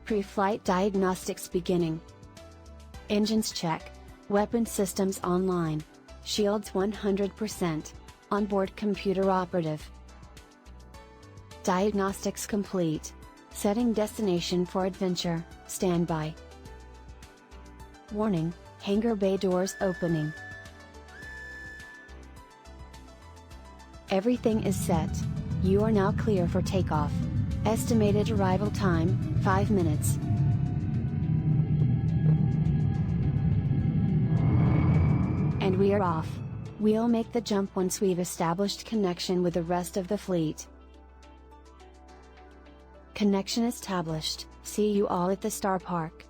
Pre-flight diagnostics beginning. Engines check. Weapon systems online. Shields 100%. Onboard computer operative. Diagnostics complete. Setting destination for adventure, standby. Warning, hangar bay doors opening. Everything is set. You are now clear for takeoff. Estimated arrival time, 5 minutes. And we are off. We'll make the jump once we've established connection with the rest of the fleet. Connection established. See you all at the Star Park.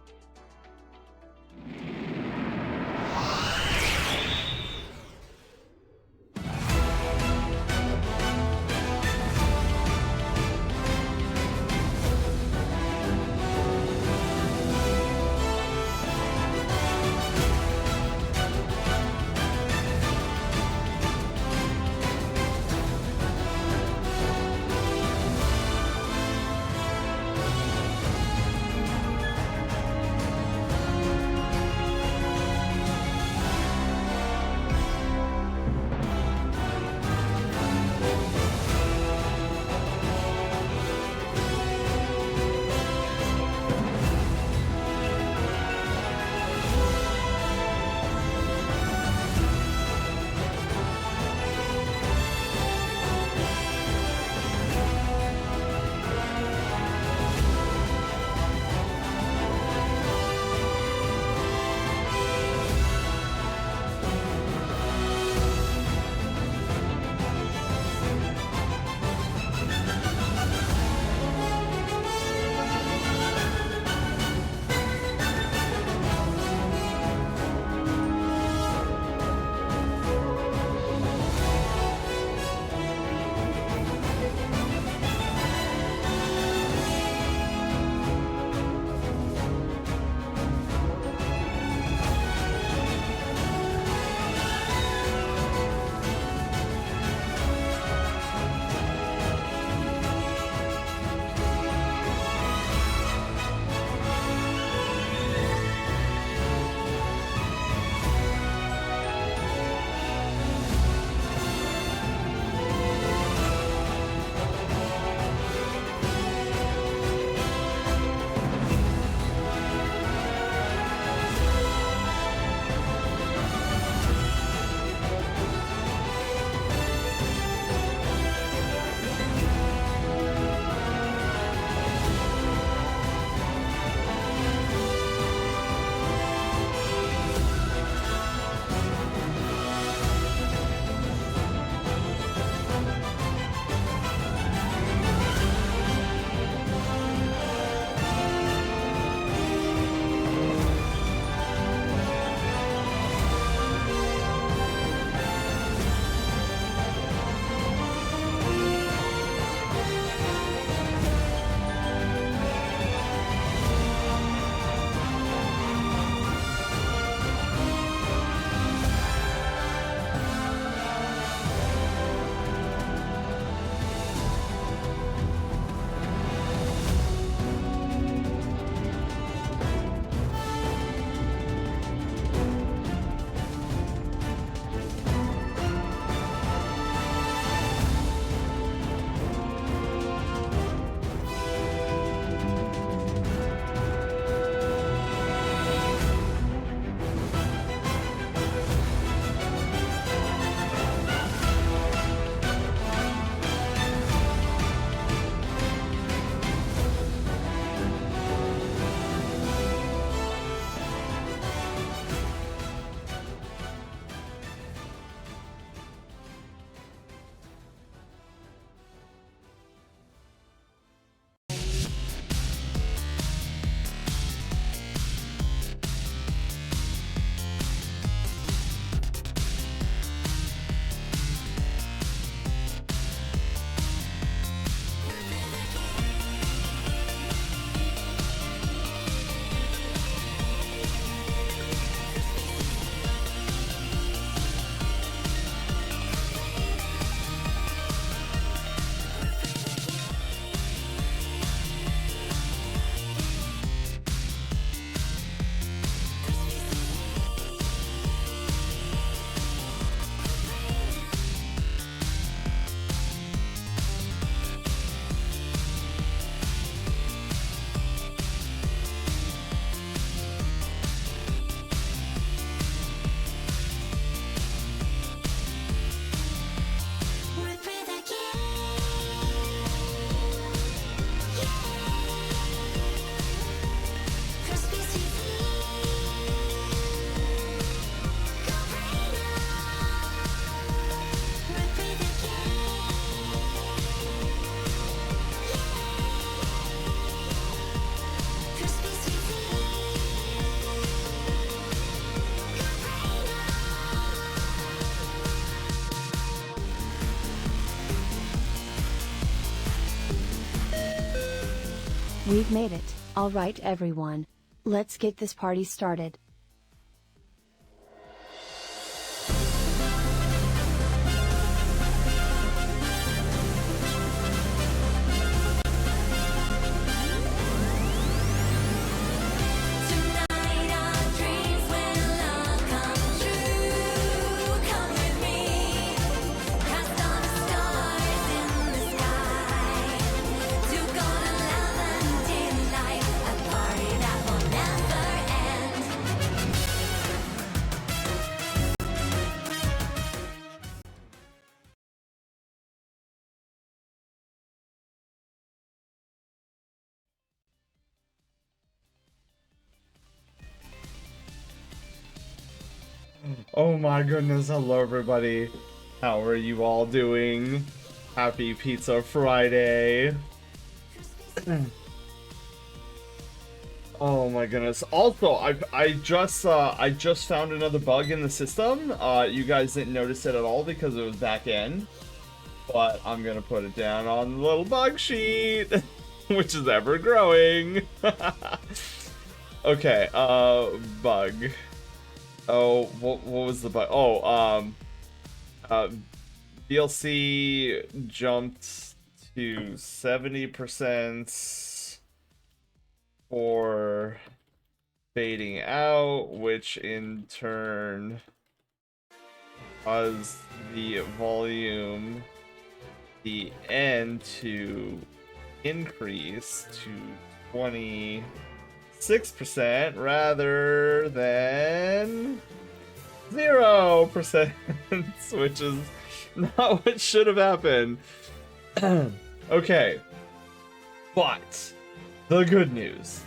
We've made it. Alright everyone. Let's get this party started. Oh my goodness, hello everybody. How are you all doing? Happy Pizza Friday. Oh my goodness. Also, I just found another bug in the system. You guys didn't notice it at all because it was back in. But I'm gonna put it down on the little bug sheet, which is ever growing. Okay, bug. Oh, what was the bug? Oh, DLC jumped to 70% for fading out, which in turn caused the volume, the end to increase to 26% rather than 0%, which is not what should have happened. Okay, but the good news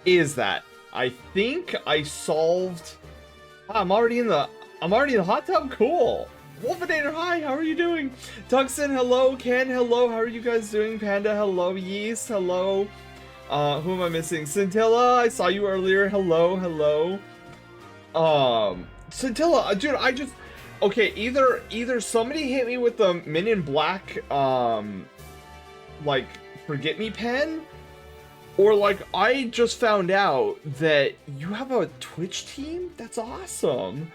is that I think I solved. I'm already in the hot tub. Cool. Wolfinator, hi. How are you doing? Tuxin, hello. Ken, hello. How are you guys doing? Panda, hello. Yeast, hello. Who am I missing? Scintilla, I saw you earlier. Hello, hello. Scintilla, dude, okay, either somebody hit me with the Men in Black, like, forget me pen, or like, I just found out that you have a Twitch team? That's awesome.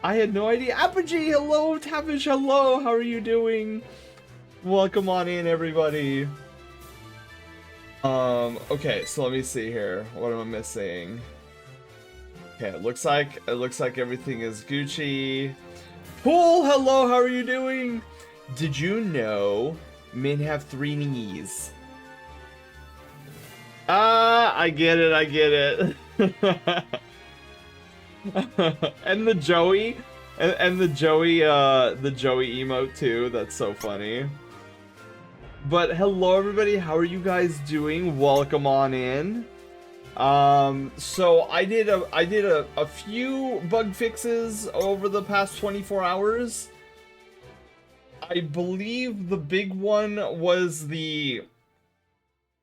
I had no idea. Apogee, hello. Tavish, hello. How are you doing? Welcome on in, everybody. Okay, so let me see here. What am I missing? Okay, it looks like everything is Gucci. Pool, hello, how are you doing? Did you know men have 3 knees? I get it. And the Joey, and the Joey emote too. That's so funny. But hello everybody, how are you guys doing? Welcome on in. So I did a few bug fixes over the past 24 hours. I believe the big one was the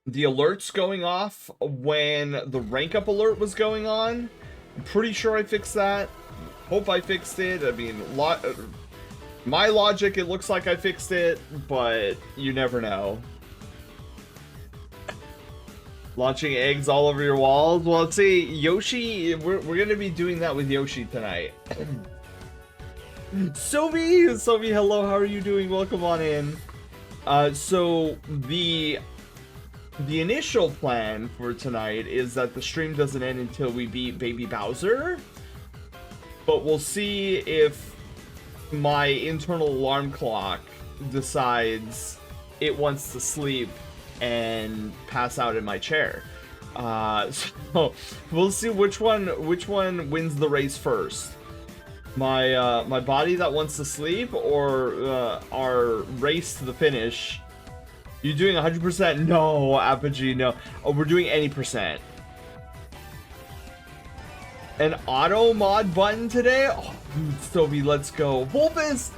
alerts going off when the rank up alert was going on. I'm pretty sure I fixed that. Hope I fixed it. I mean, my logic, it looks like I fixed it, but you never know. Launching eggs all over your walls? Well, let's see, Yoshi, we're gonna be doing that with Yoshi tonight. Sophie, hello, how are you doing? Welcome on in. So the initial plan for tonight is that the stream doesn't end until we beat Baby Bowser. But we'll see if my internal alarm clock decides it wants to sleep and pass out in my chair. So we'll see which one wins the race first. My body that wants to sleep, or our race to the finish. You doing 100%? No, Apogee, no. Oh, we're doing any percent. An auto mod button today? Oh, dude, Sophie, let's go. Wolfus,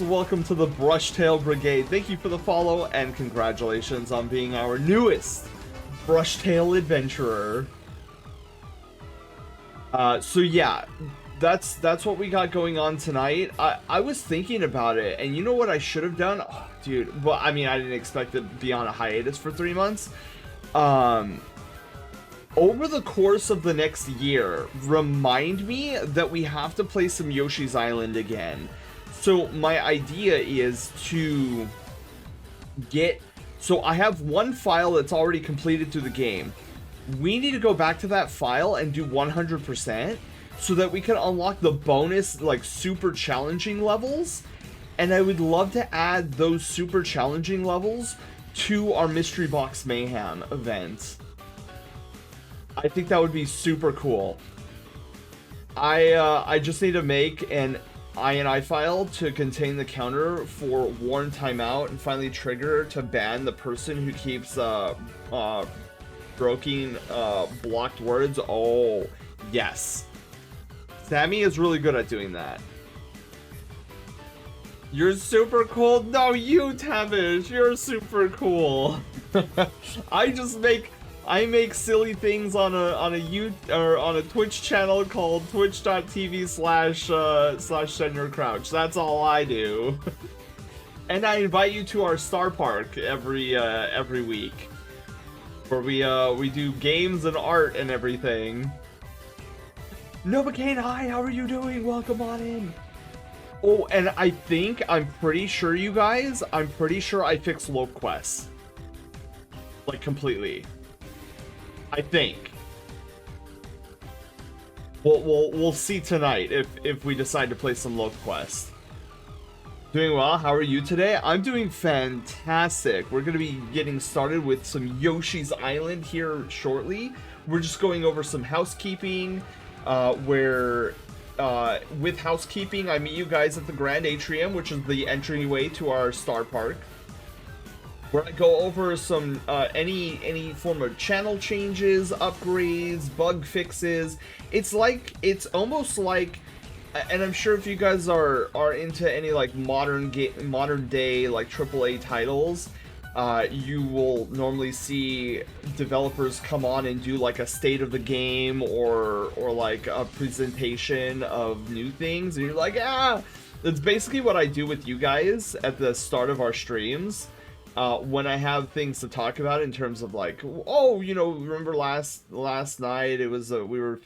welcome to the Brushtail Brigade. Thank you for the follow, and congratulations on being our newest Brushtail adventurer. So yeah, that's what we got going on tonight. I was thinking about it, and you know what I should have done? Oh, dude, well, I mean, I didn't expect to be on a hiatus for 3 months. Um, over the course of the next year, remind me that we have to play some Yoshi's Island again. So my idea is to get... So I have one file that's already completed through the game. We need to go back to that file and do 100% so that we can unlock the bonus, like, super challenging levels. And I would love to add those super challenging levels to our Mystery Box Mayhem event. I think that would be super cool. I just need to make an INI file to contain the counter for warn timeout and finally trigger to ban the person who keeps broken blocked words. Oh, yes. Sammy is really good at doing that. You're super cool. No, you, Tavish, you're super cool. I make silly things on a Twitch channel called twitch.tv/SenorCrouch. That's all I do. And I invite you to our Star Park every week, where we do games and art and everything. Novocaine, hi, how are you doing? Welcome on in. Oh, and I'm pretty sure, you guys, I fixed Lope Quest. Like, completely. I think. We'll see tonight if we decide to play some Lope Quest. Doing well. How are you today? I'm doing fantastic. We're going to be getting started with some Yoshi's Island here shortly. We're just going over some housekeeping, with housekeeping, I meet you guys at the Grand Atrium, which is the entryway to our Star Park, where I go over some any form of channel changes, upgrades, bug fixes. It's almost like, and I'm sure if you guys are into any like modern day like AAA titles, you will normally see developers come on and do like a state of the game or like a presentation of new things, and you're like, that's basically what I do with you guys at the start of our streams. When I have things to talk about in terms of like, oh, you know, remember last night it was we were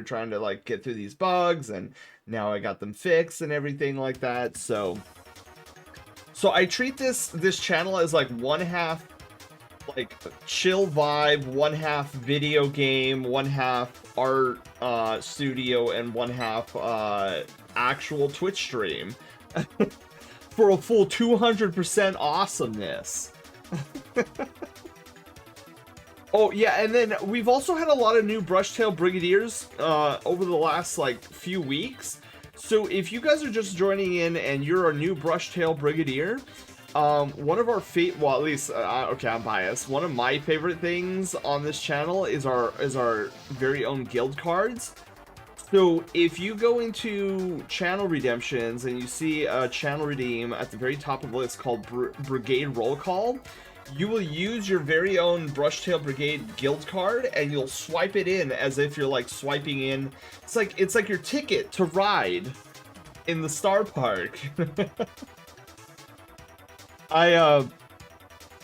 trying to like get through these bugs, and now I got them fixed and everything like that. So I treat this channel as like one half like chill vibe, one half video game, one half art studio, and one half actual Twitch stream. For a full 200% awesomeness. Oh yeah, and then we've also had a lot of new Brushtail Brigadiers over the last like few weeks. So if you guys are just joining in and you're a new Brushtail Brigadier, one of our well, at least okay, I'm biased. One of my favorite things on this channel is our very own guild cards. So if you go into channel redemptions and you see a channel redeem at the very top of the list called Brigade Roll Call, you will use your very own Brushtail Brigade guild card and you'll swipe it in as if you're like swiping in. It's like your ticket to ride in the Star Park.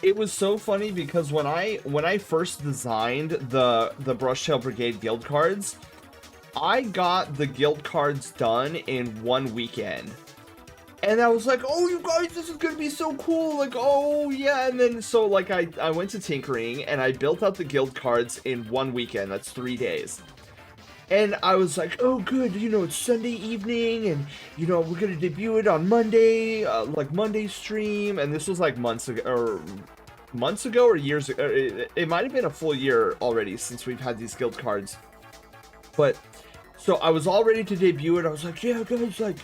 It was so funny because when I first designed the Brushtail Brigade guild cards, I got the guild cards done in one weekend. And I was like, oh, you guys, this is gonna be so cool. Like, oh, yeah. And then, so, like, I went to tinkering, and I built out the guild cards in one weekend. That's 3 days. And I was like, oh, good. You know, it's Sunday evening, and, you know, we're gonna debut it on Monday, like, Monday stream. And this was, like, months ago, or years ago. It might have been a full year already since we've had these guild cards. But... so I was all ready to debut it. I was like, yeah, guys, like,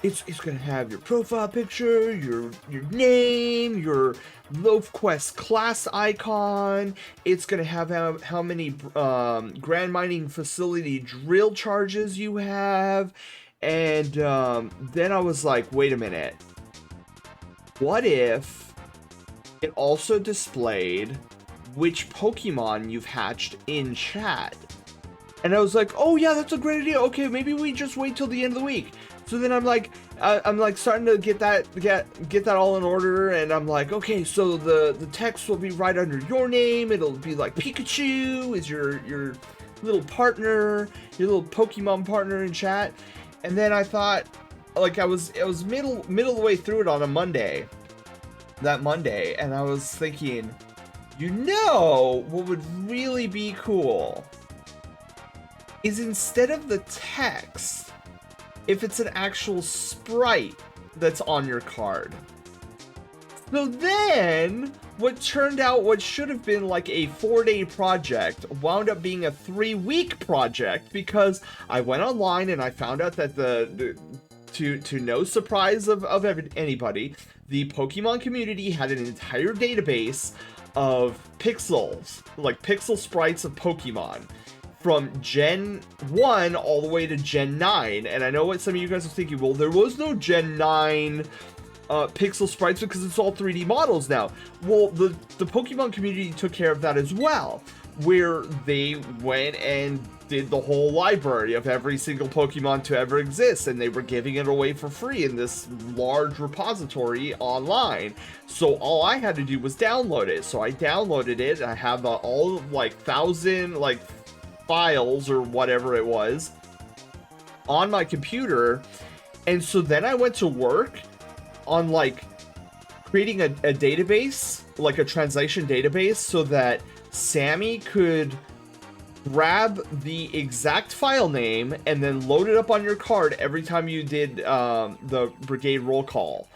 it's gonna have your profile picture, your name, your Lope Quest class icon. It's gonna have how many Grand Mining Facility drill charges you have. And then I was like, wait a minute. What if it also displayed which Pokemon you've hatched in chat? And I was like, oh yeah, that's a great idea. Okay, maybe we just wait till the end of the week. So then I'm like starting to get that all in order, and I'm like, okay, so the text will be right under your name. It'll be like Pikachu is your little partner, your little Pokemon partner in chat. And then I thought, like, I was middle of the way through it on a Monday, and I was thinking, you know, what would really be cool is instead of the text, if it's an actual sprite that's on your card. So then, what should have been like a 4-day project wound up being a 3-week project, because I went online and I found out that to no surprise of anybody, the Pokemon community had an entire database of pixels, like pixel sprites of Pokemon, from Gen 1 all the way to Gen 9. And I know what some of you guys are thinking, well, there was no Gen 9 pixel sprites because it's all 3D models now. Well, the Pokemon community took care of that as well, where they went and did the whole library of every single Pokemon to ever exist, and they were giving it away for free in this large repository online. So all I had to do was download it. So I downloaded it. I have all like 1,000 like files or whatever it was on my computer. And so then I went to work on like creating a database, like a translation database, so that Sammy could grab the exact file name and then load it up on your card every time you did the brigade roll call.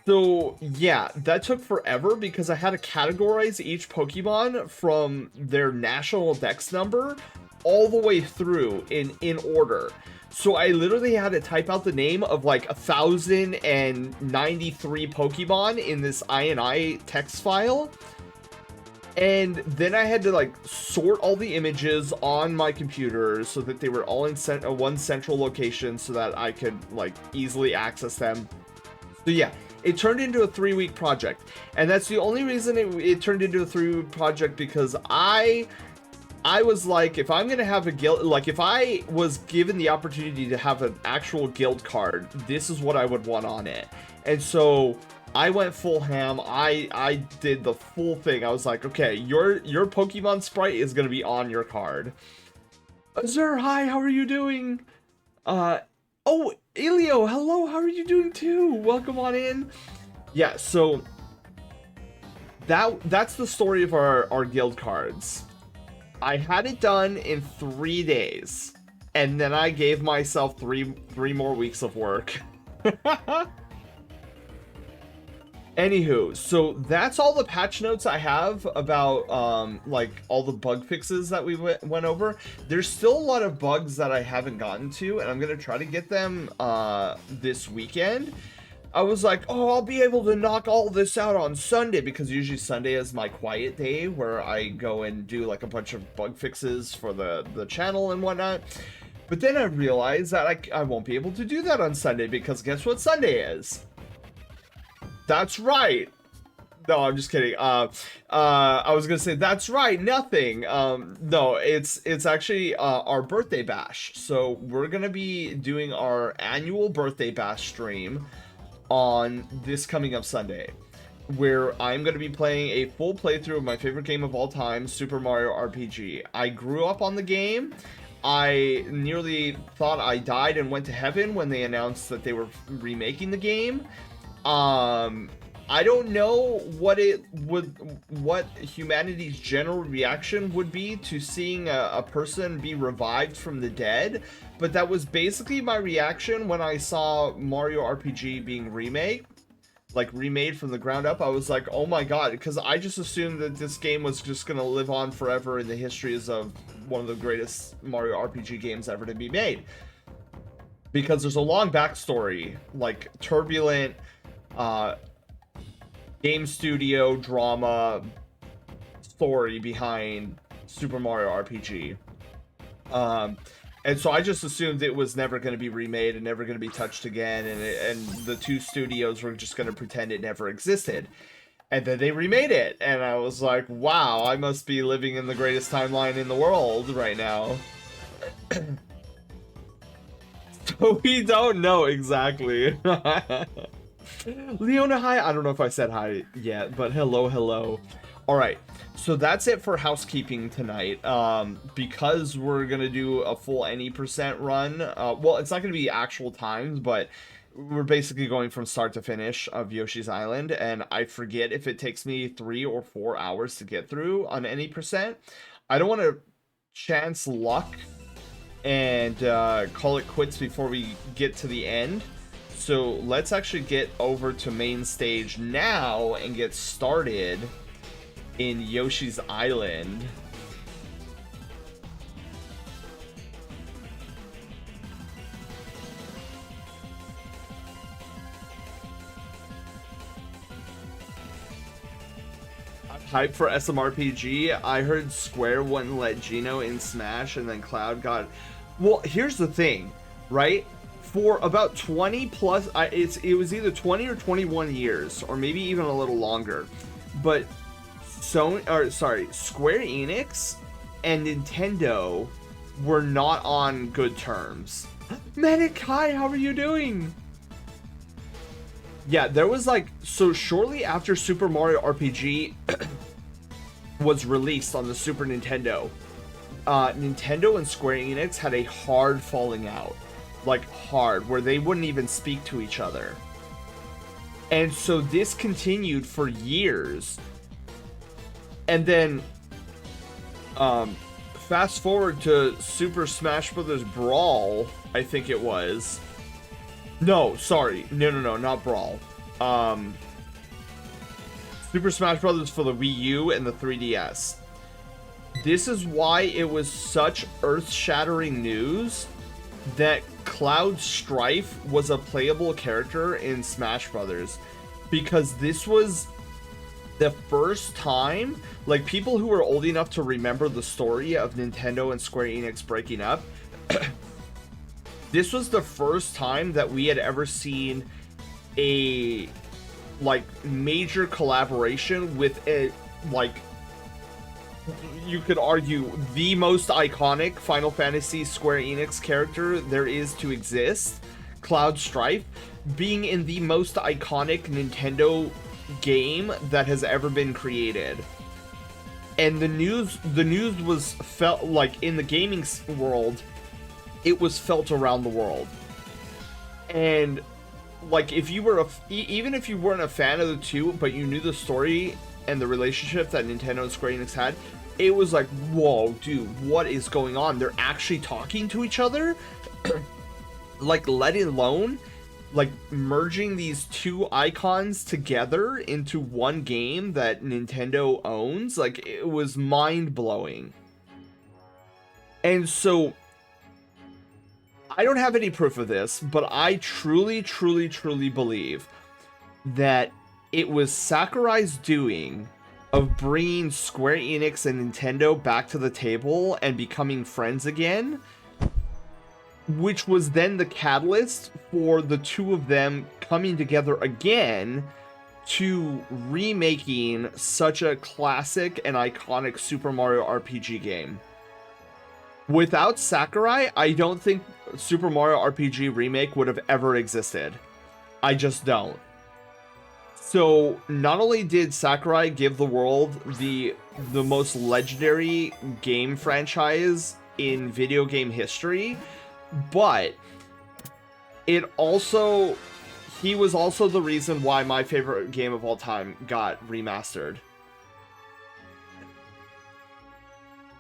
So yeah, that took forever because I had to categorize each Pokemon from their national dex number all the way through in order. So I literally had to type out the name of like 1,093 Pokemon in this INI text file. And then I had to like sort all the images on my computer so that they were all in one central location so that I could like easily access them. So yeah, it turned into a 3-week project. And that's the only reason it turned into a 3-week project, because I was like, if I'm gonna have a guild, like if I was given the opportunity to have an actual guild card, this is what I would want on it. And so I went full ham. I did the full thing. I was like, okay, your Pokemon sprite is gonna be on your card. Azur, hi, how are you doing? Oh, Elio, hello, how are you doing too? Welcome on in. Yeah, so that's the story of our guild cards. I had it done in 3 days, and then I gave myself three more weeks of work. Anywho, so that's all the patch notes I have about like all the bug fixes that we went over. There's still a lot of bugs that I haven't gotten to, and I'm gonna try to get them this weekend. I was like, oh, I'll be able to knock all this out on Sunday, because usually Sunday is my quiet day where I go and do like a bunch of bug fixes for the channel and whatnot. But then I realized that I won't be able to do that on Sunday, because guess what Sunday is? That's right. No, I'm just kidding. I was gonna say, that's right, nothing. No, it's actually our birthday bash. So we're gonna be doing our annual birthday bash stream on this coming up Sunday, where I'm going to be playing a full playthrough of my favorite game of all time, Super Mario RPG. I grew up on the game. I nearly thought I died and went to heaven when they announced that they were remaking the game. I don't know what humanity's general reaction would be to seeing a person be revived from the dead, but that was basically my reaction when I saw Mario RPG being remade from the ground up. I was like, oh my god, because I just assumed that this game was just gonna live on forever in the histories of one of the greatest Mario RPG games ever to be made, because there's a long backstory, like turbulent game studio drama story behind Super Mario RPG. And so I just assumed it was never going to be remade and never going to be touched again, and the two studios were just going to pretend it never existed. And then they remade it, and I was like, wow, I must be living in the greatest timeline in the world right now. We don't know exactly. Leona, hi. I don't know if I said hi yet, but hello, hello. All right, so that's it for housekeeping tonight. Because we're gonna do a full any percent run. Well, it's not gonna be actual times, but we're basically going from start to finish of Yoshi's Island, and I forget if it takes me 3 or 4 hours to get through on any percent. I don't want to chance luck and call it quits before we get to the end. So let's actually get over to main stage now and get started in Yoshi's Island. I'm hyped for SMRPG. I heard Square wouldn't let Gino in Smash, and then Cloud got... Well, here's the thing, right? For about 20 plus, it was either 20 or 21 years, or maybe even a little longer. But Square Enix and Nintendo were not on good terms. Medic, hi, how are you doing? Yeah, there was like, so shortly after Super Mario RPG was released on the Super Nintendo, Nintendo and Square Enix had a hard falling out. Like hard, where they wouldn't even speak to each other. And so this continued for years. And then fast forward to Super Smash Bros. Brawl, I think it was. No, sorry. No, not Brawl. Super Smash Bros. For the Wii U and the 3DS. This is why it was such earth-shattering news that Cloud Strife was a playable character in Smash Brothers, because this was the first time, like, people who were old enough to remember the story of Nintendo and Square Enix breaking up, this was the first time that we had ever seen a, like, major collaboration with a, like, you could argue the most iconic Final Fantasy Square Enix character there is to exist, Cloud Strife, being in the most iconic Nintendo game that has ever been created. And the news was felt, like, in the gaming world, it was felt around the world. And like, if you were even if you weren't a fan of the two, but you knew the story and the relationship that Nintendo and Square Enix had, it was like, whoa, dude, what is going on? They're actually talking to each other? Like, let alone, like, merging these two icons together into one game that Nintendo owns. Like, it was mind-blowing. And so, I don't have any proof of this, but I truly believe that it was Sakurai's doing of bringing Square Enix and Nintendo back to the table and becoming friends again, which was then the catalyst for the two of them coming together again to remaking such a classic and iconic Super Mario RPG game. Without Sakurai, I don't think Super Mario RPG Remake would have ever existed. I just don't. So, not only did Sakurai give the world the most legendary game franchise in video game history, but he was also the reason why my favorite game of all time got remastered.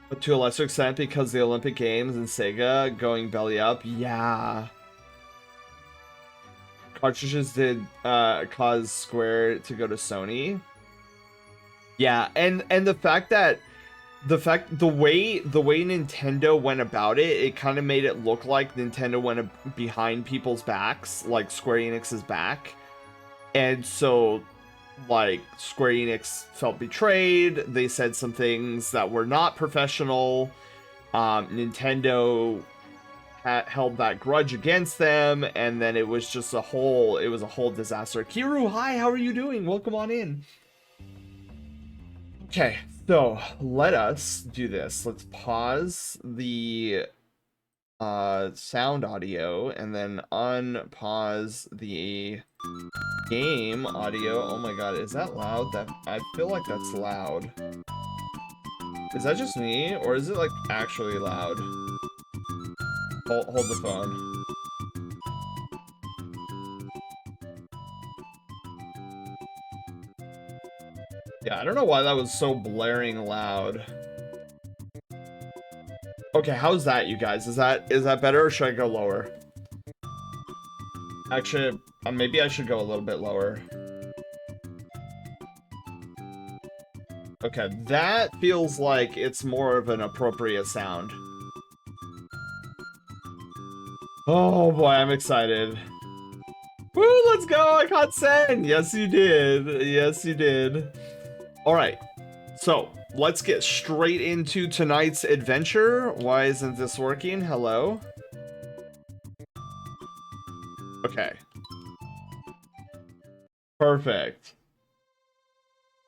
But to a lesser extent, because the Olympic Games and Sega going belly up, yeah. Cartridges did cause Square to go to Sony. Yeah, and the way Nintendo went about it, it kind of made it look like Nintendo went behind people's backs, like Square Enix's back. And so, like, Square Enix felt betrayed. They said some things that were not professional. Nintendo held that grudge against them, and then it was just a whole disaster. Kiru, hi, how are you doing? Welcome on in. Okay, so let us do this. Let's pause the sound audio, and then unpause the game audio. Oh my god, is that loud? That I feel like that's loud. Is that just me, or is it like actually loud? Hold the phone. Yeah, I don't know why that was so blaring loud. Okay, how's that, you guys? Is that better, or should I go lower? Actually, maybe I should go a little bit lower. Okay, that feels like it's more of an appropriate sound. Oh boy, I'm excited. Woo, let's go! I caught Sen! Yes, you did. Yes, you did. Alright, so let's get straight into tonight's adventure. Why isn't this working? Hello? Okay. Perfect.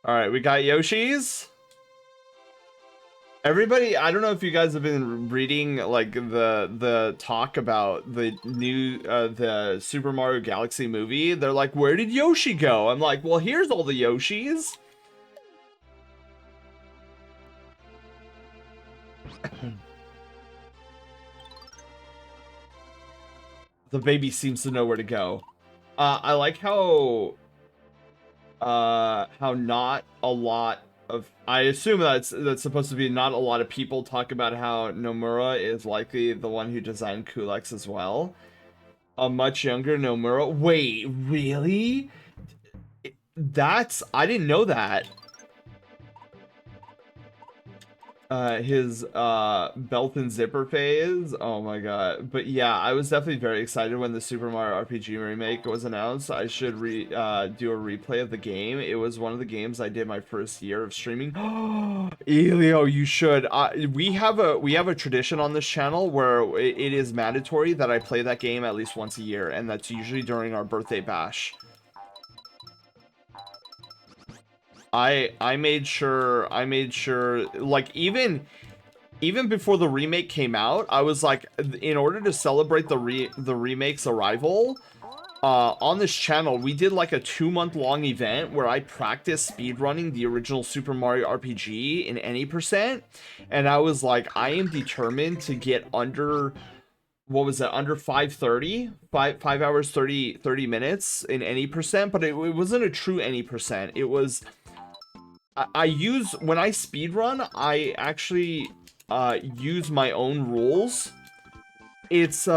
Alright, we got Yoshi's. Everybody, I don't know if you guys have been reading like the talk about the new the Super Mario Galaxy movie. They're like, where did Yoshi go? I'm like, well, here's all the Yoshis. The baby seems to know where to go. I like how not a lot of, I assume that's supposed to be not a lot of people talk about how Nomura is likely the one who designed Kulex as well. A much younger Nomura. Wait, really? I didn't know that. His belt and zipper phase. Oh my god. But yeah, I was definitely very excited when the Super Mario RPG remake was announced. I should do a replay of the game. It was one of the games I did my first year of streaming. Elio, you should. We have a tradition on this channel where it is mandatory that I play that game at least once a year, and that's usually during our birthday bash. I made sure like even before the remake came out, I was like, in order to celebrate the remake's arrival, on this channel we did like a 2-month long event where I practiced speedrunning the original Super Mario RPG in any percent, and I was like, I am determined to get under, what was that, under 5 hours 30 minutes in any percent. But it wasn't a true any percent. It was, I use, when I speedrun, I actually use my own rules. It's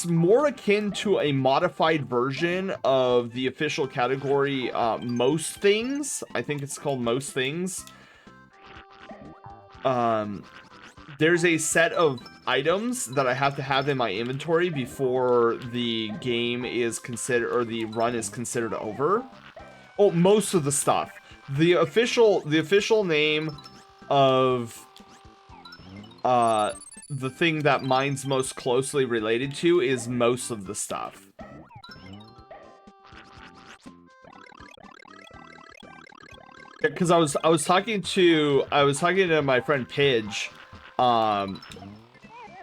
more akin to a modified version of the official category most things. I think it's called most things. There's a set of items that I have to have in my inventory before the game is considered, or the run is considered over. Oh, most of the stuff. The official name of the thing that mine's most closely related to is most of the stuff. Because I was talking to my friend Pidge,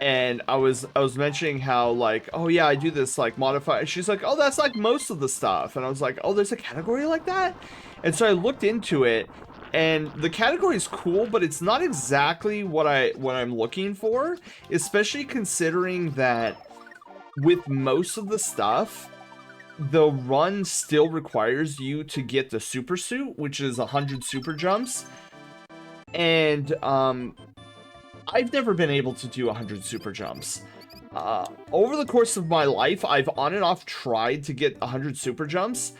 and I was mentioning how, like, oh yeah, I do this like modify. She's like, oh, that's like most of the stuff, and I was like, oh, there's a category like that. And so I looked into it, and the category is cool, but it's not exactly what I'm looking for, especially considering that with most of the stuff, the run still requires you to get the super suit, which is 100 super jumps, and I've never been able to do 100 super jumps. Over the course of my life, I've on and off tried to get 100 super jumps,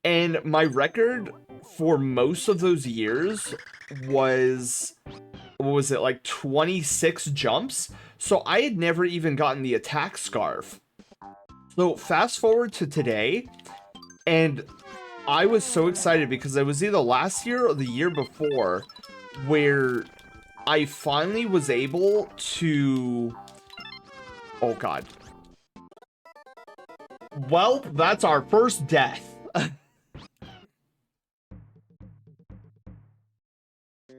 and my record for most of those years was, what was it, like 26 jumps? So I had never even gotten the attack scarf. So fast forward to today, and I was so excited because it was either last year or the year before where I finally was able to... Oh god. Well, that's our first death.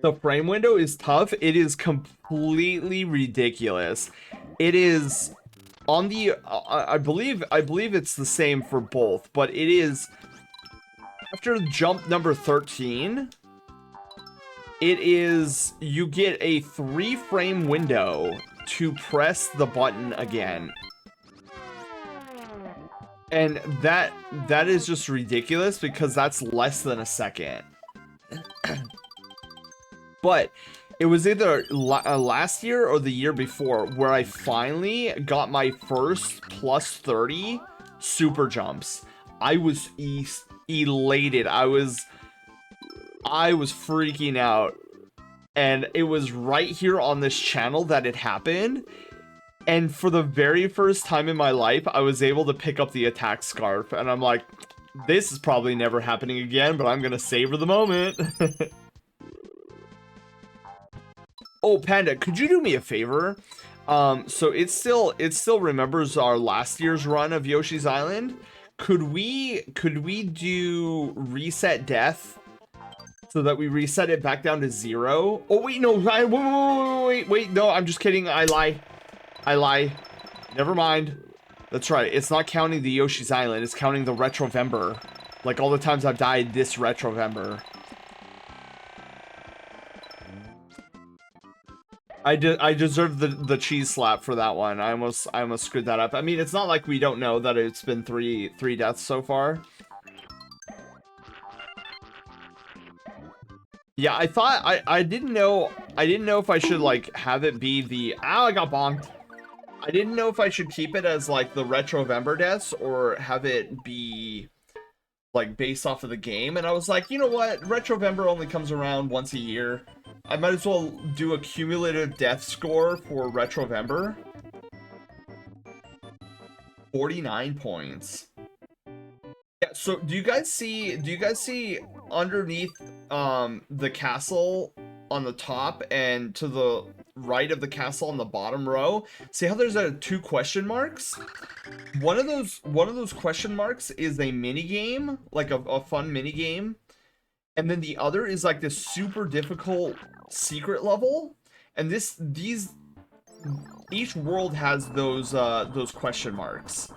The frame window is tough. It is completely ridiculous. It is on the I believe it's the same for both, but it is after jump number 13. It is, you get a 3-frame window to press the button again. And that is just ridiculous because that's less than a second. But it was either last year or the year before where I finally got my first plus 30 super jumps. I was elated. I was freaking out. And it was right here on this channel that it happened. And for the very first time in my life, I was able to pick up the attack scarf. And I'm like, this is probably never happening again, but I'm going to savor the moment. Oh, Panda, could you do me a favor? So it still remembers our last year's run of Yoshi's Island. Could we do reset death so that we reset it back down to 0? Oh wait, no, wait, no, I'm just kidding. I lie. Never mind. That's right. It's not counting the Yoshi's Island. It's counting the Retrovember. Like all the times I've died this Retrovember. I deserve the cheese slap for that one. I almost screwed that up. I mean, it's not like we don't know that it's been three deaths so far. Yeah, I thought I didn't know if I should like have it be the I got bonked. I didn't know if I should keep it as like the Retrovember deaths or have it be like based off of the game. And I was like, you know what? Retrovember only comes around once a year. I might as well do a cumulative death score for Retrovember. 49 points. Yeah, so do you guys see underneath the castle on the top and to the right of the castle on the bottom row? See how there's 2 question marks? One of those question marks is a mini game, like a fun mini game. And then the other is like this super difficult secret level. And each world has those question marks.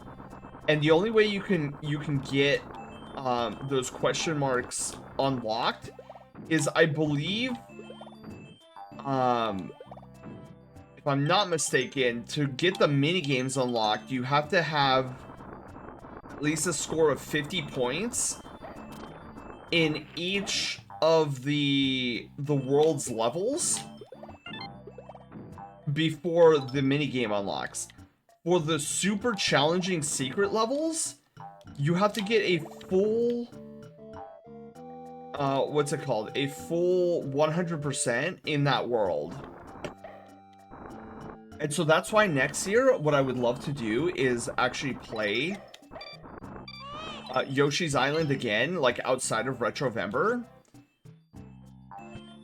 And the only way you can get those question marks unlocked is, I believe, if I'm not mistaken, to get the mini games unlocked, you have to have at least a score of 50 points in each of the world's levels before the mini game unlocks. For the super challenging secret levels, you have to get a full what's it called? A full 100% in that world. And so that's why next year, what I would love to do is actually play Yoshi's Island again, like outside of Retrovember,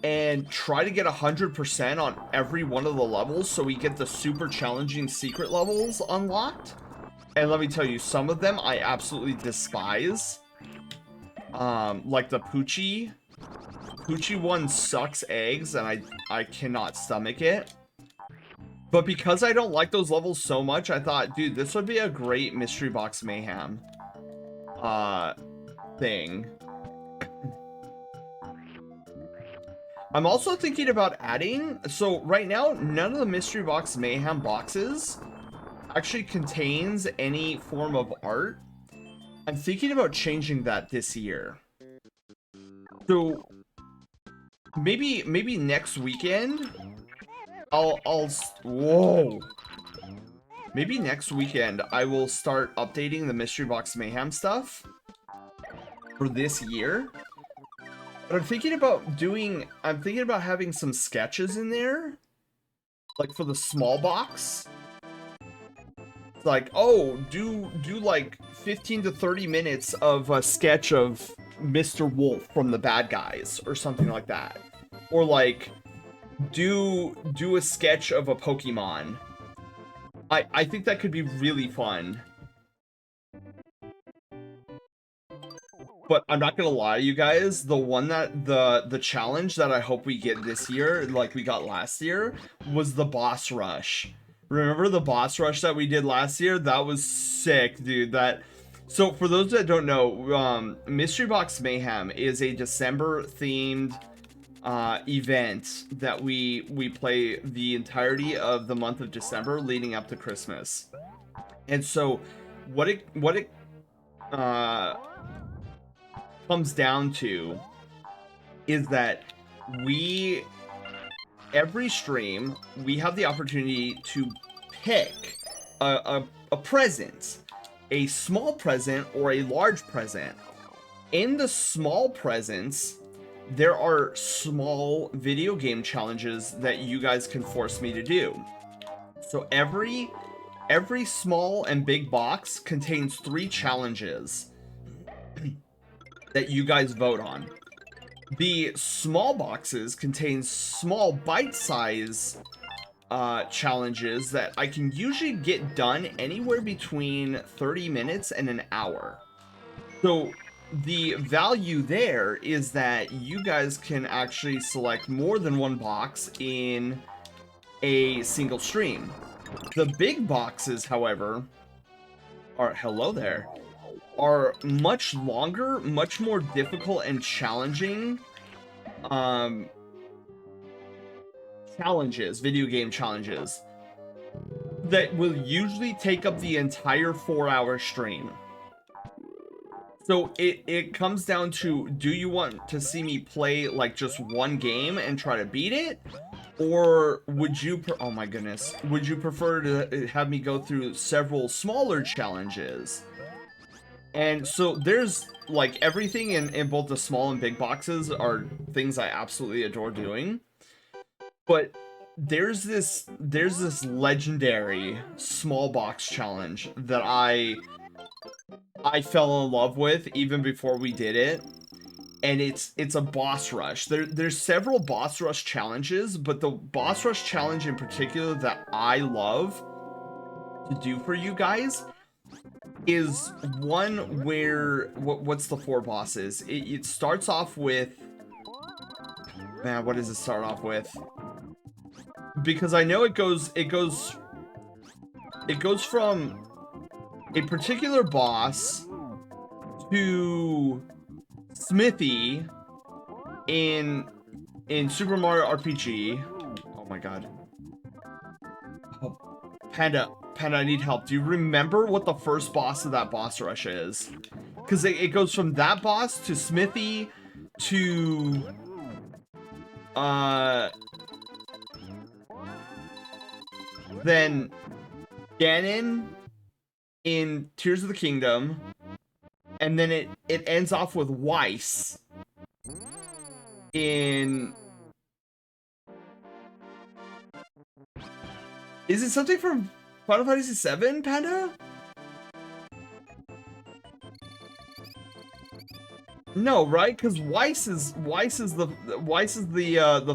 and try to get 100% on every one of the levels so we get the super challenging secret levels unlocked. And let me tell you, some of them I absolutely despise. Like the Poochie one sucks eggs, and I cannot stomach it. But because I don't like those levels so much, I thought, dude, this would be a great Mystery Box Mayhem thing. I'm also thinking about adding, so right now, none of the Mystery Box Mayhem boxes actually contains any form of art. I'm thinking about changing that this year. So maybe next weekend whoa. Maybe next weekend I will start updating the Mystery Box Mayhem stuff for this year. But I'm thinking about having some sketches in there, like for the small box. It's like, oh, do like 15 to 30 minutes of a sketch of Mr. Wolf from the Bad Guys or something like that. Or like do a sketch of a Pokemon. I think that could be really fun. But I'm not gonna lie, you guys, the one that the challenge that I hope we get this year, like we got last year, was the boss rush. Remember the boss rush that we did last year? That was sick, dude. That so for those that don't know, Mystery Box Mayhem is a December themed event that we play the entirety of the month of December leading up to Christmas. And so what it uh comes down to is that we every stream we have the opportunity to pick a present, a small present or a large present. In the small presents, there are small video game challenges that you guys can force me to do. So every small and big box contains 3 challenges that you guys vote on. The small boxes contain small bite-size challenges that I can usually get done anywhere between 30 minutes and an hour. So the value there is that you guys can actually select more than one box in a single stream. The big boxes, however, are hello there, are much longer, much more difficult and challenging challenges, video game challenges that will usually take up the entire 4-hour stream. So it comes down to, do you want to see me play like just one game and try to beat it? Or would you, oh my goodness, would you prefer to have me go through several smaller challenges? And so there's like everything in both the small and big boxes are things I absolutely adore doing. But there's this legendary small box challenge that I fell in love with even before we did it. And it's a boss rush. There's several boss rush challenges, but the boss rush challenge in particular that I love to do for you guys is one where what's the 4 bosses? It starts off with, man, what does it start off with? Because I know it goes from a particular boss to Smithy in Super Mario RPG. Oh my god. Oh, Panda, I need help. Do you remember what the first boss of that boss rush is? Because it goes from that boss to Smithy to then Ganon in Tears of the Kingdom, and then it ends off with Weiss in... Is it something from Final Fantasy VII, Panda? No, right? Because Weiss is the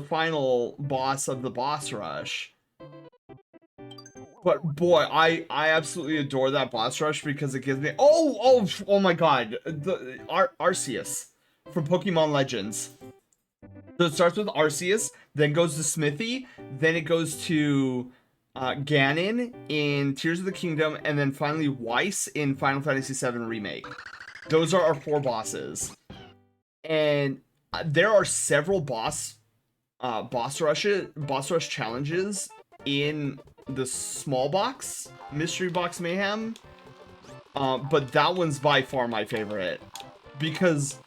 final boss of the boss rush. But boy, I absolutely adore that boss rush because it gives me oh my god, the Arceus from Pokemon Legends. So it starts with Arceus, then goes to Smithy, then it goes to Ganon in Tears of the Kingdom, and then finally Weiss in Final Fantasy VII Remake. Those are our 4 bosses, and there are several boss rush challenges in the small box Mystery Box Mayhem, but that one's by far my favorite because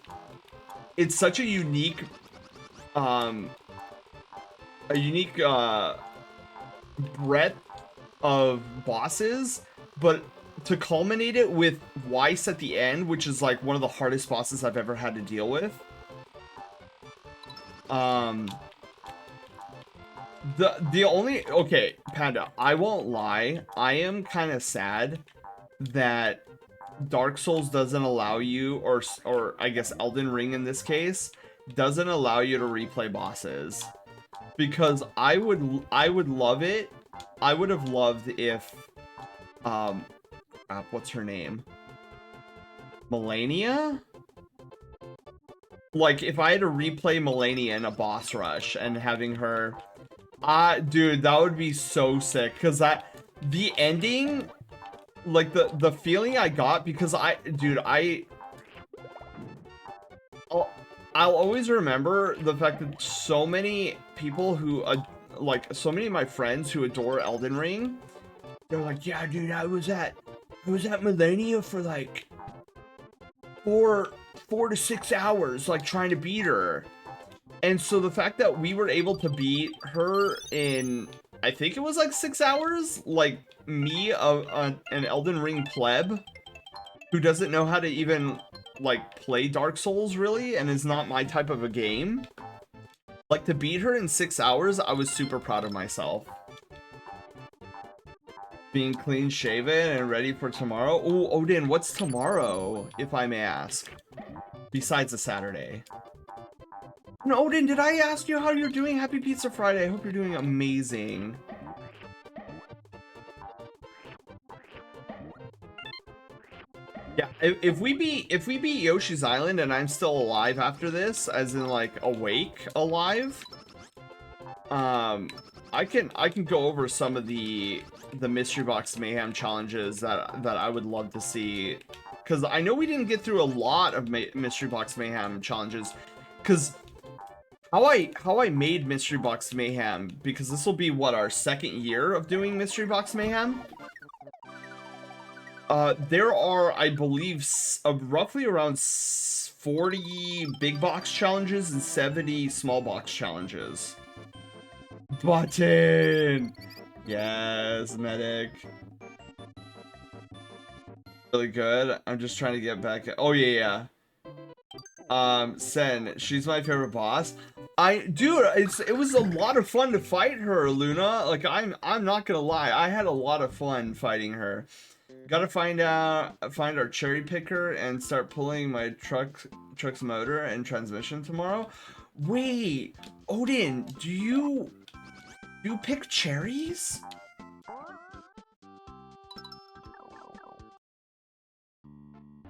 it's such a unique breadth of bosses, but to culminate it with Weiss at the end, which is like one of the hardest bosses I've ever had to deal with. The only, okay, Panda, I won't lie, I am kind of sad that Dark Souls doesn't allow you, or I guess Elden Ring in this case, doesn't allow you to replay bosses. Because I would love it. I would have loved if, what's her name? Melania? like if I had to replay Melania in a boss rush and having her, dude, that would be so sick. Cause the ending, like the feeling I got, because I'll always remember the fact that so many people who like so many of my friends who adore Elden Ring, they're like, yeah, dude, I was at Melania for like 4 to 6 hours, like trying to beat her. And so the fact that we were able to beat her in, I think it was like 6 hours, like me, an Elden Ring pleb who doesn't know how to even like play Dark Souls really, and is not my type of a game. Like to beat her in 6 hours, I was super proud of myself. Being clean shaven and ready for tomorrow. Oh, Odin, what's tomorrow, if I may ask? Besides a Saturday. And Odin, did I ask you how you're doing? Happy Pizza Friday. I hope you're doing amazing. Yeah, if we beat Yoshi's Island and I'm still alive after this, as in like awake alive, I can go over some of the Mystery Box Mayhem challenges that I would love to see, because I know we didn't get through a lot of Mystery Box Mayhem challenges, because how I made Mystery Box Mayhem, because this will be what, our 2nd year of doing Mystery Box Mayhem. There are, I believe, roughly around 40 big box challenges and 70 small box challenges. Button! Yes, medic. Really good. I'm just trying to get back. Oh, yeah. Sen, she's my favorite boss. Dude, it was a lot of fun to fight her, Luna. Like, I'm not gonna lie. I had a lot of fun fighting her. Gotta find our cherry picker and start pulling my truck's motor and transmission tomorrow. Wait, Odin, do you pick cherries?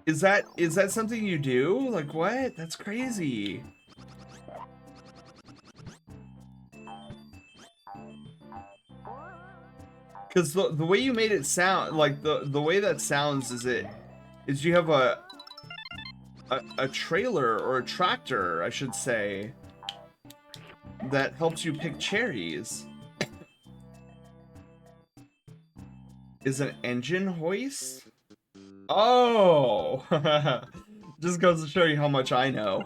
Is that something you do? Like what? That's crazy. Because the way you made it sound, like the way that sounds is you have a trailer or a tractor, I should say, that helps you pick cherries. Is an engine hoist? Oh! Just goes to show you how much I know.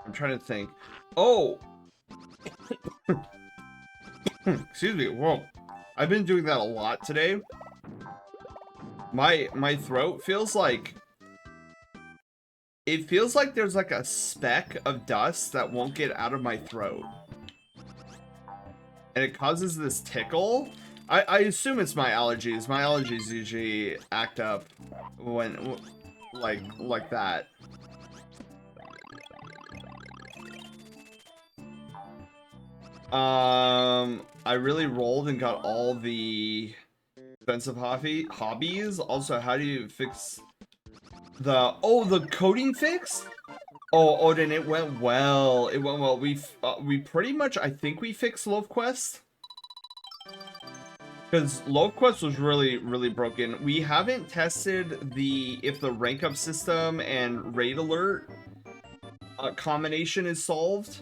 I'm trying to think. Oh! Excuse me. Whoa. I've been doing that a lot today. My throat feels like... It feels like there's like a speck of dust that won't get out of my throat. And it causes this tickle. I assume it's my allergies. My allergies usually act up when... like that. I really rolled and got all the expensive hobbies. Also, how do you fix the coding fix? Oh, Odin, it went well. It went well. We pretty much, I think we fixed Love Quest. Because Love Quest was really, really broken. We haven't tested if the rank up system and raid alert combination is solved.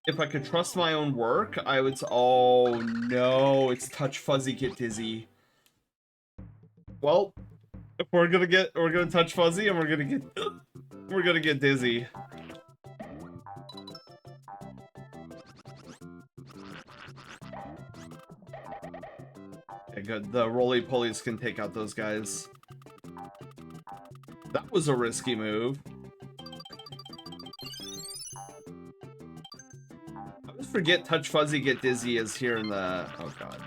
If I could trust my own work, I would. Oh no, it's touch fuzzy, get dizzy. Well, we're gonna touch fuzzy and we're gonna get dizzy. Okay, good. The roly-polies can take out those guys. That was a risky move. I always forget touch fuzzy, get dizzy is here in the... Oh god.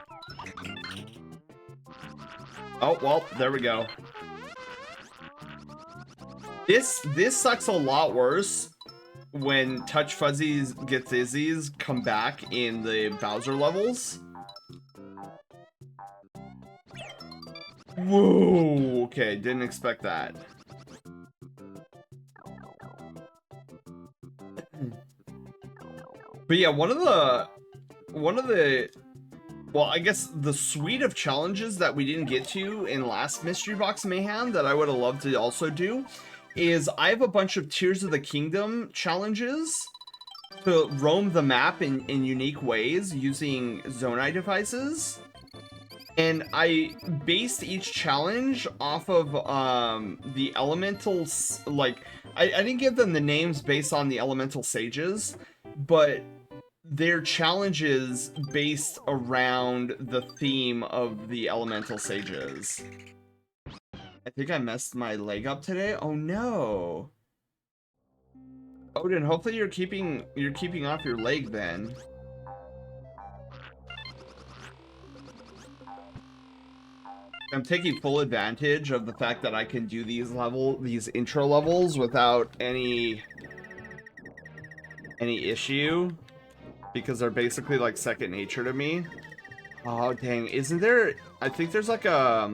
Oh, well, there we go. This sucks a lot worse when Touch Fuzzies gets Izzy's come back in the Bowser levels. Whoa, okay, didn't expect that. But yeah, one of the well, I guess the suite of challenges that we didn't get to in last Mystery Box Mayhem that I would have loved to also do is I have a bunch of Tears of the Kingdom challenges to roam the map in unique ways using Zonai devices. And I based each challenge off of the elementals, like, I didn't give them the names based on the elemental sages, but they're challenges based around the theme of the elemental sages. I think I messed my leg up today. Oh no. Odin, hopefully you're keeping off your leg then. I'm taking full advantage of the fact that I can do these intro levels without any issue, because they're basically like second nature to me. Oh dang, isn't there, I think there's like a,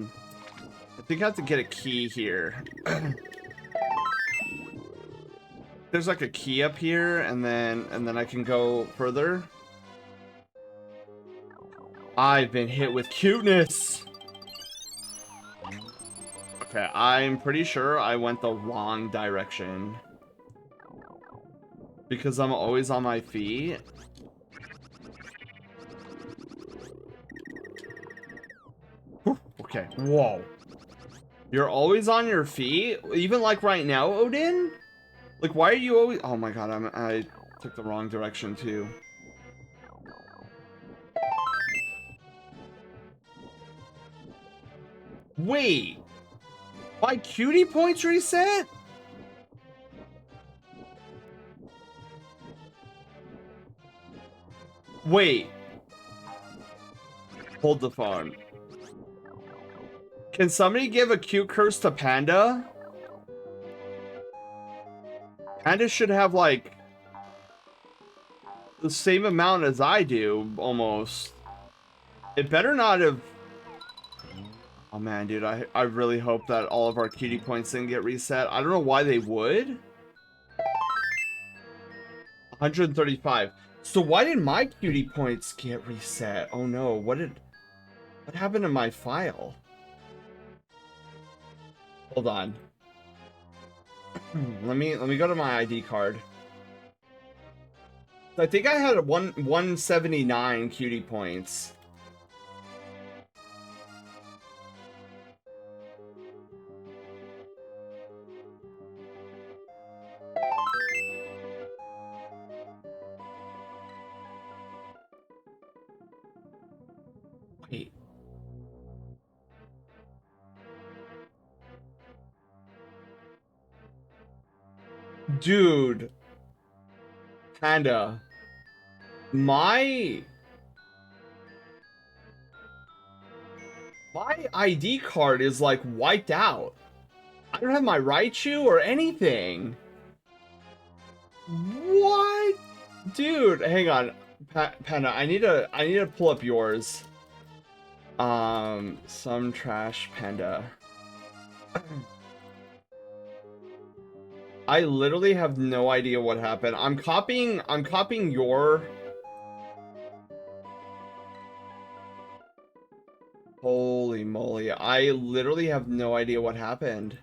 I think I have to get a key here. There's like a key up here, and then I can go further. I've been hit with cuteness. Okay, I'm pretty sure I went the wrong direction, because I'm always on my feet. Whew, okay, whoa. You're always on your feet? Even like right now, Odin? Like, why are you always... Oh my god, I took the wrong direction too. Wait! My cutie points reset? Wait. Hold the phone. Can somebody give a cute curse to Panda? Panda should have, like, the same amount as I do, almost. It better not have... Oh man, dude, I really hope that all of our cutie points didn't get reset. I don't know why they would. 135. So why did my cutie points get reset? Oh no, what happened to my file? Hold on. Let me go to my ID card. I think I had 179 cutie points. Wait. Dude. Panda. My ID card is like wiped out. I don't have my Raichu or anything. What? Dude, hang on. Panda, I need to pull up yours. Some trash Panda. I literally have no idea what happened. I'm copying your... Holy moly, I literally have no idea what happened.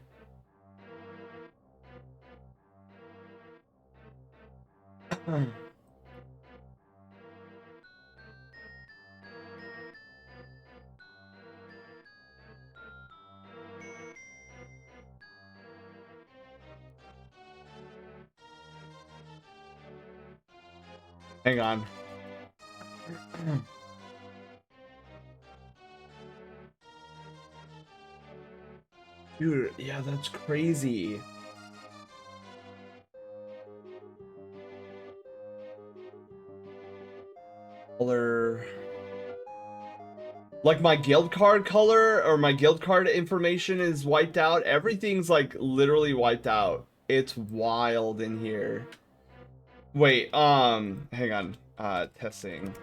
Hang on. Dude, yeah, that's crazy. Color. Like my guild card color or my guild card information is wiped out. Everything's like literally wiped out. It's wild in here. Wait, hang on. Testing.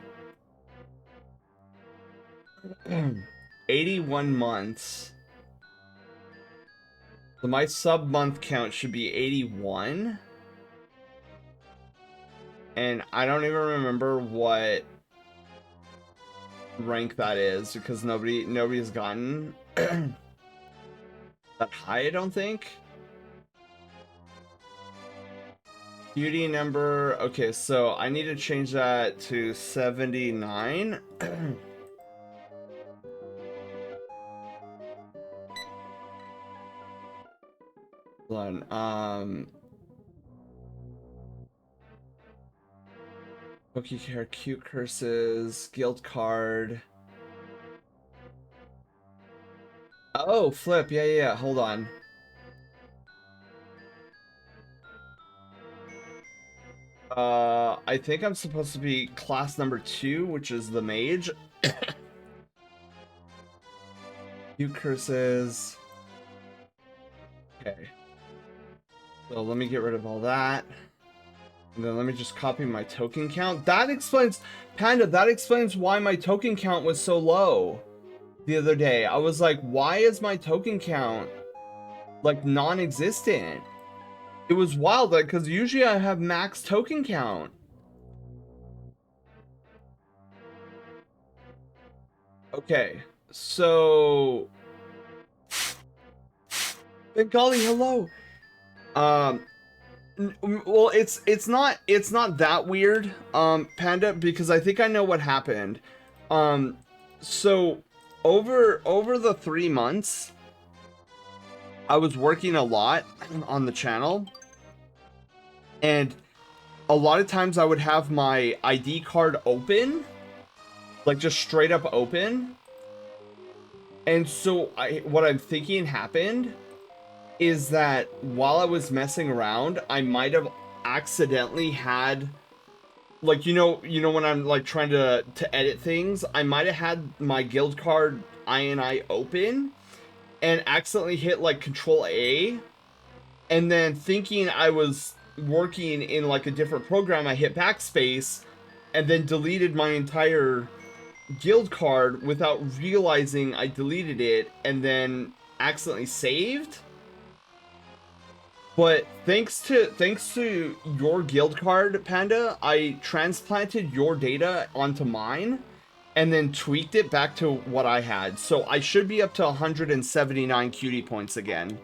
81 months. So my sub month count should be 81. And I don't even remember what rank that is because nobody's gotten that high, I don't think. Beauty number. Okay, so I need to change that to 79. Hold on. Pokecare, cute curses, guild card. Oh, flip. Yeah. Hold on. I think I'm supposed to be class number 2, which is the mage. Cute curses. Okay. So let me get rid of all that. And then let me just copy my token count. That explains, Panda, that explains why my token count was so low the other day. I was like, why is my token count like non-existent? It was wild, like, because usually I have max token count. Okay, so Bengali, hello. Well, it's not that weird, Panda, because I think I know what happened. So over the 3 months, I was working a lot on the channel, and a lot of times I would have my ID card open, like just straight up open. And so what I'm thinking happened is that while I was messing around, I might have accidentally had, like, you know when I'm like trying to edit things, I might have had my guild card INI open and accidentally hit like Control A, and then thinking I was working in like a different program, I hit backspace and then deleted my entire guild card without realizing I deleted it, and then accidentally saved. But thanks to your guild card, Panda, I transplanted your data onto mine and then tweaked it back to what I had. So I should be up to 179 cutie points again.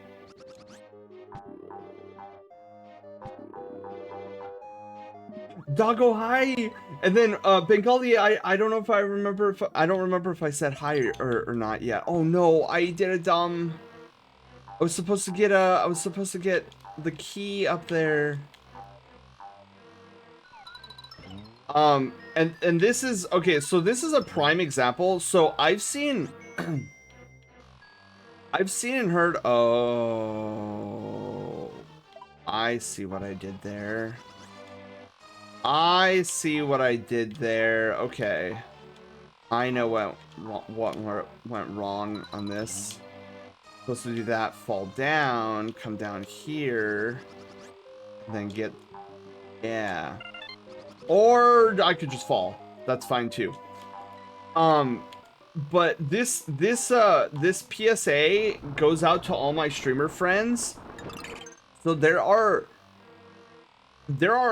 Doggo, hi! And then Bengali, I don't know if I remember if I don't remember if I said hi or not yet. Oh no, I did a dumb. I was supposed to get the key up there. And this is okay, so this is a prime example. So I've seen I've seen and heard. Oh, I see what I did there. I see what I did there. Okay, I know what went wrong on this. Supposed to do that, fall down, come down here, then get, yeah. Or I could just fall. That's fine too. But this PSA goes out to all my streamer friends. So there are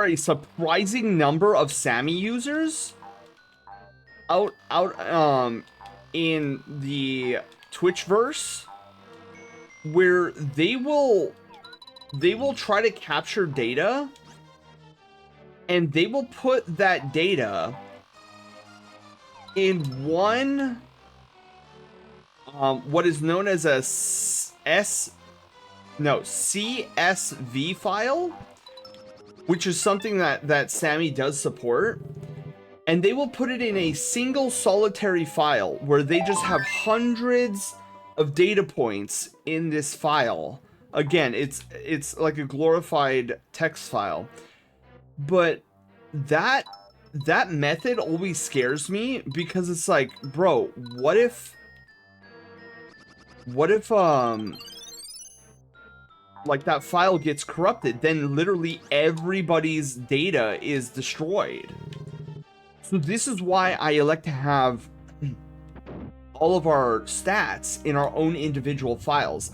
a surprising number of Sammy users out in the Twitchverse where they will try to capture data, and they will put that data in one what is known as a CSV file, which is something that Sammy does support, and they will put it in a single solitary file where they just have hundreds of data points in this file. Again, it's like a glorified text file. But that method always scares me, because it's like, bro, what if like that file gets corrupted, then literally everybody's data is destroyed. So this is why I elect to have all of our stats in our own individual files.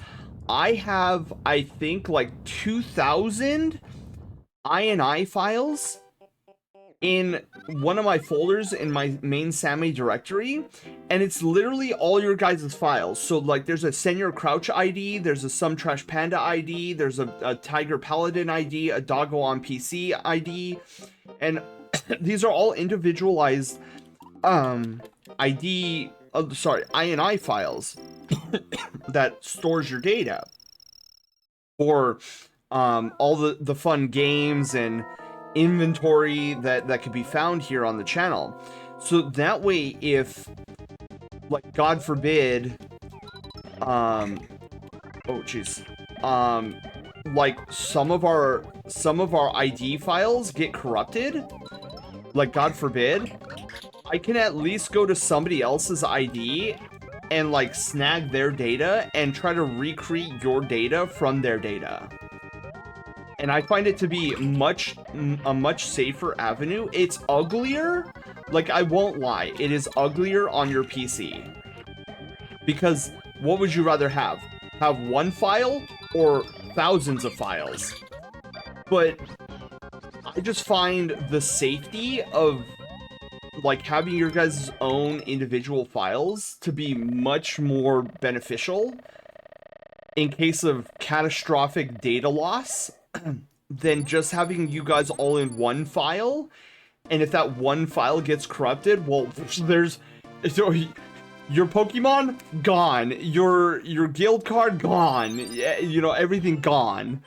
I have, I think, like 2,000 INI files in one of my folders in my main Sammy directory, and it's literally all your guys' files. So like there's a Senior Crouch ID, there's a Some Trash Panda ID, there's a Tiger Paladin ID, a Doggo on PC ID, and these are all individualized INI files that stores your data for all the fun games and inventory that could be found here on the channel. So that way, if, like, God forbid, oh jeez, like some of our ID files get corrupted, like God forbid, I can at least go to somebody else's ID and like snag their data and try to recreate your data from their data. And I find it to be a much safer avenue. It's uglier, like I won't lie, it is uglier on your PC. Because what would you rather have? Have one file or thousands of files? But I just find the safety of like having your guys' own individual files to be much more beneficial in case of catastrophic data loss than just having you guys all in one file. And if that one file gets corrupted, well, there's your Pokemon gone, your guild card gone, you know, everything gone.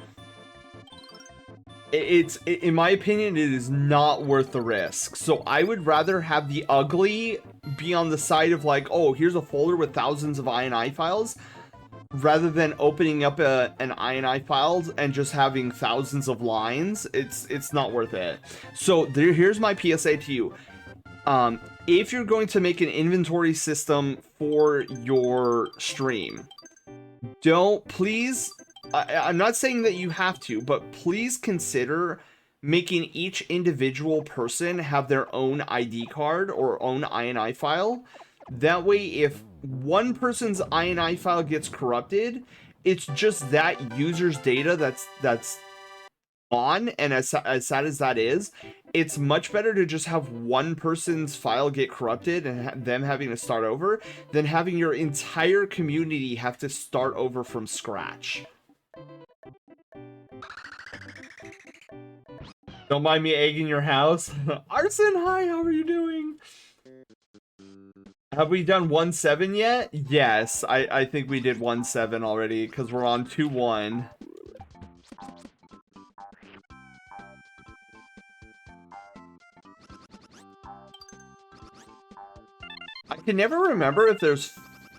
It's in my opinion, it is not worth the risk. So I would rather have the ugly be on the side of like, oh, here's a folder with thousands of INI files, rather than opening up an INI file and just having thousands of lines. It's not worth it. So here's my PSA to you. If you're going to make an inventory system for your stream, I'm not saying that you have to, but please consider making each individual person have their own ID card or own INI file. That way, if one person's INI file gets corrupted, it's just that user's data that's on, and as sad as that is, it's much better to just have one person's file get corrupted and them having to start over than having your entire community have to start over from scratch. Don't mind me egging your house. Arson, hi, how are you doing? Have we done 1-7 yet? Yes, I think we did 1-7 already, because we're on 2-1. I can never remember if there's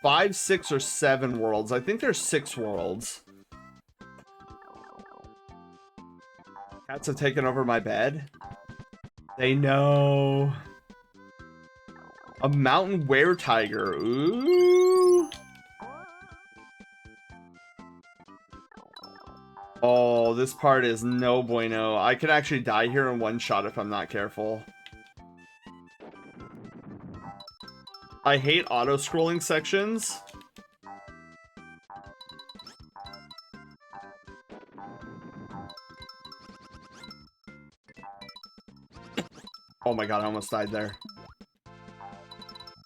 5, 6, or 7 worlds. I think there's 6 worlds. Cats have taken over my bed. They know. A mountain were-tiger. Ooh. Oh, this part is no bueno. I could actually die here in one shot if I'm not careful. I hate auto-scrolling sections. Oh my god, I almost died there.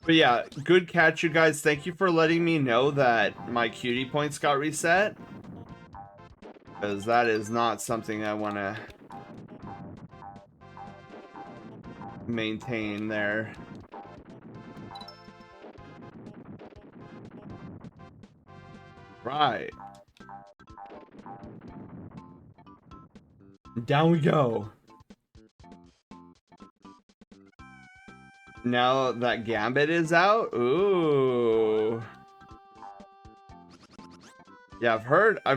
But yeah, good catch, you guys. Thank you for letting me know that my cutie points got reset. Because that is not something I want to maintain there. Right. Down we go. Now that Gambit is out, ooh. Yeah, I've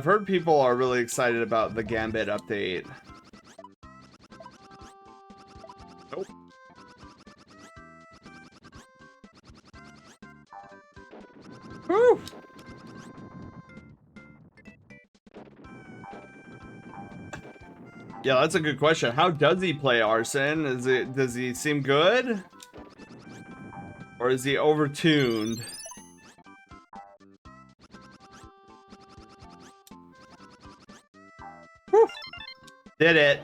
heard people are really excited about the Gambit update. Nope. Woo! Yeah, that's a good question. How does he play Arsene? Does he seem good? Or is he overtuned? Whew. Did it.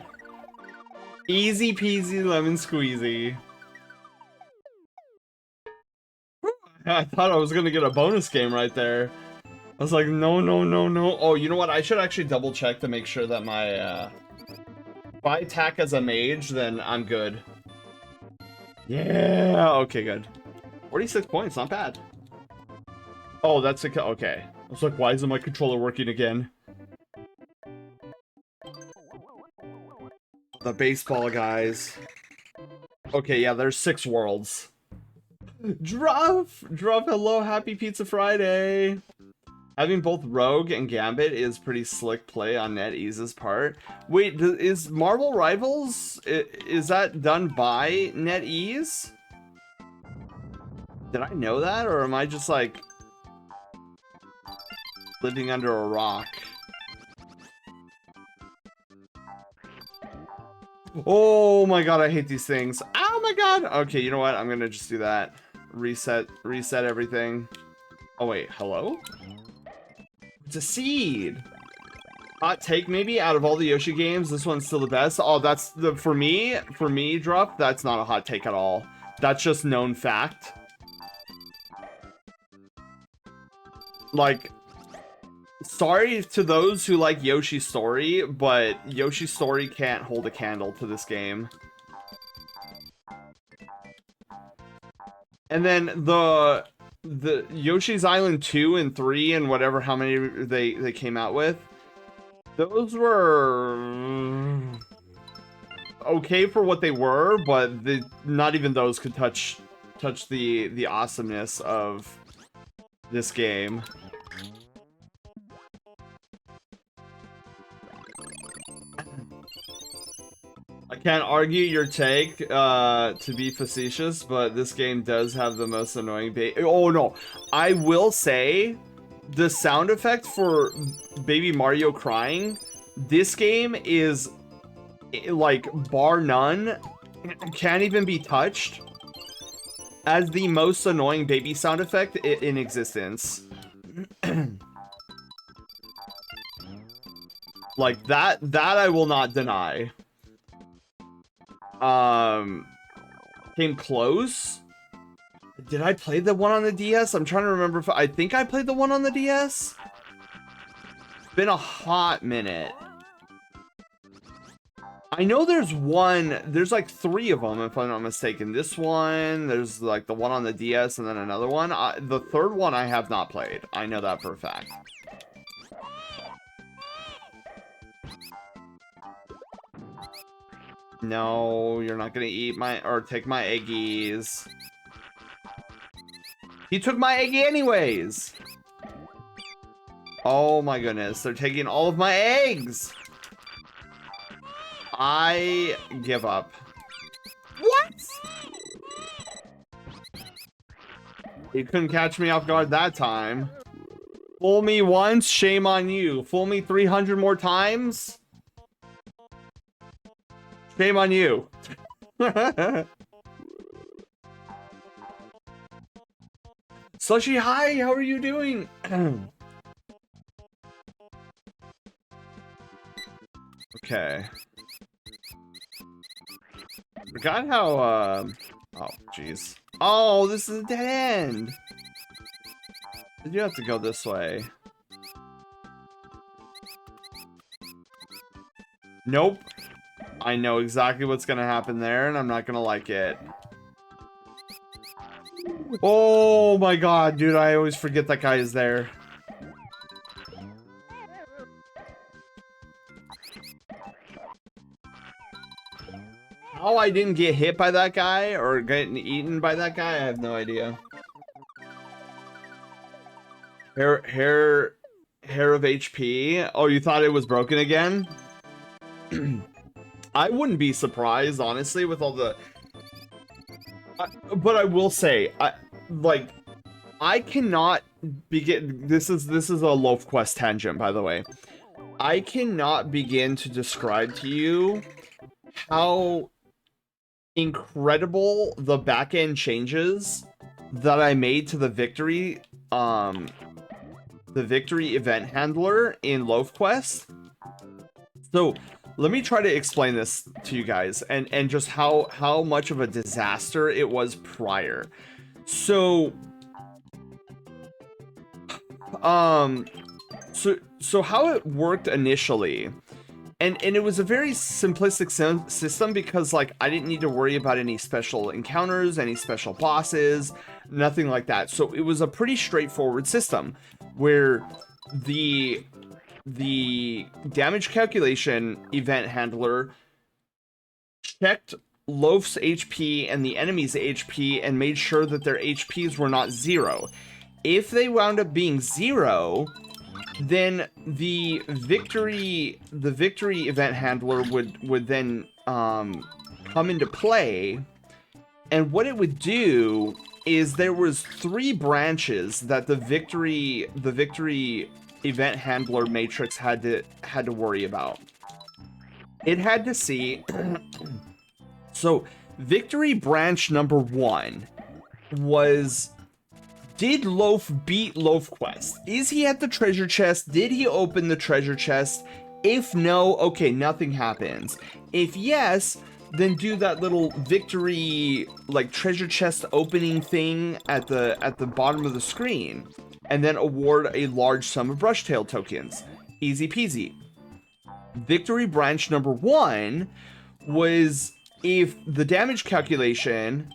Easy peasy lemon squeezy. I thought I was gonna get a bonus game right there. I was like, no, no, no, no. Oh, you know what? I should actually double check to make sure that my, if I attack as a mage, then I'm good. Yeah, okay, good. 46 points, not bad. Oh, that's a, okay. I was like, why isn't my controller working again? The baseball guys. Okay, yeah, there's 6 worlds. Druff, hello, happy Pizza Friday. Having both Rogue and Gambit is pretty slick play on NetEase's part. Wait, is Marvel Rivals, is that done by NetEase? Did I know that, or am I just like living under a rock? Oh my god, I hate these things. Oh my god. Okay, you know what? I'm gonna just do that. Reset everything. Oh wait, hello? It's a seed. Hot take maybe, out of all the Yoshi games, this one's still the best. Oh, that's the, for me, Druff, that's not a hot take at all. That's just known fact. Like, sorry to those who like Yoshi's Story, but Yoshi's Story can't hold a candle to this game. And then the Yoshi's Island 2 and 3 and whatever, how many they came out with, those were okay for what they were, but not even those could touch the awesomeness of this game. I can't argue your take, to be facetious, but this game does have the most annoying oh no, I will say, the sound effect for Baby Mario crying, this game is, like, bar none, can't even be touched as the most annoying baby sound effect in existence. Like, that I will not deny. Came close. Did I play the one on the DS? I'm trying to remember if I think I played the one on the DS. It's been a hot minute. I know there's like 3 of them if I'm not mistaken. This one, there's like the one on the DS and then another one. The third one I have not played. I know that for a fact. No, you're not gonna eat or take my eggies. He took my eggie anyways. Oh my goodness, they're taking all of my eggs. I give up. What? You couldn't catch me off guard that time. Fool me once, shame on you. Fool me 300 more times? Shame on you. Slushy, hi, how are you doing? Okay. Forgot how, oh, jeez. Oh, this is a dead end. Did you have to go this way? Nope. I know exactly what's gonna happen there, and I'm not gonna like it. Oh my god, dude, I always forget that guy is there. How I didn't get hit by that guy, or getting eaten by that guy, I have no idea. Hair of HP. Oh, you thought it was broken again? I wouldn't be surprised, honestly, with all the... but I will say, I cannot begin... This is a Loaf Quest tangent, by the way. I cannot begin to describe to you how incredible the back-end changes that I made to the victory event handler in Loaf Quest. So let me try to explain this to you guys and just how much of a disaster it was prior. So so how it worked initially, and it was a very simplistic system because like I didn't need to worry about any special encounters, any special bosses, nothing like that. So it was a pretty straightforward system where the damage calculation event handler checked Loaf's HP and the enemy's HP and made sure that their HPs were not 0. If they wound up being 0, then the victory event handler would then come into play, and what it would do is there was 3 branches that the victory event handler matrix had to worry about. It had to see so victory branch number 1 was, did Loaf beat Loaf Quest? Is he at the treasure chest? Did he open the treasure chest? If no, okay, nothing happens. If yes, then do that little victory like treasure chest opening thing at the bottom of the screen, and then award a large sum of brushtail tokens. Easy peasy. Victory branch number 1 was if the damage calculation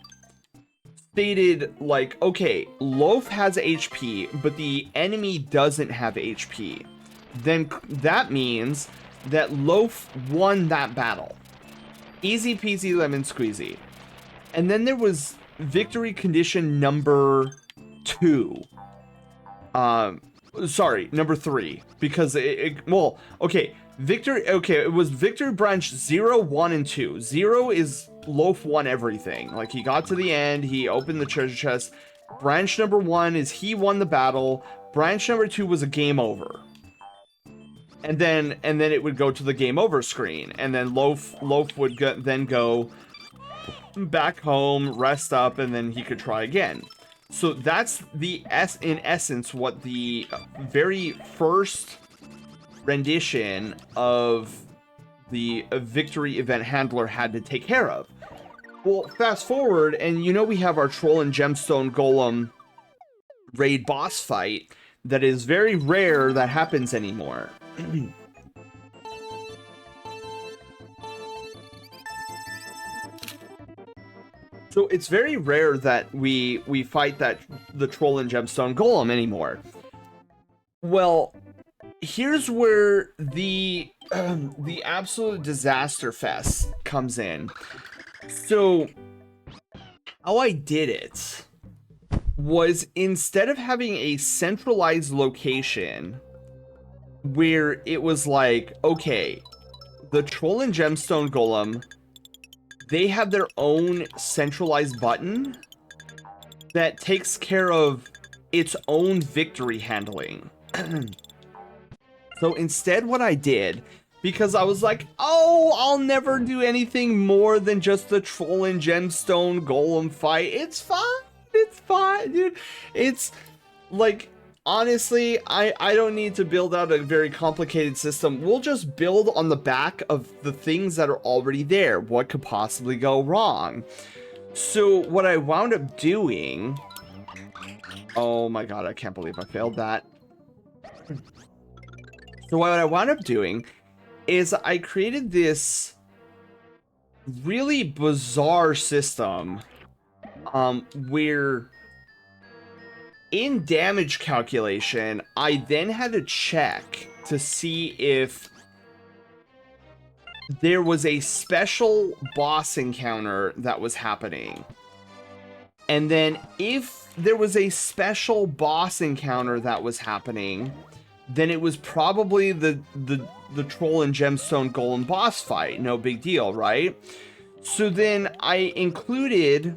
stated like, okay, Loaf has HP, but the enemy doesn't have HP, then that means that Loaf won that battle. Easy peasy lemon squeezy. And then there was victory condition number 2. Sorry, number 3, because well, okay, it was victory branch 0, 1, and 2. 0 is Loaf won everything. Like, he got to the end, he opened the treasure chest. Branch number 1 is he won the battle. Branch number 2 was a game over. And then it would go to the game over screen, and then Loaf would then go back home, rest up, and then he could try again. So that's in essence what the very first rendition of the victory event handler had to take care of. Well, fast forward, and we have our Troll and Gemstone Golem raid boss fight that is very rare that happens anymore. So it's very rare that we fight the Troll and Gemstone Golem anymore. Well, here's where the absolute disaster fest comes in. So how I did it was, instead of having a centralized location where it was like, okay, the Troll and Gemstone Golem, they have their own centralized button that takes care of its own victory handling. So instead what I did, because I was like, oh, I'll never do anything more than just the Troll and Gemstone Golem fight. It's fine, dude. It's like, honestly, I don't need to build out a very complicated system. We'll just build on the back of the things that are already there. What could possibly go wrong? So what I wound up doing... Oh my god, I can't believe I failed that. So what I wound up doing is I created this really bizarre system where in damage calculation, I then had to check to see if there was a special boss encounter that was happening. And then if there was a special boss encounter that was happening, then it was probably the Troll and Gemstone Golem boss fight. No big deal, right? So then I included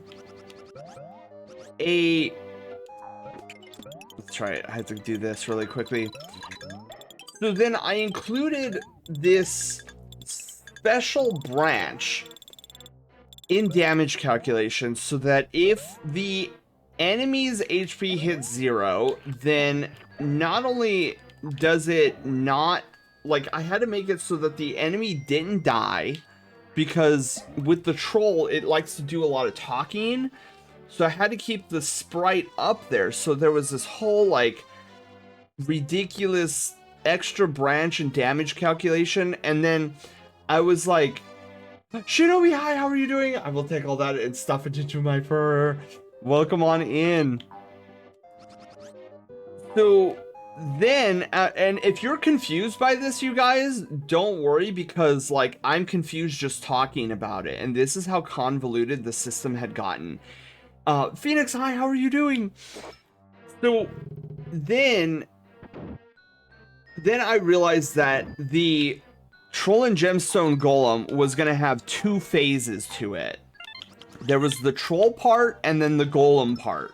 a... Let's try it. I have to do this really quickly. So then I included this special branch in damage calculation so that if the enemy's HP hits 0, then not only does it not, like, I had to make it so that the enemy didn't die, because with the troll, it likes to do a lot of talking, so I had to keep the sprite up there, so there was this whole, like, ridiculous extra branch and damage calculation, and then I was like, Shinobi, hi, how are you doing? I will take all that and stuff it into my fur. Welcome on in. So then, and if you're confused by this, you guys, don't worry, because like I'm confused just talking about it, and this is how convoluted the system had gotten. Phoenix, hi, how are you doing? So then I realized that the Troll and Gemstone Golem was gonna have 2 phases to it. There was the troll part and then the golem part.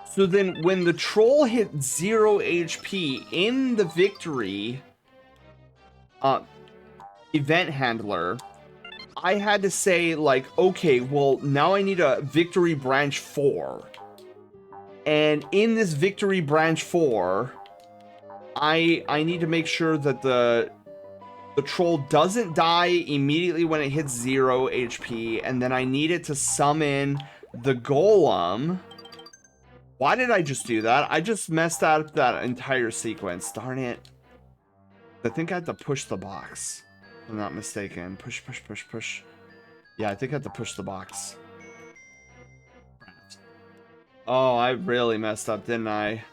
So then when the troll hit 0 HP in the victory event handler, I had to say, like, okay, well, now I need a victory branch 4. And in this victory branch 4, I need to make sure that the troll doesn't die immediately when it hits 0 HP, and then I need it to summon the golem. Why did I just do that? I just messed up that entire sequence. Darn it. I think I had to push the box. If I'm not mistaken. Push, push, push, push. Yeah, I think I had to push the box. Oh, I really messed up, didn't I?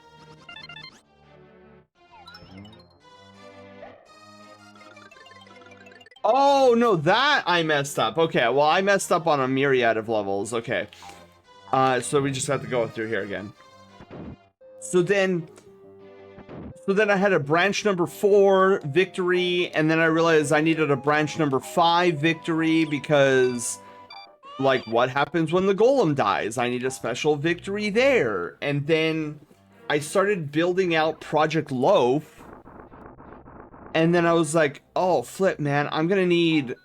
Oh, no, that I messed up. Okay, well, I messed up on a myriad of levels. Okay. So we just have to go through here again. So then I had a branch number 4 victory, and then I realized I needed a branch number 5 victory because, like, what happens when the golem dies? I need a special victory there. And then I started building out Project Loaf, and then I was like, oh, flip, man, I'm gonna need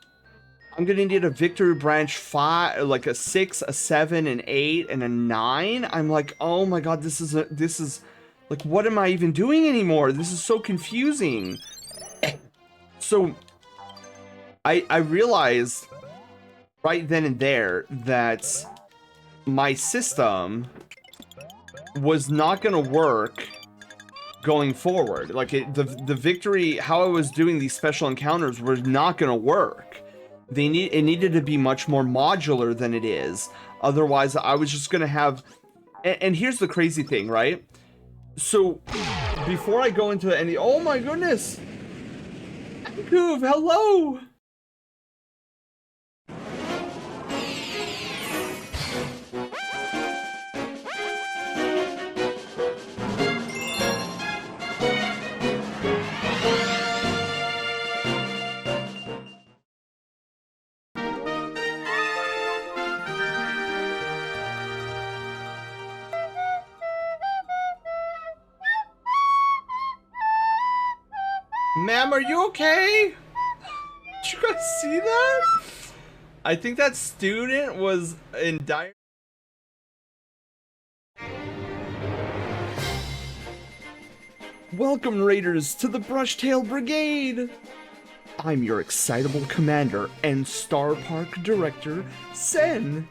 a victory branch 5, like a 6, a 7, an 8, and a 9. I'm like, oh my god, this is like, what am I even doing anymore? This is so confusing. So I realized right then and there that my system was not gonna work going forward. Like, the victory, how I was doing these special encounters was not gonna work. It needed to be much more modular than it is. Otherwise, I was just gonna have, and here's the crazy thing, right? So before I go into any, oh my goodness, Kuv, hello. Ma'am, are you okay? Did you guys see that? I think that student was in dire. Welcome, Raiders, to the Brushtail Brigade! I'm your excitable commander and Star Park director, Sen.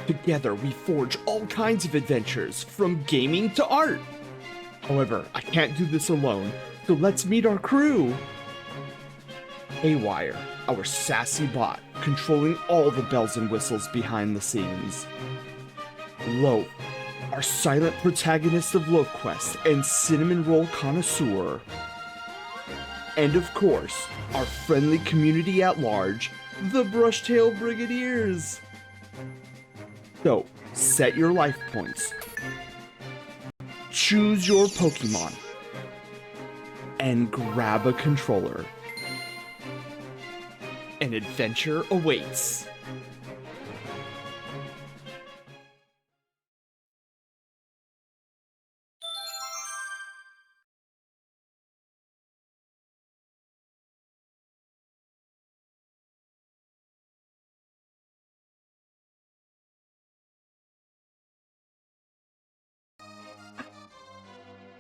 Together, we forge all kinds of adventures, from gaming to art. However, I can't do this alone, so let's meet our crew. Haywire, our sassy bot, controlling all the bells and whistles behind the scenes. Loaf, our silent protagonist of Loaf Quest and cinnamon roll connoisseur. And of course, our friendly community at large, the Brushtail Brigadiers. So, set your life points. Choose your Pokemon. And grab a controller. An adventure awaits.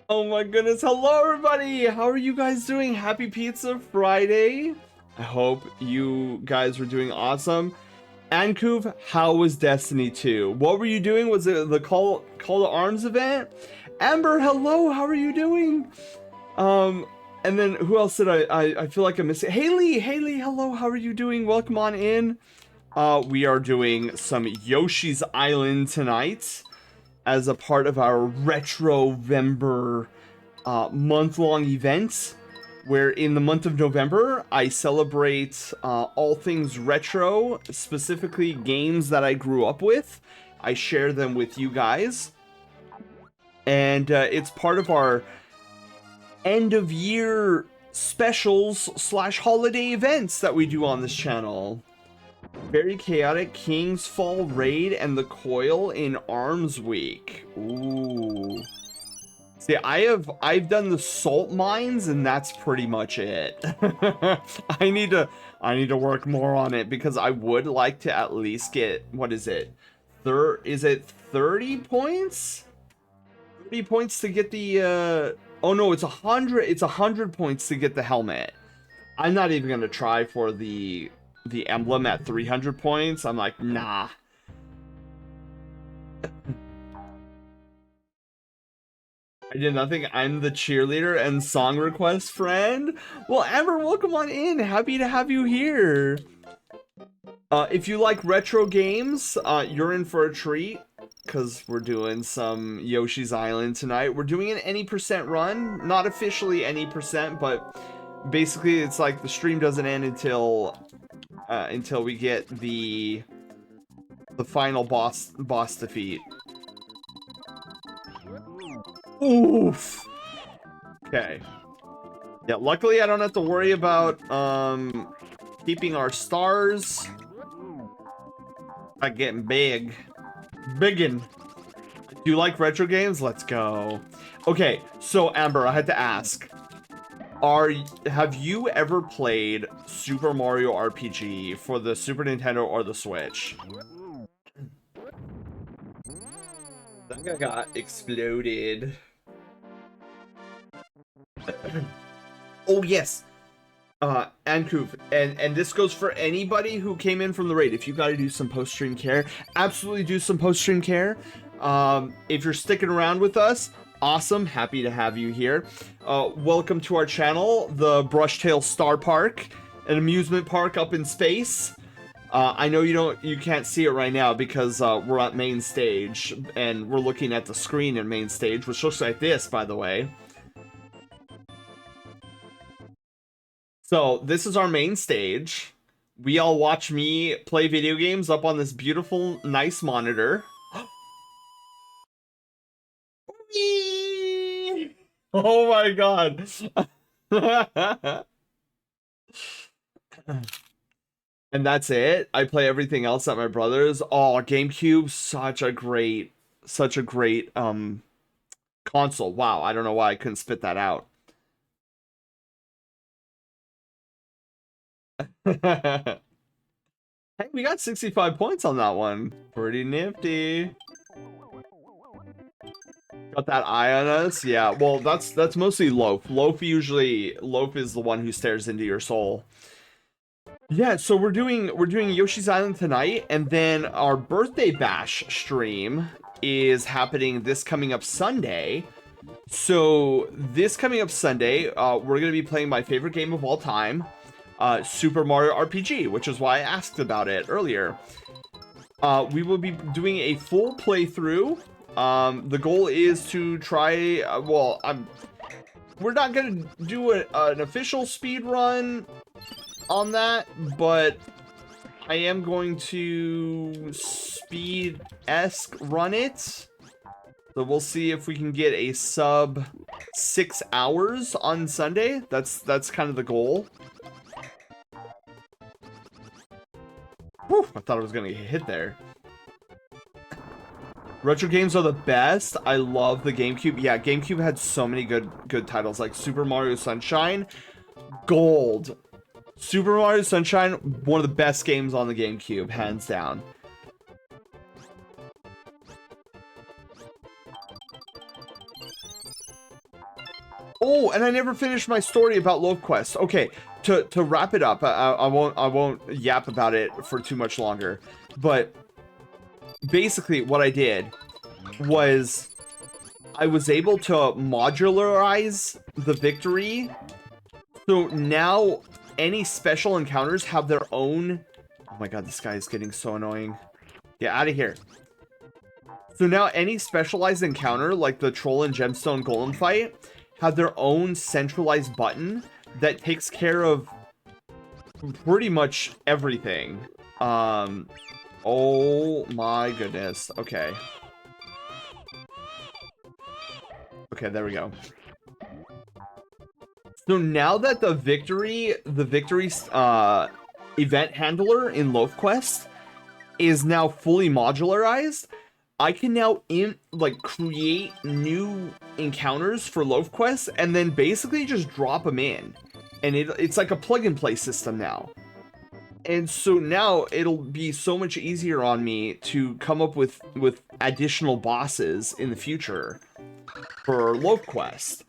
Oh my goodness. Hello, everybody. How are you guys doing? Happy Pizza Friday. I hope you guys were doing awesome. Ankuv, how was Destiny 2? What were you doing? Was it the Call to Arms event? Amber, hello. How are you doing? And then who else did I feel like I'm missing? Haley, hello. How are you doing? Welcome on in. We are doing some Yoshi's Island tonight as a part of our Retrovember month-long event, where in the month of November, I celebrate all things retro, specifically games that I grew up with. I share them with you guys. And it's part of our end-of-year specials / holiday events that we do on this channel. Very Chaotic King's Fall Raid and the Coil in Arms Week. Ooh. See, I've done the salt mines and that's pretty much it. I need to work more on it because I would like to at least get, what is it? Is it 30 points? 30 points to get the oh no, it's 100 points to get the helmet. I'm not even going to try for the emblem at 300 points. I'm like, nah. I did nothing. I'm the cheerleader and song request friend. Well, Amber, welcome on in. Happy to have you here. If you like retro games, you're in for a treat because we're doing some Yoshi's Island tonight. We're doing an any percent run. Not officially any percent, but basically it's like the stream doesn't end until we get the final boss defeat. Oof. Okay. Yeah, luckily I don't have to worry about keeping our stars. Not getting big. Biggin. Do you like retro games? Let's go. Okay, so Amber, I had to ask. Have you ever played Super Mario RPG for the Super Nintendo or the Switch? That guy got exploded. Oh yes, Ankuv, and this goes for anybody who came in from the raid. If you got to do some post-stream care, absolutely do some post-stream care. If you're sticking around with us, awesome, happy to have you here. Welcome to our channel, the Brushtail Star Park, an amusement park up in space. I know you can't see it right now because we're at main stage and we're looking at the screen in main stage, which looks like this, by the way. So this is our main stage. We all watch me play video games up on this beautiful, nice monitor. Oh my god. And that's it. I play everything else at my brother's. Oh, GameCube, such a great console. Wow, I don't know why I couldn't spit that out. Hey, we got 65 points on that one. Pretty nifty. Got that eye on us? Yeah, well, that's mostly Loaf. Loaf is the one who stares into your soul. Yeah, so we're doing Yoshi's Island tonight, and then our birthday bash stream is happening this coming up Sunday. So this coming up Sunday, we're gonna be playing my favorite game of all time, Super Mario RPG, which is why I asked about it earlier. We will be doing a full playthrough. The goal is to try. We're not gonna do an official speed run on that, but I am going to speed-esque run it. So we'll see if we can get a sub 6 hours on Sunday. That's kind of the goal. Whew, I thought I was gonna get hit there. Retro games are the best. I love the GameCube. Yeah, GameCube had so many good titles like Super Mario Sunshine, gold. Super Mario Sunshine, one of the best games on the GameCube, hands down. Oh, and I never finished my story about Love Quest. Okay, to wrap it up, I won't yap about it for too much longer. But basically, what I did was I was able to modularize the victory. So now any special encounters have their own. Oh my god, this guy is getting so annoying. Get out of here. So now any specialized encounter, like the Troll and Gemstone Golem fight, have their own centralized button that takes care of pretty much everything. Oh my goodness. Okay. Okay, there we go. So now that the victory event handler in Loaf Quest is now fully modularized, I can now create new encounters for Loaf Quest and then basically just drop them in. And it's like a plug and play system now. And so now it'll be so much easier on me to come up with additional bosses in the future for Loaf Quest.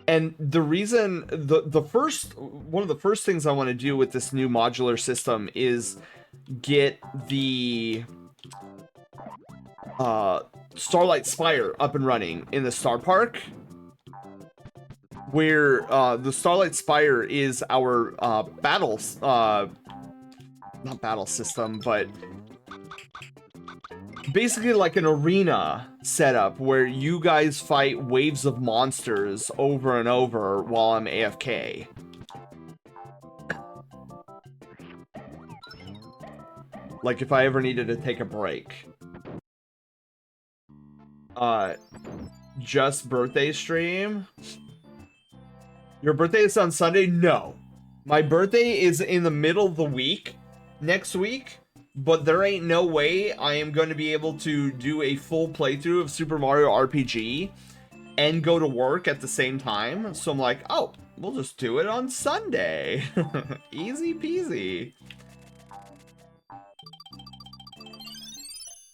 And the reason, one of the first things I want to do with this new modular system is get the Starlight Spire up and running in the Star Park, where the Starlight Spire is our not battle system, but basically like an arena setup where you guys fight waves of monsters over and over while I'm AFK. Like if I ever needed to take a break. Just birthday stream? Your birthday is on Sunday? No. My birthday is in the middle of the week, next week, but there ain't no way I am going to be able to do a full playthrough of Super Mario RPG and go to work at the same time. So I'm like, oh, we'll just do it on Sunday. Easy peasy.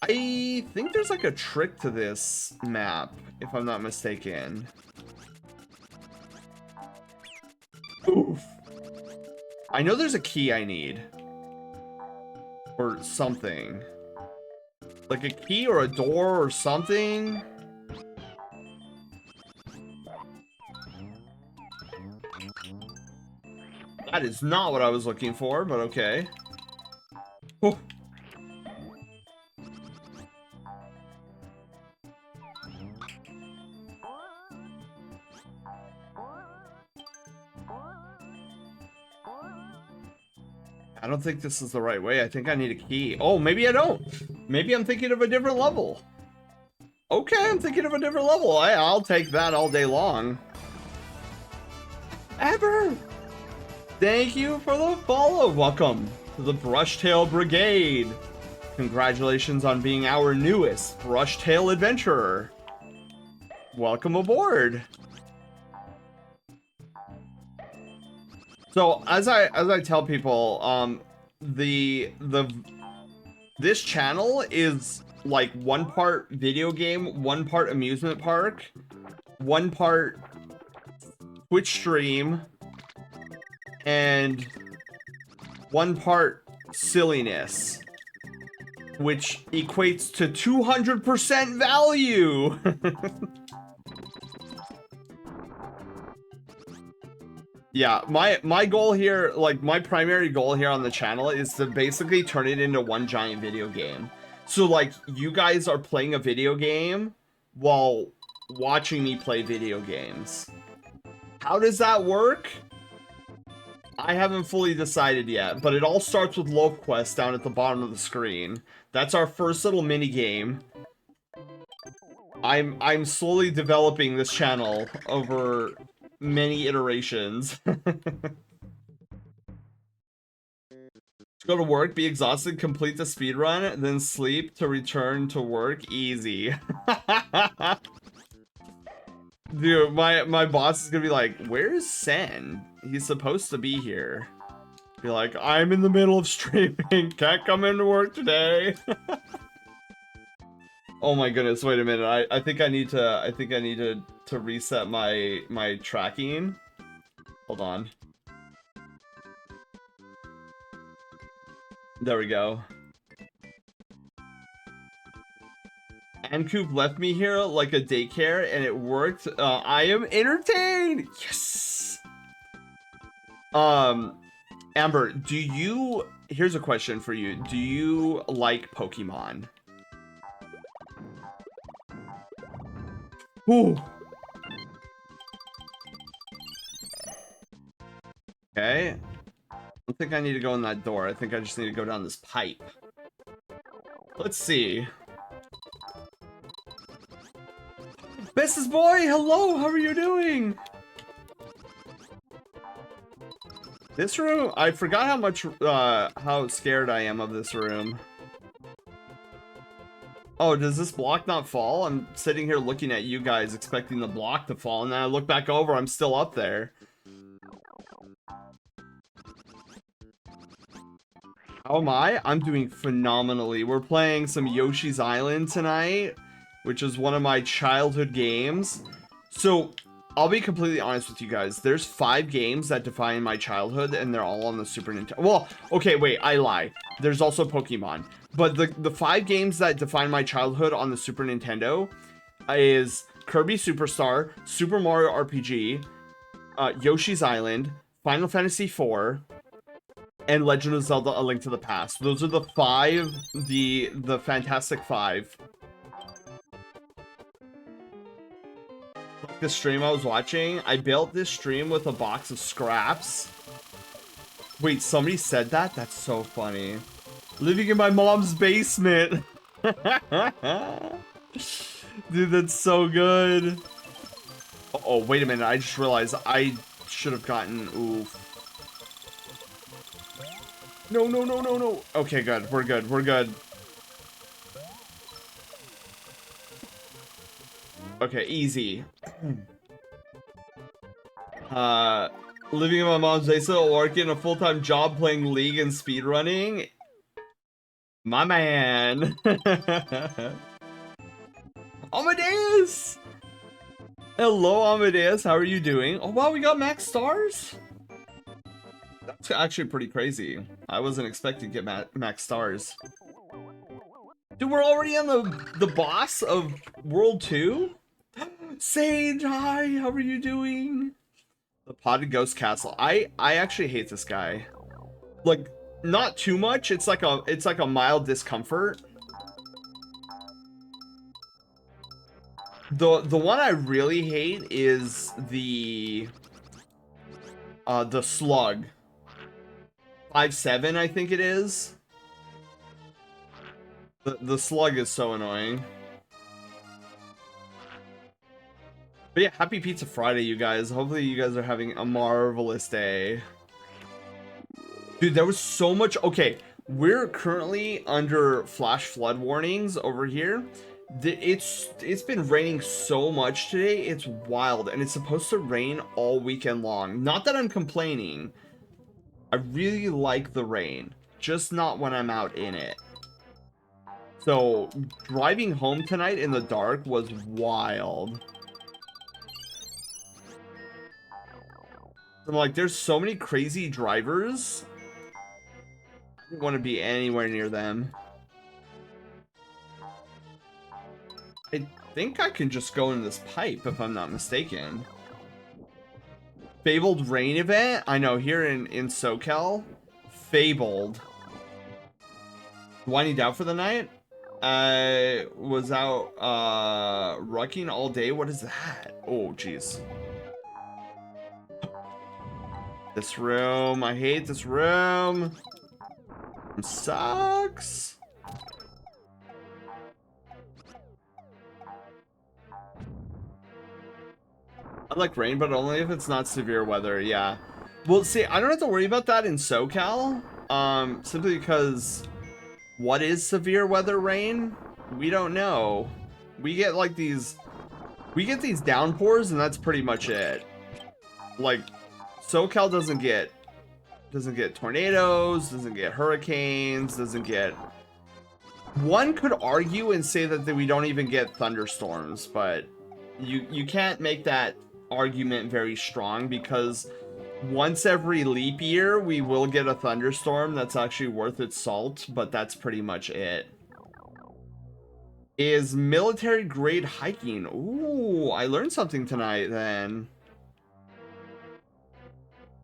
I think there's like a trick to this map, if I'm not mistaken. Oof. I know there's a key I need. Or something. Like a key or a door or something. That is not what I was looking for, but okay. Oh. I don't think this is the right way. I think I need a key. Oh, maybe I don't. Maybe I'm thinking of a different level. Okay, I'm thinking of a different level. I'll take that all day long. Aber! Thank you for the follow. Welcome to the Brushtail Brigade. Congratulations on being our newest Brushtail adventurer. Welcome aboard. So as I tell people, this channel is like one part video game, one part amusement park, one part Twitch stream, and one part silliness, which equates to 200% value. Yeah, my goal here, like my primary goal here on the channel is to basically turn it into one giant video game. So like you guys are playing a video game while watching me play video games. How does that work? I haven't fully decided yet, but it all starts with Loaf Quest down at the bottom of the screen. That's our first little mini game. I'm slowly developing this channel over many iterations. Go to work, be exhausted, complete the speed run, then sleep to return to work. Easy. Dude, my boss is gonna be like, where's Sen? He's supposed to be here. Be like, I'm in the middle of streaming, can't come into work today. Oh my goodness, wait a minute. I think I need to reset my tracking. Hold on. There we go. Ancoop left me here like a daycare and it worked. I am entertained. Yes. Amber, here's a question for you. Do you like Pokemon? Ooh. Okay. I don't think I need to go in that door. I think I just need to go down this pipe. Let's see. Bestest boy, hello, how are you doing? This room, I forgot how much, how scared I am of this room. Oh, does this block not fall? I'm sitting here looking at you guys expecting the block to fall, and then I look back over, I'm still up there. How am I? I'm doing phenomenally. We're playing some Yoshi's Island tonight, which is one of my childhood games. So, I'll be completely honest with you guys. There's 5 games that define my childhood, and they're all on the Super Nintendo. Well, okay, wait, I lie. There's also Pokemon. But the 5 games that define my childhood on the Super Nintendo is Kirby Superstar, Super Mario RPG, Yoshi's Island, Final Fantasy IV, and Legend of Zelda: A Link to the Past. Those are the 5, the Fantastic 5. The stream I was watching, I built this stream with a box of scraps. Wait, somebody said that? That's so funny. Living in my mom's basement. Dude, that's so good. Oh, wait a minute. I just realized I should have gotten... Oof. No, no, no, no, no. Okay, good. We're good. We're good. Okay, easy. Living in my mom's basement, working a full-time job playing League and speedrunning. My man. Amadeus! Hello, Amadeus. How are you doing? Oh, wow, we got max stars? That's actually pretty crazy. I wasn't expecting to get max stars. Dude, we're already on the boss of World 2? Sage, hi, how are you doing? The Potted Ghost Castle. I actually hate this guy. Like, not too much. It's like a mild discomfort. The one I really hate is the slug. 5-7, I think it is. The slug is so annoying. But yeah, happy Pizza Friday, you guys. Hopefully you guys are having a marvelous day. Dude, there was so much... Okay, we're currently under flash flood warnings over here. It's been raining so much today. It's wild, and it's supposed to rain all weekend long. Not that I'm complaining. I really like the rain, just not when I'm out in it. So, driving home tonight in the dark was wild. I'm like, there's so many crazy drivers. I don't want to be anywhere near them. I think I can just go in this pipe if I'm not mistaken. Fabled rain event? I know, here in SoCal. Fabled. Winding down for the night? I was out rucking all day. What is that? Oh, jeez. This room. I hate this room. It sucks. I like rain, but only if it's not severe weather. Yeah. Well, see, I don't have to worry about that in SoCal. Simply because what is severe weather rain? We don't know. We get like these downpours, and that's pretty much it. Like, SoCal doesn't get tornadoes, doesn't get hurricanes, doesn't get One could argue and say that we don't even get thunderstorms, but you can't make that argument very strong because once every leap year we will get a thunderstorm that's actually worth its salt, but that's pretty much it. Is military grade hiking. Ooh, I learned something tonight then.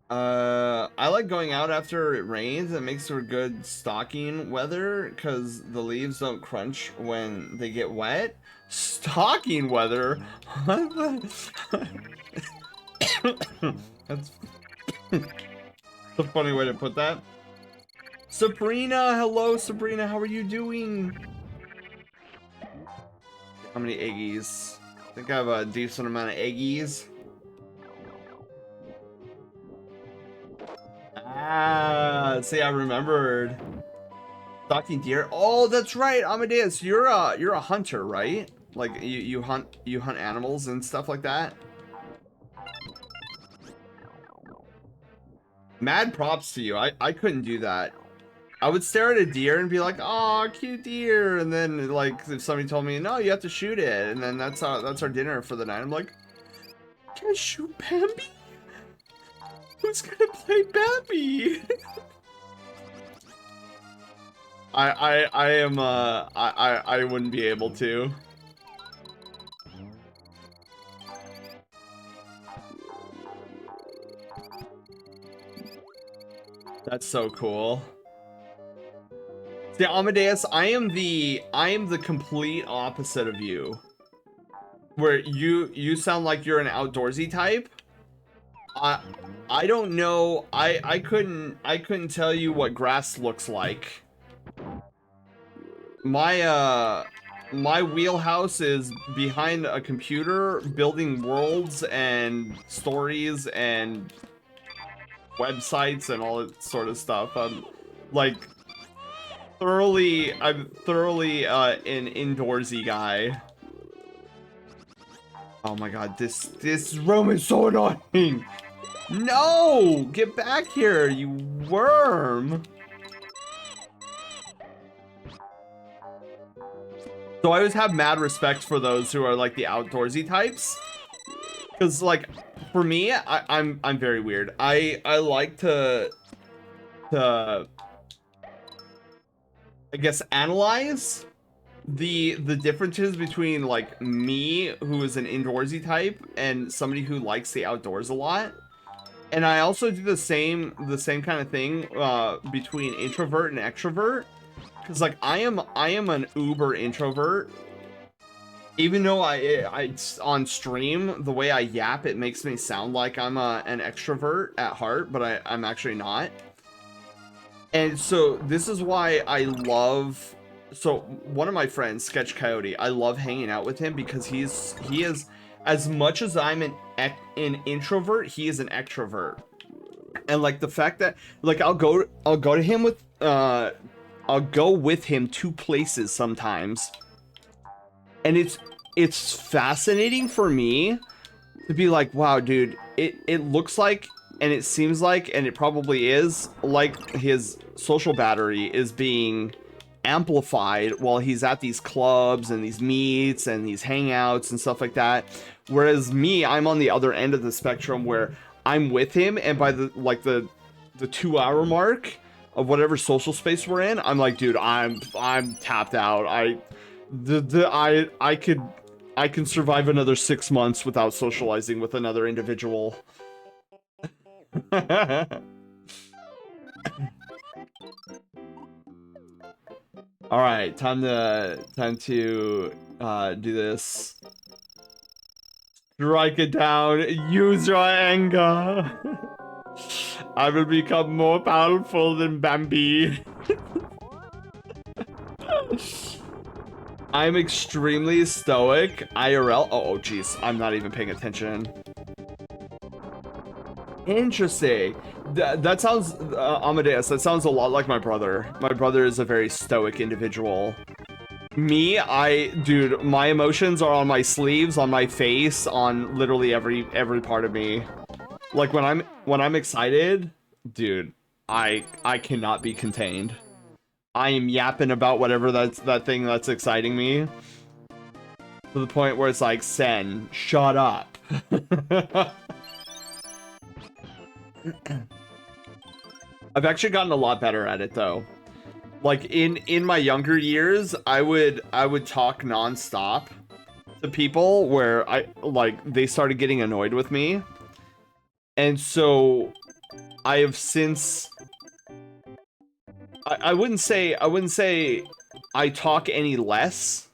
I like going out after it rains. It makes for good stocking weather because the leaves don't crunch when they get wet. Stocking weather? That's a funny way to put that. Sabrina, hello Sabrina, how are you doing? How many eggies? I think I have a decent amount of eggies. Ah, see, I remembered. Stalking deer. Oh, that's right, Amadeus. You're a hunter, right? Like you hunt animals and stuff like that. Mad props to you. I couldn't do that. I would stare at a deer and be like, "Oh, cute deer," and then like if somebody told me, "No, you have to shoot it," and then that's our dinner for the night. I'm like, "Can I shoot Bambi? Who's gonna play Bambi?" I wouldn't be able to. That's so cool. See, Amadeus, I am the complete opposite of you. Where you sound like you're an outdoorsy type. I don't know. I couldn't tell you what grass looks like. My wheelhouse is behind a computer building worlds and stories and websites and all that sort of stuff. I'm thoroughly an indoorsy guy. Oh my god, this room is so annoying. No! Get back here, you worm! So I always have mad respect for those who are like the outdoorsy types. Cause like for me, I'm very weird. I like to I guess analyze the differences between like me, who is an indoorsy type, and somebody who likes the outdoors a lot. And I also do the same kind of thing between introvert and extrovert. Cause like I am an uber introvert. Even though I on stream, the way I yap, it makes me sound like I'm an extrovert at heart, but I'm actually not. And so this is why I love. So one of my friends, Sketch Coyote, I love hanging out with him because he is as much as I'm an introvert, he is an extrovert. And like the fact that like I'll go to him with I'll go with him to places sometimes. And it's fascinating for me to be like, wow, dude, it looks like and it seems like and it probably is like his social battery is being amplified while he's at these clubs and these meets and these hangouts and stuff like that. Whereas me, I'm on the other end of the spectrum where I'm with him and by the 2-hour mark of whatever social space we're in, I'm like, dude, I'm tapped out. I can survive another 6 months without socializing with another individual. All right, time to do this. Strike it down. Use your anger. I will become more powerful than Bambi. I'm extremely stoic. IRL. Oh, jeez. I'm not even paying attention. Interesting. That sounds, Amadeus, that sounds a lot like my brother. My brother is a very stoic individual. Me, dude, my emotions are on my sleeves, on my face, on literally every part of me. Like when I'm excited, dude, I cannot be contained. I am yapping about whatever that thing that's exciting me. To the point where it's like, Sen, shut up. I've actually gotten a lot better at it though. Like in my younger years, I would talk nonstop to people where they started getting annoyed with me. And so I have since I wouldn't say I talk any less,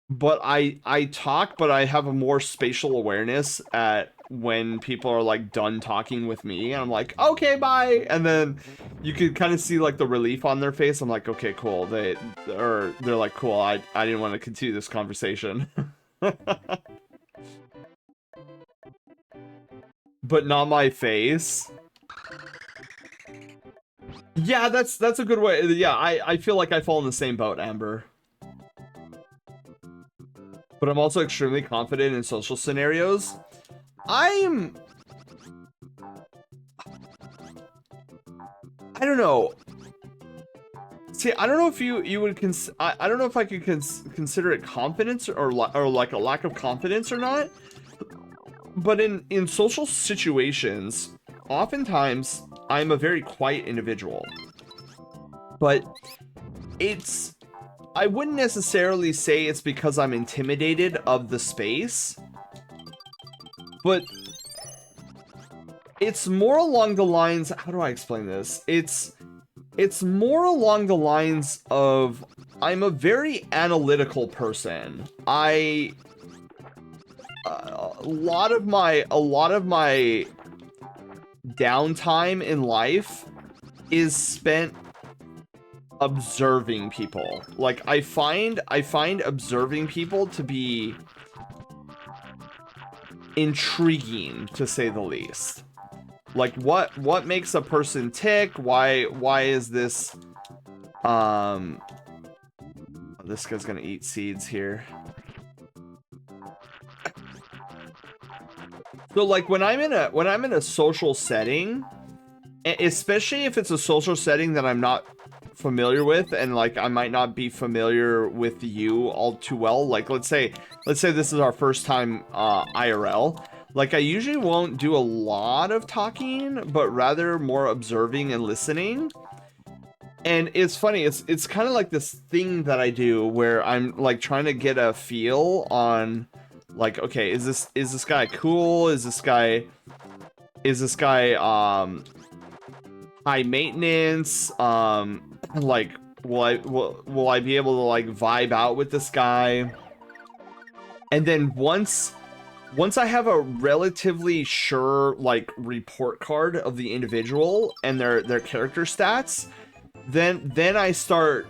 but I talk, but I have a more spatial awareness at when people are like done talking with me, and I'm like, okay, bye. And then you could kind of see like the relief on their face. I'm like, okay, cool. They're like, cool. I didn't want to continue this conversation. But not my face. Yeah, that's a good way. Yeah, I feel like I fall in the same boat, Amber. But I'm also extremely confident in social scenarios. I don't know. See, I don't know if you would I don't know if I could consider it confidence or like a lack of confidence or not. But in social situations, oftentimes I'm a very quiet individual. But I wouldn't necessarily say it's because I'm intimidated of the space. But it's more along the lines, how do I explain this? It's more along the lines of I'm a very analytical person. A lot of my downtime in life is spent observing people. Like I find observing people to be intriguing, to say the least. Like what makes a person tick? Why is this this guy's gonna eat seeds here. So like when I'm in a social setting, especially if it's a social setting that I'm not familiar with, and like I might not be familiar with you all too well, like let's say this is our first time IRL, like I usually won't do a lot of talking, but rather more observing and listening. And it's funny, it's kind of like this thing that I do where I'm like trying to get a feel on like, okay, is this guy cool? Is this guy high maintenance? Like will I be able to like vibe out with this guy? And then once I have a relatively sure like report card of the individual and their character stats, then I start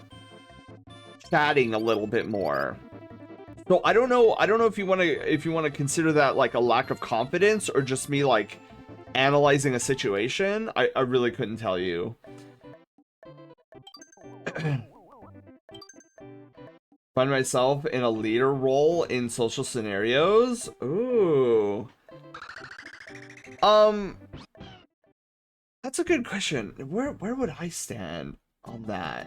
chatting a little bit more. So I don't know if you want to consider that like a lack of confidence or just me like analyzing a situation. I really couldn't tell you. Find myself in a leader role in social scenarios. Ooh. That's a good question. Where would I stand on that?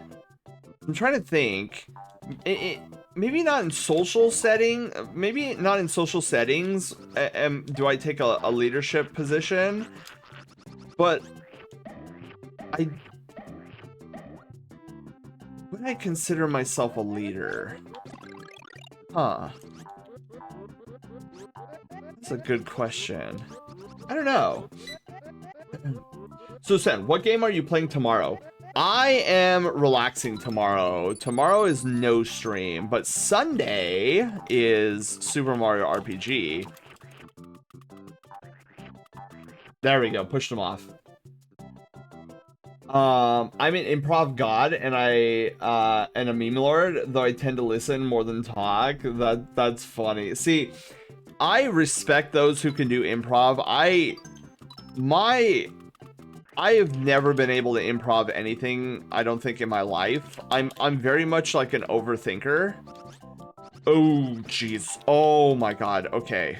I'm trying to think. Maybe not in social setting. Maybe not in social settings. Do I take a leadership position? But would I consider myself a leader? Huh. That's a good question. I don't know. So Sen, what game are you playing tomorrow? I am relaxing tomorrow. Tomorrow is no stream, but Sunday is Super Mario RPG. There we go, pushed him off. I'm an improv god, and and a meme lord, though I tend to listen more than talk. That's funny. See, I respect those who can do improv. I have never been able to improv anything, I don't think, in my life. I'm very much like an overthinker. Oh, jeez. Oh my god. Okay.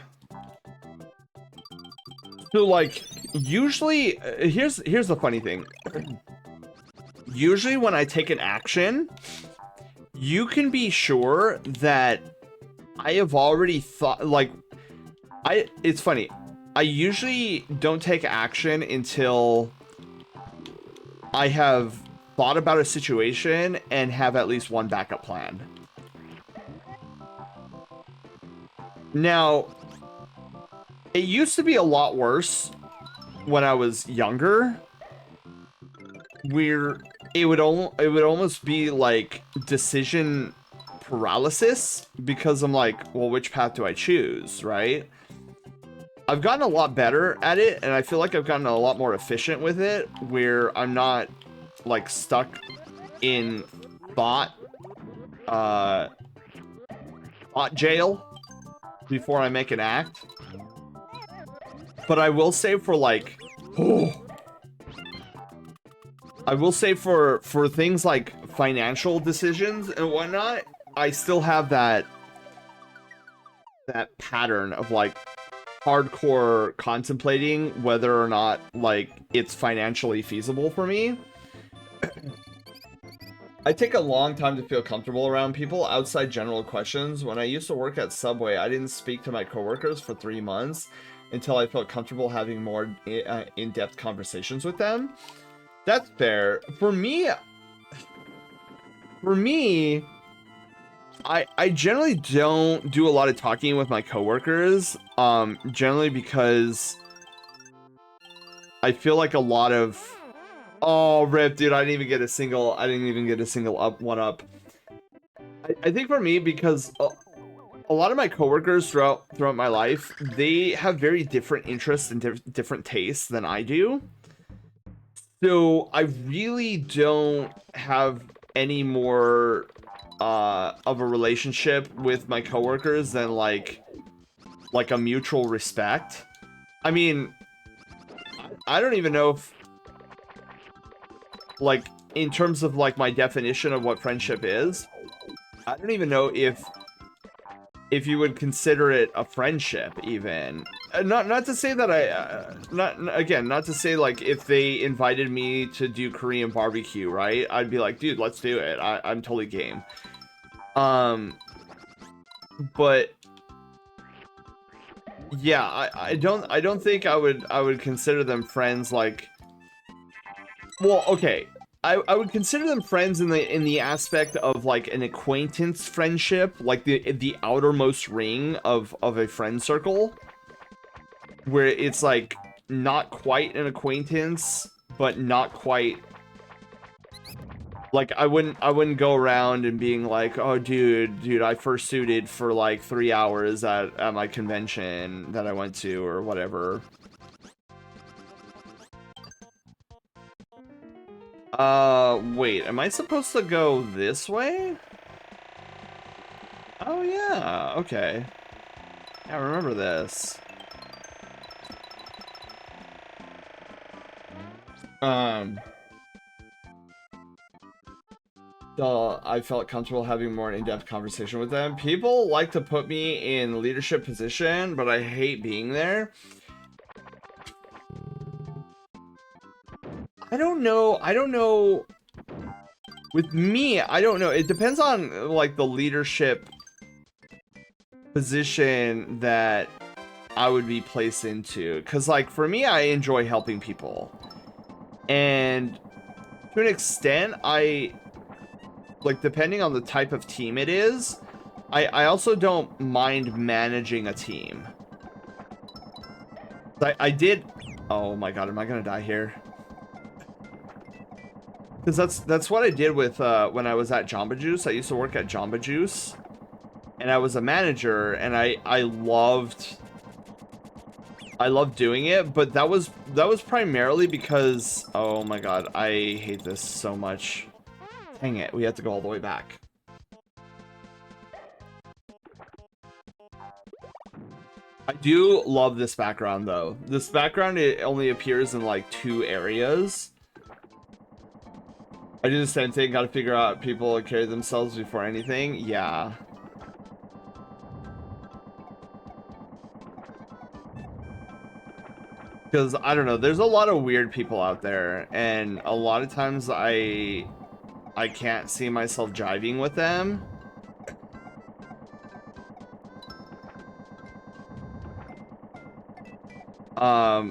So like, usually, here's the funny thing. usually when I take an action, you can be sure that I have already thought, like, it's funny. I usually don't take action until I have thought about a situation and have at least one backup plan. Now, it used to be a lot worse when I was younger, where it would almost be like decision paralysis, because I'm like, well, which path do I choose, right? I've gotten a lot better at it, and I feel like I've gotten a lot more efficient with it, where I'm not like stuck in thought jail before I make an act. But I will say for like, I will say for things like financial decisions and whatnot, I still have that pattern of like hardcore contemplating whether or not like it's financially feasible for me. I take a long time to feel comfortable around people outside general questions. When I used to work at Subway, I didn't speak to my coworkers for 3 months until I felt comfortable having more in-depth conversations with them. That's fair. For me, I generally don't do a lot of talking with my coworkers, generally because I feel like a lot of... Oh, rip, dude, I didn't even get a single one up. I think for me, because a lot of my coworkers throughout my life, they have very different interests and different tastes than I do. So I really don't have any more of a relationship with my coworkers than like a mutual respect. I mean, I don't even know if, like, in terms of like my definition of what friendship is, I don't even know if you would consider it a friendship even. Not to say that not to say like if they invited me to do Korean barbecue, right? I'd be like, dude, let's do it. I'm totally game. But yeah, I don't think I would consider them friends. Like, well, okay, I would consider them friends in the aspect of like an acquaintance friendship, like the outermost ring of a friend circle, where it's like not quite an acquaintance, but not quite. Like, I wouldn't go around and being like, oh, dude, I fursuited for like 3 hours at my convention that I went to or whatever. Wait, am I supposed to go this way? Oh, yeah, okay. Yeah, I remember this. So I felt comfortable having more in-depth conversation with them. People like to put me in leadership position, but I hate being there. I don't know. With me, I don't know. It depends on like the leadership position that I would be placed into. Cause like for me, I enjoy helping people. And to an extent, like, depending on the type of team it is, I also don't mind managing a team. I did... Oh my god, am I gonna die here? Because that's what I did with, when I was at Jamba Juice. I used to work at Jamba Juice. And I was a manager, and I loved doing it, but that was primarily because... Oh my god, I hate this so much. Dang it, we have to go all the way back. I do love this background, though. This background, it only appears in, like, 2 areas. I do the same thing, gotta figure out people carry themselves before anything. Yeah. Because I don't know, there's a lot of weird people out there, and a lot of times I can't see myself jiving with them.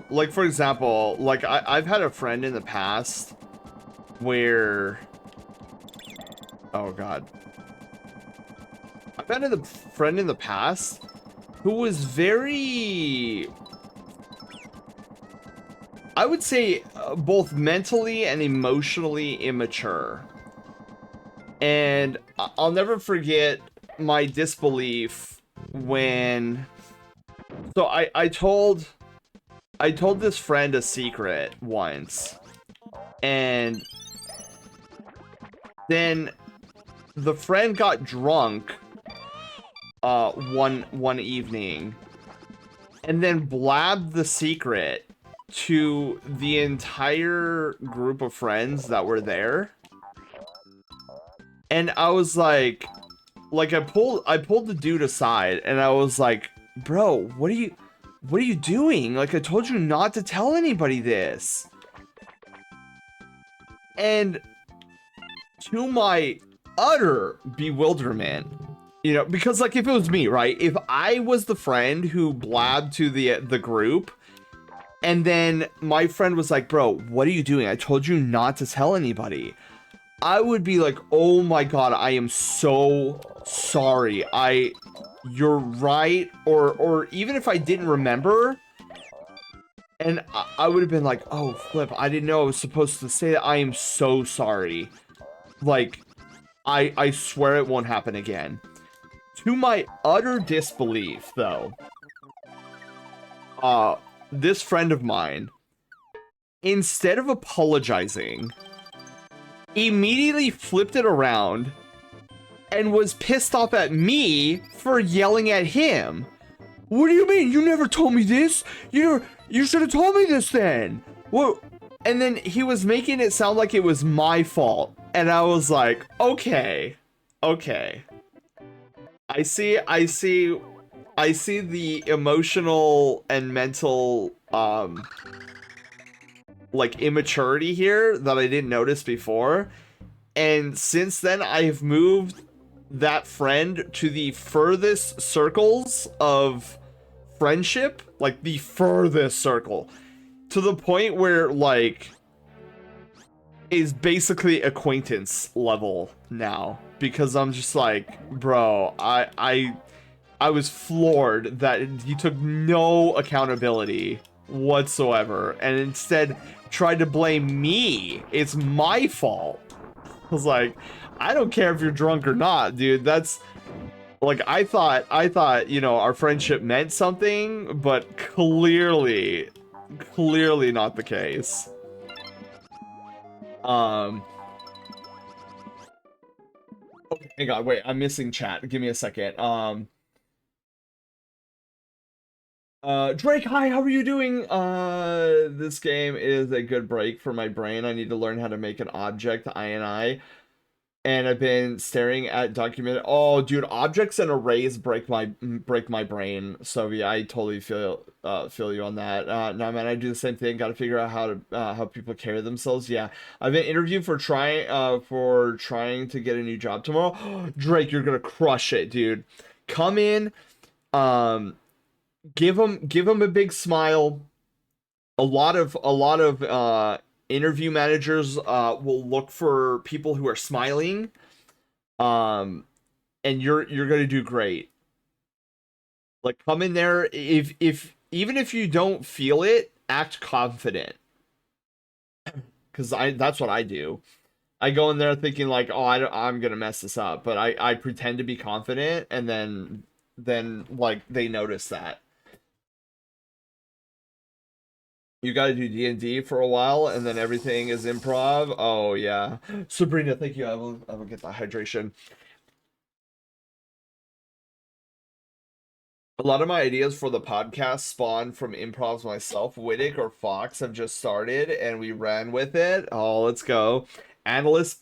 Like for example, like I've had a friend in the past where, oh god, I've had a friend in the past who was very, I would say, both mentally and emotionally immature. And I'll never forget my disbelief when, so I told this friend a secret once, and then the friend got drunk one evening, and then blabbed the secret to the entire group of friends that were there. And I was like I pulled the dude aside, and I was like, bro, what are you doing? Like, I told you not to tell anybody this. And to my utter bewilderment, you know, because like if it was me, right? If I was the friend who blabbed to the group, and then my friend was like, bro, what are you doing? I told you not to tell anybody. I would be like, oh my god, I am so sorry. You're right. Or even if I didn't remember, and I would have been like, oh, flip, I didn't know I was supposed to say that. I am so sorry. Like, I swear it won't happen again. To my utter disbelief, though, this friend of mine, instead of apologizing, immediately flipped it around and was pissed off at me for yelling at him. What do you mean? You never told me this? You should have told me this then. What? And then he was making it sound like it was my fault. And I was like, okay. I see the emotional and mental like immaturity here that I didn't notice before. And since then I've moved that friend to the furthest circles of friendship, like the furthest circle, to the point where like is basically acquaintance level now, because I'm just like, bro, I was floored that he took no accountability whatsoever and instead tried to blame me. It's my fault. I was like, I don't care if you're drunk or not, dude. That's like, I thought, you know, our friendship meant something, but clearly not the case. Okay, hang on, wait, I'm missing chat. Give me a second. Drake, hi, how are you doing? This game is a good break for my brain. I need to learn how to make an object, INI. And I've been staring at documented. Oh, dude, objects and arrays break my brain. So yeah, I totally feel you on that. No, man, I do the same thing. Got to figure out how to how people carry themselves. Yeah, I've been interviewed for trying to get a new job tomorrow. Drake, you're gonna crush it, dude. Come in, um, give him a big smile. A lot of interview managers will look for people who are smiling, and you're gonna do great. Like, come in there, if even if you don't feel it, act confident, because that's what I do. I go in there thinking like, oh, I'm gonna mess this up, but I pretend to be confident, and then like they notice that. You got to do D&D for a while, and then everything is improv. Oh yeah, Sabrina, thank you. I will get that hydration. A lot of my ideas for the podcast spawned from improvs myself. Wittick or Fox have just started, and we ran with it. Oh, let's go. Analysis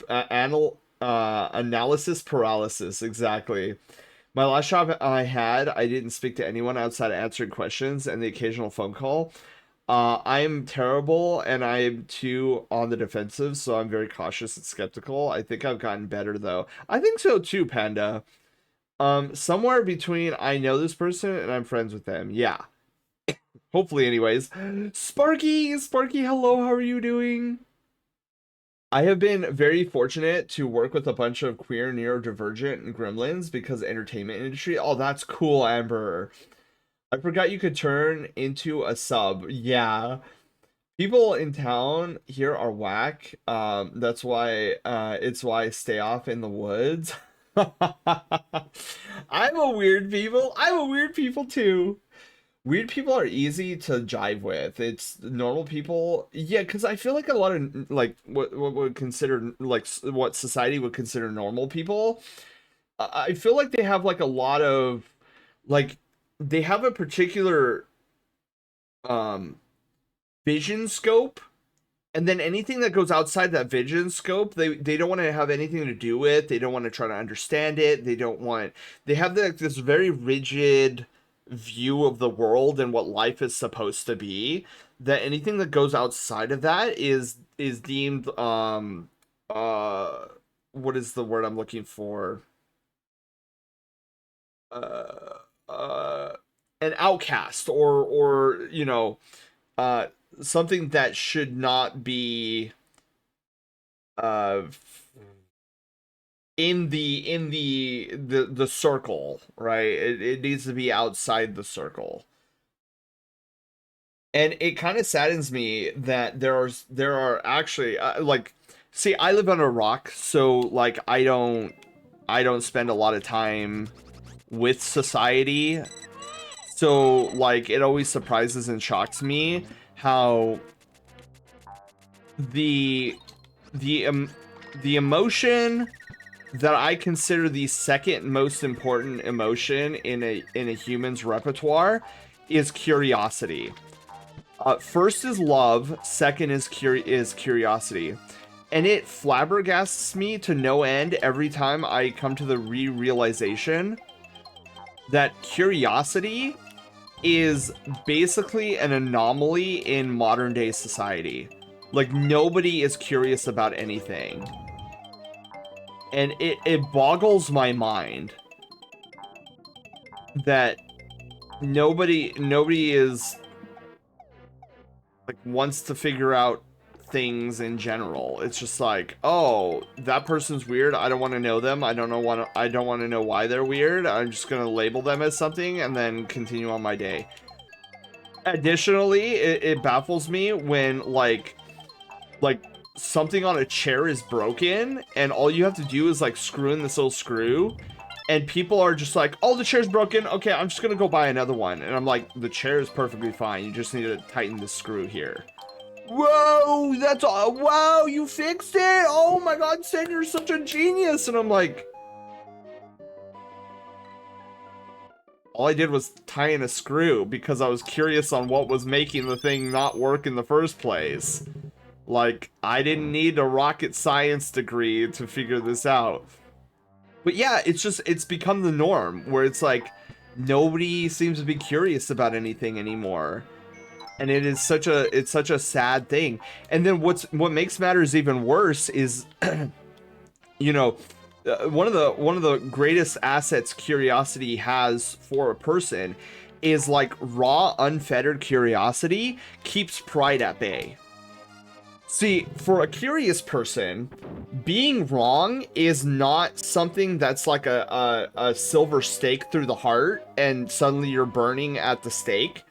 paralysis. Exactly. My last job I didn't speak to anyone outside of answering questions and the occasional phone call. I'm terrible and I'm too on the defensive, so I'm very cautious and skeptical. I think I've gotten better though. I think so too, Panda. Somewhere between I know this person and I'm friends with them. Yeah. Hopefully, anyways. Sparky, Sparky, hello, how are you doing? I have been very fortunate to work with a bunch of queer, neurodivergent gremlins because entertainment industry. Oh, that's cool, Amber. I forgot you could turn into a sub. Yeah. People in town here are whack. That's why it's why I stay off in the woods. I'm a weird people. I'm a weird people too. Weird people are easy to jive with. It's normal people. Yeah, because I feel like a lot of like what would consider like what society would consider normal people. I feel like they have like a lot of like they have a particular um vision scope, and then anything that goes outside that vision scope they don't want to have anything to do with. They don't want to try to understand it. They have this very rigid view of the world and what life is supposed to be, that anything that goes outside of that is deemed uh what is the word I'm looking for, uh uh an outcast, or uh something that should not be uh in the circle, right? It needs to be outside the circle. And it kind of saddens me that there are actually like, see, I live on a rock, so like I don't spend a lot of time with society. So like it always surprises and shocks me how the the um the emotion that I consider the second most important emotion in a human's repertoire is curiosity. First is love, second is curiosity. And it flabbergasts me to no end every time I come to the realization that curiosity is basically an anomaly in modern day society. Like, nobody is curious about anything. And it boggles my mind that nobody is like wants to figure out things in general. It's just like, oh, that person's weird. I don't want to know them. I don't want to know why they're weird. I'm just gonna label them as something and then continue on my day. Additionally, it baffles me when like something on a chair is broken and all you have to do is like screw in this little screw, and people are just like, oh, the chair's broken, okay, I'm just gonna go buy another one. And I'm like, the chair is perfectly fine, you just need to tighten the screw here. Whoa, that's all. Wow, you fixed it. Oh my god, Sen, you're such a genius. And I'm like, all I did was tie in a screw because I was curious on what was making the thing not work in the first place. Like, I didn't need a rocket science degree to figure this out. But yeah, it's become the norm where it's like nobody seems to be curious about anything anymore. And it's such a sad thing. And then what makes matters even worse is you know, one of the greatest assets curiosity has for a person is like raw unfettered curiosity keeps pride at bay. See, for a curious person, being wrong is not something that's like a silver stake through the heart and suddenly you're burning at the stake.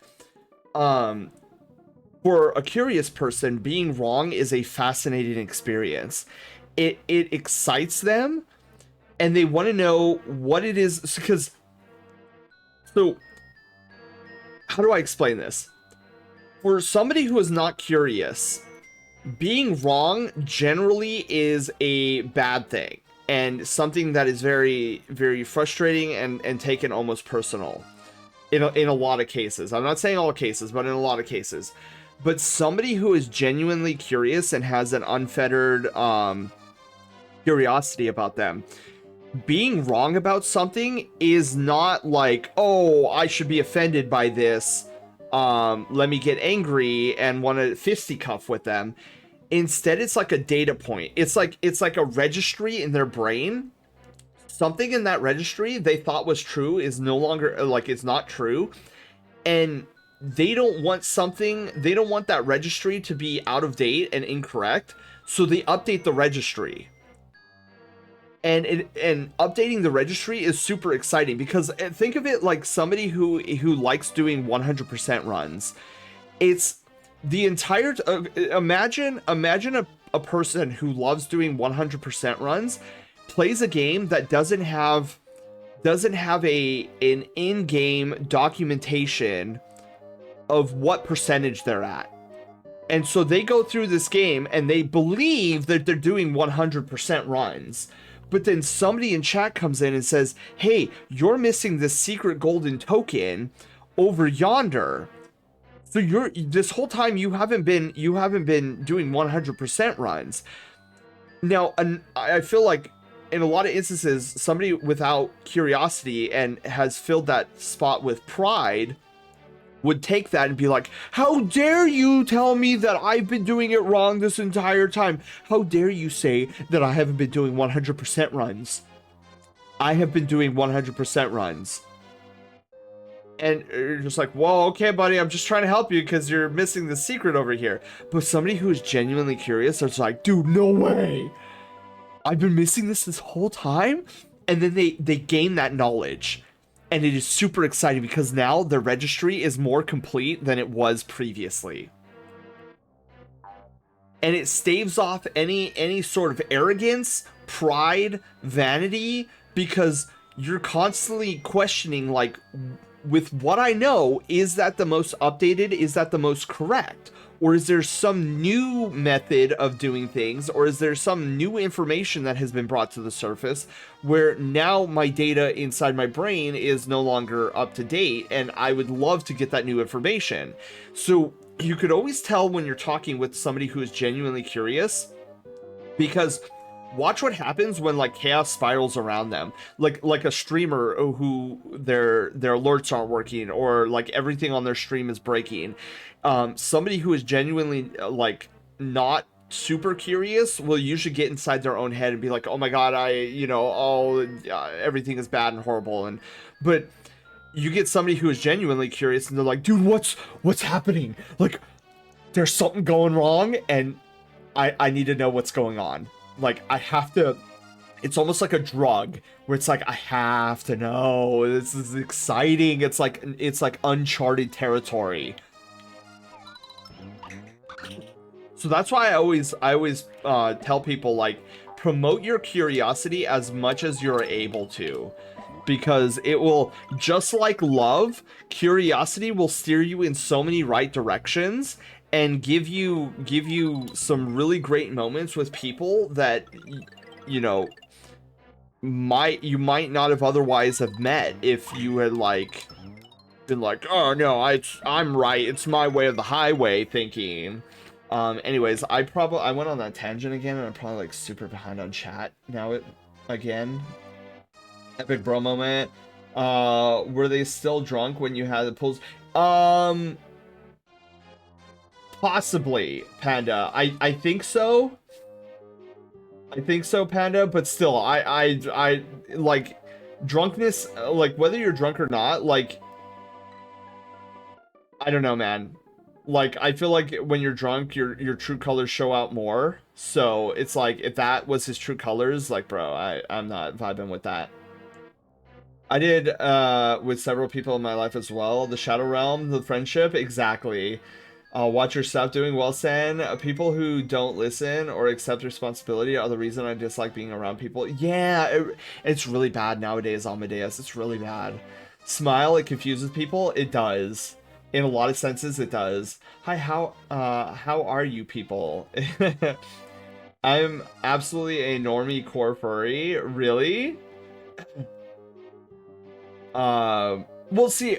For a curious person, being wrong is a fascinating experience. It excites them and they want to know what it is. Because, so how do I explain this? For somebody who is not curious, being wrong generally is a bad thing and something that is very, very frustrating and taken almost personal in a lot of cases. I'm not saying all cases, but in a lot of cases. But somebody who is genuinely curious and has an unfettered curiosity about them, being wrong about something is not like, oh, I should be offended by this. let me get angry and want to fisticuff with them. Instead, it's like a data point. It's like a registry in their brain. Something in that registry they thought was true is no longer, like, it's not true. And they don't want that registry to be out of date and incorrect. So they update the registry. And updating the registry is super exciting because think of it like somebody who likes doing 100% runs. It's the entire imagine a person who loves doing 100% runs plays a game that doesn't have an in-game documentation of what percentage they're at. And so they go through this game and they believe that they're doing 100% runs. But then somebody in chat comes in and says, "Hey, you're missing this secret golden token over yonder. So this whole time you haven't been doing 100% runs." Now, I feel like in a lot of instances, somebody without curiosity and has filled that spot with pride would take that and be like, "How dare you tell me that I've been doing it wrong this entire time? How dare you say that I haven't been doing 100% runs? I have been doing 100% runs." And you're just like, "Whoa, okay, buddy, I'm just trying to help you because you're missing the secret over here." But somebody who is genuinely curious is like, "Dude, no way. I've been missing this whole time." And then they gain that knowledge. And it is super exciting because now the registry is more complete than it was previously. And it staves off any sort of arrogance, pride, vanity, because you're constantly questioning, like, with what I know, is that the most updated? Is that the most correct? Or is there some new method of doing things? Or is there some new information that has been brought to the surface where now my data inside my brain is no longer up to date and I would love to get that new information? So you could always tell when you're talking with somebody who is genuinely curious, because watch what happens when like chaos spirals around them, like a streamer who their alerts aren't working, or like everything on their stream is breaking. Somebody who is genuinely like not super curious will usually get inside their own head and be like, "Oh my god, everything is bad and horrible." But you get somebody who is genuinely curious and they're like, "Dude, what's happening? Like, there's something going wrong and I need to know what's going on. Like, I have to." It's almost like a drug where it's like, I have to know. This is exciting. It's like uncharted territory. So that's why I always tell people, like, promote your curiosity as much as you're able to, because it will, just like love, curiosity will steer you in so many right directions and give you some really great moments with people that you know you might not have otherwise have met if you had like been like, "Oh no, I'm right, it's my way of the highway," thinking. Anyways, I went on that tangent again, and I'm probably like super behind on chat now. Again, epic bro moment. Were they still drunk when you had the pulls? Possibly, Panda. I think so. I think so, Panda. But still, I like drunkenness. Like, whether you're drunk or not, like, I don't know, man. Like, I feel like when you're drunk, your true colors show out more. So it's like, if that was his true colors, like, bro, I'm not vibing with that. I did with several people in my life as well. The Shadow Realm, the friendship, exactly. Watch your stuff, doing well, San. People who don't listen or accept responsibility are the reason I dislike being around people. Yeah, it's really bad nowadays, Amadeus. It's really bad. Smile, it confuses people. It does. In a lot of senses, it does. Hi, how are you people? I'm absolutely a normie core furry. Really? We'll see.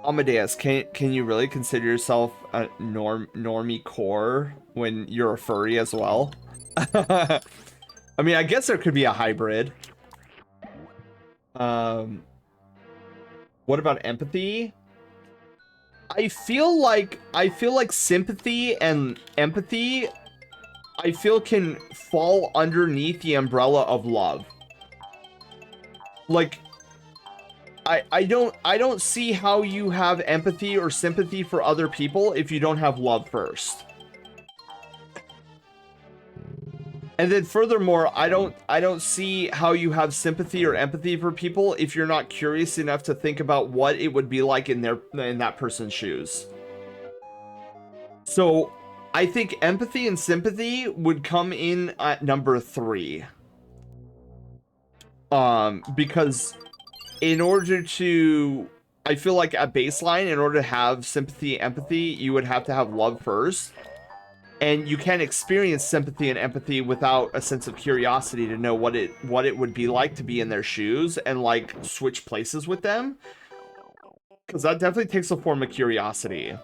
Amadeus, can you really consider yourself a normie core when you're a furry as well? I mean, I guess there could be a hybrid. What about empathy? I feel like sympathy and empathy, I feel, can fall underneath the umbrella of love. Like, I don't see how you have empathy or sympathy for other people if you don't have love first. And then furthermore, I don't see how you have sympathy or empathy for people if you're not curious enough to think about what it would be like in that person's shoes. So, I think empathy and sympathy would come in at number 3. Because in order to, I feel like at baseline, in order to have sympathy, empathy, you would have to have love first. And you can't experience sympathy and empathy without a sense of curiosity to know what it would be like to be in their shoes and like switch places with them. Because that definitely takes a form of curiosity.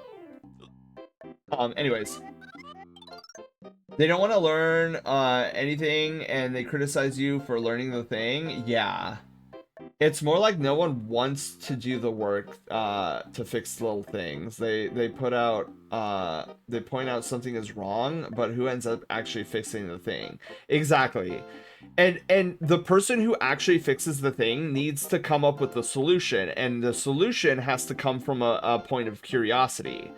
Anyways. They don't want to learn anything and they criticize you for learning the thing. Yeah. It's more like no one wants to do the work to fix little things. They point out something is wrong, but who ends up actually fixing the thing? Exactly. And the person who actually fixes the thing needs to come up with the solution, and the solution has to come from a point of curiosity.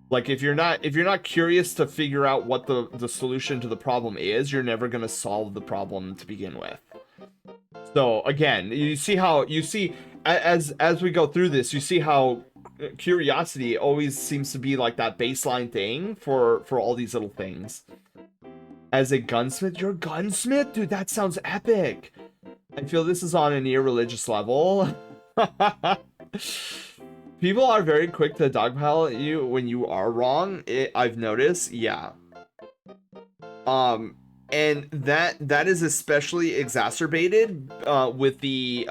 Like, if you're not curious to figure out what the solution to the problem is, you're never going to solve the problem to begin with. So again, you see as we go through this, you see how curiosity always seems to be like that baseline thing for all these little things. As a gunsmith, you're a gunsmith? Dude, that sounds epic. I feel this is on a near religious level. People are very quick to dogpile at you when you are wrong. I've noticed, yeah. And that is especially exacerbated with the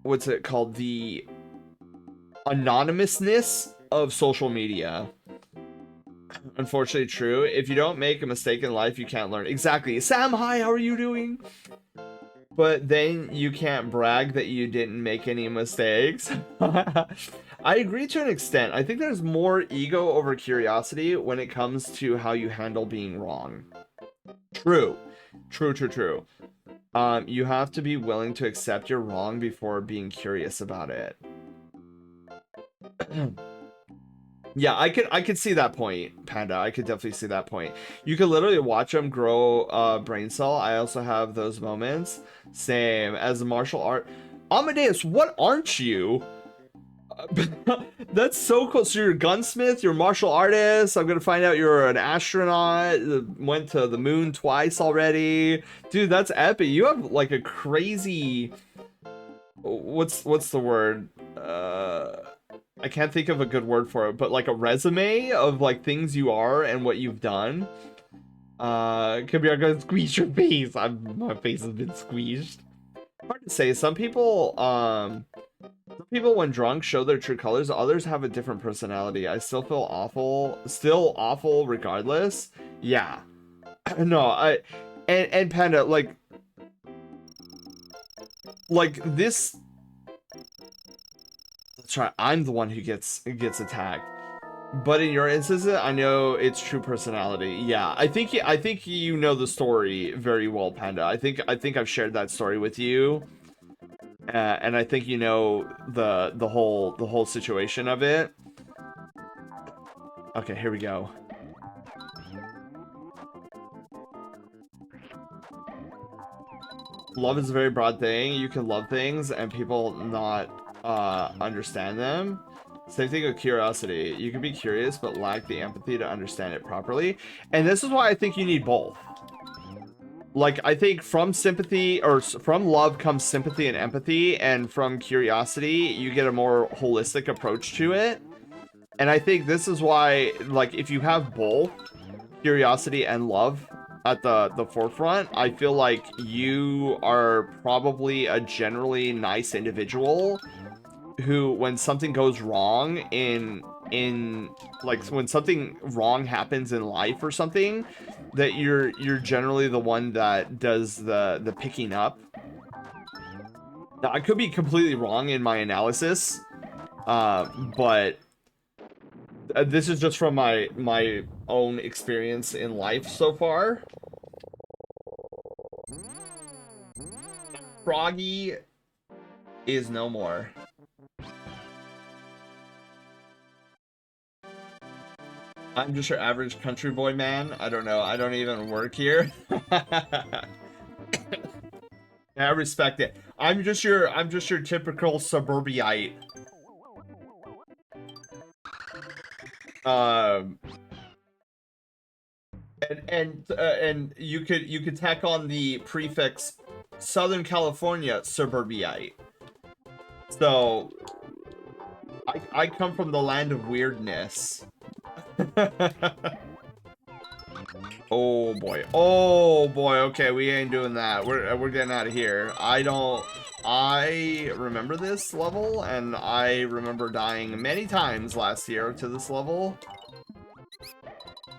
what's it called, the anonymousness of social media. Unfortunately true. If you don't make a mistake in life, you can't learn. Exactly. Sam, hi, how are you doing? But then you can't brag that you didn't make any mistakes. I agree to an extent. I think there's more ego over curiosity when it comes to how you handle being wrong. True. True. You have to be willing to accept you're wrong before being curious about it. Yeah, I could see that point, Panda. I could definitely see that point. You could literally watch them grow brain cell. I also have those moments. Same as a martial art. Amadeus, what aren't you? That's so cool. So you're a gunsmith, you're a martial artist. I'm gonna find out you're an astronaut. Went to the moon twice already. Dude, that's epic. You have like a crazy... What's the word? I can't think of a good word for it, but like a resume of like things you are and what you've done. Could be, I'm gonna squeeze your face. My face has been squeezed. Hard to say. Some people when drunk show their true colors. Others have a different personality. I still feel awful regardless. Yeah. No, and Panda, like this. That's right. I'm the one who gets attacked. But in your instance, I know it's true personality. Yeah, I think you know the story very well, Panda. I think I've shared that story with you, and I think you know the whole situation of it. Okay, here we go. Love is a very broad thing. You can love things and people not understand them. Same thing with curiosity. You can be curious but lack the empathy to understand it properly. And this is why I think you need both. Like, I think from sympathy, or from love comes sympathy and empathy, and from curiosity you get a more holistic approach to it. And I think this is why, like, if you have both curiosity and love at the forefront, I feel like you are probably a generally nice individual who, when something goes wrong in like when something wrong happens in life or something, that you're generally the one that does the picking up. Now, I could be completely wrong in my analysis, but this is just from my own experience in life so far. Froggy is no more. I'm just your average country boy man. I don't know. I don't even work here. I respect it. I'm just your typical suburbiate. Um and you could tack on the prefix Southern California suburbiate. So I come from the land of weirdness. Oh boy. Oh boy. Okay, we ain't doing that. We're getting out of here. I remember this level, and I remember dying many times last year to this level.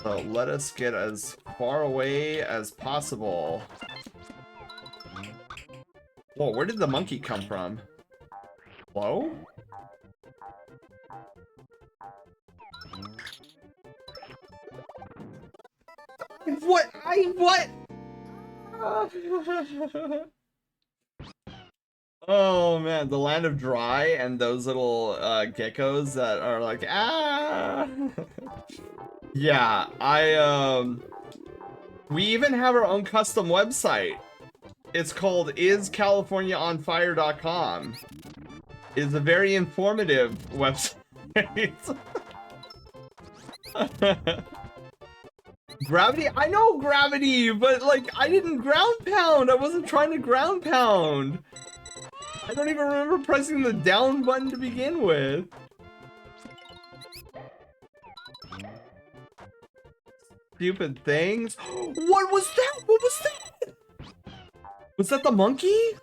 So let us get as far away as possible. Whoa, where did the monkey come from? Hello? What? What? Oh man, the land of dry and those little geckos that are like, ah. Yeah, we even have our own custom website. It's called iscaliforniaonfire.com. It's a very informative website. Gravity? I know gravity, but like I didn't ground pound. I wasn't trying to ground pound. I don't even remember pressing the down button to begin with. Stupid things. What was that? What was that? Was that the monkey?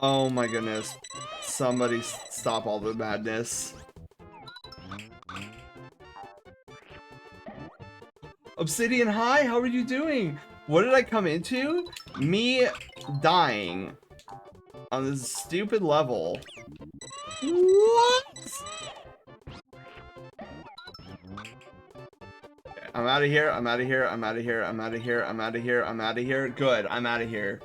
Oh my goodness. Somebody stop all the madness. Obsidian, hi, how are you doing? What did I come into? Me dying on this stupid level. What? I'm out of here, I'm out of here, I'm out of here, I'm out of here, I'm out of here, I'm out of here. Good, I'm out of here.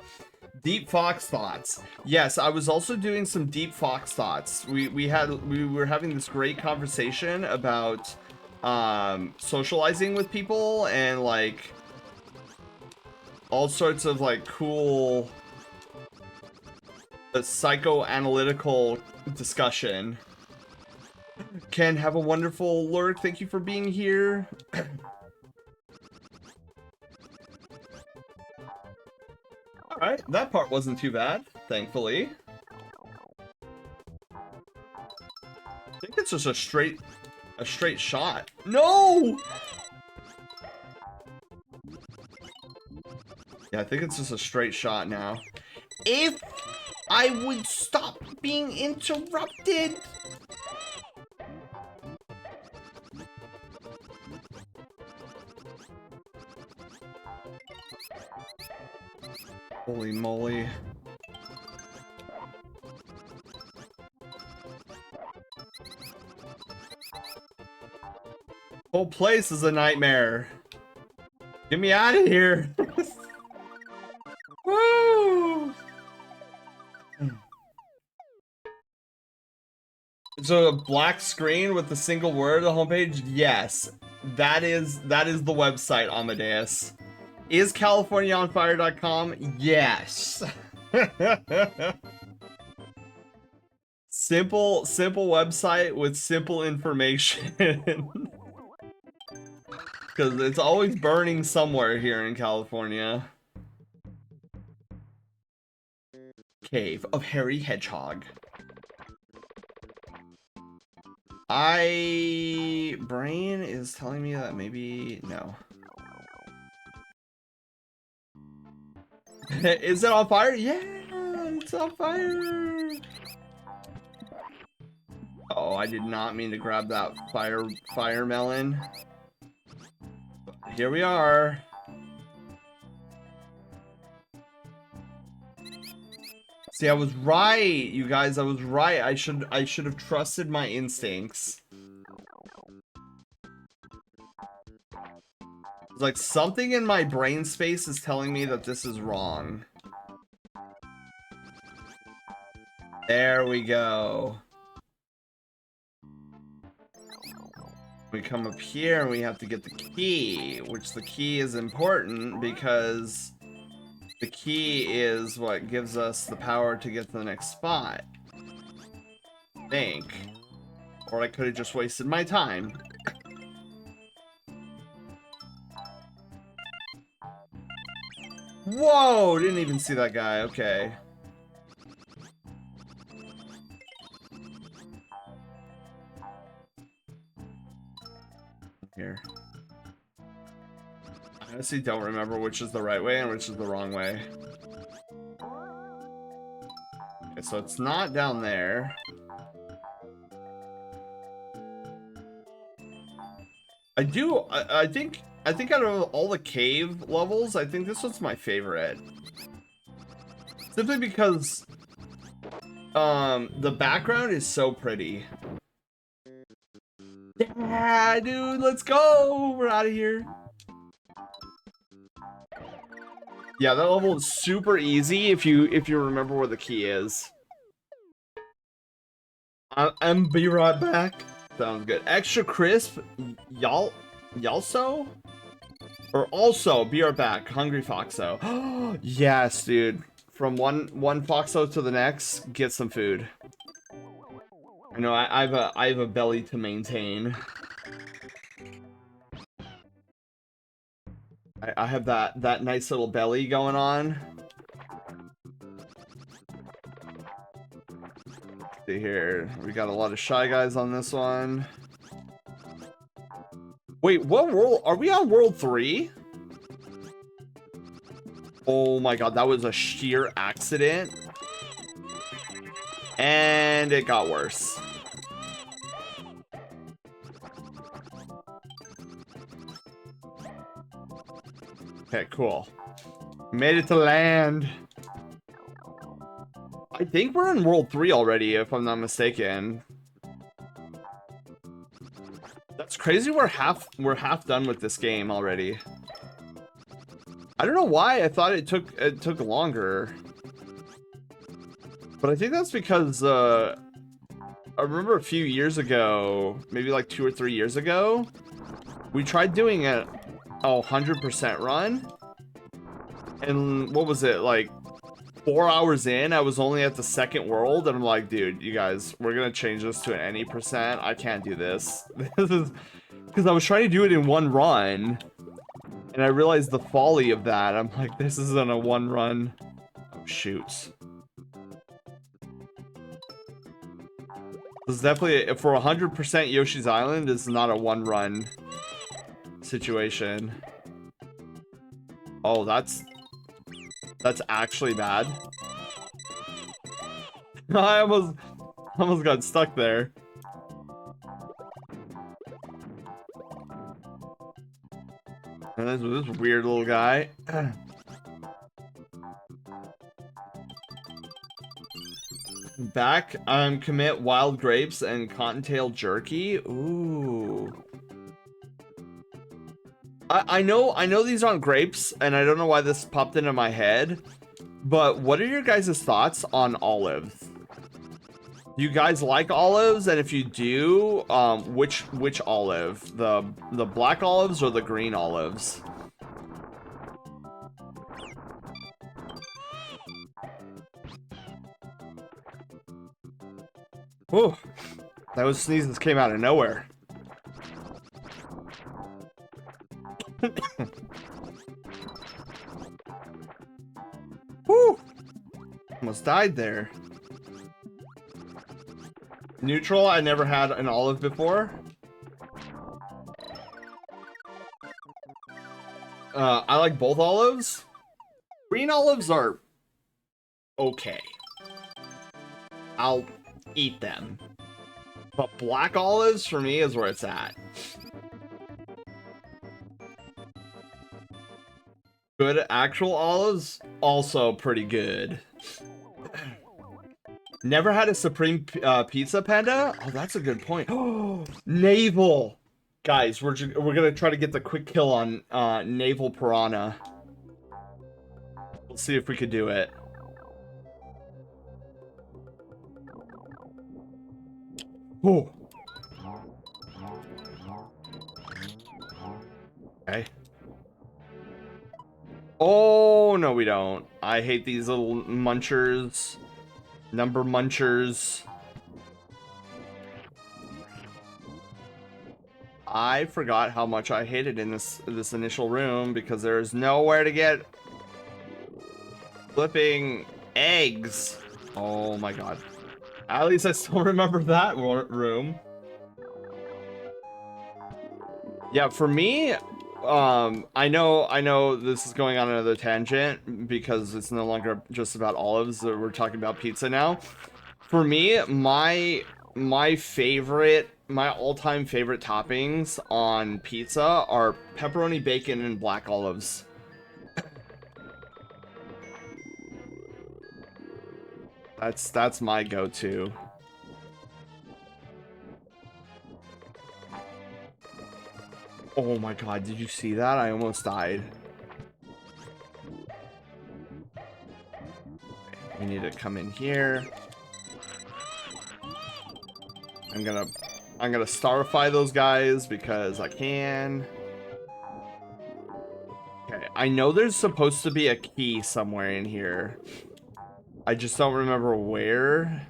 Deep Fox thoughts. Yes, I was also doing some Deep Fox thoughts. We were having this great conversation about socializing with people and like all sorts of like cool psychoanalytical discussion. Ken, have a wonderful lurk. Thank you for being here. Alright, that part wasn't too bad, thankfully. I think it's just a straight shot. No! Yeah, I think it's just a straight shot now. If I would stop being interrupted. Holy moly. Whole place is a nightmare. Get me out of here. Woo! So a black screen with a single word on the homepage? Yes. That is the website, Amadeus. Is CaliforniaOnFire.com? Yes. Simple website with simple information. Because it's always burning somewhere here in California. Cave of Hairy Hedgehog. Brain is telling me that maybe no. Is it on fire? Yeah, it's on fire. Oh, I did not mean to grab that fire melon. Here we are. See, I was right, you guys. I was right. I should have trusted my instincts. It's like something in my brain space is telling me that this is wrong. There we go. We come up here and we have to get the key, which the key is important because the key is what gives us the power to get to the next spot. I think. Or I could have just wasted my time. Whoa! Didn't even see that guy. Okay. Here. I honestly don't remember which is the right way and which is the wrong way. Okay, so it's not down there. I think out of all the cave levels, I think this one's my favorite. Simply because the background is so pretty. Yeah, dude, let's go. We're out of here. Yeah, that level is super easy if you remember where the key is. I'm be right back. Sounds good. Extra crisp, Yalso? Or also, be right back. Hungry Foxo. Yes, dude. From one Foxo to the next, get some food. I know I have a belly to maintain. I have that nice little belly going on. Let's see here, we got a lot of Shy Guys on this one. Wait, what world are we on? World 3? Oh my god, that was a sheer accident. And it got worse. Okay, cool. Made it to land. I think we're in World 3 already, if I'm not mistaken. That's crazy. We're half done with this game already. I don't know why I thought it took longer. But I think that's because I remember a few years ago, maybe like 2 or 3 years ago, we tried doing a 100% run. And what was it, like 4 hours in, I was only at the second world, and I'm like, dude, you guys, we're gonna change this to an any percent. I can't do this. This is because I was trying to do it in one run, and I realized the folly of that. I'm like, this isn't a one run. Oh shoot. This is definitely, for 100% Yoshi's Island, this is not a one run situation. Oh, that's actually bad. I almost got stuck there. And this weird little guy. Back, commit wild grapes and cottontail jerky. Ooh. I know these aren't grapes, and I don't know why this popped into my head, but what are your guys' thoughts on olives? Do you guys like olives? And if you do, which olive? The black olives or the green olives? Whew. Those sneezes came out of nowhere. Whew. Almost died there. Neutral, I never had an olive before. I like both olives. Green olives are okay. I'll eat them. But black olives, for me, is where it's at. Good actual olives, also pretty good. Never had a supreme pizza, Panda? Oh, that's a good point. Oh, navel. Guys, we're gonna try to get the quick kill on navel piranha. We'll see if we could do it. Oh. Okay. Oh, no, we don't. I hate these little munchers. Number munchers. I forgot how much I hated in this initial room because there's nowhere to get flipping eggs. Oh my god. At least I still remember that room. Yeah, for me, I know this is going on another tangent because it's no longer just about olives. We're talking about pizza now. For me, my all-time favorite toppings on pizza are pepperoni, bacon, and black olives. That's my go-to. Oh my god, did you see that? I almost died. We need to come in here. I'm gonna starify those guys because I can. Okay, I know there's supposed to be a key somewhere in here. I just don't remember where.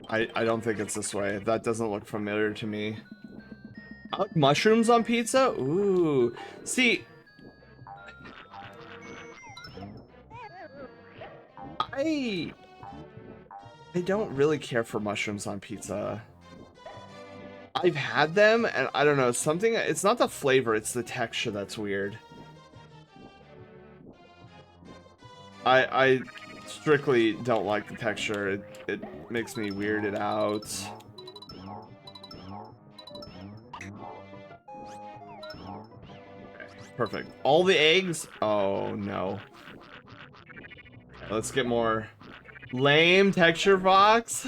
I don't think it's this way. That doesn't look familiar to me. I like mushrooms on pizza? Ooh. See, I don't really care for mushrooms on pizza. I've had them, and I don't know, something, it's not the flavor, it's the texture that's weird. I strictly don't like the texture. It makes me weirded out. Perfect. All the eggs? Oh, no. Let's get more lame texture box.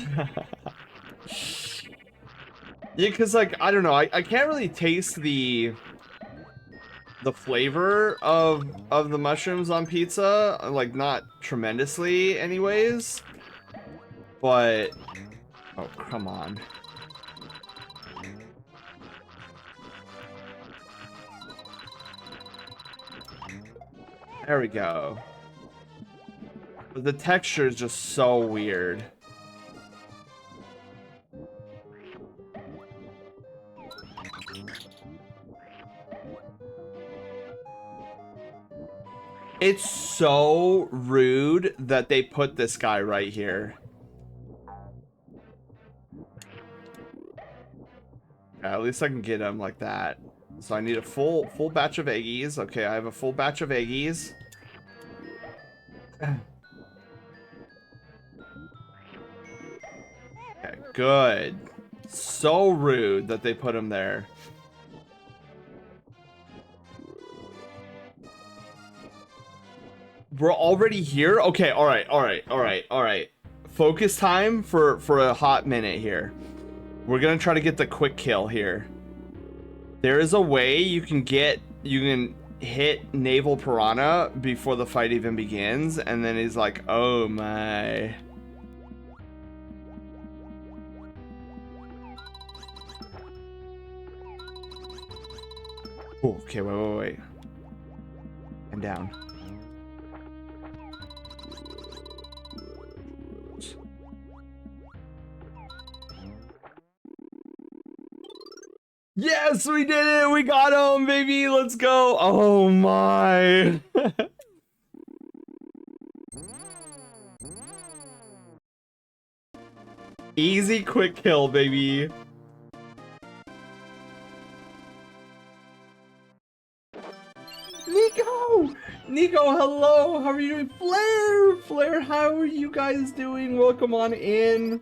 Yeah, because, like, I don't know. I can't really taste the flavor of the mushrooms on pizza. Like, not tremendously, anyways. But... oh, come on. There we go. But the texture is just so weird. It's so rude that they put this guy right here. At least I can get him like that. So I need a full batch of eggies. Okay, I have a full batch of eggies. Okay, good. So rude that they put him there. We're already here? Okay, alright. Focus time for a hot minute here. We're gonna try to get the quick kill here. There is a way you can hit Naval Piranha before the fight even begins, and then he's like, oh my. Oh, okay, wait. I'm down. Yes, we did it! We got him, baby! Let's go! Oh my! Easy quick kill, baby! Nico! Nico, hello! How are you doing? Flare, how are you guys doing? Welcome on in.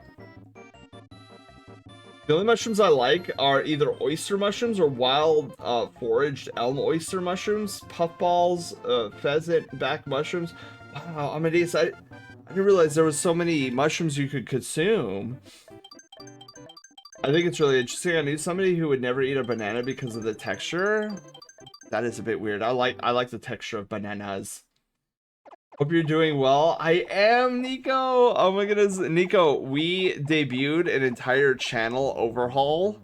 The only mushrooms I like are either oyster mushrooms or wild foraged elm oyster mushrooms, puffballs, pheasant back mushrooms. Wow, Amadeus, I didn't realize there was so many mushrooms you could consume. I think it's really interesting. I knew somebody who would never eat a banana because of the texture. That is a bit weird. I like the texture of bananas. Hope you're doing well. I am, Nico. Oh my goodness, Nico. We debuted an entire channel overhaul,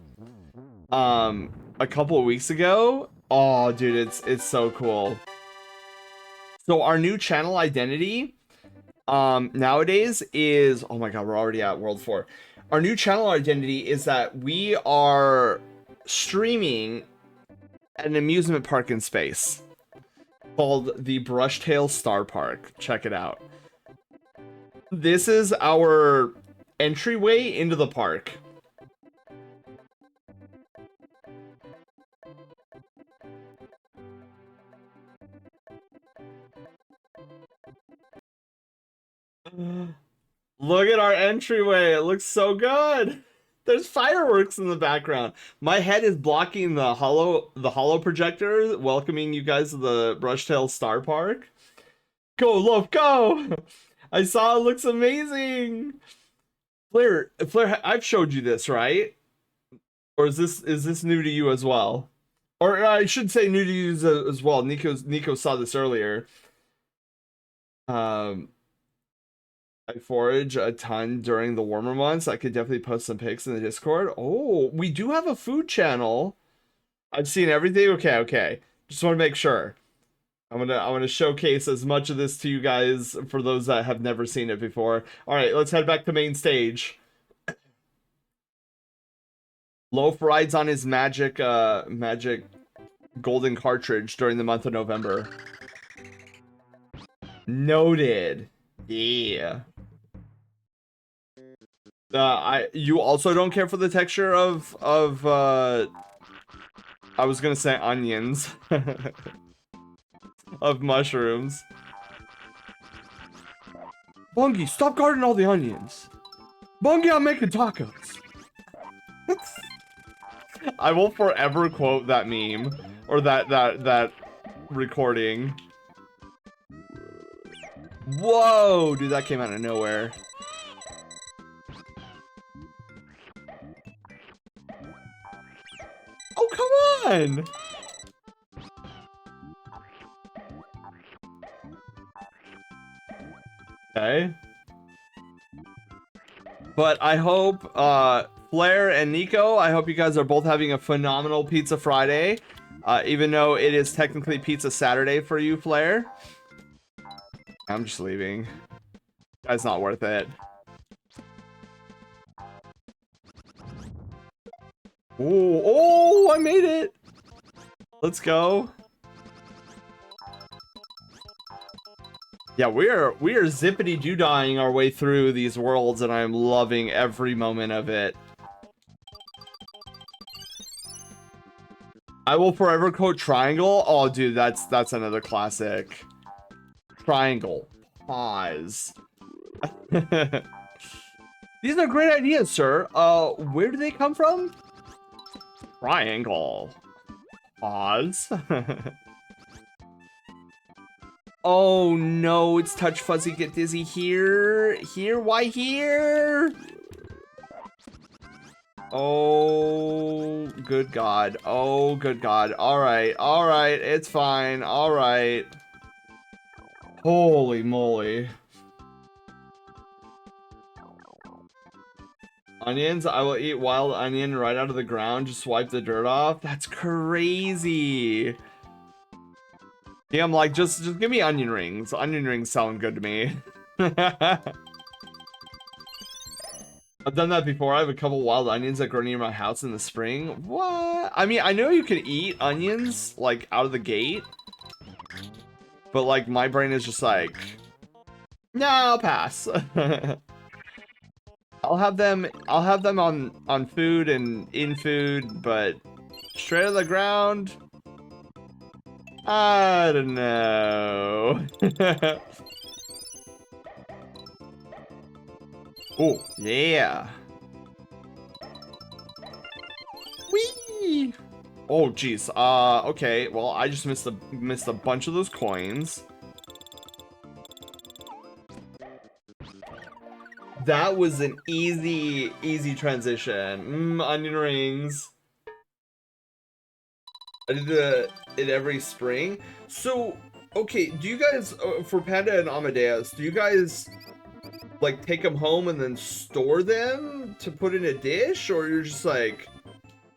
a couple of weeks ago. Oh, dude, it's so cool. So our new channel identity, nowadays is, oh my god, we're already at World 4. Our new channel identity is that we are streaming at an amusement park in space called the Brushtail Star Park. Check it out. This is our entryway into the park. Look at our entryway. It looks so good. There's fireworks in the background. My head is blocking the hollow projector, welcoming you guys to the Brushtail Star Park. Go, Loaf, go! I saw it looks amazing. Flair, I've showed you this, right? Or is this new to you as well? Or I should say new to you as well. Nico saw this earlier. I forage a ton during the warmer months. I could definitely post some pics in the Discord. Oh, we do have a food channel. I've seen everything. Okay. Just want to make sure. I'm gonna showcase as much of this to you guys for those that have never seen it before. All right, let's head back to main stage. Loaf rides on his magic golden cartridge during the month of November. Noted. Yeah. You also don't care for the texture of I was gonna say onions. Of mushrooms. Bungie, stop guarding all the onions. Bungie, I'm making tacos. I will forever quote that meme or that recording. Whoa, dude, that came out of nowhere. Oh, come on! Okay. But I hope, Flair and Nico, I hope you guys are both having a phenomenal Pizza Friday. Even though it is technically Pizza Saturday for you, Flair. I'm just leaving. That's not worth it. Oh, I made it! Let's go. Yeah, we are zippity-doo-dying our way through these worlds, and I'm loving every moment of it. I will forever quote Triangle. Oh, dude, that's another classic. Triangle. Pause. These are great ideas, sir. Where do they come from? Triangle. Pause. Oh no, it's Touch Fuzzy Get Dizzy here. Here? Why here? Oh, good God. Oh, good God. Alright, it's fine. Alright. Holy moly. Onions? I will eat wild onion right out of the ground. Just wipe the dirt off. That's crazy. Yeah, I'm like, just give me onion rings. Onion rings sound good to me. I've done that before. I have a couple wild onions that grow near my house in the spring. What? I mean, I know you can eat onions, like, out of the gate. But, like, my brain is just like, no, I'll pass. I'll have them on food and in food, but straight out of the ground, I don't know. Oh, yeah. Whee! Oh, jeez. Okay. Well, I just missed a bunch of those coins. That was an easy transition. Onion rings. I did it every spring. So, okay, do you guys, for Panda and Amadeus, do you guys like take them home and then store them to put in a dish, or you're just like,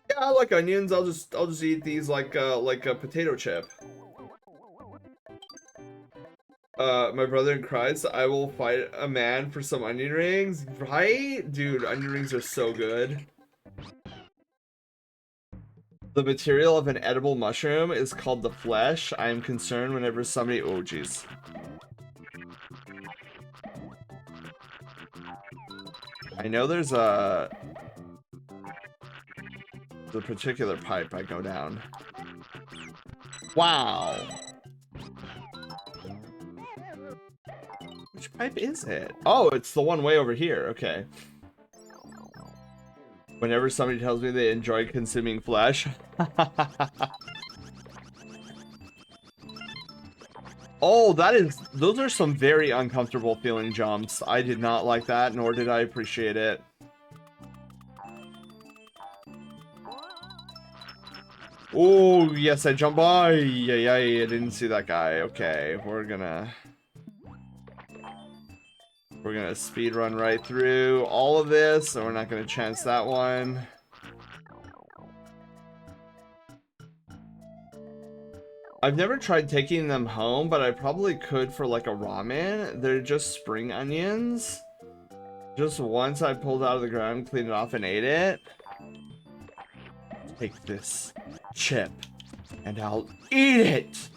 yeah, I like onions. I'll just eat these like a potato chip. My brother in Christ, I will fight a man for some onion rings. Right? Dude, onion rings are so good. The material of an edible mushroom is called the flesh. I am concerned whenever somebody... Oh, jeez. I know there's the particular pipe I go down. Wow. Which pipe is it? Oh, it's the one way over here. Okay. Whenever somebody tells me they enjoy consuming flesh. Oh, those are some very uncomfortable feeling jumps. I did not like that, nor did I appreciate it. Oh, yes, I jumped by. Yeah, I didn't see that guy. Okay, we're gonna speed run right through all of this, so we're not gonna chance that one. I've never tried taking them home, but I probably could for like a ramen. They're just spring onions. Just once I pulled out of the ground, cleaned it off, and ate it. Take this chip, and I'll eat it!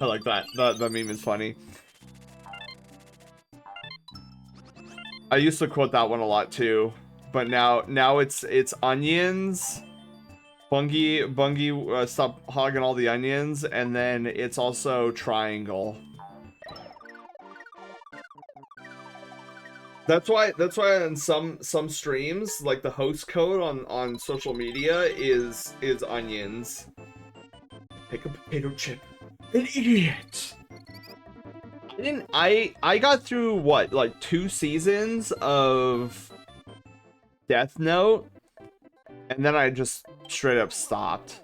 I like that. That meme is funny. I used to quote that one a lot too, but now it's onions. Bungie, stop hogging all the onions, and then it's also triangle. That's why on some streams, like the host code on social media is onions. Pick a potato chip and eat it. I got through what, like 2 seasons of Death Note, and then I just straight up stopped.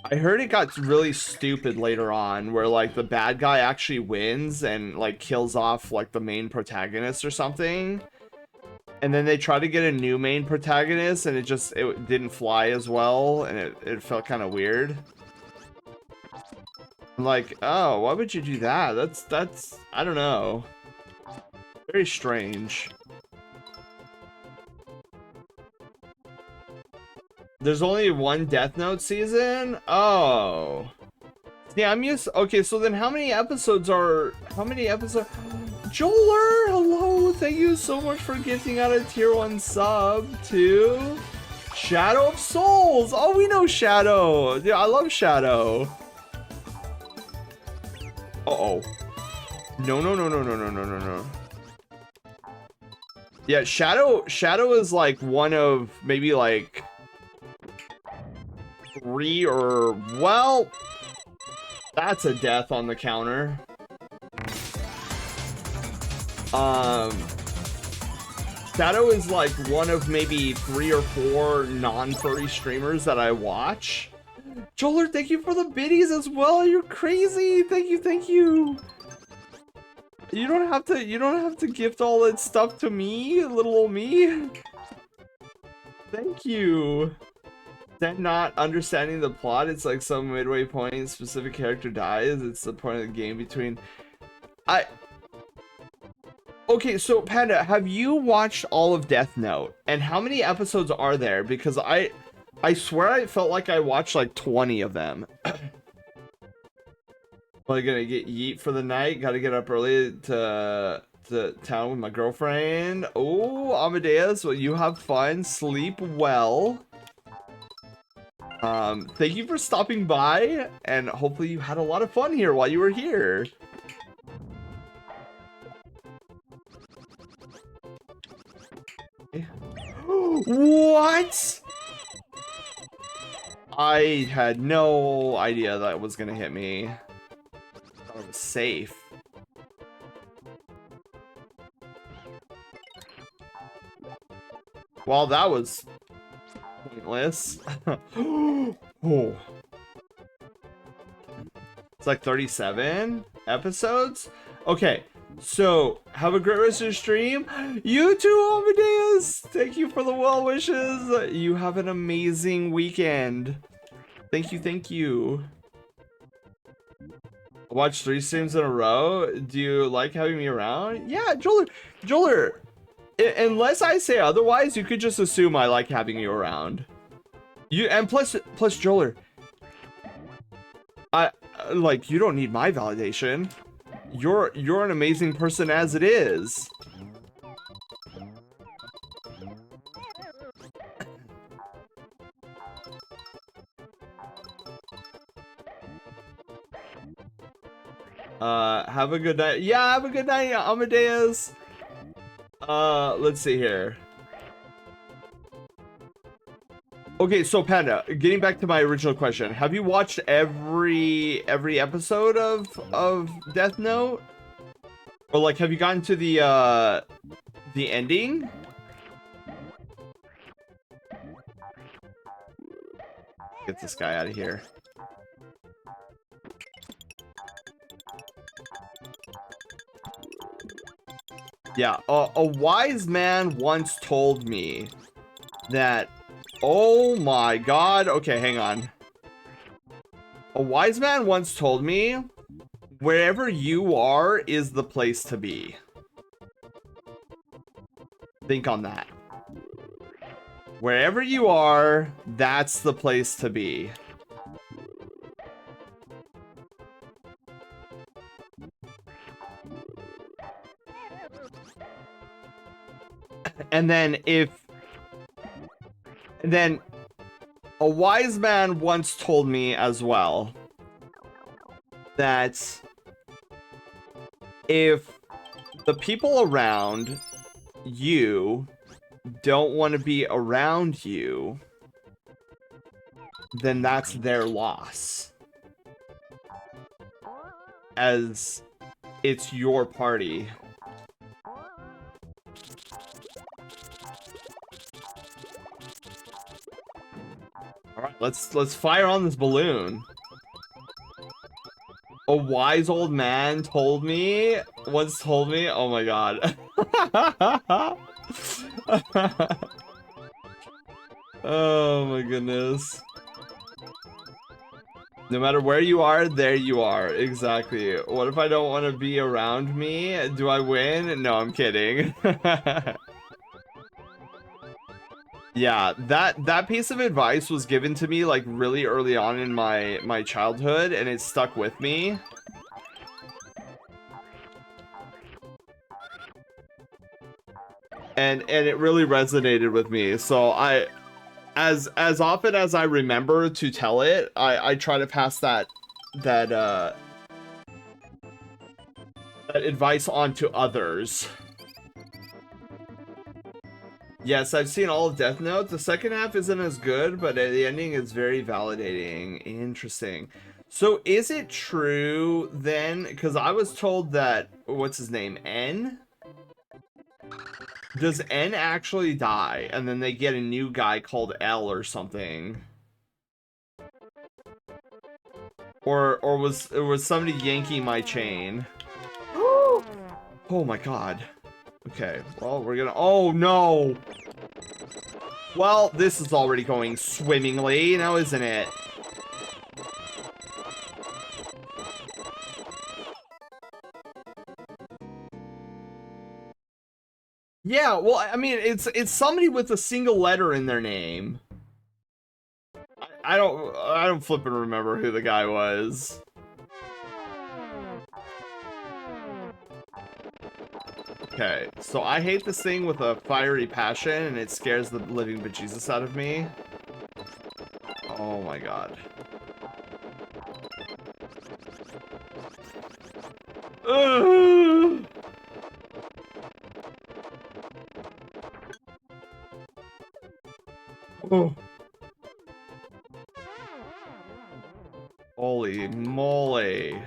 I heard it got really stupid later on, where like the bad guy actually wins and like kills off like the main protagonist or something. And then they try to get a new main protagonist, and it didn't fly as well, and it felt kind of weird. I'm like, oh, why would you do that? That's I don't know. Very strange. There's only one Death Note season? Oh. Yeah, I'm used... Okay, so then how many episodes... Joler, hello! Thank you so much for gifting out a tier 1 sub to Shadow of Souls! Oh, we know Shadow! Yeah, I love Shadow. Uh-oh. No. Yeah, Shadow is like one of maybe like 3 or... Well... That's a death on the counter. Shadow is like one of maybe 3 or 4 non-furry streamers that I watch. Joler, thank you for the biddies as well. You're crazy. Thank you. You don't have to gift all that stuff to me, little old me. Thank you. That not understanding the plot, it's like some midway point, specific character dies. It's the point of the game between... Okay, so Panda, have you watched all of Death Note? And how many episodes are there? Because I swear I felt like I watched like 20 of them. Well, gonna get yeet for the night. Gotta get up early to town with my girlfriend. Oh, Amadeus, well, you have fun. Sleep well. Thank you for stopping by, and hopefully you had a lot of fun here while you were here. What? I had no idea that was gonna hit me. I thought it was safe. Well, that was pointless. Oh. It's like 37 episodes? Okay, so have a great rest of your stream. You too, Amadeus! Thank you for the well wishes. You have an amazing weekend. Thank you, thank you. Watch 3 streams in a row. Do you like having me around? Yeah, Joler, unless I say otherwise, you could just assume I like having you around. Plus Joler, like, you don't need my validation. You're an amazing person as it is. Have a good night. Yeah, have a good night, Amadeus. Let's see here. Okay, so Panda, getting back to my original question, have you watched every episode of Death Note? Or like, have you gotten to the ending? Get this guy out of here. Yeah, a wise man once told me that, oh my god, okay, hang on. A wise man once told me, wherever you are is the place to be. Think on that. Wherever you are, that's the place to be. And then a wise man once told me as well that if the people around you don't want to be around you, then that's their loss. As it's your party. Alright, let's fire on this balloon. A wise old man once told me, oh my god. Oh my goodness. No matter where you are, there you are. Exactly. What if I don't want to be around me? Do I win? No, I'm kidding. Yeah, that piece of advice was given to me like really early on in my childhood, and it stuck with me. And it really resonated with me. So as often as I remember to tell it, I try to pass that advice on to others. Yes, I've seen all of Death Note. The second half isn't as good, but the ending is very validating. Interesting. So is it true then? Because I was told that, what's his name? N? Does N actually die and then they get a new guy called L or something? Or was somebody yanking my chain? Oh my god. Okay, well, we're gonna... Oh, no! Well, this is already going swimmingly, now isn't it? Yeah, well, I mean, it's somebody with a single letter in their name. I don't flippin' remember who the guy was. Okay, so I hate this thing with a fiery passion, and it scares the living bejesus out of me. Oh my god. Ugh. Oh. Holy moly.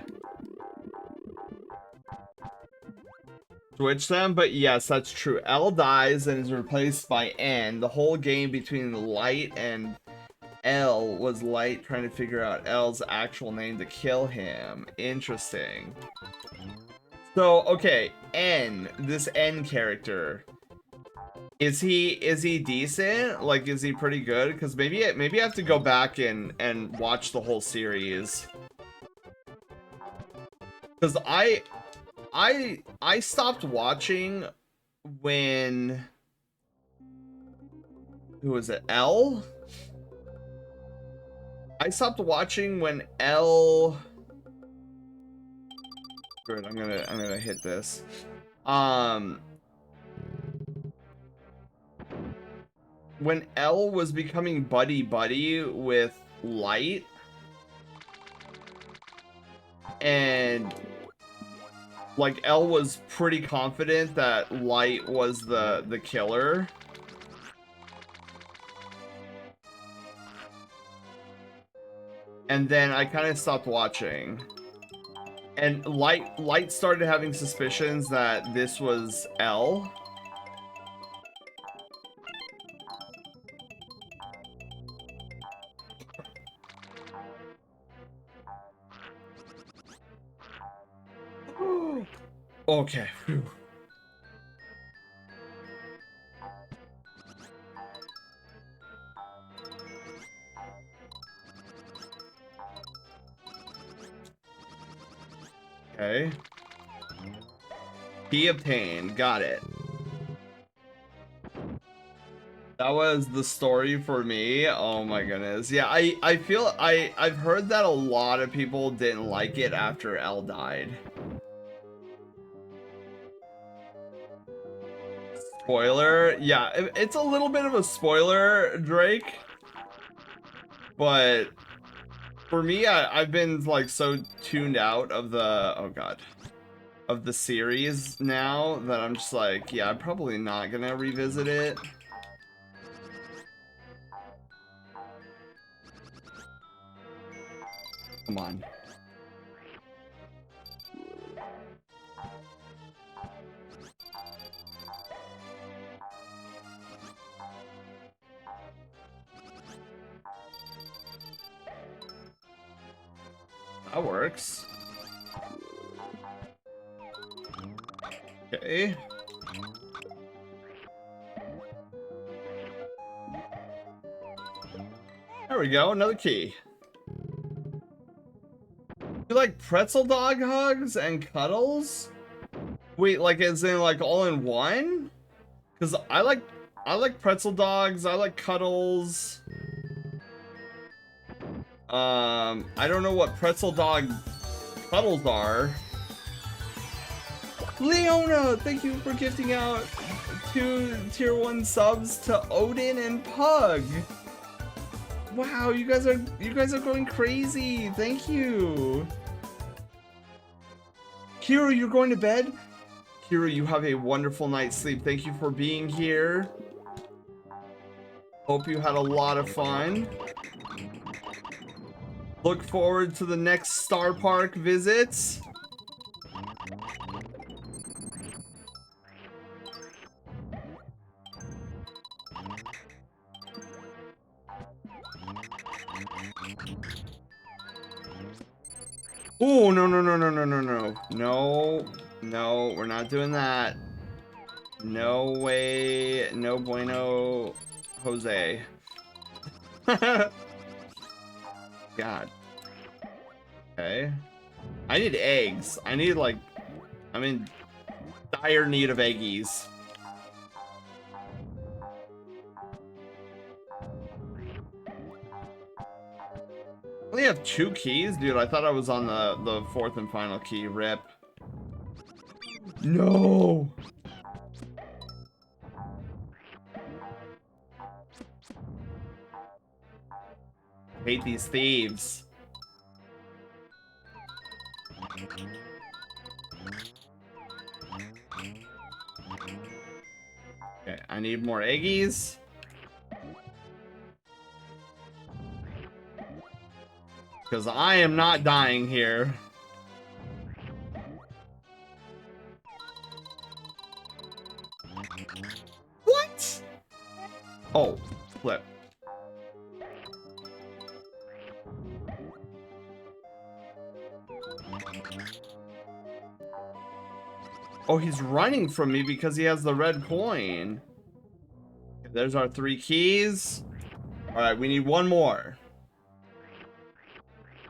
switch them, but yes, that's true. L dies and is replaced by N. The whole game between Light and L was Light trying to figure out L's actual name to kill him. Interesting. So, okay, N, this N character. Is he decent? Like, is he pretty good? Because maybe I have to go back and watch the whole series. Because I stopped watching when, who was it? L? I stopped watching when L. Good, I'm gonna hit this. When L was becoming buddy with Light, and like L was pretty confident that Light was the killer. And then I kind of stopped watching. And Light started having suspicions that this was L. Okay. Whew. Okay. Key obtained. Got it. That was the story for me. Oh my goodness. Yeah, I feel I've heard that a lot of people didn't like it after L died. Spoiler? Yeah, it's a little bit of a spoiler, Drake. But for me, I've been like so tuned out of the, oh god, of the series now that I'm just like, yeah, I'm probably not gonna revisit it. Come on. That works. Okay. There we go, another key. You like pretzel dog hugs and cuddles? Wait, like as in like all in one? Because I like pretzel dogs, I like cuddles. I don't know what pretzel dog cuddles are. Leona, thank you for gifting out 2 tier 1 subs to Odin and Pug. Wow, you guys are going crazy. Thank you. Kira, you're going to bed? Kira, you have a wonderful night's sleep. Thank you for being here. Hope you had a lot of fun. Look forward to the next Star Park visits. Oh, no, no, no, no, no, no, no. No, no, we're not doing that. No way, no bueno, Jose. God. Okay. I need eggs. I need, like, I'm in dire need of eggies. I only have 2 keys? Dude, I thought I was on the 4th and final key. Rip. No! Hate these thieves. Okay, I need more eggies. Because I am not dying here. What? Oh, flip. Oh, he's running from me because he has the red coin. There's our 3 keys. Alright, we need one more.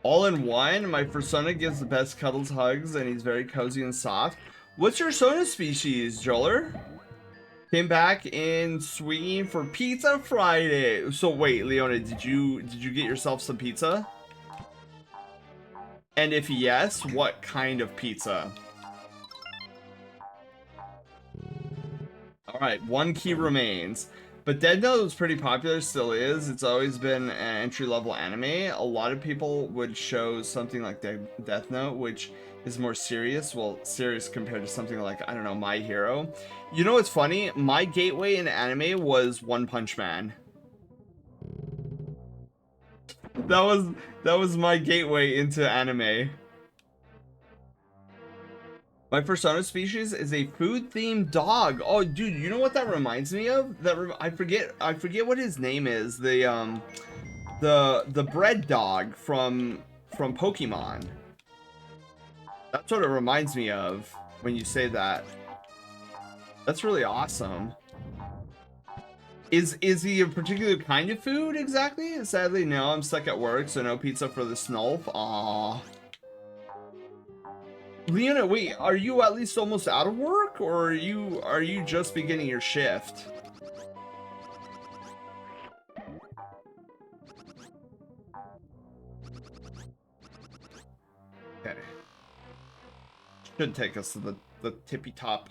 All in one, my persona gives the best cuddles, hugs, and he's very cozy and soft. What's your Sona species, Joler? Came back in swinging for Pizza Friday. So wait, Leona, did you get yourself some pizza? And if yes, what kind of pizza? Alright, 1 key remains. But Dead Note was pretty popular, still is. It's always been an entry-level anime. A lot of people would show something like Death Note, which is more serious. Well, serious compared to something like, I don't know, My Hero. You know what's funny? My gateway in anime was One Punch Man. That was my gateway into anime. My persona species is a food-themed dog. Oh, dude, you know what that reminds me of? I forget what his name is. The bread dog from Pokemon. That's what it reminds me of when you say that. That's really awesome. Is he a particular kind of food exactly? Sadly, no. I'm stuck at work, so no pizza for the Snulf. Aww. Leona, wait, are you at least almost out of work, or are you just beginning your shift? Okay. Should take us to the tippy top.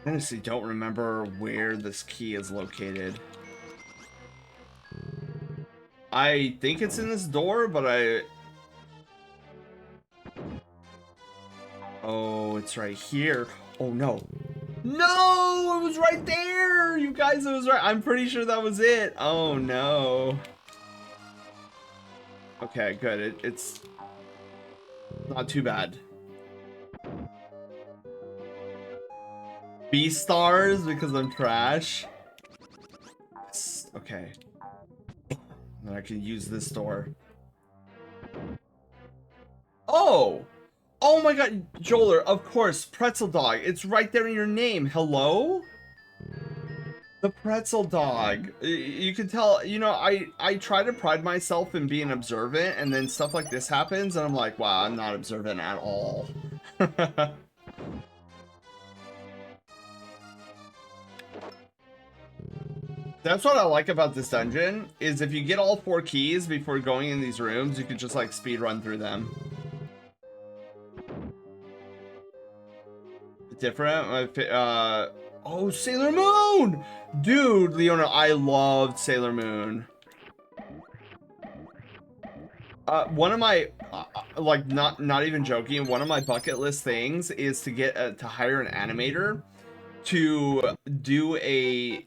I honestly don't remember where this key is located. I think it's in this door, but oh, it's right here. Oh no. No, it was right there. You guys, it was right. I'm pretty sure that was it. Oh no. Okay, good. It's not too bad. B stars because I'm trash. Okay. Then I can use this door. Oh! Oh my god, Joler, of course, Pretzel Dog. It's right there in your name. Hello? The Pretzel Dog. You can tell, you know, I try to pride myself in being observant, and then stuff like this happens, and I'm like, wow, I'm not observant at all. That's what I like about this dungeon, is if you get all 4 keys before going in these rooms, you can just like speed run through them. Different? Oh, Sailor Moon! Dude, Leona, I loved Sailor Moon. One of my, like, not even joking, one of my bucket list things is to get, to hire an animator to do a,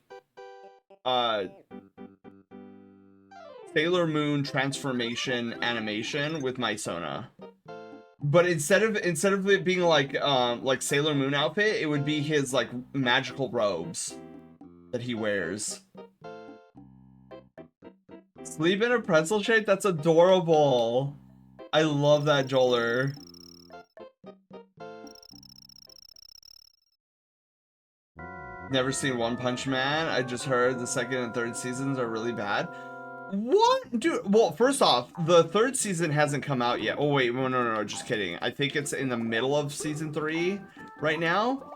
Sailor Moon transformation animation with my Sona. But instead of it being like Sailor Moon outfit, it would be his like magical robes that he wears. Sleep in a pretzel shape? That's adorable. I love that, Joler. Never seen One Punch Man. I just heard the 2nd and 3rd seasons are really bad. What? Dude, well, first off, the 3rd season hasn't come out yet. Oh, wait, no, just kidding. I think it's in the middle of season 3 right now.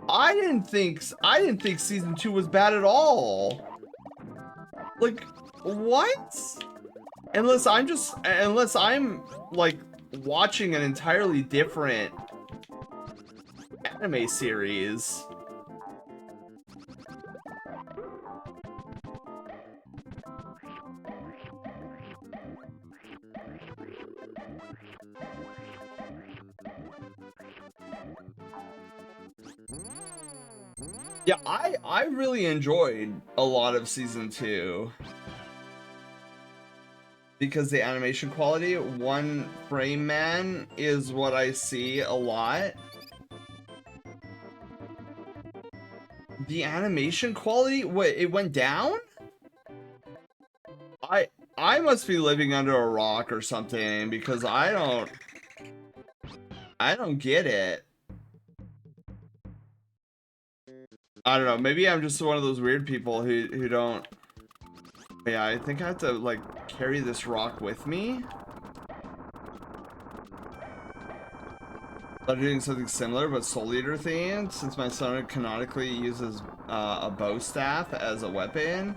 I didn't think season 2 was bad at all. Like, what? Unless I'm like watching an entirely different anime series. Yeah, I really enjoyed a lot of season 2. because the animation quality, one frame man is what I see a lot. The animation quality, what, it went down? I must be living under a rock or something, because I don't get it. I don't know, maybe I'm just one of those weird people who don't. Yeah, I think I have to like carry this rock with me. I'm doing something similar but Soul Eater themed, since my son canonically uses a bow staff as a weapon.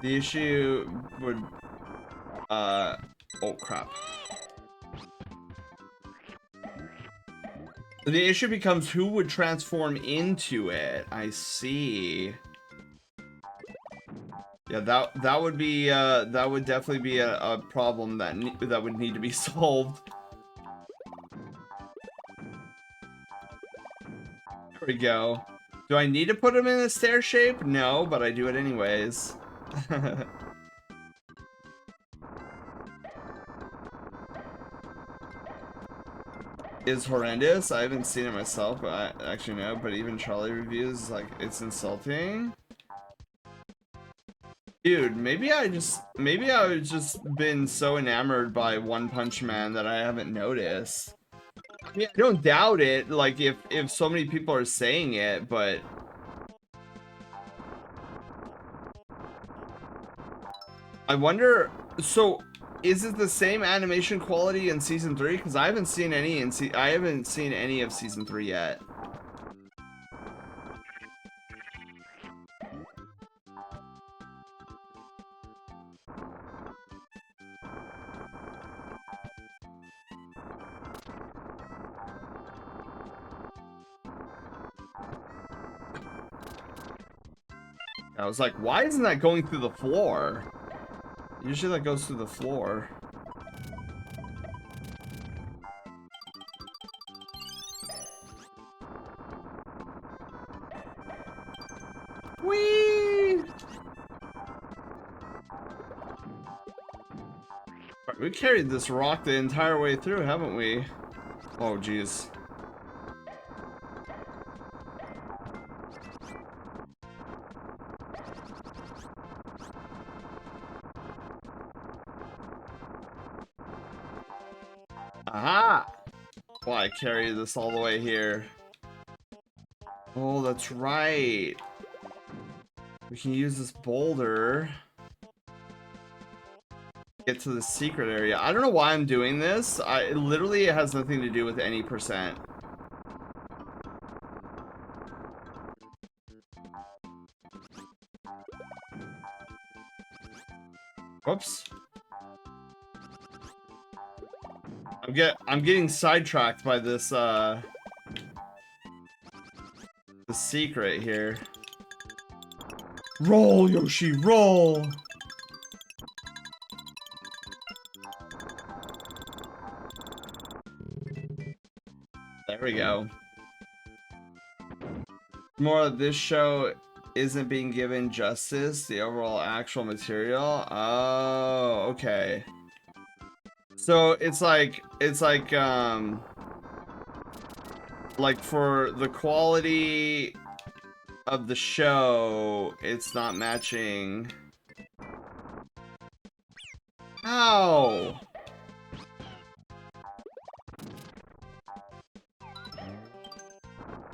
The issue would oh crap. The issue becomes who would transform into it. I see. Yeah, that would be that would definitely be a problem that would need to be solved. There we go. Do I need to put him in a stair shape? No, but I do it anyways. Is horrendous. I haven't seen it myself, but I actually know. But even Charlie reviews like it's insulting. Dude, maybe I've just been so enamored by One Punch Man that I haven't noticed. I mean, I don't doubt it. Like if so many people are saying it, but I wonder. So, is it the same animation quality in season 3? Because I haven't seen any I haven't seen any of season 3 yet. I was like, why isn't that going through the floor? Usually that goes through the floor. Whee! Right, we carried this rock the entire way through, haven't we? Oh, jeez. Aha! Well, I carried this all the way here. Oh, that's right. We can use this boulder. Get to the secret area. I don't know why I'm doing this. It literally has nothing to do with any percent. Whoops. I'm getting sidetracked by this the secret here. Roll, Yoshi, roll. There we go. More of this show isn't being given justice, the overall actual material. Oh, okay. So it's like for the quality of the show, it's not matching. How?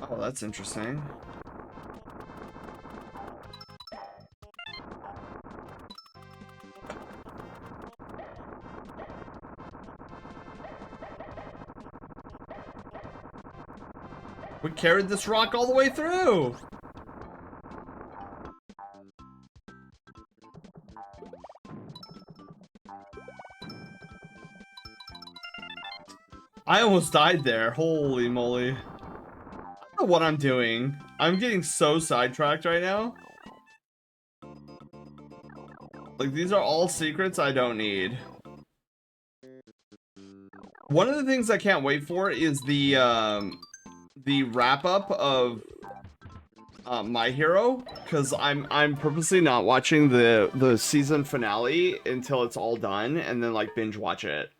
Oh, that's interesting. We carried this rock all the way through. I almost died there. Holy moly. I don't know what I'm doing. I'm getting so sidetracked right now. Like, these are all secrets I don't need. One of the things I can't wait for is the wrap-up of My Hero, because I'm purposely not watching the season finale until it's all done, and then like binge watch it.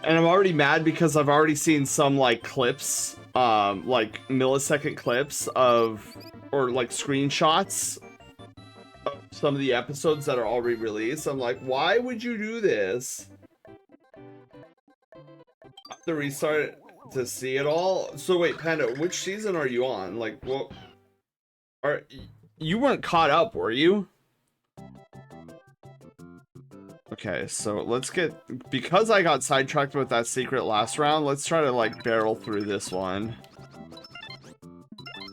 And I'm already mad because I've already seen some like clips, like millisecond clips of, or like screenshots of some of the episodes that are already released. I'm like, why would you do this? I have to restart to see it all. So wait, Panda, which season are you on? Like, what? You weren't caught up, were you? Okay, so let's get, because I got sidetracked with that secret last round, let's try to like barrel through this one.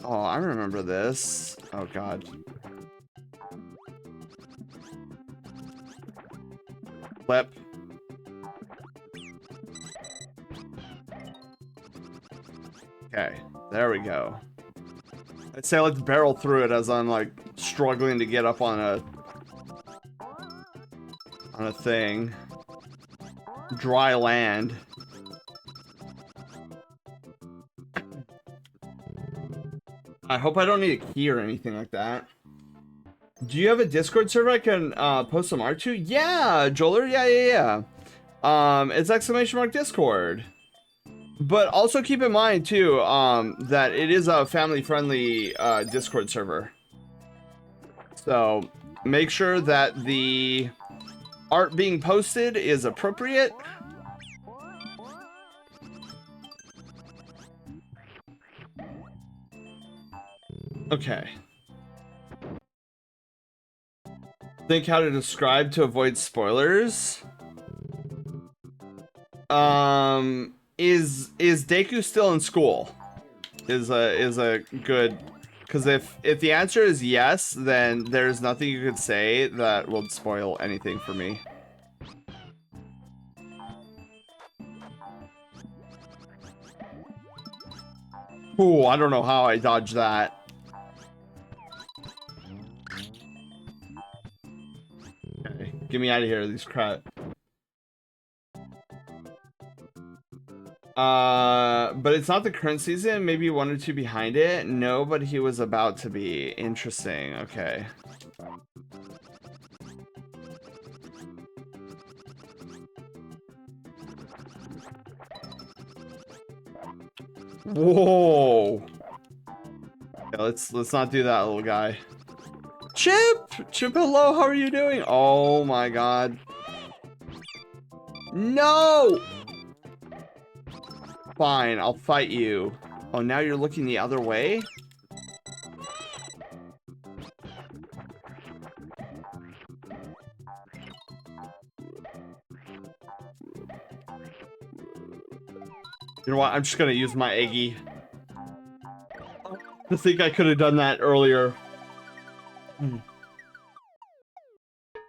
Oh, I remember this. Oh god. Flip. Okay, there we go. I'd say let's barrel through it as I'm like struggling to get up on a thing. Dry land. I hope I don't need a key or anything like that. Do you have a Discord server I can post some art to? Yeah, Joler, yeah. It's !Discord. But also keep in mind too, that it is a family-friendly Discord server. So make sure that the art being posted is appropriate. Okay. Think how to describe to avoid spoilers. Is Deku still in school? Is a good, because if the answer is yes, then there's nothing you could say that will spoil anything for me. Ooh, I don't know how I dodged that. Okay, get me out of here, these crap. But it's not the current season, maybe one or two behind it. No, but he was about to be. Interesting, okay. Whoa. Yeah, let's not do that, little guy. Chip, hello, how are you doing? Oh my god. No! Fine, I'll fight you. Oh, now you're looking the other way? You know what? I'm just gonna use my Eggy. I think I could have done that earlier.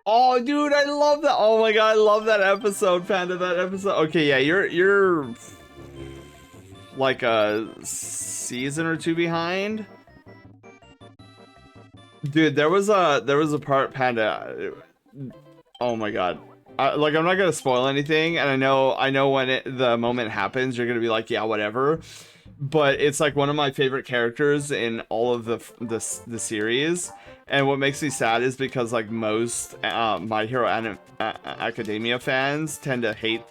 Oh, dude, I love that. Oh my god, I love that episode, Panda. That episode. Okay, yeah, you're like a season or two behind. Dude, there was a part, Panda. Oh my god. Like, I'm not gonna spoil anything, and I know when the moment happens, you're gonna be like, yeah, whatever. But it's like one of my favorite characters in all of the series, and what makes me sad is because like most My Hero Academia fans tend to hate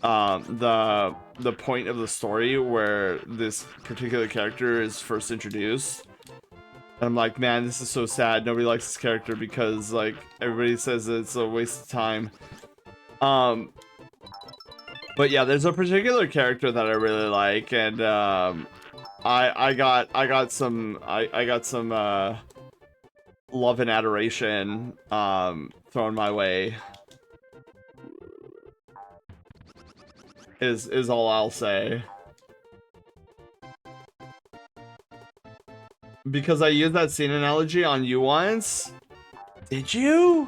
the point of the story where this particular character is first introduced. I'm like, man, this is so sad. Nobody likes this character because, like, everybody says it's a waste of time. But yeah, there's a particular character that I really like, and I got some love and adoration thrown my way. Is all I'll say. Because I used that scene analogy on you once. Did you?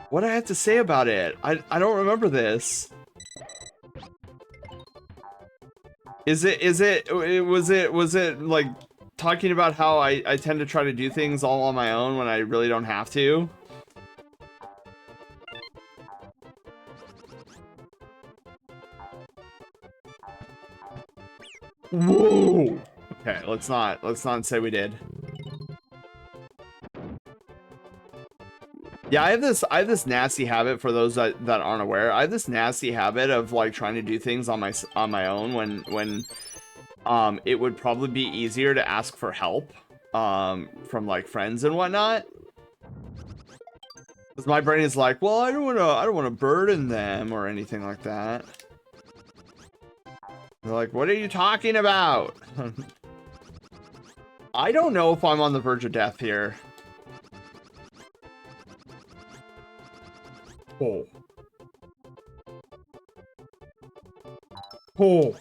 What do I have to say about it? I don't remember this. Was it like talking about how I tend to try to do things all on my own when I really don't have to? Whoa! Okay, let's not say we did. Yeah, I have this nasty habit, for those that aren't aware. I have this nasty habit of like trying to do things on my own when it would probably be easier to ask for help from like friends and whatnot. Because my brain is like, well, I don't want to burden them or anything like that. They're like, what are you talking about? I don't know if I'm on the verge of death here. Oh. Oh.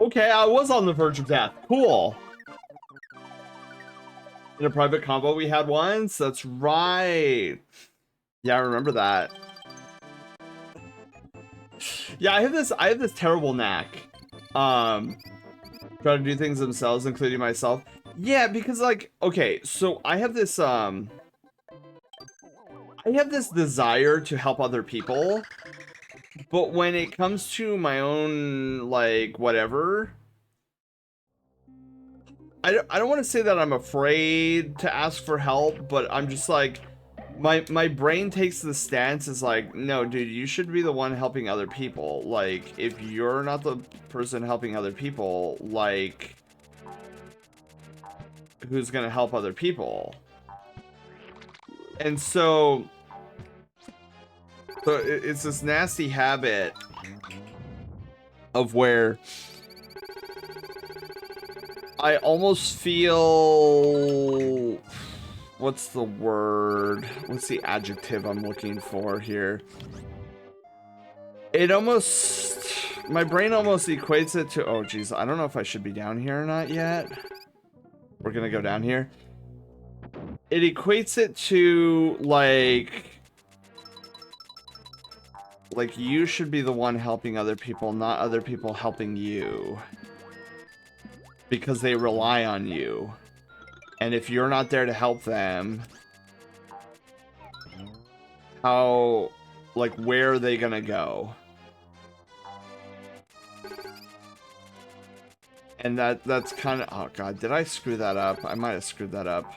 Okay, I was on the verge of death. Cool. In a private combo we had once? That's right. Yeah, I remember that. Yeah, I have this terrible knack. Try to do things themselves, including myself. Yeah, because like, okay, so I have this desire to help other people, but when it comes to my own like whatever, I don't want to say that I'm afraid to ask for help, but I'm just like, my brain takes the stance is like, no, dude, you should be the one helping other people. Like, if you're not the person helping other people, like, who's gonna help other people? And so it's this nasty habit of where I almost feel, what's the word? What's the adjective I'm looking for here? It almost, my brain almost equates it to, oh geez, I don't know if I should be down here or not yet. We're gonna go down here. It equates it to like you should be the one helping other people, not other people helping you. Because they rely on you. And if you're not there to help them, how, like, where are they gonna go? And that's kind of, oh god, did I screw that up? I might have screwed that up.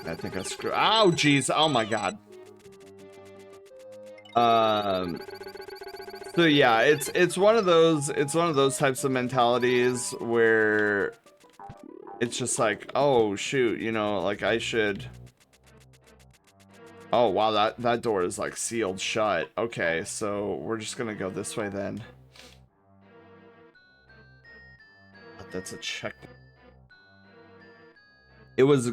I think I screwed, oh jeez, oh my god. So yeah, it's one of those types of mentalities where it's just like, oh shoot, you know, like I should. Oh wow, that door is like sealed shut. Okay, so we're just gonna go this way then. That's a check. It was a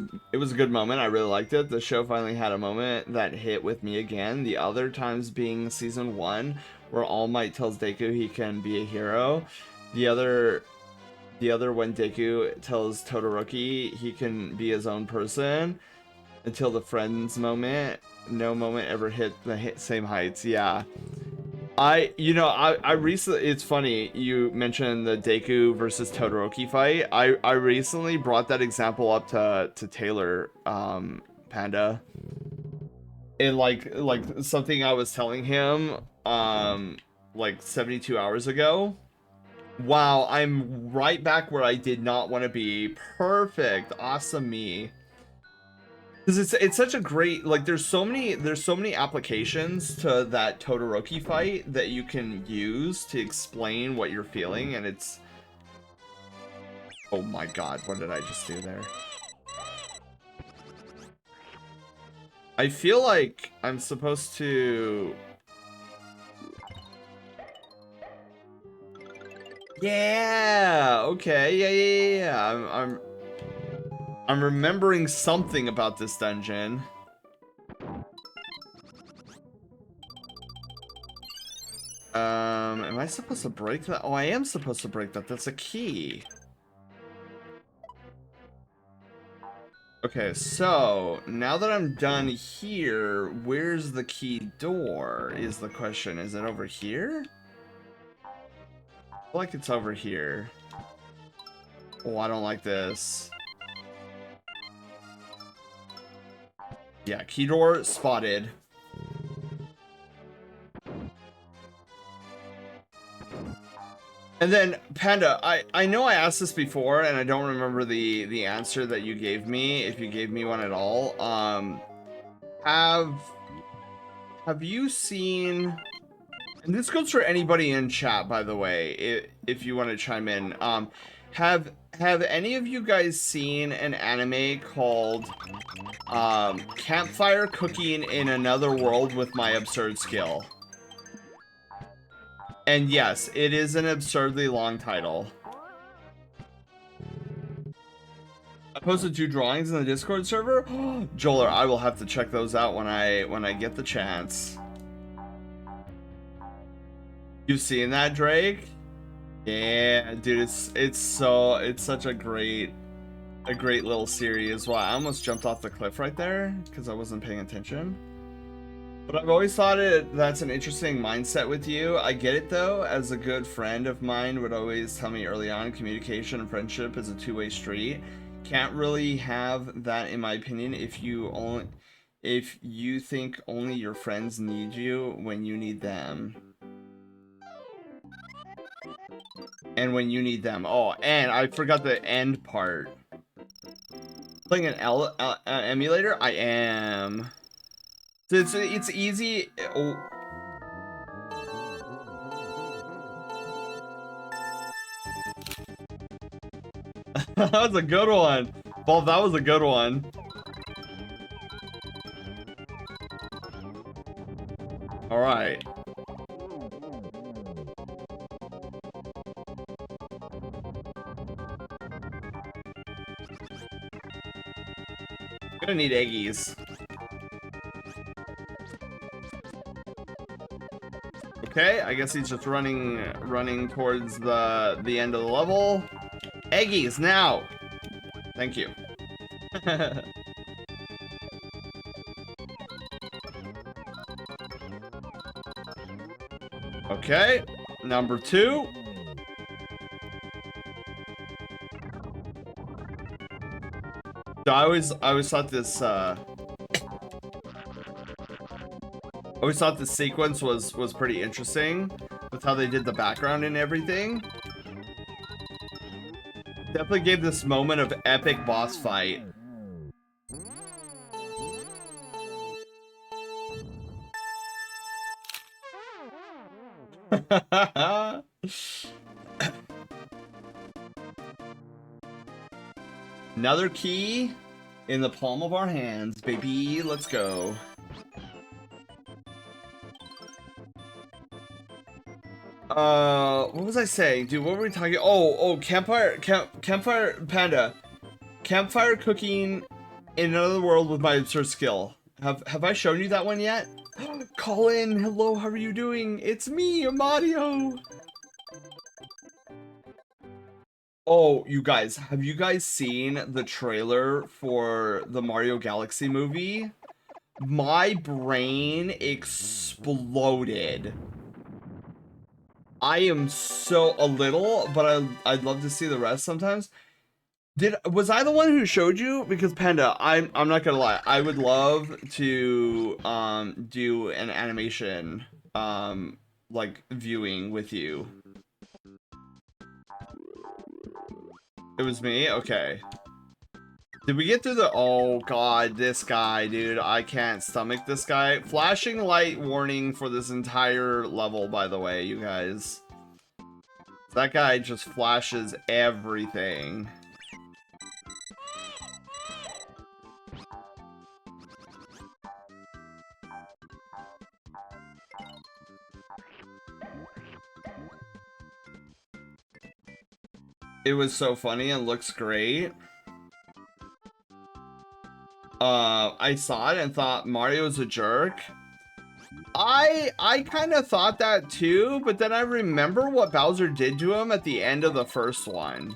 good moment. I really liked it. The show finally had a moment that hit with me again. The other times being season 1, where All Might tells Deku he can be a hero. The other when Deku tells Todoroki he can be his own person. Until the friends moment, no moment ever hit the same heights. Yeah. I recently, it's funny you mentioned the Deku versus Todoroki fight. I recently brought that example up to Taylor, Panda, in like something I was telling him like 72 hours ago. Wow, I'm right back where I did not want to be. Perfect, awesome me. Because it's such a great, like, there's so many applications to that Todoroki fight that you can use to explain what you're feeling, and it's, oh my god, what did I just do there? I feel like I'm supposed to, yeah, okay, yeah. I'm remembering something about this dungeon. Am I supposed to break that? Oh, I am supposed to break that. That's a key. Okay, so now that I'm done here, where's the key door is the question. Is it over here? I feel like it's over here. Oh, I don't like this. Yeah, key door spotted. And then Panda, I know I asked this before and I don't remember the answer that you gave me, if you gave me one at all. Have you seen, and this goes for anybody in chat, by the way, if you want to chime in. Have any of you guys seen an anime called Campfire Cooking in Another World with My Absurd Skill? And yes, it is an absurdly long title. I posted 2 drawings in the Discord server. Joler, I will have to check those out when I get the chance. You've seen that, Drake? Yeah, dude, it's such a great little series. Wow, I almost jumped off the cliff right there because I wasn't paying attention. But I've always thought that's an interesting mindset with you. I get it though, as a good friend of mine would always tell me early on, communication and friendship is a two-way street. Can't really have that, in my opinion, if you think only your friends need you when you need them. And when you need them. Oh, and I forgot the end part. Playing an emulator? I am. It's easy. Oh. That was a good one. Bob, that was a good one. All right. Gonna need eggies. Okay, I guess he's just running towards the end of the level. Eggies now. Thank you. Okay, number 2. So I always thought this sequence was pretty interesting with how they did the background and everything. Definitely gave this moment of epic boss fight. Another key in the palm of our hands, baby. Let's go. What was I saying? Dude, what were we talking? Oh, campfire Panda. Campfire cooking in another world with my absurd skill. Have I shown you that one yet? Colin, hello, how are you doing? It's me, Mario. Oh, you guys, have you guys seen the trailer for the Mario Galaxy movie? My brain exploded. I am so a little, but I'd love to see the rest sometimes. Was I the one who showed you? Because Panda, I'm not gonna lie, I would love to do an animation like viewing with you. It was me? Okay. Did we get through the... Oh god, this guy, dude. I can't stomach this guy. Flashing light warning for this entire level, by the way, you guys. That guy just flashes everything. It was so funny and looks great. I saw it and thought Mario's a jerk. I kind of thought that too, but then I remember what Bowser did to him at the end of the first one.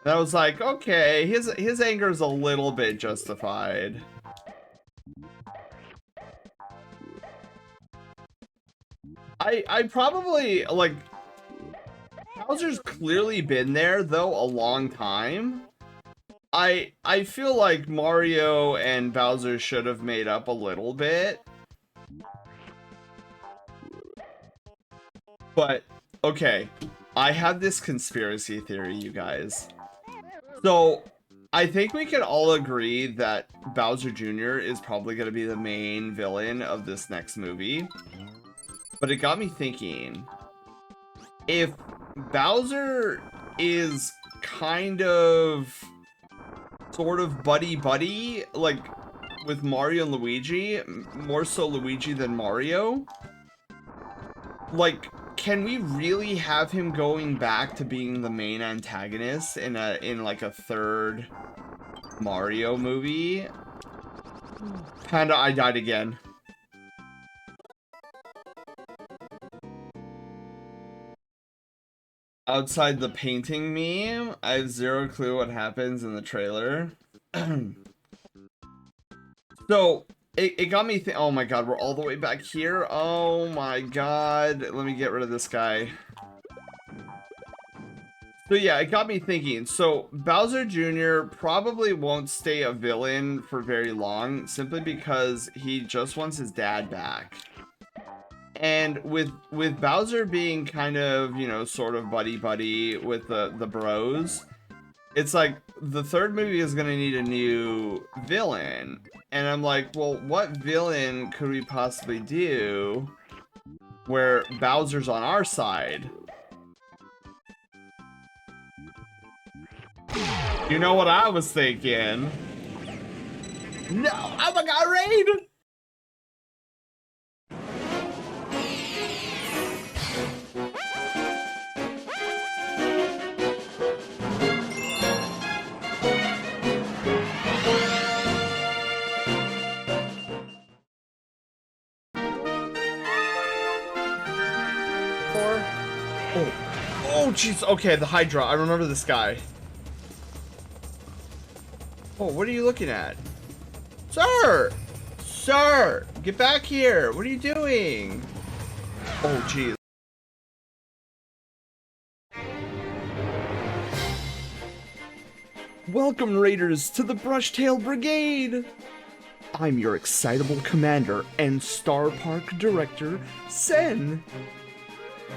And I was like, okay, his anger is a little bit justified. I probably, like, Bowser's clearly been there, though, a long time. I feel like Mario and Bowser should have made up a little bit. But, okay, I have this conspiracy theory, you guys. So, I think we can all agree that Bowser Jr. is probably going to be the main villain of this next movie. But it got me thinking, if Bowser is kind of, sort of buddy-buddy, like, with Mario and Luigi, more so Luigi than Mario, like, can we really have him going back to being the main antagonist in like a third Mario movie? Panda, I died again. Outside the painting meme, I have zero clue what happens in the trailer. So, it got me oh my god, we're all the way back here? Oh my god, let me get rid of this guy. So yeah, it got me thinking. So Bowser Jr. probably won't stay a villain for very long, simply because he just wants his dad back. And with Bowser being kind of, you know, sort of buddy-buddy with the bros, it's like the third movie is gonna need a new villain. And I'm like, well, what villain could we possibly do where Bowser's on our side? You know what I was thinking? No! Oh my god, Raid! Oh, jeez. Okay, the Hydra. I remember this guy. Oh, what are you looking at? Sir! Sir! Get back here! What are you doing? Oh, jeez. Welcome, Raiders, to the Brushtail Brigade! I'm your excitable commander and Star Park director, Sen.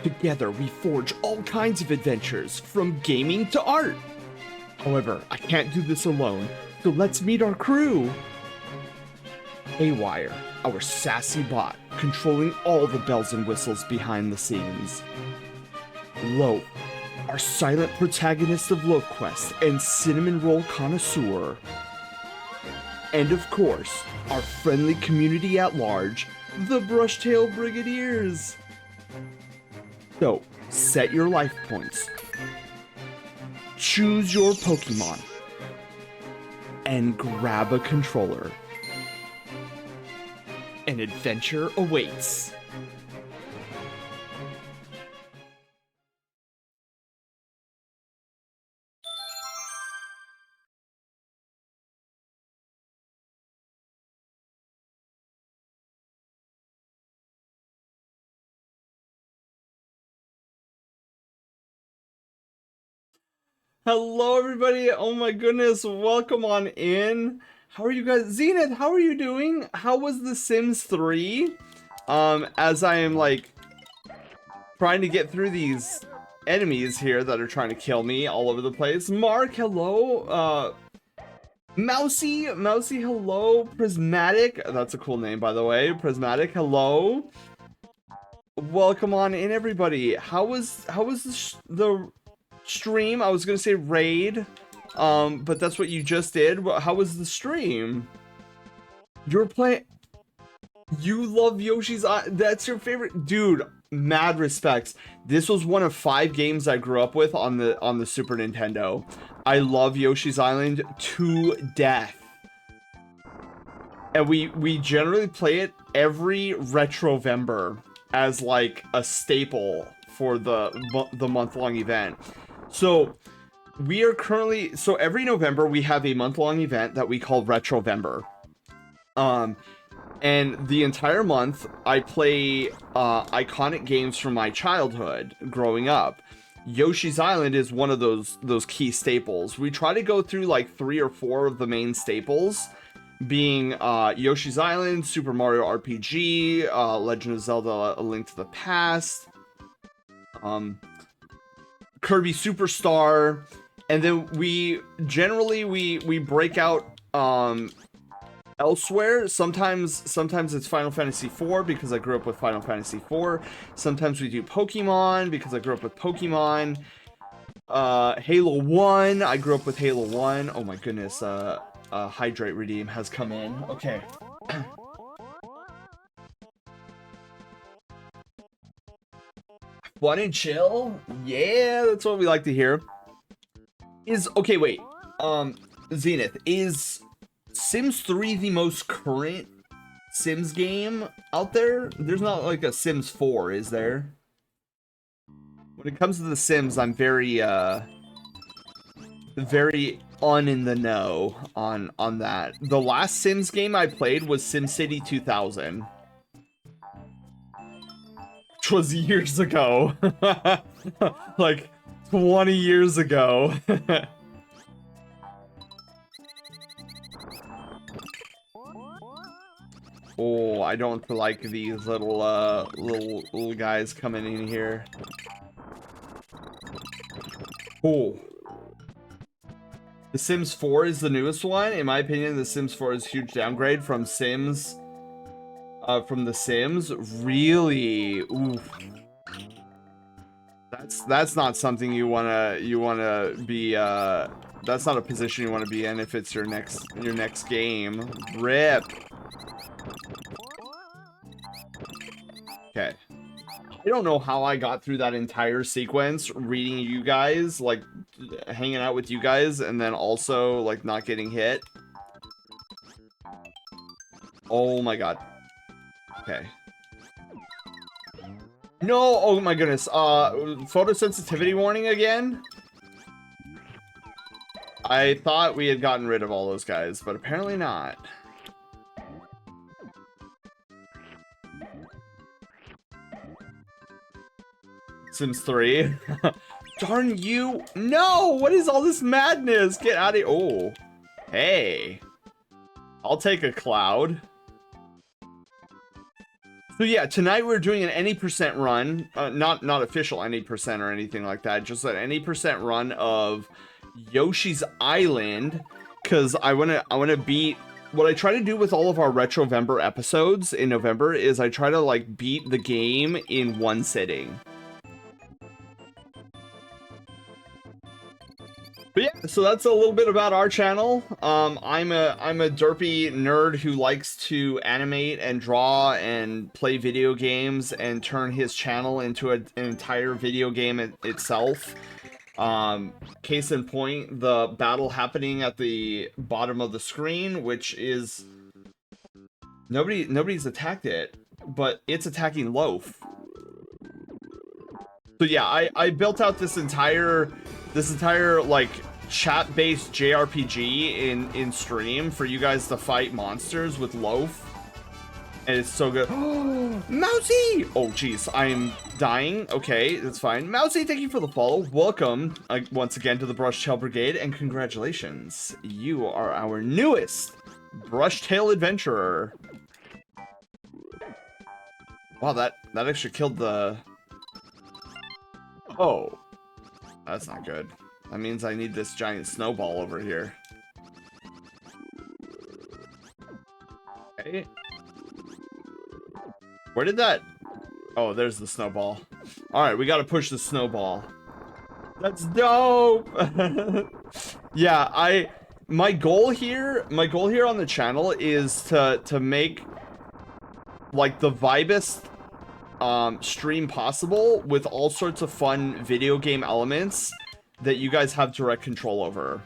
Together, we forge all kinds of adventures, from gaming to art. However, I can't do this alone, so let's meet our crew. Haywire, our sassy bot, controlling all the bells and whistles behind the scenes. Loaf, our silent protagonist of Loaf Quest and cinnamon roll connoisseur. And of course, our friendly community at large, the Brushtail Brigadiers. So, set your life points, choose your Pokemon, and grab a controller. An adventure awaits. Hello, everybody. Oh my goodness. Welcome on in. How are you guys? Zenith, how are you doing? How was The Sims 3? As I am, like, trying to get through these enemies here that are trying to kill me all over the place. Mark, hello. Mousy, hello. Prismatic, that's a cool name, by the way. Prismatic, hello. Welcome on in, everybody. How was the stream? I was gonna say raid, but that's what you just did. How was the stream? You're playing. You love Yoshi's Island. That's your favorite, dude. Mad respects. This was one of 5 games I grew up with on the Super Nintendo. I love Yoshi's Island to death, and we generally play it every Retrovember as like a staple for the month-long event. So we are currently, so every November we have a month-long event that we call Retrovember. And the entire month I play iconic games from my childhood growing up. Yoshi's Island is one of those key staples. We try to go through like 3 or 4 of the main staples, being Yoshi's Island, Super Mario RPG, Legend of Zelda: A Link to the Past, Kirby Superstar, and then we generally we break out elsewhere. Sometimes it's Final Fantasy IV because I grew up with Final Fantasy IV. Sometimes we do Pokemon because I grew up with Pokemon. Halo 1, I grew up with Halo 1. Oh my goodness, Hydrate Redeem has come in. Okay. Fun and chill? Yeah, that's what we like to hear. Okay, wait. Zenith, is Sims 3 the most current Sims game out there? There's not like a Sims 4, is there? When it comes to the Sims, I'm very in the know on that. The last Sims game I played was SimCity 2000. Which was years ago. Like 20 years ago. Oh, I don't like these little guys coming in here. Oh. The Sims 4 is the newest one. In my opinion, The Sims 4 is a huge downgrade from Sims. From The Sims. Really? Oof. That's not something you wanna be. That's not a position you want to be in if it's your next game. Rip. Okay. I don't know how I got through that entire sequence, reading you guys, like, hanging out with you guys, and then also, like, not getting hit. Oh my god. Okay. No! Oh my goodness. Photosensitivity warning again? I thought we had gotten rid of all those guys, but apparently not. Sims 3. Darn you. No! What is all this madness? Get out of here. Oh. Hey. I'll take a cloud. So yeah, tonight we're doing an any percent run. Not official any percent or anything like that. Just an any percent run of Yoshi's Island. Because I wanna beat... What I try to do with all of our Retrovember episodes in November is I try to, like, beat the game in one sitting. But yeah, so that's a little bit about our channel. I'm a derpy nerd who likes to animate and draw and play video games and turn his channel into an entire video game itself. Case in point, the battle happening at the bottom of the screen, which is nobody's attacked it, but it's attacking Loaf. So yeah, I built out this entire like chat-based JRPG in stream for you guys to fight monsters with Loaf. And it's so good. Mousy! Oh jeez, I'm dying. Okay, that's fine. Mousy, thank you for the follow. Welcome once again to the Brushtail Brigade, and congratulations. You are our newest Brushtail adventurer. Wow, that actually killed the... Oh. That's not good. That means I need this giant snowball over here. Okay. Where did that... Oh, there's the snowball. Alright, we gotta push the snowball. That's dope! Yeah, my goal here on the channel is to make, like, the vibest stream possible with all sorts of fun video game elements that you guys have direct control over.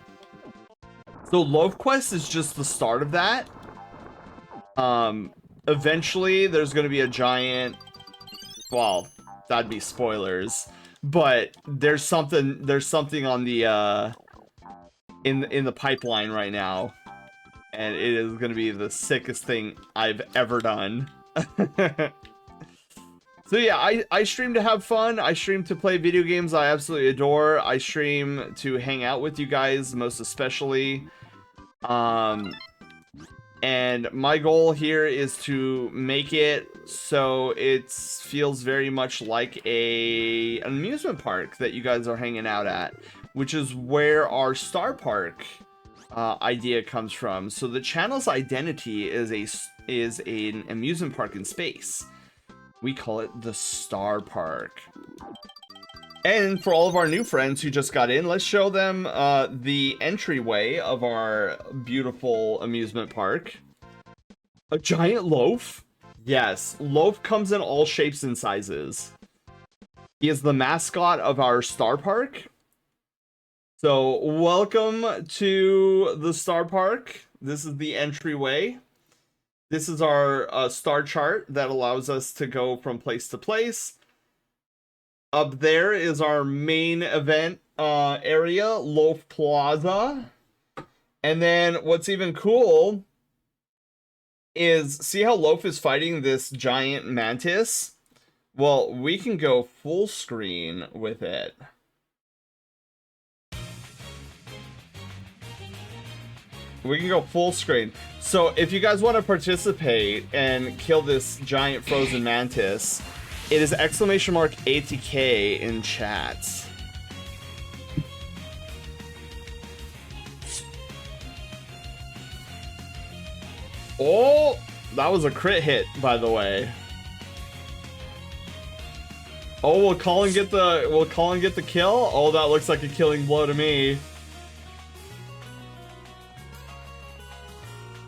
So Loaf Quest is just the start of that. Eventually there's going to be a giant, well, that'd be spoilers, but there's something on the in the pipeline right now, and it is going to be the sickest thing I've ever done. So yeah, I stream to have fun. I stream to play video games I absolutely adore. I stream to hang out with you guys, most especially. And my goal here is to make it so it feels very much like an amusement park that you guys are hanging out at, which is where our Star Park idea comes from. So the channel's identity is an amusement park in space. We call it the Star Park. And for all of our new friends who just got in, let's show them the entryway of our beautiful amusement park. A giant loaf? Yes, loaf comes in all shapes and sizes. He is the mascot of our Star Park. So welcome to the Star Park. This is the entryway. This is our star chart that allows us to go from place to place. Up there is our main event area, Loaf Plaza. And then what's even cool is, see how Loaf is fighting this giant mantis? Well, we can go full screen with it. We can go full screen. So if you guys want to participate and kill this giant frozen mantis, it is !ATK in chat. Oh, that was a crit hit, by the way. Oh, will Colin get the kill? Oh, that looks like a killing blow to me.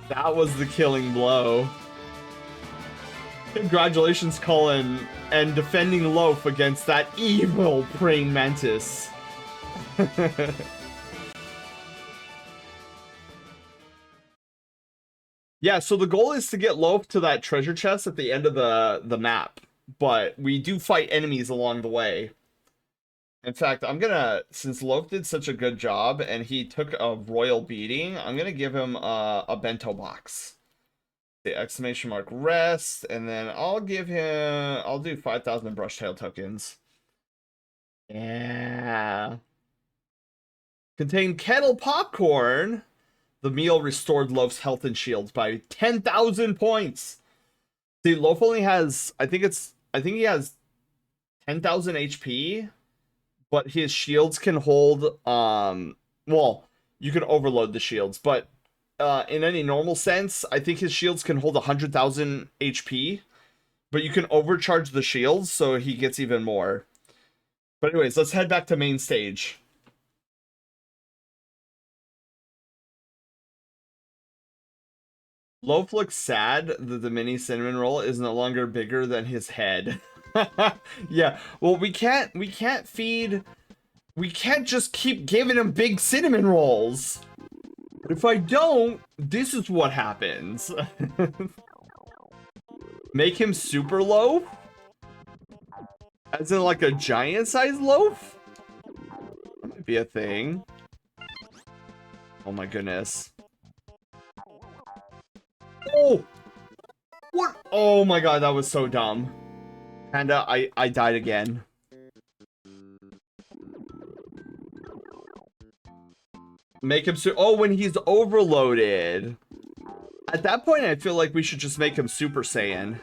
That was the killing blow. Congratulations, Colin, and defending Loaf against that evil praying mantis. Yeah, so the goal is to get Loaf to that treasure chest at the end of the map, but we do fight enemies along the way. In fact, I'm gonna, since Loaf did such a good job and he took a royal beating, I'm gonna give him a bento box. The ! Rest, and then I'll do 5,000 brushtail tokens. Yeah. Contain kettle popcorn. The meal restored Loaf's health and shields by 10,000 points. See, Loaf only has, I think he has 10,000 HP, but his shields can hold, well, you can overload the shields, but in any normal sense, I think his shields can hold 100,000 HP, but you can overcharge the shields, so he gets even more. But anyways, let's head back to main stage. Loaf looks sad that the mini cinnamon roll is no longer bigger than his head. Yeah, well, we can't just keep giving him big cinnamon rolls. If I don't, this is what happens. Make him super loaf? As in like a giant sized loaf? That might be a thing. Oh my goodness. Oh! What? Oh my god, that was so dumb. Panda, I died again. Make him oh, when he's overloaded. At that point, I feel like we should just make him Super Saiyan.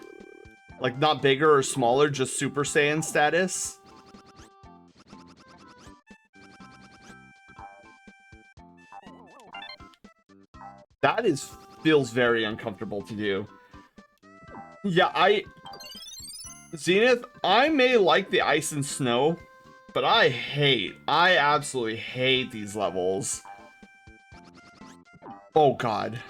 Like, not bigger or smaller, just Super Saiyan status. That feels very uncomfortable to do. Yeah, Zenith, I may like the ice and snow, but I absolutely hate these levels. Oh god.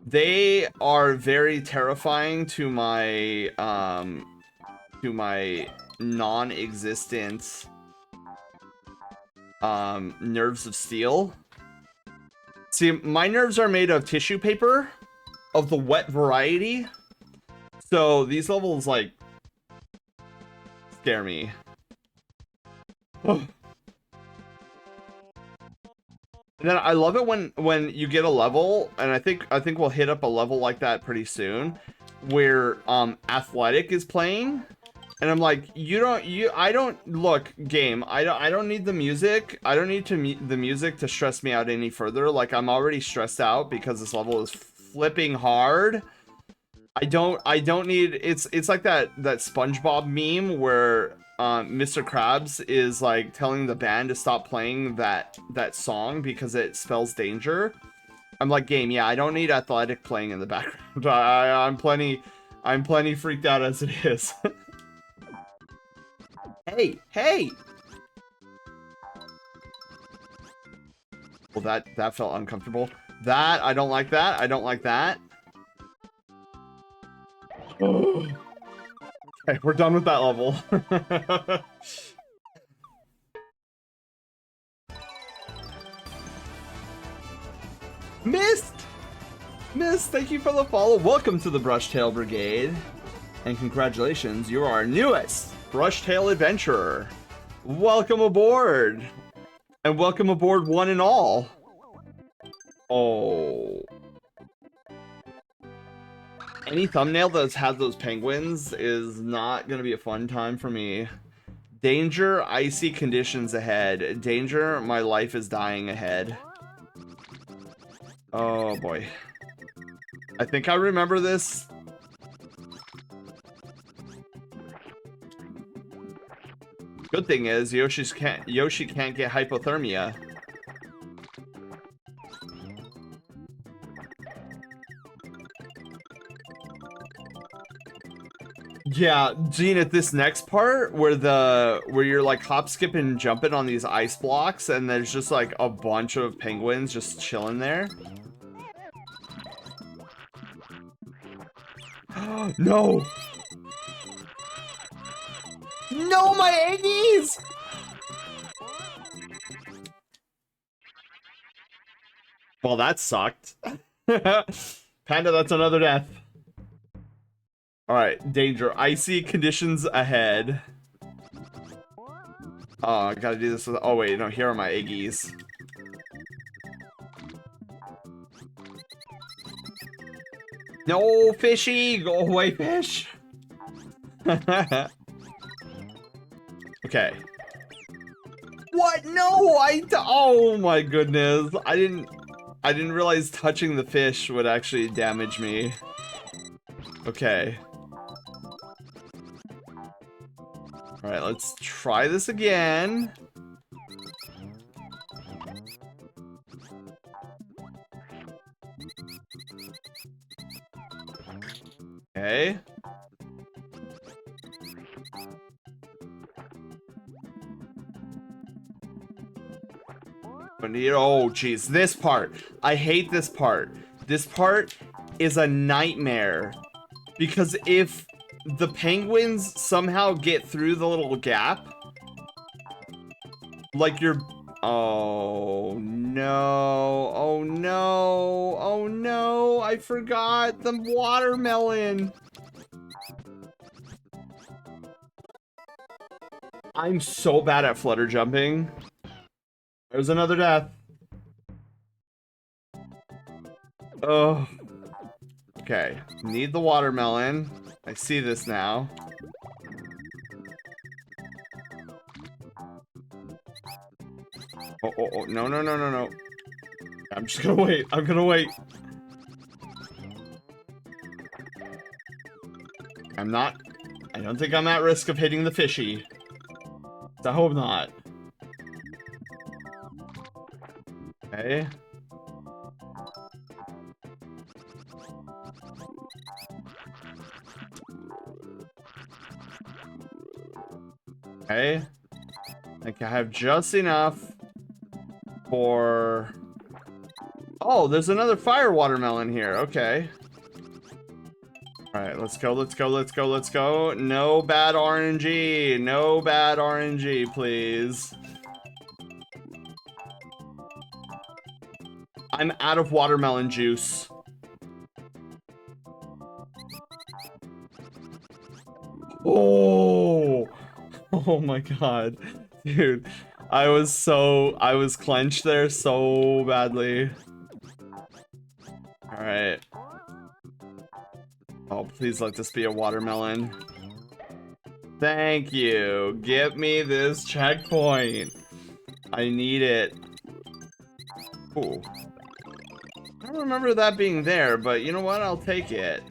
They are very terrifying to my non-existent nerves of steel. See, my nerves are made of tissue paper of the wet variety. So these levels like scare me. And then I love it when you get a level, and I think we'll hit up a level like that pretty soon, where Athletic is playing, And I'm like, I don't, look, game, I don't need the music. I don't need the music to stress me out any further. Like, I'm already stressed out because this level is flipping hard. I don't need, it's like that SpongeBob meme where Mr. Krabs is like telling the band to stop playing that song because it spells danger. I'm like, game, yeah, I don't need Athletic playing in the background. I'm plenty freaked out as it is. Hey, hey! Well, that felt uncomfortable. That, I don't like that. I don't like that. Okay, we're done with that level. Mist! Mist, thank you for the follow. Welcome to the Brushtail Brigade. And congratulations, you're our newest Brushtail adventurer. Welcome aboard. And welcome aboard one and all. Oh. Any thumbnail that's had those penguins is not going to be a fun time for me. Danger, icy conditions ahead. Danger, my life is dying ahead. Oh boy. I think I remember this. Good thing is Yoshi can't get hypothermia. Yeah, Gene, at this next part where you're like hop, skip, and jumping on these ice blocks, and there's just like a bunch of penguins just chilling there. No! No, my eggies! Well, that sucked. Panda, that's another death. Alright, danger. Icy conditions ahead. Oh, I gotta do this with... Oh, wait, no, here are my eggies. No, fishy! Go away, fish! Okay. What? No, oh my goodness. I didn't realize touching the fish would actually damage me. Okay. Alright, let's try this again. Okay. Oh, jeez. This part. I hate this part. This part is a nightmare. Because if the penguins somehow get through the little gap, like you're... Oh, no. Oh, no. Oh, no. I forgot the watermelon. I'm so bad at flutter jumping. There's another death. Oh. Okay. Need the watermelon. I see this now. Oh, oh, oh. No, no, no, no, no. I'm just gonna wait. I'm gonna wait. I don't think I'm at risk of hitting the fishy. I hope not. Okay. Okay. I think I have just enough for... Oh, there's another fire watermelon here. Okay. Alright, let's go, let's go, let's go, let's go. No bad RNG. No bad RNG, please. I'm out of watermelon juice. Oh! Oh my god. Dude, I was clenched there so badly. Alright. Oh, please let this be a watermelon. Thank you. Get me this checkpoint. I need it. Ooh. I don't remember that being there, but you know what? I'll take it.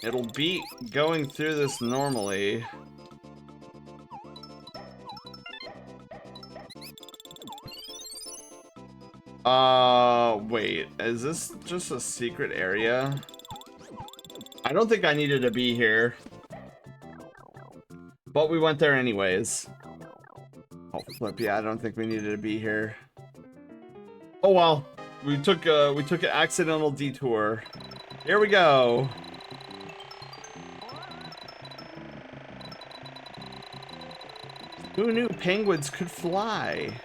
It'll beat going through this normally. Wait. Is this just a secret area? I don't think I needed to be here. But we went there anyways. Oh, flip. Yeah, I don't think we needed to be here. Oh, well. We took an accidental detour. Here we go. Who knew penguins could fly?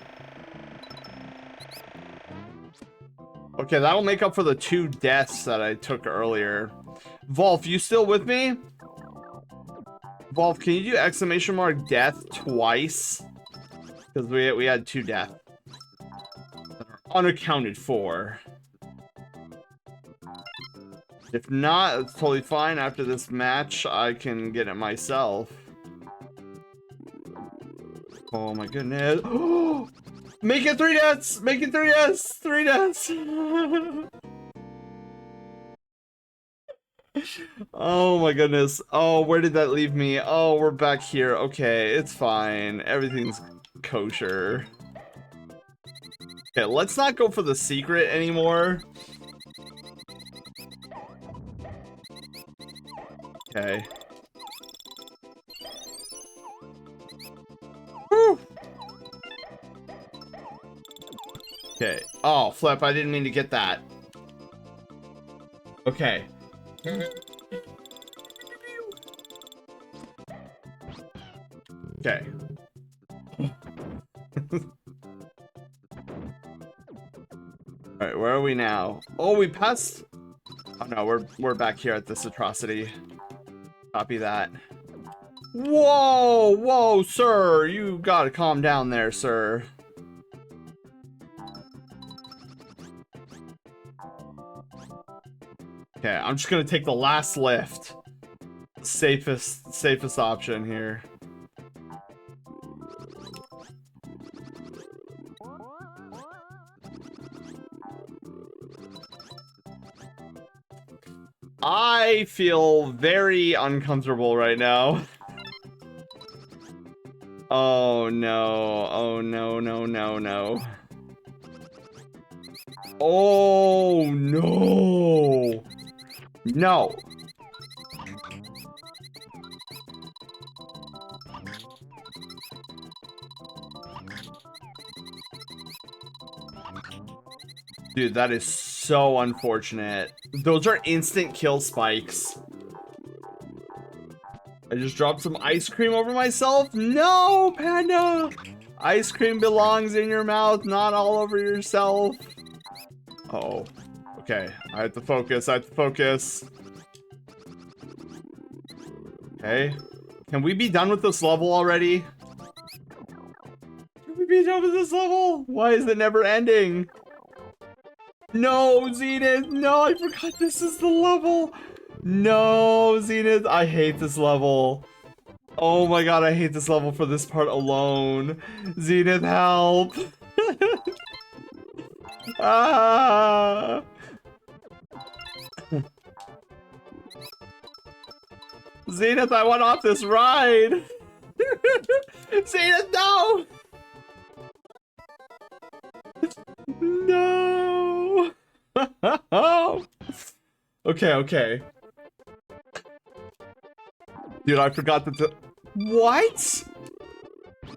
Okay, that'll make up for the 2 deaths that I took earlier. Volf, you still with me? Volf, can you do exclamation mark death twice? Because we had 2 deaths. Unaccounted for. If not, it's totally fine. After this match, I can get it myself. Oh my goodness. Make it 3 deaths! Make it 3 deaths! 3 deaths! Oh my goodness. Oh, where did that leave me? Oh, we're back here. Okay, it's fine. Everything's kosher. Okay, let's not go for the secret anymore. Okay. Woo! Okay. Oh, flip, I didn't mean to get that. Okay. Okay. Alright, where are we now? Oh, we passed... Oh no, we're back here at this atrocity. Copy that. Whoa! Whoa, sir! You gotta calm down there, sir. Okay, I'm just gonna take the last lift. Safest option here. I feel very uncomfortable right now. Oh no. Oh no, no, no, no. Oh no. No. Dude, that is so unfortunate. Those are instant kill spikes. I just dropped some ice cream over myself. No, Panda! Ice cream belongs in your mouth, not all over yourself. Uh-oh. Okay, I have to focus, I have to focus. Okay. Can we be done with this level already? Can we be done with this level? Why is it never ending? No, Zenith! No, I forgot this is the level! No, Zenith, I hate this level. Oh my god, I hate this level for this part alone. Zenith, help! Ah! Zenith, I want off this ride! Zenith, no! No! Okay, okay. Dude, I forgot that the... What?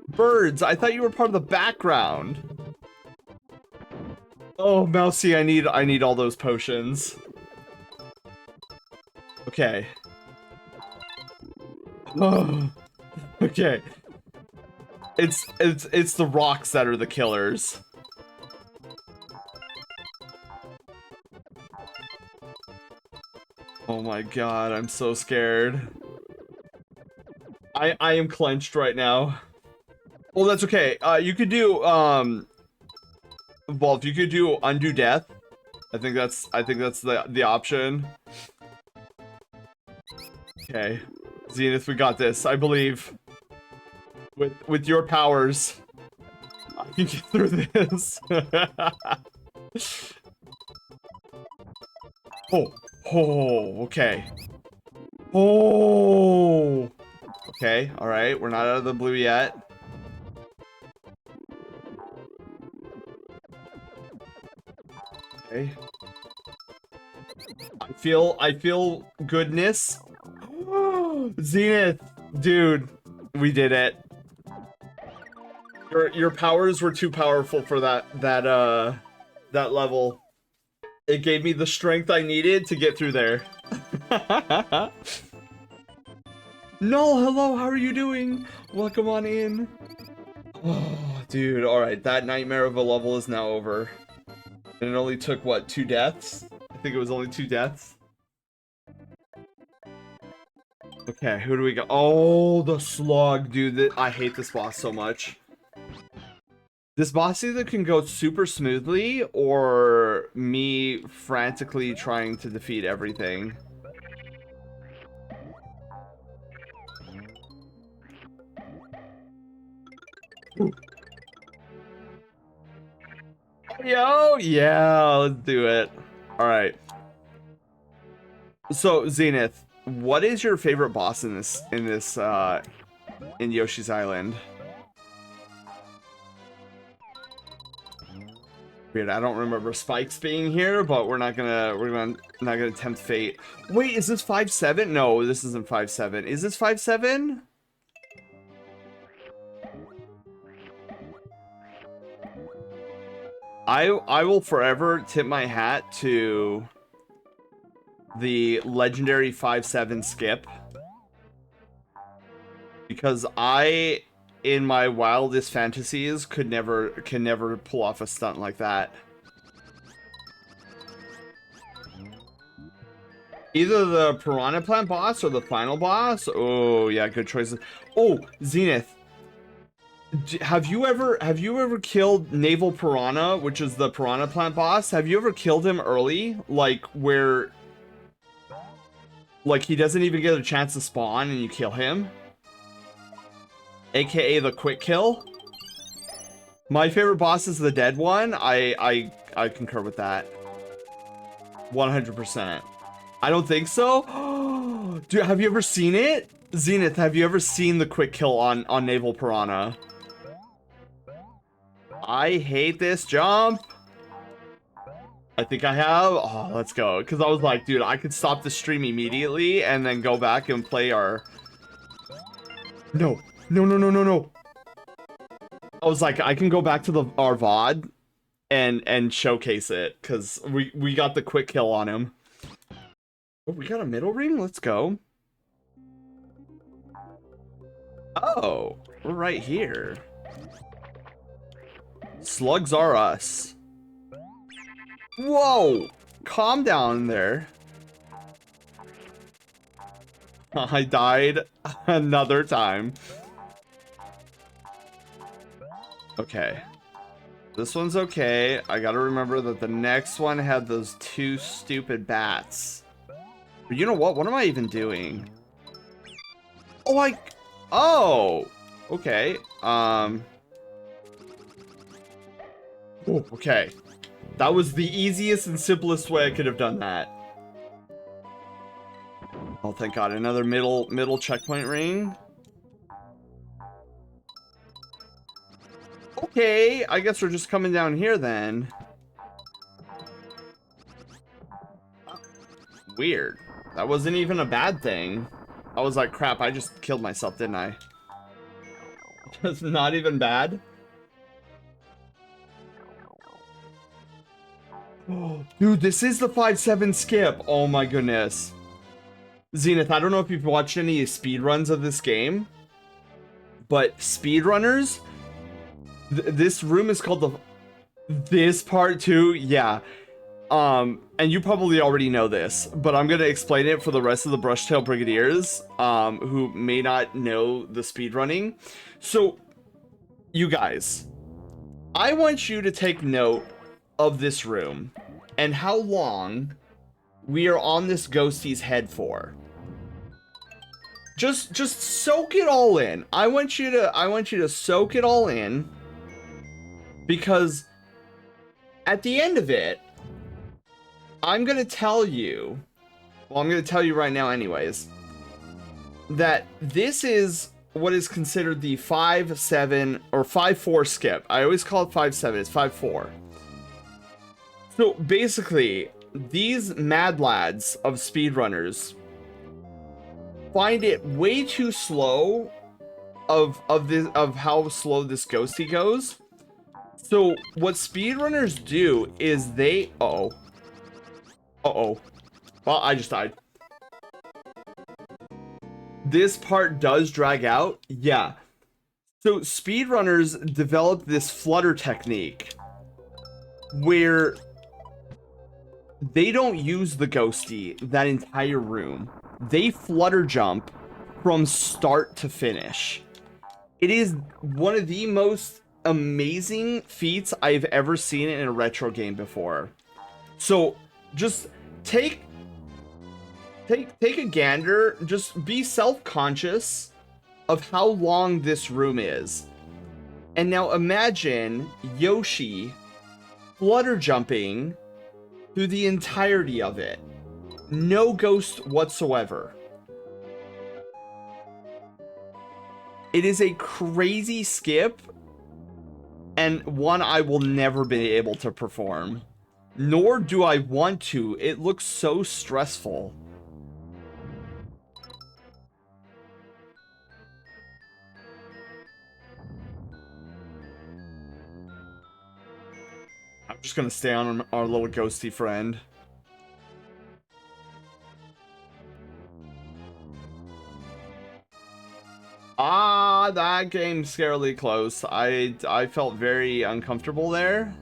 Birds, I thought you were part of the background. Oh, Mousy, I need all those potions. Okay. Oh. Okay. It's the rocks that are the killers. Oh my god, I'm so scared. I am clenched right now. Well, that's okay. You could do Wolf, you could do undo death. I think that's the option. Okay. Zenith, we got this. I believe. With your powers, I can get through this. Oh, okay. Oh, okay. All right, we're not out of the blue yet. Okay. I feel goodness. Zenith, dude, we did it. Your powers were too powerful for that level. It gave me the strength I needed to get through there. No, hello, how are you doing? Welcome on in. Oh, dude, alright, that nightmare of a level is now over. And it only took, what, 2 deaths? I think it was only 2 deaths. Okay, who do we got? Oh, the slug, dude. I hate this boss so much. This boss either can go super smoothly, or me frantically trying to defeat everything. Yo, yeah, let's do it. Alright. So, Zenith, what is your favorite boss in Yoshi's Island? Weird, I don't remember Spikes being here, but we're not gonna tempt fate. Wait, is this 5-7? No, this isn't 5-7. Is this 5-7? I will forever tip my hat to the legendary 5-7 skip, because I, in my wildest fantasies, can never pull off a stunt like that. Either the Piranha Plant boss or the final boss. Oh yeah, good choices. Oh, Zenith, have you ever killed Naval Piranha, which is the Piranha Plant boss? Have you ever killed him early, like where, like, he doesn't even get a chance to spawn and you kill him? AKA the quick kill. My favorite boss is the dead one. I concur with that. 100%. I don't think so. Dude, have you ever seen it? Zenith, have you ever seen the quick kill on Naval Piranha? I hate this jump. I think I have. Oh, let's go. Because I was like, dude, I could stop the stream immediately and then go back and play our... No. No. I was like, I can go back to our VOD and showcase it, because we got the quick kill on him. Oh, we got a middle ring? Let's go. Oh, we're right here. Slugs are us. Whoa! Calm down there. I died another time. Okay. This one's okay. I gotta remember that the next one had those 2 stupid bats. But you know what? What am I even doing? Oh, oh! Okay. Oh, okay. That was the easiest and simplest way I could have done that. Oh, thank God. Another middle checkpoint ring. Okay, I guess we're just coming down here then. Weird. That wasn't even a bad thing. I was like, crap, I just killed myself, didn't I? That's not even bad. Oh, dude, this is the 5-7 skip. Oh my goodness. Zenith, I don't know if you've watched any speedruns of this game, but speedrunners, this room is called this part too, yeah. And you probably already know this, but I'm gonna explain it for the rest of the Brushtail Brigadiers, who may not know the speedrunning. So, you guys, I want you to take note of this room and how long we are on this ghostie's head for. just soak it all in. I want you to soak it all in, because at the end of it, I'm gonna tell you, well, I'm gonna tell you right now anyways, that this is what is considered the 5-7 or 5-4 skip. I always call it 5-7, it's 5-4. So basically, these mad lads of speedrunners find it way too slow of how slow this ghosty goes. So what speedrunners do is they well, I just died. This part does drag out, yeah. So speedrunners develop this flutter technique where they don't use the ghosty that entire room. They flutter jump from start to finish. It is one of the most amazing feats I've ever seen in a retro game before. So just take a gander, just be self-conscious of how long this room is. And now imagine Yoshi flutter jumping through the entirety of it. No ghost whatsoever. It is a crazy skip, and one I will never be able to perform. Nor do I want to. It looks so stressful. I'm just gonna stay on our little ghosty friend. Ah, that game's scarily close. I felt very uncomfortable there.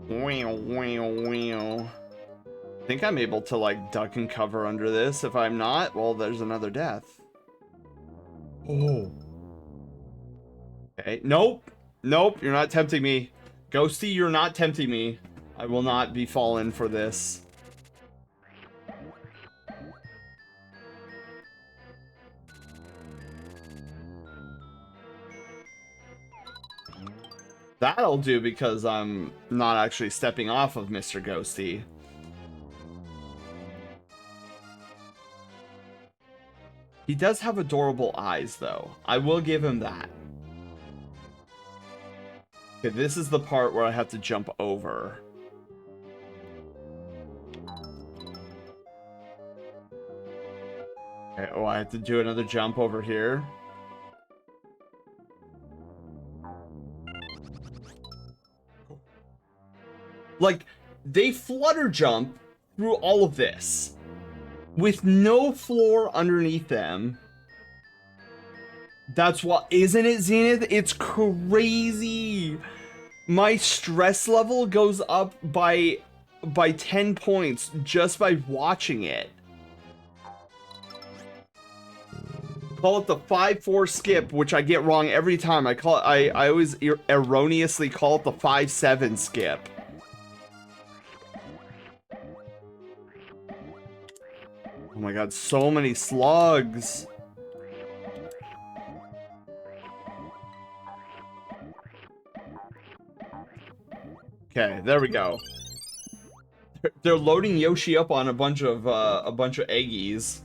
I think I'm able to like duck and cover under this. If I'm not, well, there's another death. Oh. Okay. Nope. Nope. You're not tempting me. Ghosty, you're not tempting me. I will not be fallen for this. That'll do because I'm not actually stepping off of Mr. Ghosty. He does have adorable eyes, though. I will give him that. Okay, this is the part where I have to jump over. Okay, oh, I have to do another jump over here. Like, they flutter jump through all of this with no floor underneath them. That's what, isn't it, Zenith? It's crazy. My stress level goes up by 10 points just by watching it. Call it the 5-4 skip, which I get wrong every time. I always erroneously call it the 5-7 skip. Oh my god, so many slugs. Okay, there we go. They're loading Yoshi up on a bunch of eggies.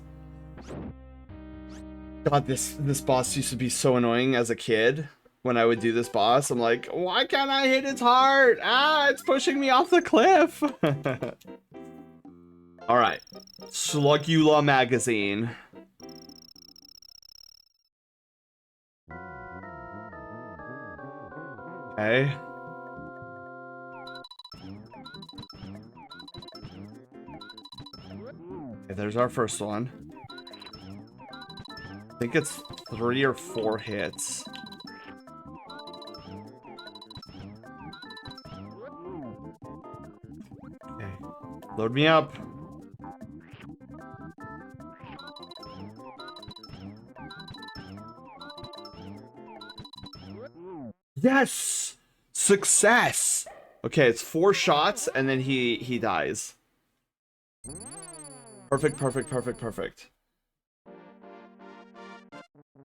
God, this boss used to be so annoying as a kid. When I would do this boss, I'm like, why can't I hit its heart? Ah, it's pushing me off the cliff. All right, Slugula magazine. Okay. Okay, there's our first one. I think it's 3 or 4 hits. Okay, load me up. Yes! Success! Okay, it's 4 shots, and then he dies. Perfect, perfect, perfect, perfect.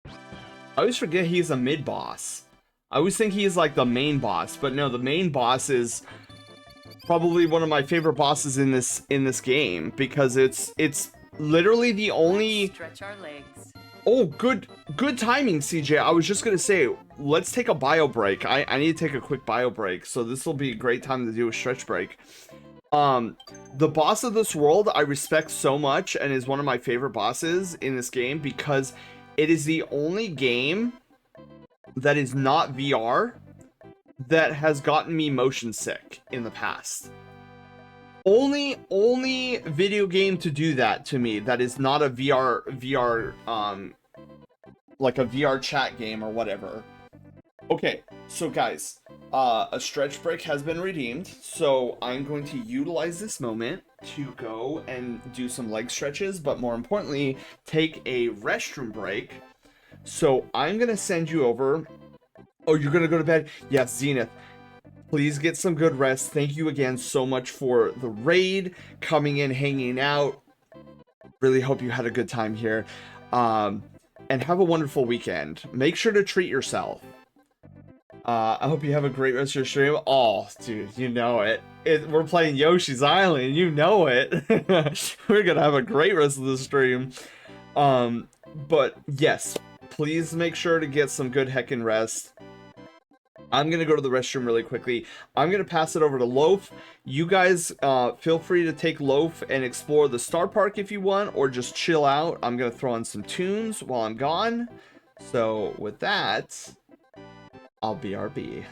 I always forget he's a mid-boss. I always think he's like the main boss, but no, the main boss is probably one of my favorite bosses in this game, because it's literally the only... Stretch our legs. Oh, good timing, CJ. I was just gonna say, let's take a bio break. I need to take a quick bio break, so this will be a great time to do a stretch break. The boss of this world I respect so much, and is one of my favorite bosses in this game, because it is the only game that is not VR that has gotten me motion sick in the past. Only video game to do that to me that is not a VR like a VR chat game or whatever. Okay, so guys, a stretch break has been redeemed, so I'm going to utilize this moment to go and do some leg stretches, but more importantly, take a restroom break. So I'm gonna send you over. Oh, you're gonna go to bed? Yes, Zenith. Please get some good rest. Thank you again so much for the raid, coming in, hanging out. Really hope you had a good time here. And have a wonderful weekend. Make sure to treat yourself. I hope you have a great rest of your stream. Oh, dude, you know it. We're playing Yoshi's Island. You know it. We're gonna have a great rest of the stream. But yes, please make sure to get some good heckin' rest. I'm gonna go to the restroom really quickly. I'm gonna pass it over to Loaf. You guys feel free to take Loaf and explore the Star Park if you want, or just chill out. I'm gonna throw on some tunes while I'm gone. So with that, I'll BRB.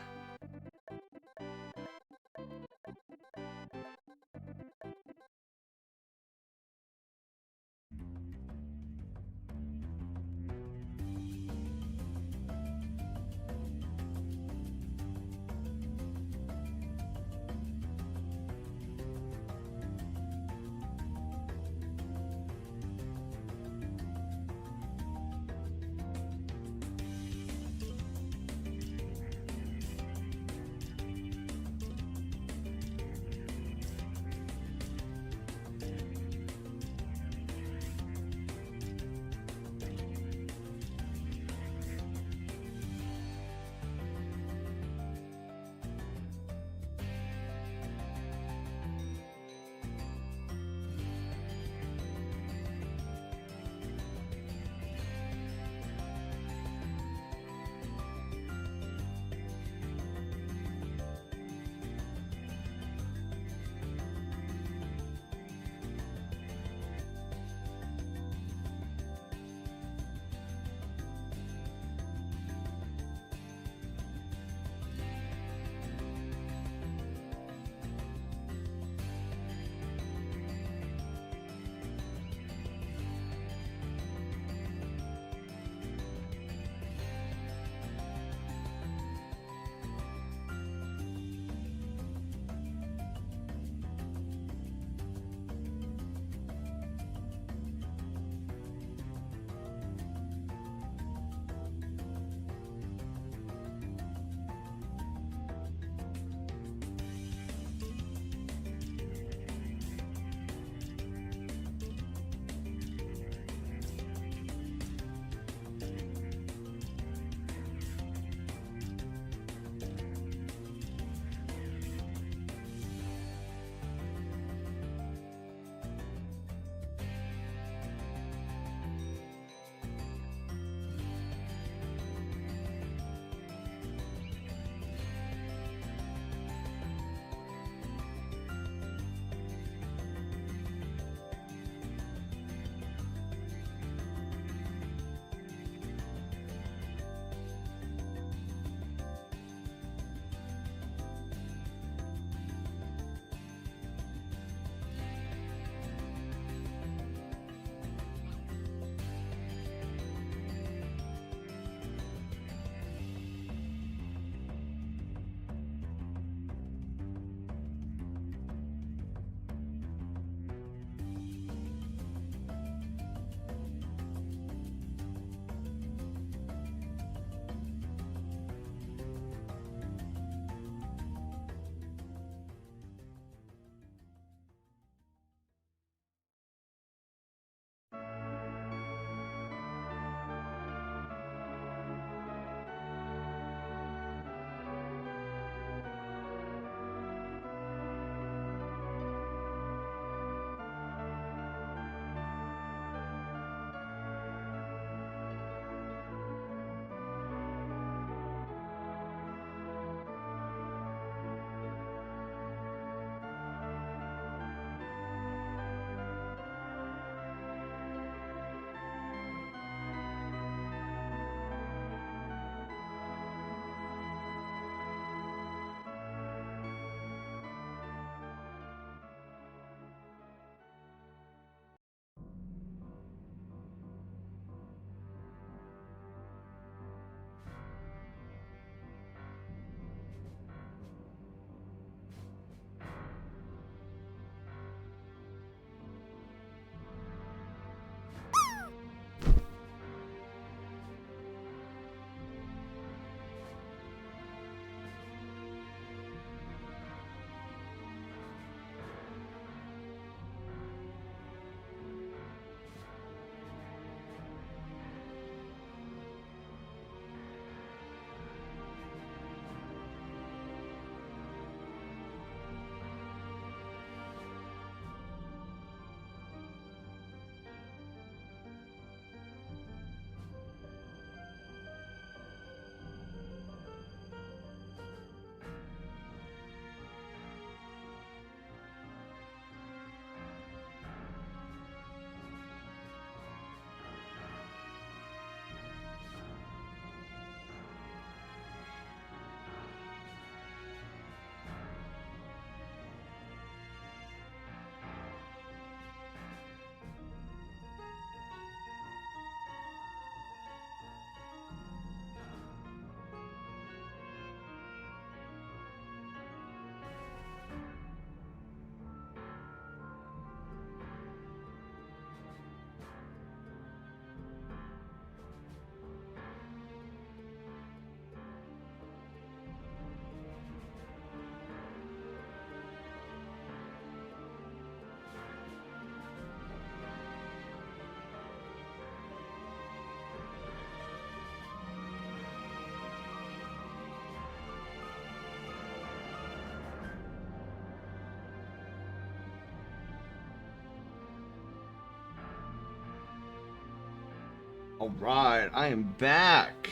Alright, I am back.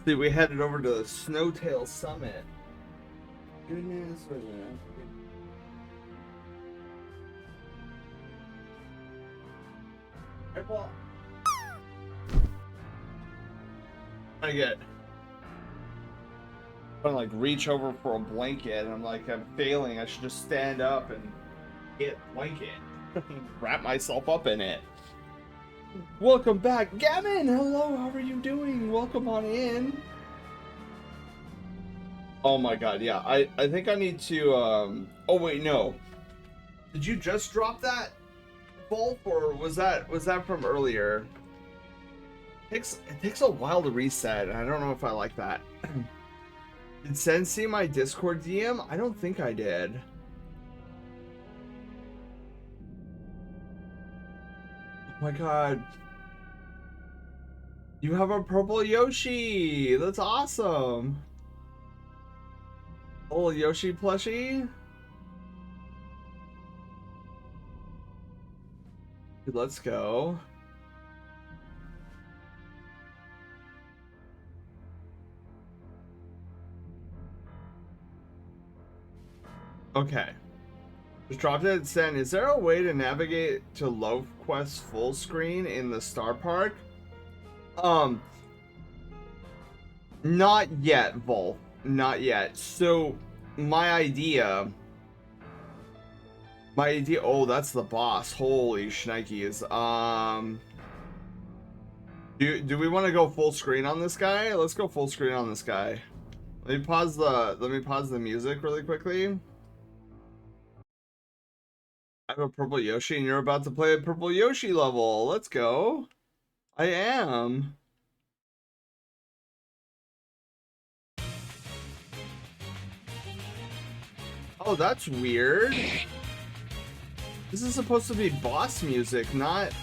See, we headed over to the Snowtail Summit. Goodness, wait a minute. Airball. I get. I'm gonna like reach over for a blanket, and I'm like, I'm failing. I should just stand up and get a blanket, wrap myself up in it. Welcome back, Gavin. Hello, how are you doing? Welcome on in. Oh my god, yeah. I think I need to. Oh wait, no. Did you just drop that, Wolf, or was that from earlier? It takes a while to reset, and I don't know if I like that. Did Sen see my Discord DM? I don't think I did. Oh my god. You have a purple Yoshi! That's awesome! Oh, Yoshi plushie? Let's go. Okay. Just dropped it. Sen, is there a way to navigate to Love Quest full screen in the Star Park? Not yet, Vol. Not yet. So, my idea, oh, that's the boss. Holy shnikes. Do we want to go full screen on this guy? Let's go full screen on this guy. Let me pause the music really quickly. I have a purple Yoshi and you're about to play a purple Yoshi level. Let's go. I am. Oh, that's weird. This is supposed to be boss music, not...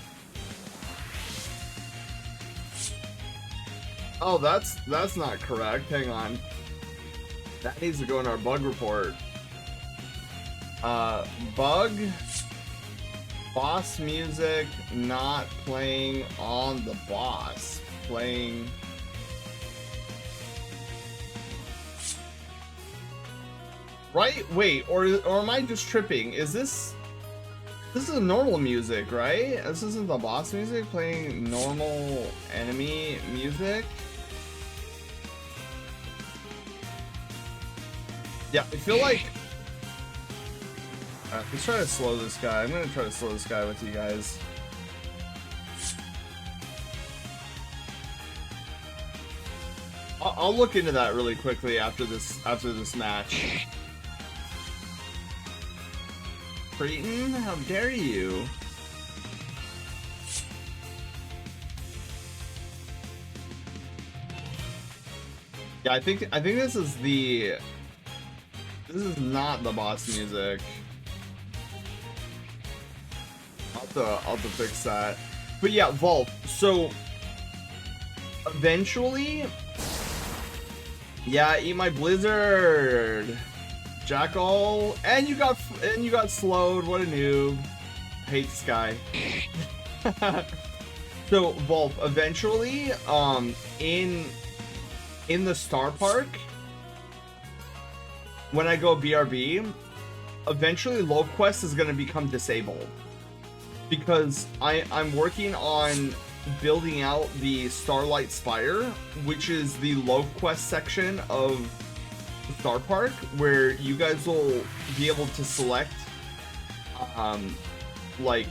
Oh, that's not correct. Hang on. That needs to go in our bug report. Bug. Boss music not playing on the boss. Playing... Right? Wait, or am I just tripping? Is this is normal music, right? This isn't the boss music playing normal enemy music? Yeah, I feel like... let's try to slow this guy. I'm gonna try to slow this guy with you guys. I'll look into that really quickly after this match. Creighton, how dare you? Yeah, I think this is not the boss music. I'll have to fix that. But yeah, Vault. So eventually, yeah, eat my blizzard. Jackal, and you got slowed. What a noob! I hate this guy. So Volp, eventually, in the Star Park, when I go BRB, eventually Love Quest is gonna become disabled because I'm working on building out the Starlight Spire, which is the Love Quest section of Star Park, where you guys will be able to select like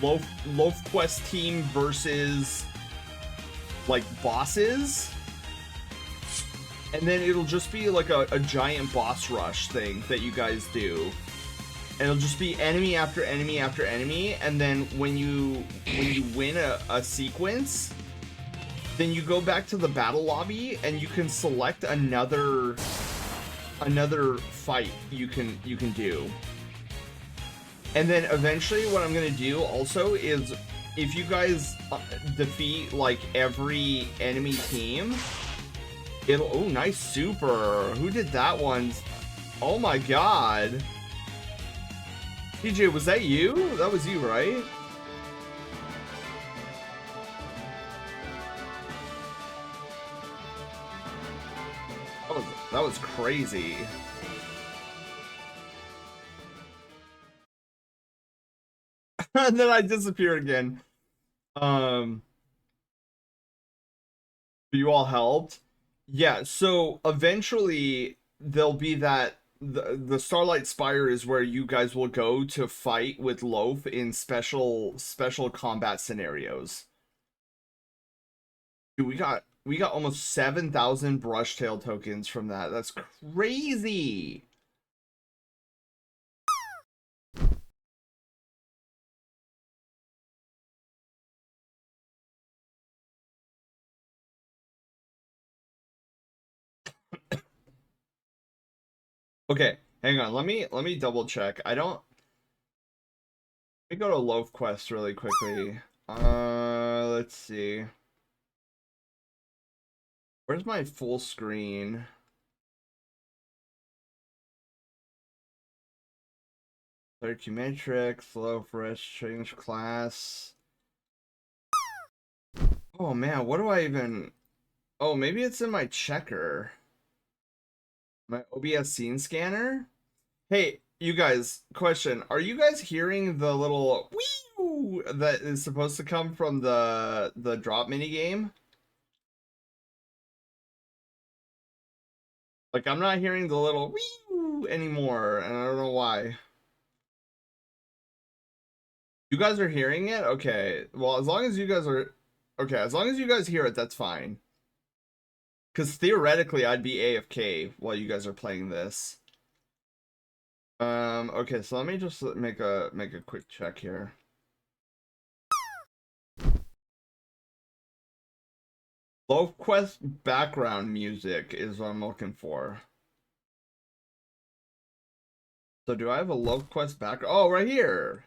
Loaf Quest team versus like bosses, and then it'll just be like a giant boss rush thing that you guys do, and it'll just be enemy after enemy after enemy, and then when you win a sequence, then you go back to the battle lobby and you can select another fight you can do. And then eventually what I'm gonna do also is, if you guys defeat like every enemy team, it'll... Oh, nice super. Who did that one? Oh my god. DJ, was that you? That was you, right? that was crazy. And then I disappear again. You all helped. Yeah, so eventually there'll be that the Starlight Spire is where you guys will go to fight with Loaf in special combat scenarios. Dude, we got almost 7,000 Brushtail tokens from that. That's crazy. Okay, hang on. Let me double check. I don't Let me go to Loaf Quest really quickly. Let's see. Where's my full screen? Metrics, Loaf Rest, change class. Oh man, what do I even... Oh, maybe it's in my checker. My OBS scene scanner? Hey, you guys, question. Are you guys hearing the little wee that is supposed to come from the drop mini game? Like, I'm not hearing the little wee anymore, and I don't know why. You guys are hearing it? Okay. Well, as long as you guys are... Okay, as long as you guys hear it, that's fine. Because theoretically, I'd be AFK while you guys are playing this. Okay, so let me just make a quick check here. Loaf Quest background music is what I'm looking for. So do I have a Loaf Quest background? Oh, right here.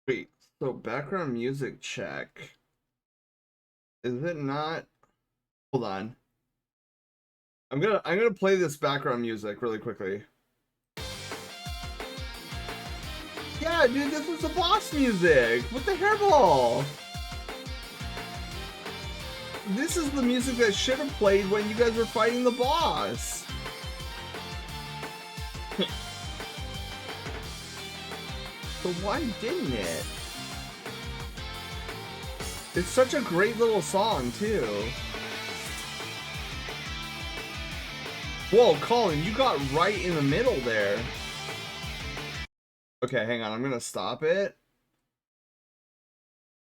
Wait, so background music check. Is it not? Hold on. I'm gonna play this background music really quickly. Yeah, dude, this is the boss music with the hairball. This is the music that should have played when you guys were fighting the boss. So why didn't it? It's such a great little song, too. Whoa, Colin, you got right in the middle there. Okay, hang on, I'm gonna stop it.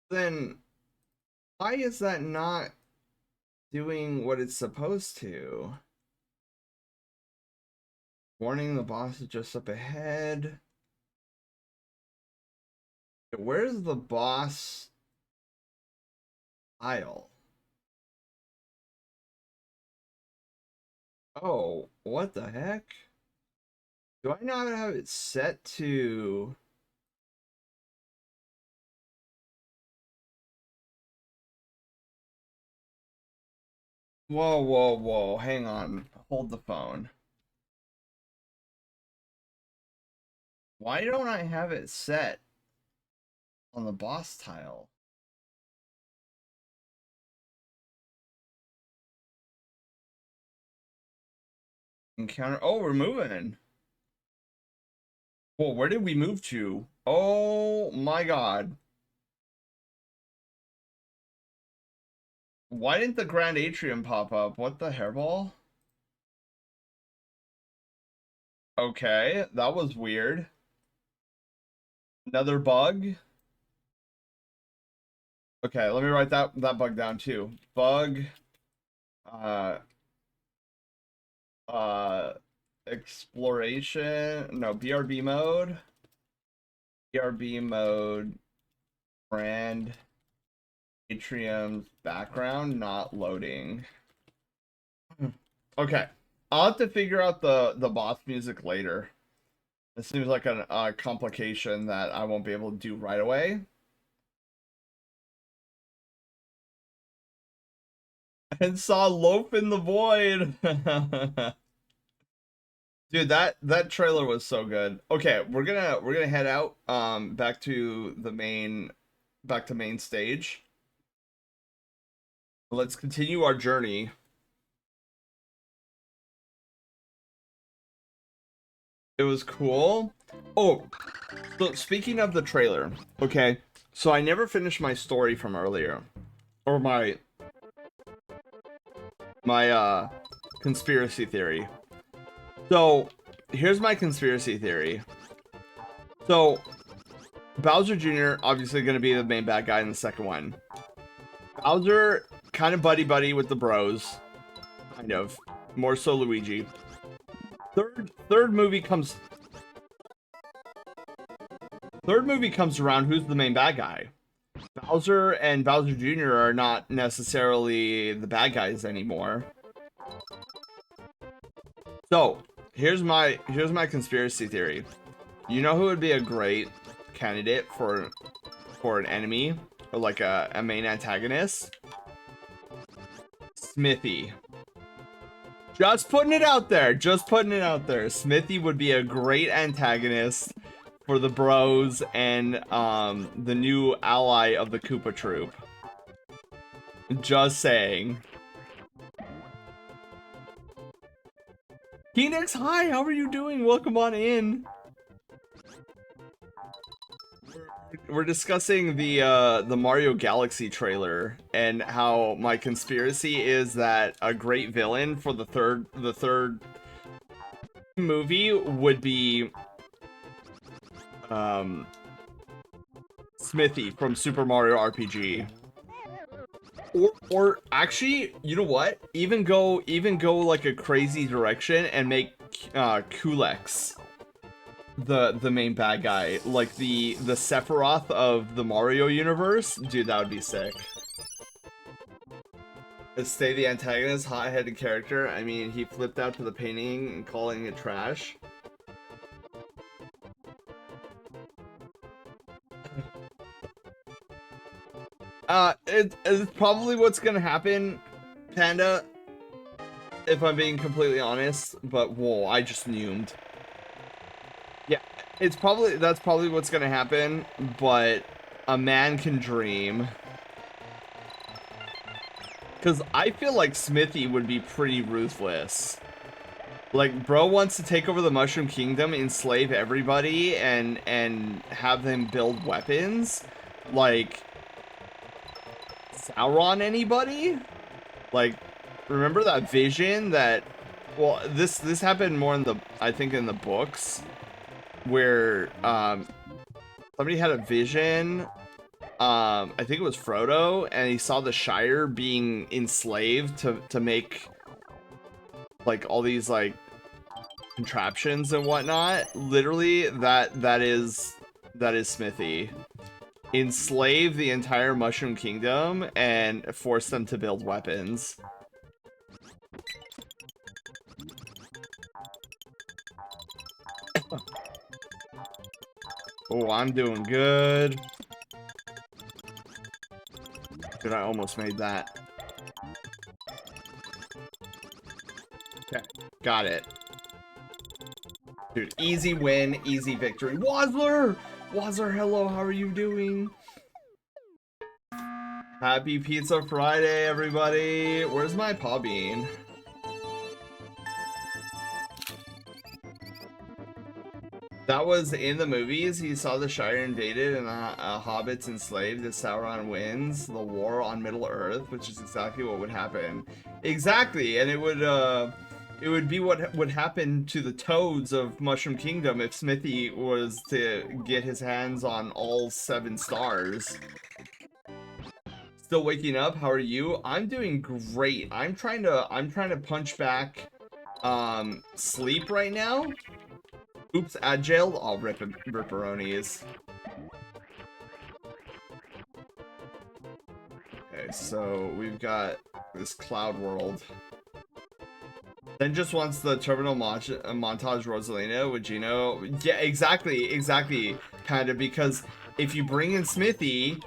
Then, why is that not doing what it's supposed to? Warning, the boss is just up ahead. Where's the boss aisle? Oh, what the heck? Do I not have it set to... Whoa, whoa, whoa, hang on. Hold the phone. Why don't I have it set on the boss tile? Encounter... Oh, we're moving. Whoa, where did we move to? Oh my god. Why didn't the Grand Atrium pop up? What the hairball? Okay, that was weird. Another bug? Okay, let me write that bug down too. Bug uh uh exploration, no, BRB mode. BRB mode Grand Atrium's background not loading. Okay. I'll have to figure out the boss music later. This seems like a complication that I won't be able to do right away. And saw Loaf in the void. Dude, that trailer was so good. Okay, we're gonna head out back to main stage. Let's continue our journey. It was cool. Oh, so speaking of the trailer, okay, so I never finished my story from earlier, or my conspiracy theory. So here's my conspiracy theory. So Bowser Jr. obviously going to be the main bad guy in the second one. Bowser kind of buddy buddy with the bros, kind of more so Luigi. Third movie comes around. Who's the main bad guy? Bowser and Bowser Jr. are not necessarily the bad guys anymore. So here's my conspiracy theory. You know who would be a great candidate for an enemy or like a main antagonist? Smithy. Just putting it out there. Just putting it out there. Smithy would be a great antagonist for the bros and the new ally of the Koopa Troop. Just saying. Phoenix, hi, how are you doing? Welcome on in. We're discussing the Mario Galaxy trailer and how my conspiracy is that a great villain for the third movie would be Smithy from Super Mario RPG. Or actually, you know what? Even go like a crazy direction and make Kulex the main bad guy, like the Sephiroth of the Mario universe. Dude, that would be sick. Stay the antagonist, hot-headed character. I mean, he flipped out to the painting and calling it trash. It's probably what's gonna happen, Panda, if I'm being completely honest, but whoa, I just neumed. Yeah, that's probably what's gonna happen, but a man can dream. Because I feel like Smithy would be pretty ruthless. Like, bro wants to take over the Mushroom Kingdom, enslave everybody, and have them build weapons. Like, Sauron anybody? Like, remember that vision that... Well, this happened more in the... I think in the books. Where, somebody had a vision... I think it was Frodo, and he saw the Shire being enslaved to make like all these like contraptions and whatnot. Literally, that is Smithy. Enslave the entire Mushroom Kingdom and force them to build weapons. Oh, I'm doing good. Dude, I almost made that. Okay, got it. Dude, easy win, easy victory. Wazler! Wazler, hello, how are you doing? Happy Pizza Friday, everybody. Where's my paw bean? That was in the movies. He saw the Shire invaded and hobbits enslaved. As Sauron wins the war on Middle Earth, which is exactly what would happen. Exactly, and it would be what would happen to the toads of Mushroom Kingdom if Smithy was to get his hands on all 7 stars. Still waking up? How are you? I'm doing great. I'm trying to punch back sleep right now. Oops, agile. I'll ripperonis. Okay, so we've got this cloud world. Then just wants the terminal montage Rosalina with Gino. Yeah, exactly, Panda, because if you bring in Smithy,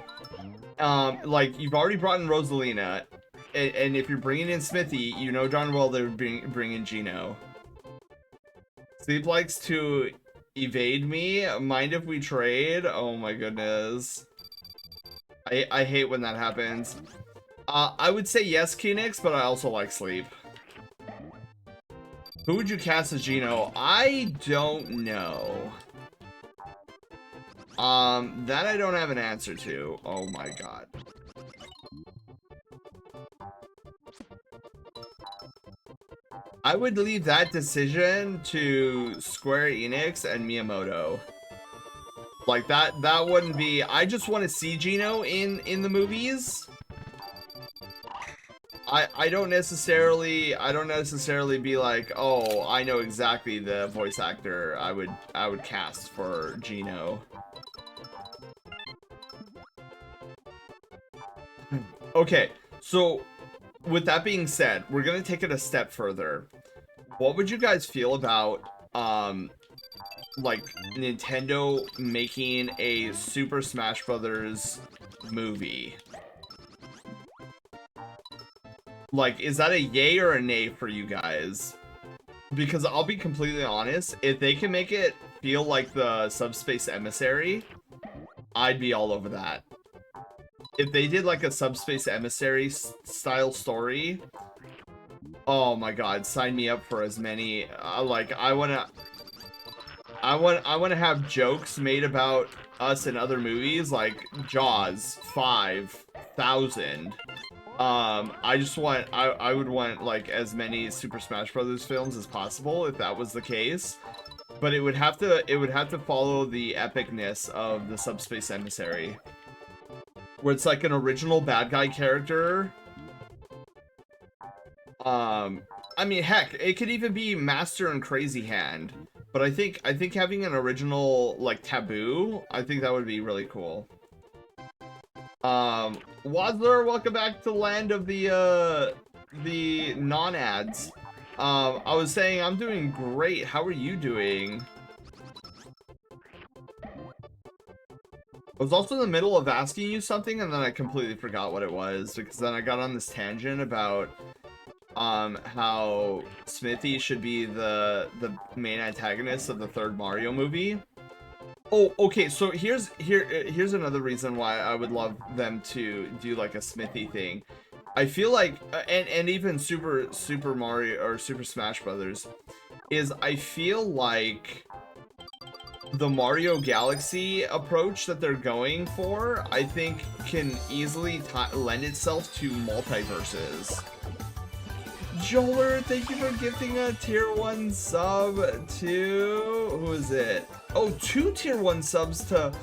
like, you've already brought in Rosalina, and if you're bringing in Smithy, you know darn well they're bringing Gino. Sleep likes to evade me. Mind if we trade? Oh my goodness. I hate when that happens. I would say yes, Phoenix, but I also like Sleep. Who would you cast as Gino? I don't know. That I don't have an answer to. Oh my god. I would leave that decision to Square Enix and Miyamoto. Like that wouldn't be. I just want to see Gino in the movies. I don't necessarily be like, oh, I know exactly the voice actor I would cast for Gino. Okay, so with that being said, we're gonna take it a step further. What would you guys feel about like Nintendo making a Super Smash Brothers movie? Like, is that a yay or a nay for you guys? Because I'll be completely honest, if they can make it feel like the Subspace Emissary, I'd be all over that. If they did like a Subspace Emissary style story, oh my god, sign me up for as many. Like, I want to have jokes made about us in other movies, like Jaws 5,000. I would want like as many Super Smash Brothers films as possible if that was the case. But it would have to follow the epicness of the Subspace Emissary, where it's like an original bad guy character. I mean, heck, it could even be Master and Crazy Hand. But I think having an original like Taboo, I think that would be really cool. Wadler, welcome back to the land of the non-ads. I was saying I'm doing great. How are you doing? I was also in the middle of asking you something and then I completely forgot what it was because then I got on this tangent about how Smithy should be the main antagonist of the third Mario movie. Oh, okay, so here's another reason why I would love them to do like a Smithy thing. I feel like and even Super Mario or Super Smash Brothers is I feel like the Mario Galaxy approach that they're going for, I think can easily lend itself to multiverses. Joler, thank you for gifting a tier 1 sub to... who is it? Oh, 2 tier 1 subs to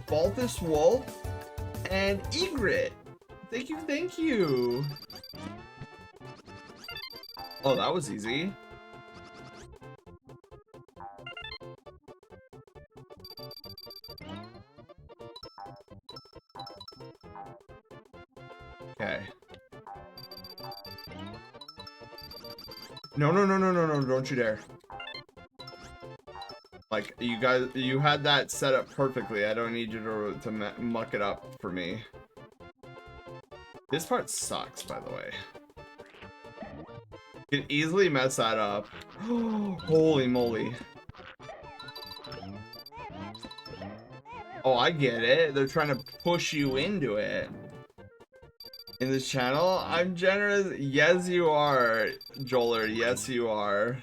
Balthus Wolf and Egret. Thank you, thank you. Oh, that was easy. Okay. No, don't you dare. Like, you guys, you had that set up perfectly. I don't need you to muck it up for me. This part sucks, by the way. You can easily mess that up. Holy moly. Oh, I get it. They're trying to push you into it. In this channel, I'm generous. Yes, you are, Joler. Yes, you are.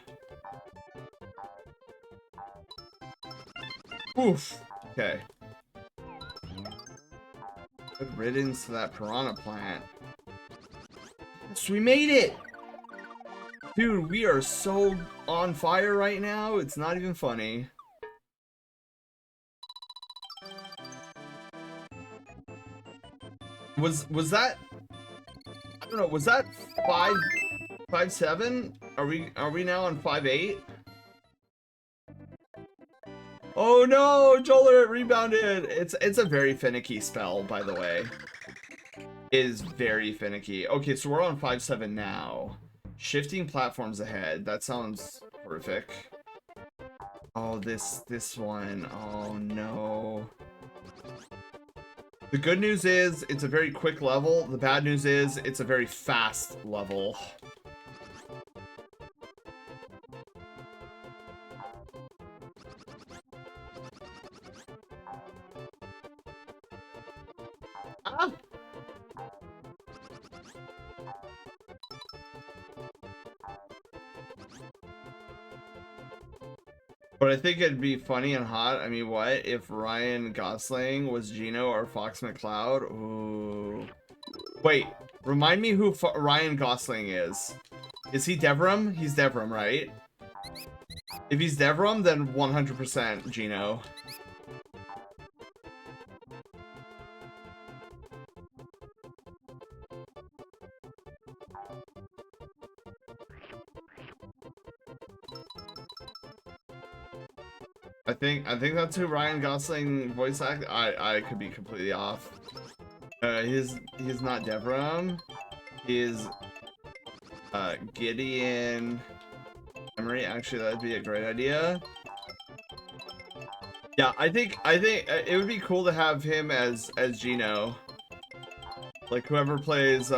Oof. Okay. Good riddance to that piranha plant. So we made it! Dude, we are so on fire right now, it's not even funny. Was that... I don't know, was that 5.7? Are we now on 5.8? Oh no, Joler, it rebounded. It's a very finicky spell, by the way. It is very finicky. Okay, so we're on 5.7 now. Shifting platforms ahead. That sounds horrific. Oh, this one. Oh no. The good news is it's a very quick level. The bad news is it's a very fast level. But I think it'd be funny and hot. I mean, what if Ryan Gosling was Gino or Fox McCloud? Ooh. Wait, remind me who Ryan Gosling is. Is he Devram? He's Devram, right? If he's Devram, then 100% Gino. I think that's who Ryan Gosling voice act. I could be completely off. He's not Devram. He's Gideon Emery. Actually, that'd be a great idea. Yeah, I think it would be cool to have him as Gino. Like whoever plays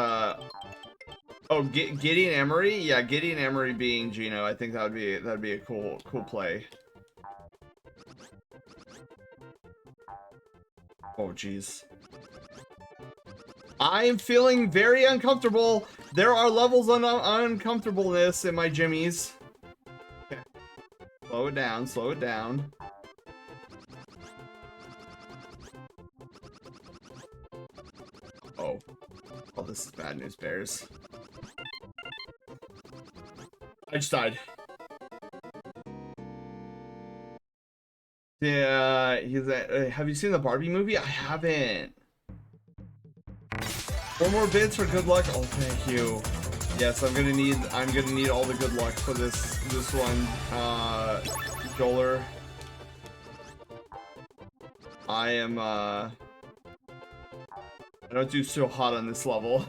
Gideon Emery. Yeah, Gideon Emery being Gino. I think that'd be a cool play. Oh jeez. I'm feeling very uncomfortable. There are levels of uncomfortableness in my jimmies. Okay. Slow it down, slow it down. Oh. Oh, this is bad news, bears. I just died. Yeah, have you seen the Barbie movie? I haven't. 4 more bits for good luck. Oh, thank you. Yes, I'm gonna need all the good luck for this one. Joler. I am I don't do so hot on this level.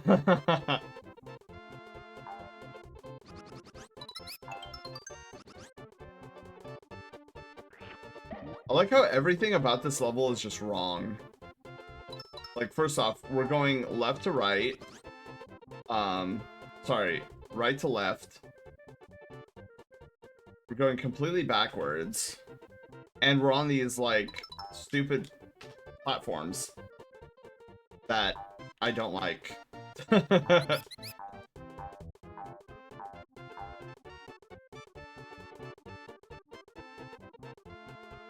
I like how everything about this level is just wrong. Like, first off, we're going left to right. Sorry, right to left. We're going completely backwards. And we're on these, like, stupid platforms that I don't like.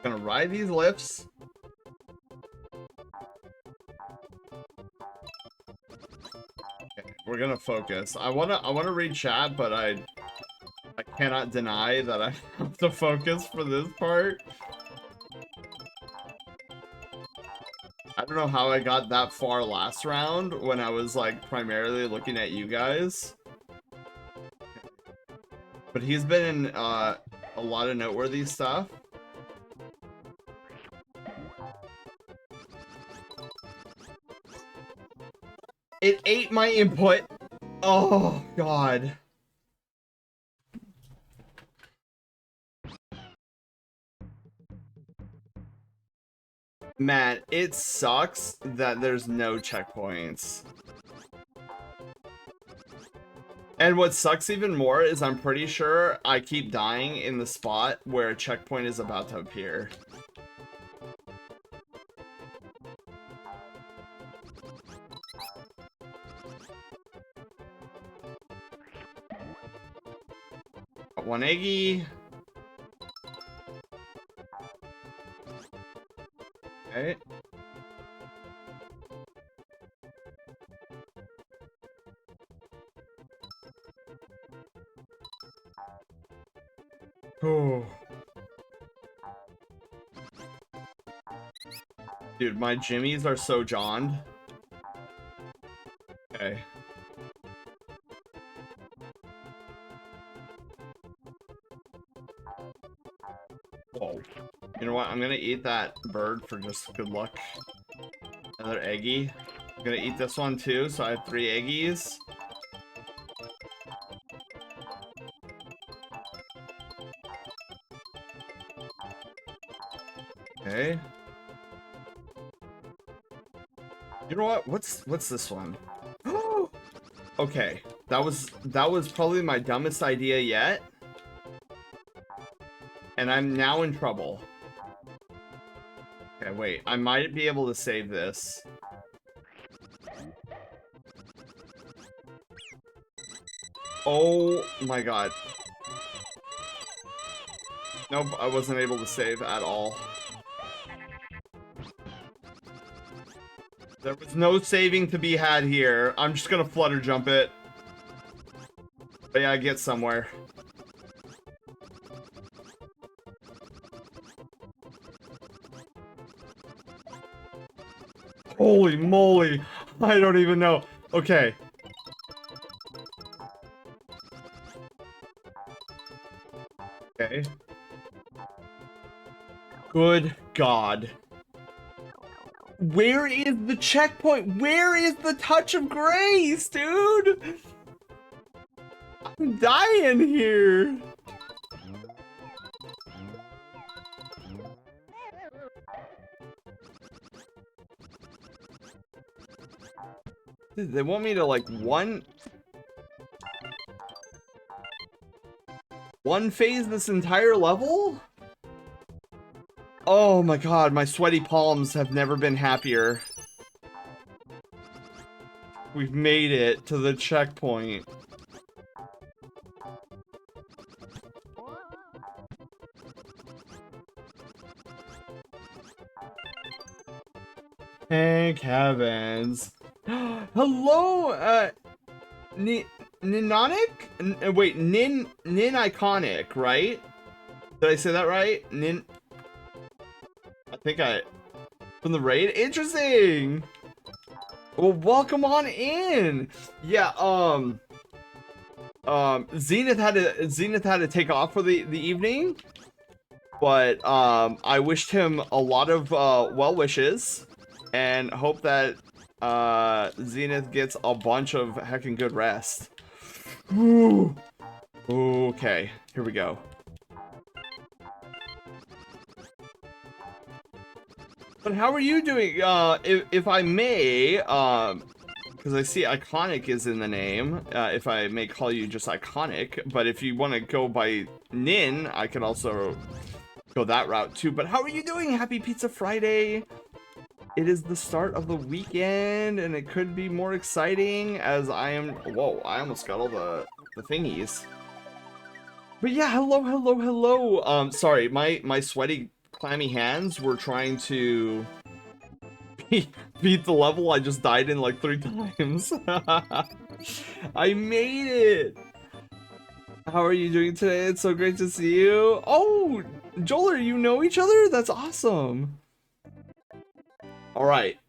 Gonna ride these lifts. Okay, we're gonna focus. I wanna read chat, but I cannot deny that I have to focus for this part. I don't know how I got that far last round when I was like primarily looking at you guys. But he's been in a lot of noteworthy stuff. It ate my input. Oh, God. Man, it sucks that there's no checkpoints. And what sucks even more is I'm pretty sure I keep dying in the spot where a checkpoint is about to appear. Got one eggy. Okay. Oh. Dude, my jimmies are so jawned. Okay. Whoa. You know what? I'm gonna eat that bird for just good luck. Another eggy. I'm gonna eat this one too, so I have 3 eggies. Okay. You know what? What's this one? Okay. That was probably my dumbest idea yet. And I'm now in trouble. Okay, wait. I might be able to save this. Oh my god. Nope, I wasn't able to save at all. There was no saving to be had here. I'm just gonna flutter jump it. But yeah, I get somewhere. Holy moly! I don't even know. Okay. Okay. Good God. Where is the checkpoint? Where is the touch of grace, dude? I'm dying here. They want me to like one phase this entire level? Oh my god, my sweaty palms have never been happier. We've made it to the checkpoint. Hank Heavens. Hello, Ninonic? Wait, Nin Iconic, right? Did I say that right? I think from the raid? Interesting! Well, welcome on in! Yeah, Zenith had to take off for the evening, but, I wished him a lot of, well wishes, and hope that, Zenith gets a bunch of heckin' good rest. Ooh. Okay, here we go. But how are you doing? If I may, because I see Iconic is in the name, if I may call you just Iconic, but if you want to go by Nin, I can also go that route too. But how are you doing? Happy Pizza Friday! It is the start of the weekend, and it could be more exciting as I am... Whoa, I almost got all the thingies. But yeah, hello. Sorry, my sweaty, clammy hands were trying to beat the level I just died in like 3 times. I made it! How are you doing today? It's so great to see you. Oh, Joler, you know each other? That's awesome. Alright,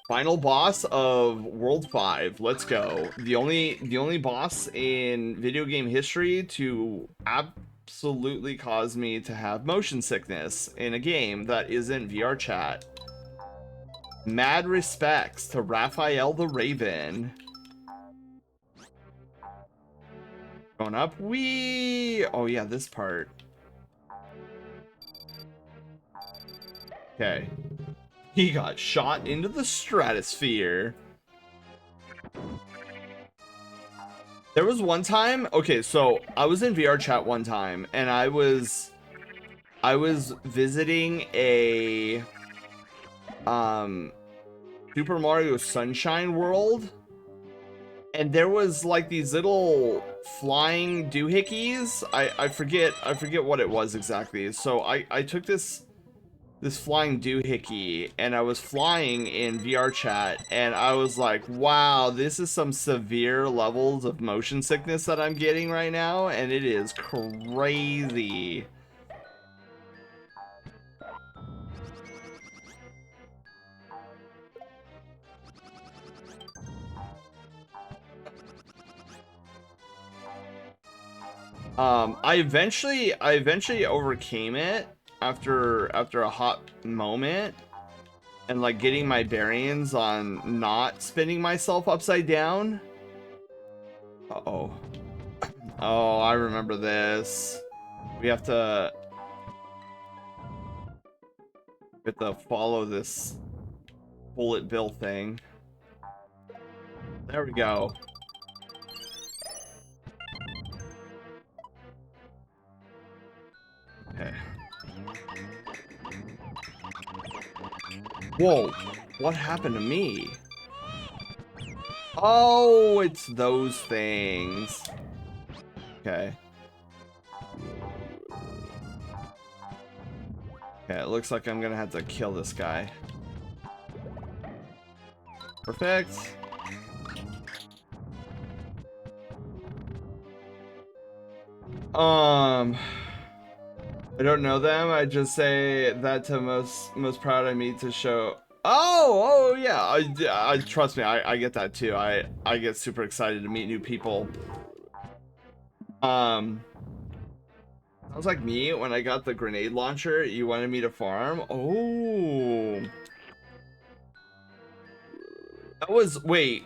final boss of World 5. Let's go. The only boss in video game history to absolutely cause me to have motion sickness in a game that isn't VR chat. Mad respects to Raphael the Raven. Going up. Whee! Oh yeah, this part. Okay. He got shot into the stratosphere. There was one time, okay, so I was in VR chat one time, and I was visiting a Super Mario Sunshine world, and there was like these little flying doohickeys. I forget what it was exactly. So I took this flying doohickey, and I was flying in VR chat, and I was like, wow, this is some severe levels of motion sickness that I'm getting right now, and it is crazy. I eventually overcame it after a hot moment, and like getting my bearings on not spinning myself upside down. Uh-oh. Oh, I remember this. We have to follow this bullet bill thing. There we go. Okay. Whoa, what happened to me? Oh, it's those things. Okay. Okay, it looks like I'm gonna have to kill this guy. Perfect. I don't know them. I just say that to most proud I meet to show. Oh yeah. I trust me. I get that too. I get super excited to meet new people. Sounds like me when I got the grenade launcher. You wanted me to farm. Oh, that was wait.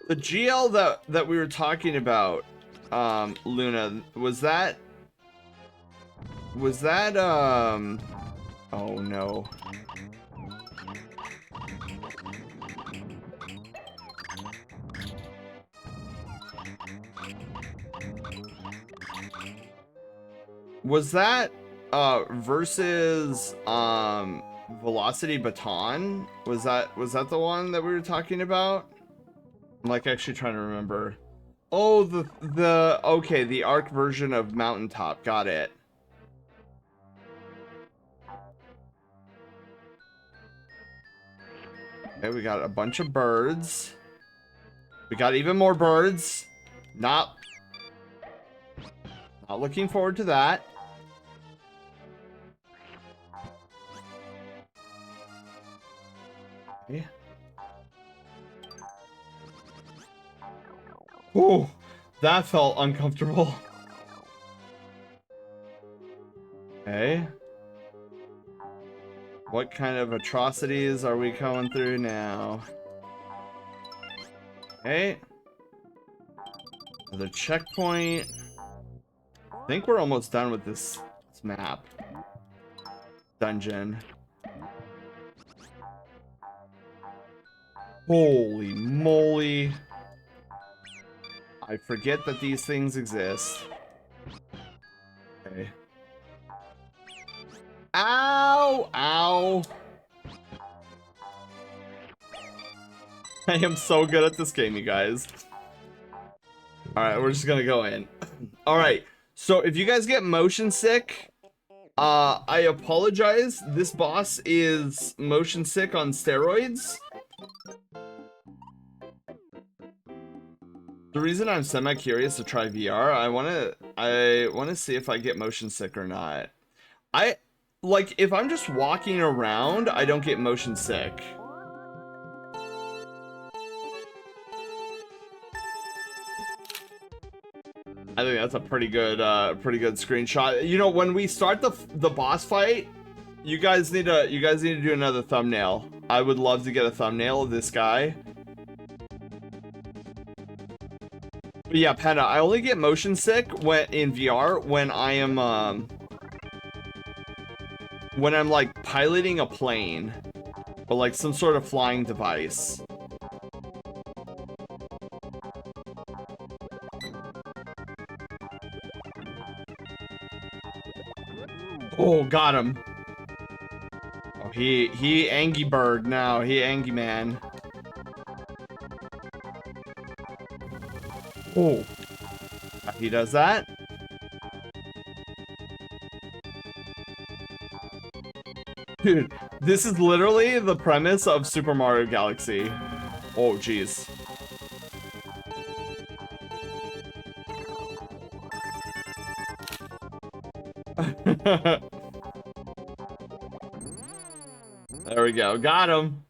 The GL that we were talking about, Luna, was that oh no. Was that versus Velocity Baton? Was that the one that we were talking about? I'm like actually trying to remember. Oh, the okay, the Arc version of Mountaintop. Got it. Okay, we got a bunch of birds. We got even more birds. Not looking forward to that. Okay. Oh, that felt uncomfortable. Okay. What kind of atrocities are we going through now? Okay. Another checkpoint. I think we're almost done with this map. Dungeon. Holy moly. I forget that these things exist. Okay. Ow! Ow! I am so good at this game, you guys. Alright, we're just gonna go in. Alright, so if you guys get motion sick, I apologize. This boss is motion sick on steroids. The reason I'm semi-curious to try VR, I wanna see if I get motion sick or not. Like, if I'm just walking around, I don't get motion sick. I think that's a pretty good screenshot. You know, when we start the boss fight, you guys need to do another thumbnail. I would love to get a thumbnail of this guy. But yeah, Panda, I only get motion sick when in VR when I am when I'm like piloting a plane or like some sort of flying device. Oh, got him. Oh, he Angie Bird now. He Angie Man. Oh. He does that. Dude, this is literally the premise of Super Mario Galaxy. Oh, jeez. There we go. Got him.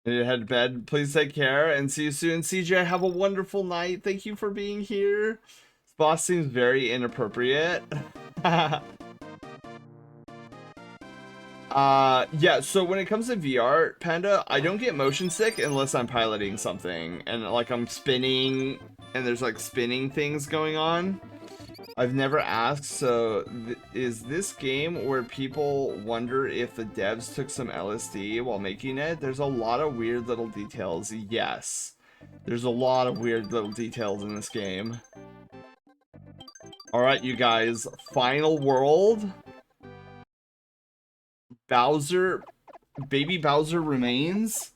I need to head to bed. Please take care and see you soon. CJ, have a wonderful night. Thank you for being here. This boss seems very inappropriate. Yeah, so when it comes to VR, Panda, I don't get motion sick unless I'm piloting something and like I'm spinning and there's like spinning things going on. I've never asked, so is this game where people wonder if the devs took some LSD while making it? There's a lot of weird little details. Yes. There's a lot of weird little details in this game. Alright, you guys. Final world. Bowser. Baby Bowser remains.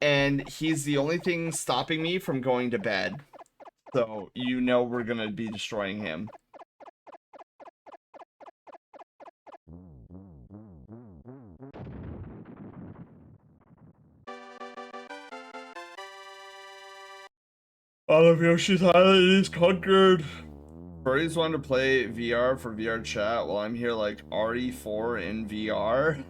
and he's the only thing stopping me from going to bed. So, you know we're gonna be destroying him. All of Yoshi's Island is conquered. Furries want to play VR for VR chat while I'm here like RE4 in VR.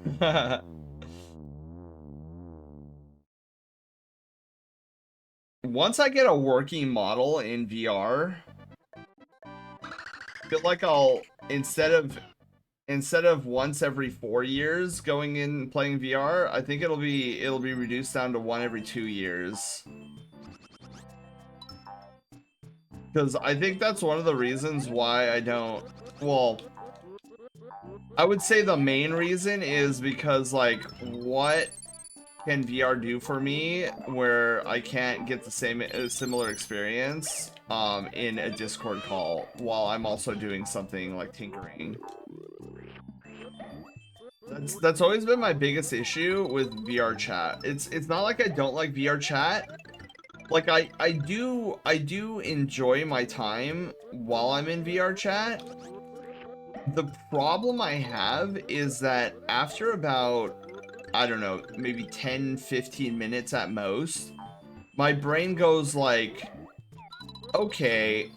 Once I get a working model in VR, I feel like I'll instead of once every 4 years going in and playing VR, I think it'll be reduced down to 1 every 2 years. Because I think that's one of the reasons why I don't, well, I would say the main reason is because, like, what can VR do for me where I can't get the same similar experience in a Discord call while I'm also doing something like tinkering. That's always been my biggest issue with VR chat. It's not like I don't like VR chat. Like I do enjoy my time while I'm in VR chat. The problem I have is that after about, I don't know, maybe 10-15 minutes at most, my brain goes like, okay,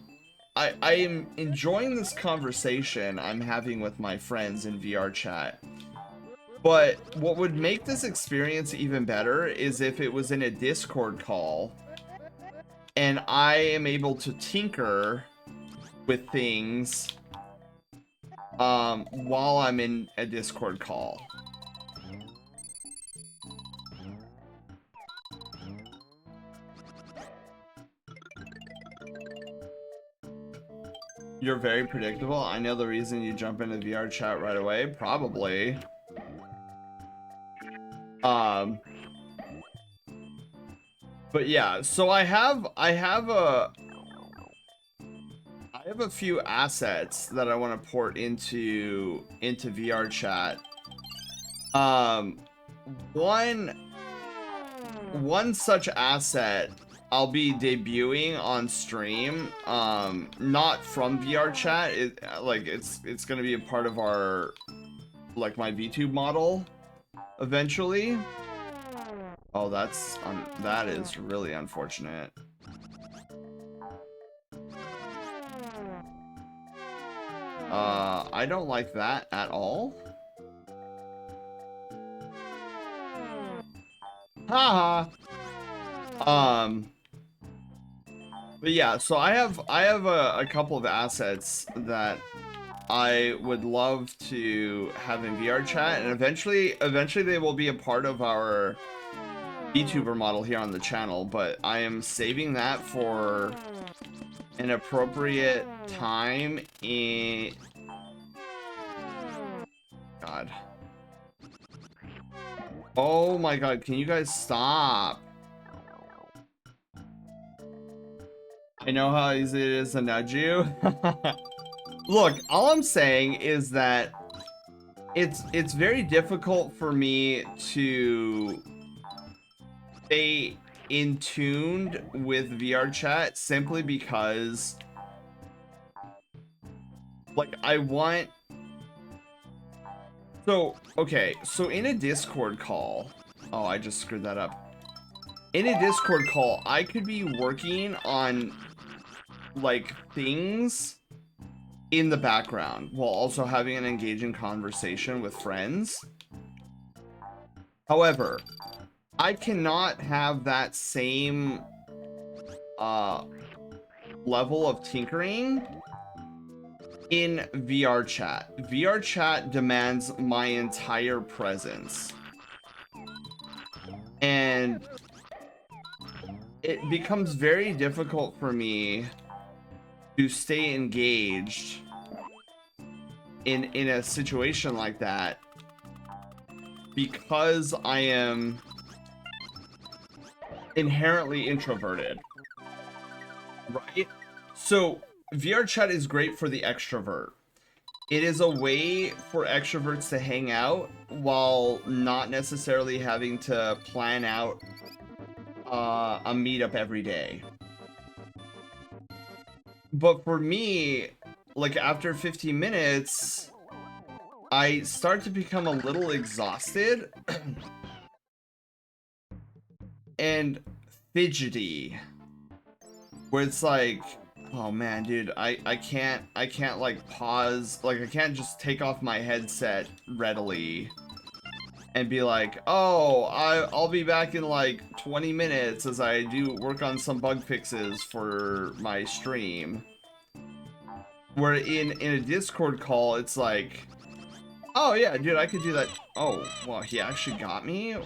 I am enjoying this conversation I'm having with my friends in VR chat. But what would make this experience even better is if it was in a Discord call and I am able to tinker with things while I'm in a Discord call. You're very predictable. I know the reason you jump into VR chat right away. Probably. But yeah, so I have a few assets that I want to port into VR chat. One such asset I'll be debuting on stream, not from VR chat. It's gonna be a part of our, like, my VTube model eventually. Oh, that is really unfortunate. I don't like that at all. Haha. But yeah, so I have a couple of assets that I would love to have in VR chat, and eventually they will be a part of our VTuber model here on the channel, but I am saving that for an appropriate time in... God. Oh my god, can you guys stop? I know how easy it is to nudge you. Look, all I'm saying is that it's very difficult for me to stay in tuned with VR chat simply because, like, I want... So, okay, so in a Discord call... Oh, I just screwed that up. In a Discord call, I could be working on, like, things in the background while also having an engaging conversation with friends. However, I cannot have that same level of tinkering in VR chat. VR chat demands my entire presence. And it becomes very difficult for me to stay engaged in a situation like that because I am inherently introverted, right? So VR chat is great for the extrovert. It is a way for extroverts to hang out while not necessarily having to plan out a meetup every day. But for me, like after 15 minutes, I start to become a little exhausted and fidgety, where it's like, oh man, dude, I can't like pause, like I can't just take off my headset readily and be like, oh, I'll be back in like 20 minutes as I do work on some bug fixes for my stream. Where in a Discord call, it's like, oh yeah, dude, I could do that. Oh, well, he actually got me?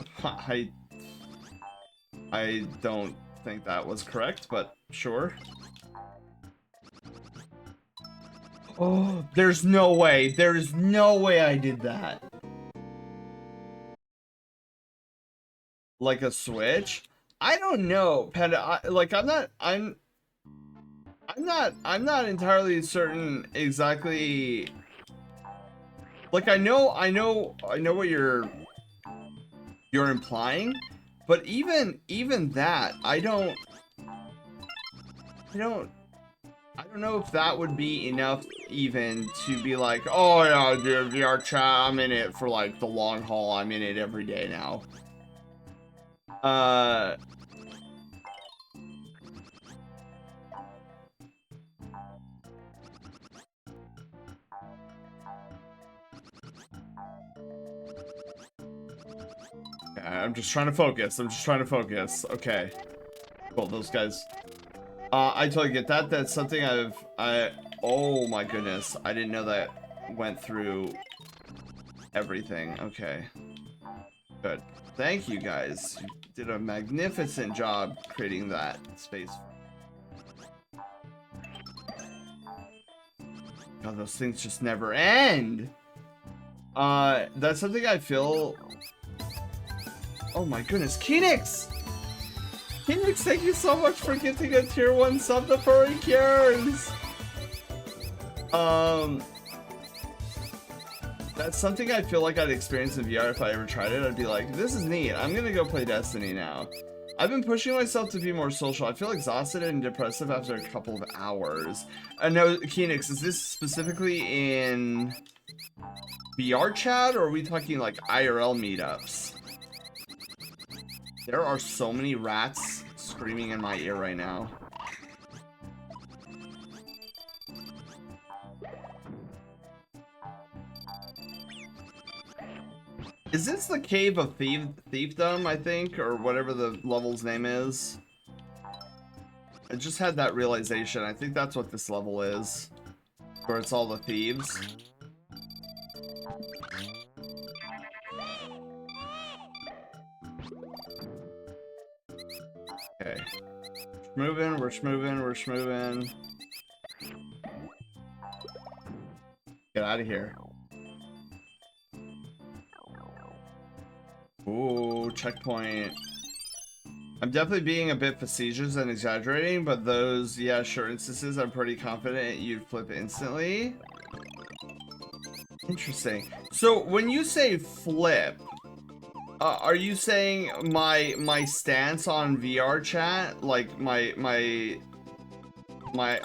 I don't think that was correct, but sure. Oh, there's no way. There's no way I did that. Like a switch? I don't know, Panda. I'm not entirely certain exactly. Like I know what you're implying, but even that, I don't know if that would be enough even to be like, oh yeah, dude, VR chat, I'm in it for like the long haul. I'm in it every day now. I'm just trying to focus. Okay. Cool, those guys. I totally get that. That's something oh my goodness. I didn't know that went through everything. Okay. Good. Thank you guys. You did a magnificent job creating that space. God, those things just never end. That's something I feel. Oh my goodness, Kenix! Kenix, thank you so much for gifting a tier 1 sub to Furry Cures! That's something I feel like I'd experience in VR if I ever tried it. I'd be like, this is neat. I'm gonna go play Destiny now. I've been pushing myself to be more social. I feel exhausted and depressive after a couple of hours. No, Kenix, is this specifically in VR chat, or are we talking like IRL meetups? There are so many rats screaming in my ear right now. Is this the Cave of Thiefdom, I think, or whatever the level's name is? I just had that realization. I think that's what this level is, where it's all the thieves. Okay. We're schmoving. Get out of here. Ooh, checkpoint. I'm definitely being a bit facetious and exaggerating, but those, yeah, sure instances, I'm pretty confident you'd flip instantly. Interesting. So when you say flip, are you saying my stance on VR chat, like my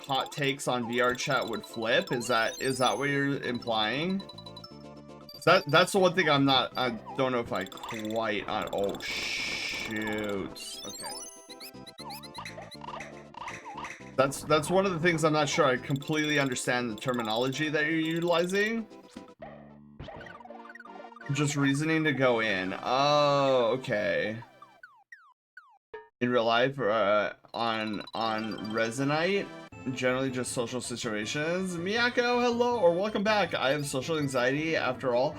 hot takes on VR chat would flip? Is that what you're implying? That's the one thing I don't know if I quite oh shoot. Okay. That's one of the things I'm not sure I completely understand the terminology that you're utilizing. Just reasoning to go in. Oh, okay. In real life, on Resonite, generally just social situations. Miyako, hello, or welcome back. I have social anxiety after all.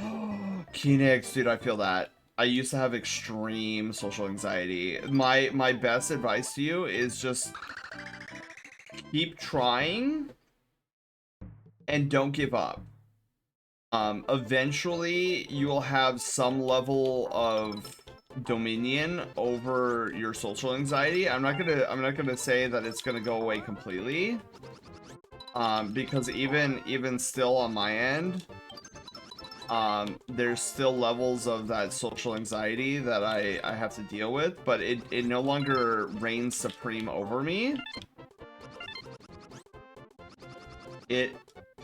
Kenix, dude, I feel that. I used to have extreme social anxiety. My best advice to you is just keep trying and don't give up. Eventually you will have some level of dominion over your social anxiety. I'm not gonna say that it's gonna go away completely, because even still on my end, there's still levels of that social anxiety that I have to deal with, but it no longer reigns supreme over me.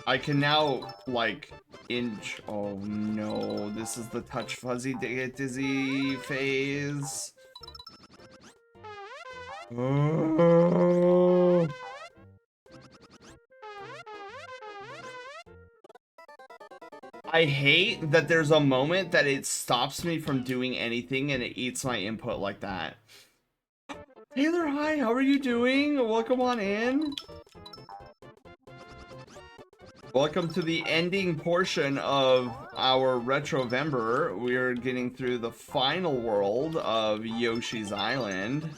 I can now, like, oh no, this is the touch fuzzy get dizzy phase. Oh. I hate that there's a moment that it stops me from doing anything and it eats my input like that. Taylor, hi, how are you doing? Welcome on in. Welcome to the ending portion of our Retrovember. We're getting through the final world of Yoshi's Island.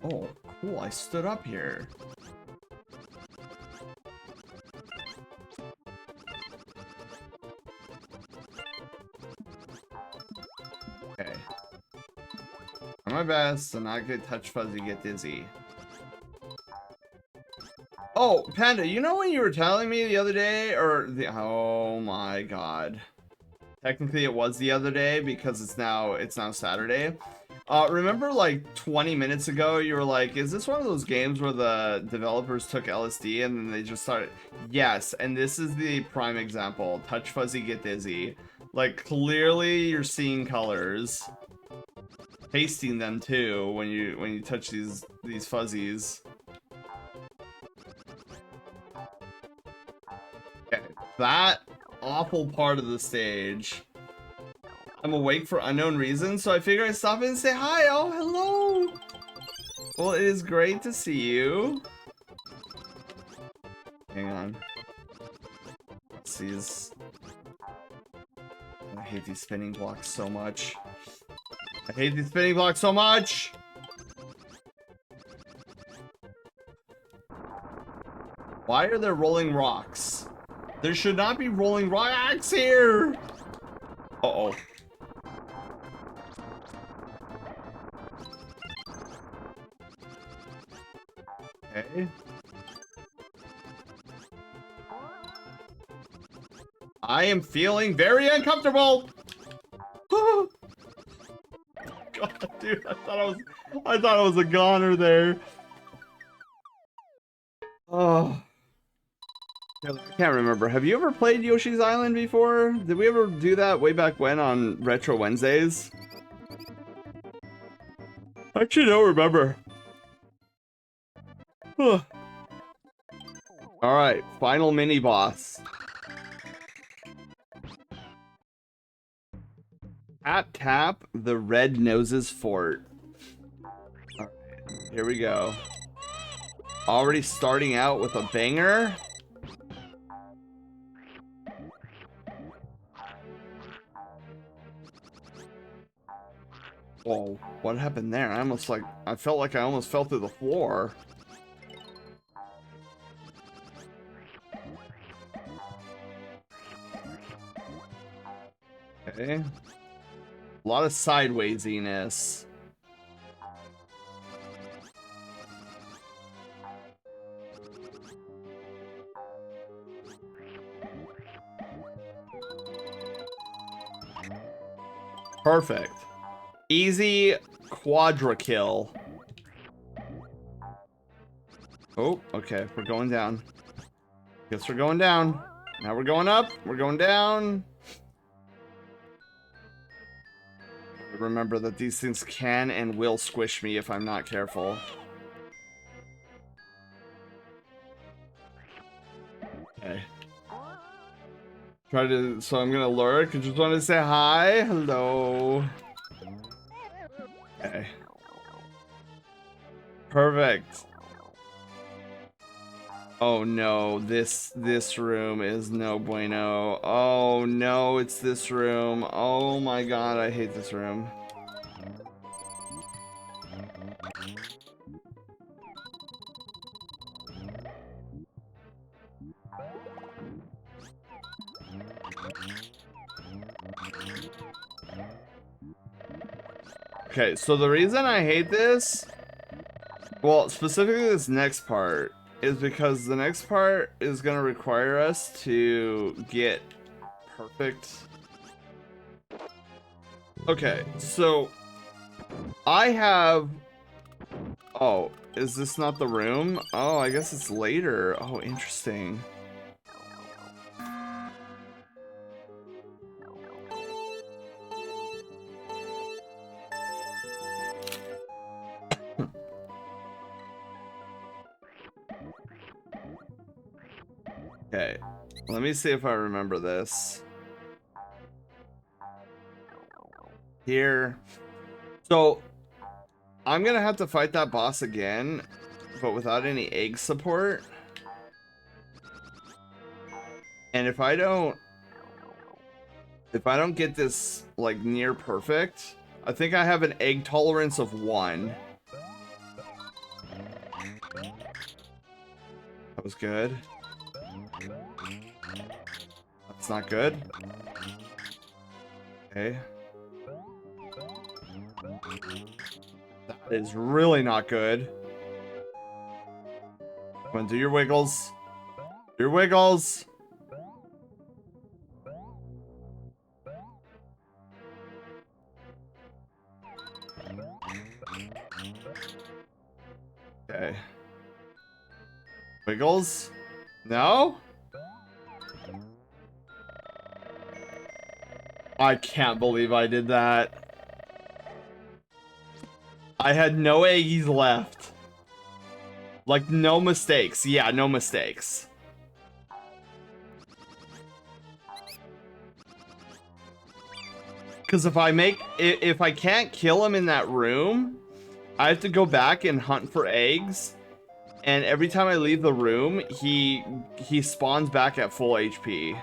Oh, cool, I stood up here. Okay. Try my best to not get touch fuzzy, get dizzy. Oh, Panda, you know when you were telling me the other day, oh my god. Technically it was the other day because it's now Saturday. Remember like 20 minutes ago you were like, is this one of those games where the developers took LSD and then they just started? Yes, and this is the prime example. Touch fuzzy, get dizzy. Like clearly you're seeing colors. Tasting them too when you touch these fuzzies. Okay, that awful part of the stage. I'm awake for unknown reasons, so I figure I'd stop in and say hi. Oh, hello. Well, it is great to see you. Hang on. Let's see this. I hate these spinning blocks so much. I hate these spinning blocks so much. Why are there rolling rocks? There should not be rolling rocks here. Uh-oh. Okay. I am feeling very uncomfortable. God, dude, I thought I was a goner there. Oh. I can't remember. Have you ever played Yoshi's Island before? Did we ever do that way back when on Retro Wednesdays? I actually don't remember. Alright, final mini boss. Tap the Red Noses Fort. Alright, here we go. Already starting out with a banger. Whoa, what happened there? I felt like I almost fell through the floor. Okay. A lot of sidewaysiness. Perfect. Easy quadra kill. Oh, okay, we're going down. Guess we're going down. Now we're going up. We're going down. Remember that these things can and will squish me if I'm not careful. Okay. So I'm gonna lurk. I just want to say hi. Hello. Okay. Perfect. Oh no, this room is no bueno. Oh no, it's this room. Oh my god, I hate this room. Okay, so the reason I hate this, well, specifically this next part, is because the next part is going to require us to get perfect. Okay, so I have... Oh, is this not the room? Oh, I guess it's later. Oh, interesting. Okay, let me see if I remember this. Here. So, I'm gonna have to fight that boss again, but without any egg support. And if I don't get this, like, near perfect, I think I have an egg tolerance of 1. That was good. That's not good. Okay. That is really not good. Come on, do your wiggles. Do your wiggles. Okay. Wiggles? No? I can't believe I did that. I had no eggies left. Like, no mistakes. Yeah, no mistakes. Because if I can't kill him in that room, I have to go back and hunt for eggs. And every time I leave the room, he spawns back at full HP.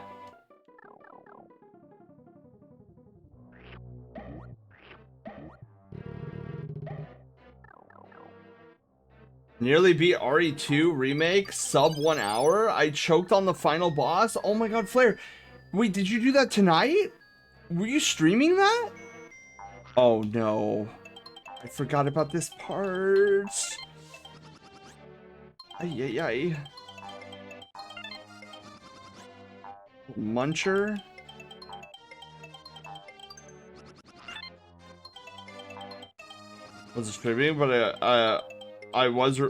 Nearly beat RE2 remake, sub 1 hour. I choked on the final boss. Oh my god, Flare. Wait, did you do that tonight? Were you streaming that? Oh no. I forgot about this part. Ay, ay, ay. Muncher. Was streaming, but I was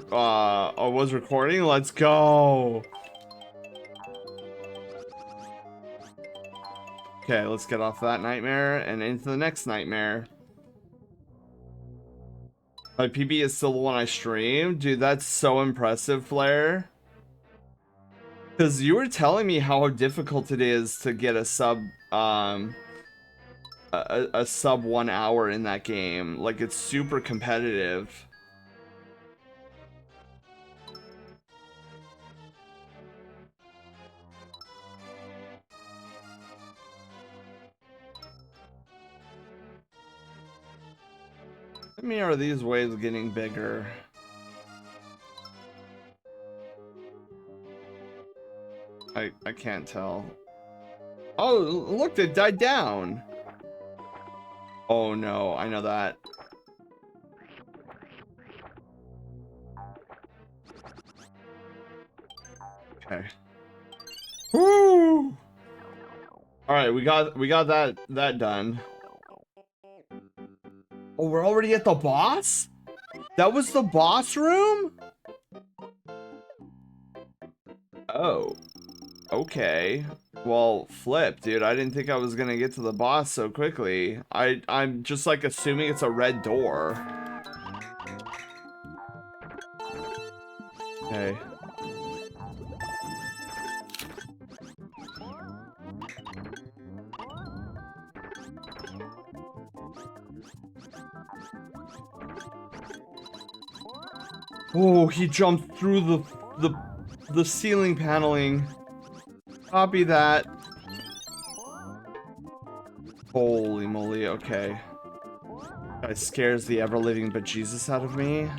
recording. Let's go. Okay, let's get off that nightmare and into the next nightmare. My PB is still the one I streamed. Dude, that's so impressive, Flare. Because you were telling me how difficult it is to get a sub, a sub 1 hour in that game. Like, it's super competitive. How many are these waves getting bigger? I can't tell. Oh, look, it died down. Oh no, I know that. Okay. Woo! All right, we got that done. Oh, we're already at the boss? That was the boss room? Oh. Okay. Well, flip, dude. I didn't think I was gonna get to the boss so quickly. I'm just like assuming it's a red door. Okay. Oh, he jumped through the ceiling paneling. Copy that. Holy moly, okay. That scares the ever-living bejesus out of me.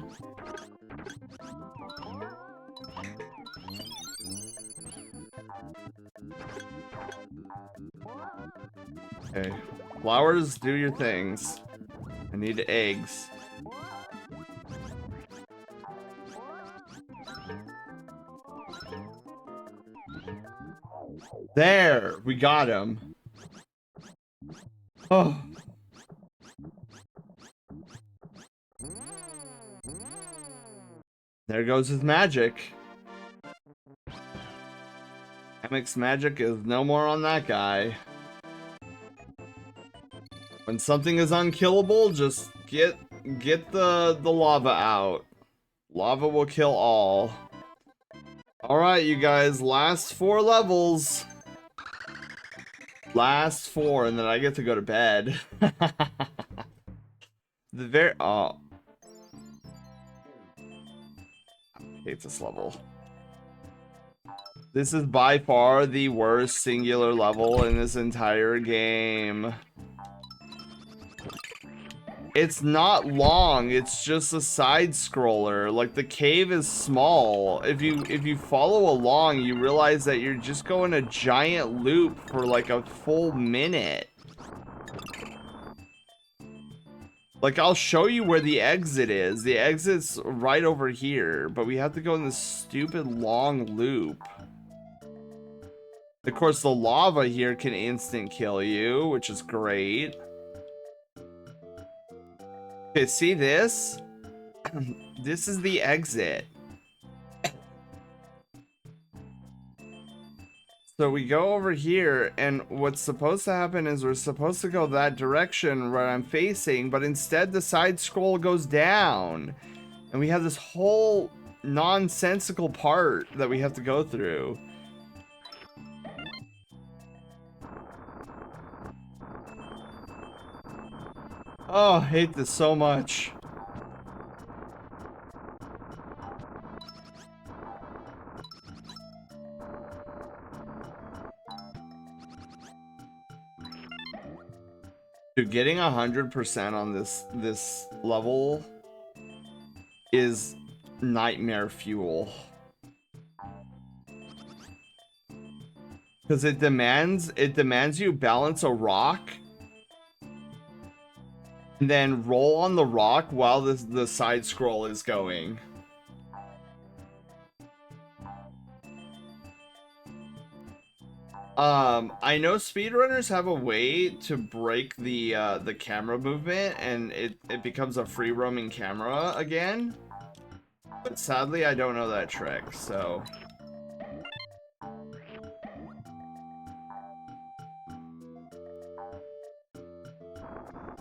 Okay. Flowers, do your things. I need eggs. There! We got him. Oh. There goes his magic. Hammock's magic is no more on that guy. When something is unkillable, just get the lava out. Lava will kill all. Alright, you guys, last 4 levels. Last 4, and then I get to go to bed. Oh. I hate this level. This is by far the worst singular level in this entire game. It's not long, it's just a side scroller. Like, the cave is small. If you follow along, you realize that you're just going a giant loop for like a full minute. Like, I'll show you where the exit is. The exit's right over here, but we have to go in this stupid long loop. Of course, the lava here can instant kill you, which is great. Okay, see this? This is the exit. So we go over here, and what's supposed to happen is we're supposed to go that direction where I'm facing, but instead the side scroll goes down. And we have this whole nonsensical part that we have to go through. Oh, I hate this so much. Dude, getting 100% on this level is nightmare fuel. Because it demands you balance a rock and then roll on the rock while the side scroll is going. I know speedrunners have a way to break the camera movement and it becomes a free roaming camera again. But sadly, I don't know that trick, so.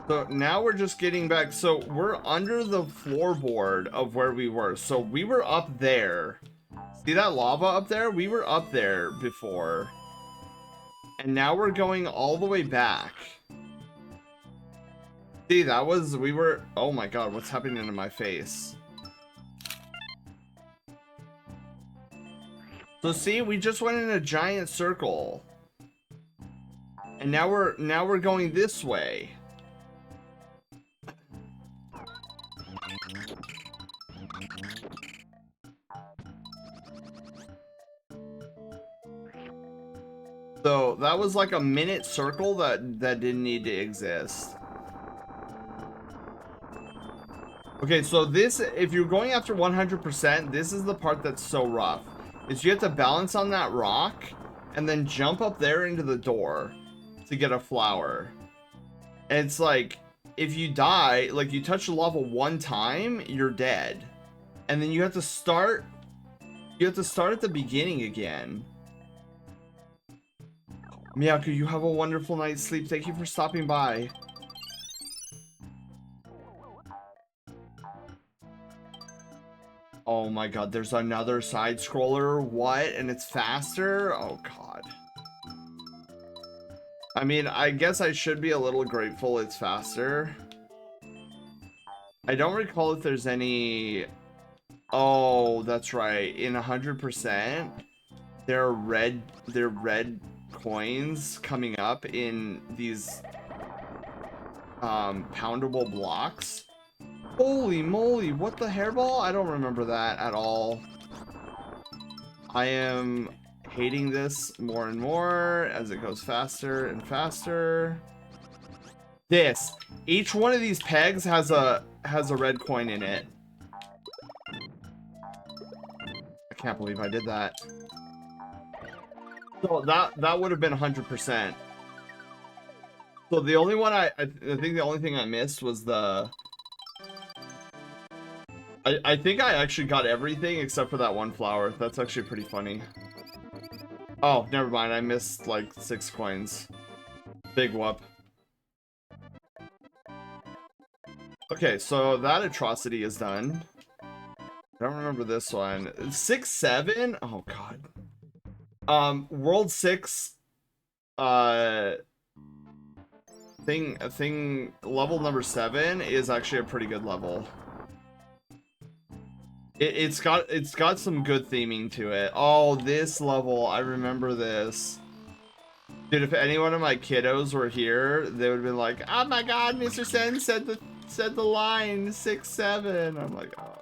So now we're just getting back. So we're under the floorboard of where we were. So we were up there. See that lava up there? We were up there before. And now we're going all the way back. See, we were, oh my god, what's happening to my face? So see, we just went in a giant circle. And now we're going this way. So that was like a minute circle that didn't need to exist. Okay, so this, if you're going after 100%, this is the part that's so rough. Is you have to balance on that rock and then jump up there into the door to get a flower. And it's like, if you die, like you touch the lava one time, you're dead. And then you have to start at the beginning again. Miyako, you have a wonderful night's sleep. Thank you for stopping by. Oh my god, there's another side scroller. What? And it's faster? Oh god. I mean, I guess I should be a little grateful it's faster. I don't recall if there's any... Oh, that's right. In 100%, there are red coins coming up in these poundable blocks. Holy moly, what the hairball? I don't remember that at all. I am hating this more and more as it goes faster and faster. Each one of these pegs has a red coin in it. I can't believe I did that. So that would have been 100%. So the only one I think the only thing I missed was the... I think I actually got everything except for that one flower. That's actually pretty funny. Oh, never mind. I missed like 6 coins. Big whoop. Okay, so that atrocity is done. I don't remember this one. 6, 7? Oh god. World 6 thing level number 7 is actually a pretty good level. It's got some good theming to it. Oh, this level, I remember this. Dude, if any one of my kiddos were here, they would have been like, "Oh my god, Mr. Sen said the line 6, 7." I'm like, oh.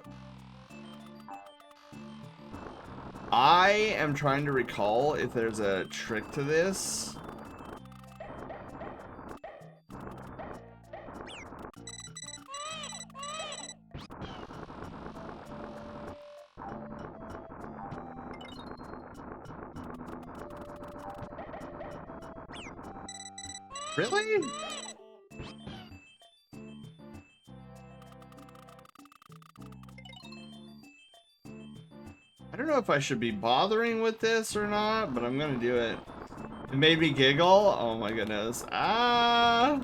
I am trying to recall if there's a trick to this. Really? I don't know if I should be bothering with this or not, but I'm gonna do it. It made me giggle. Oh my goodness. Ah!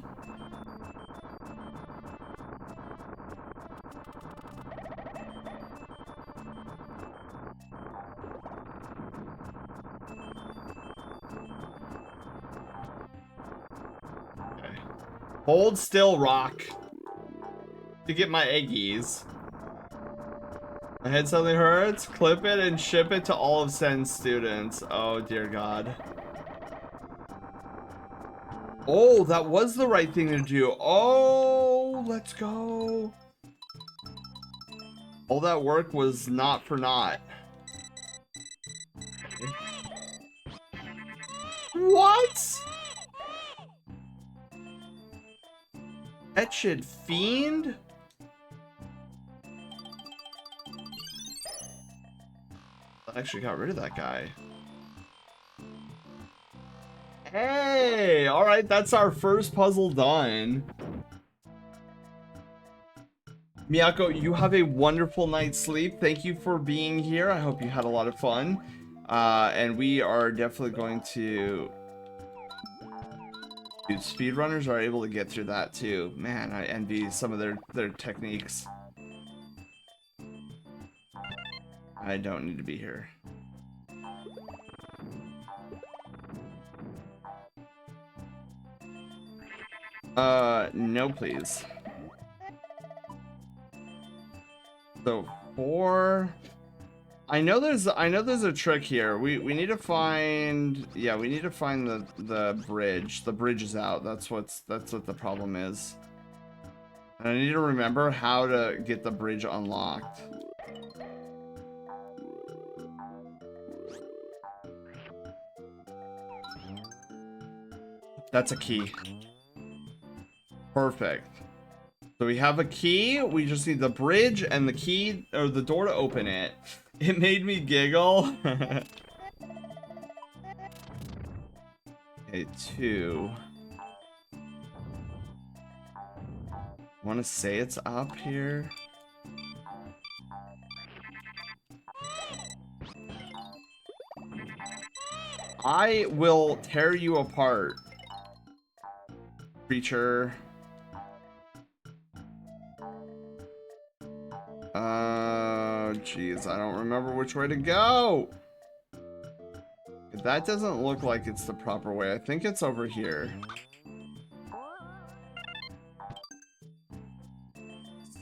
Okay. Hold still, rock. To get my eggies. My head suddenly hurts. Clip it and ship it to all of Sen's students. Oh dear god. Oh, that was the right thing to do. Oh, let's go. All that work was not for naught. What? Etched Fiend? I actually got rid of that guy. Hey, all right, that's our first puzzle done. Miyako, you have a wonderful night's sleep. Thank you for being here. I hope you had a lot of fun. And we are definitely going to... Dude, speedrunners are able to get through that too. Man, I envy some of their techniques. I don't need to be here. No please. So 4. I know there's a trick here. We need to find, yeah, we need to find the bridge. The bridge is out. That's what the problem is. And I need to remember how to get the bridge unlocked. That's a key. Perfect. So we have a key, we just need the bridge and the key, or the door to open it. It made me giggle. Okay, 2. Want to say it's up here? I will tear you apart, creature. Jeez, I don't remember which way to go. That doesn't look like it's the proper way. I think it's over here.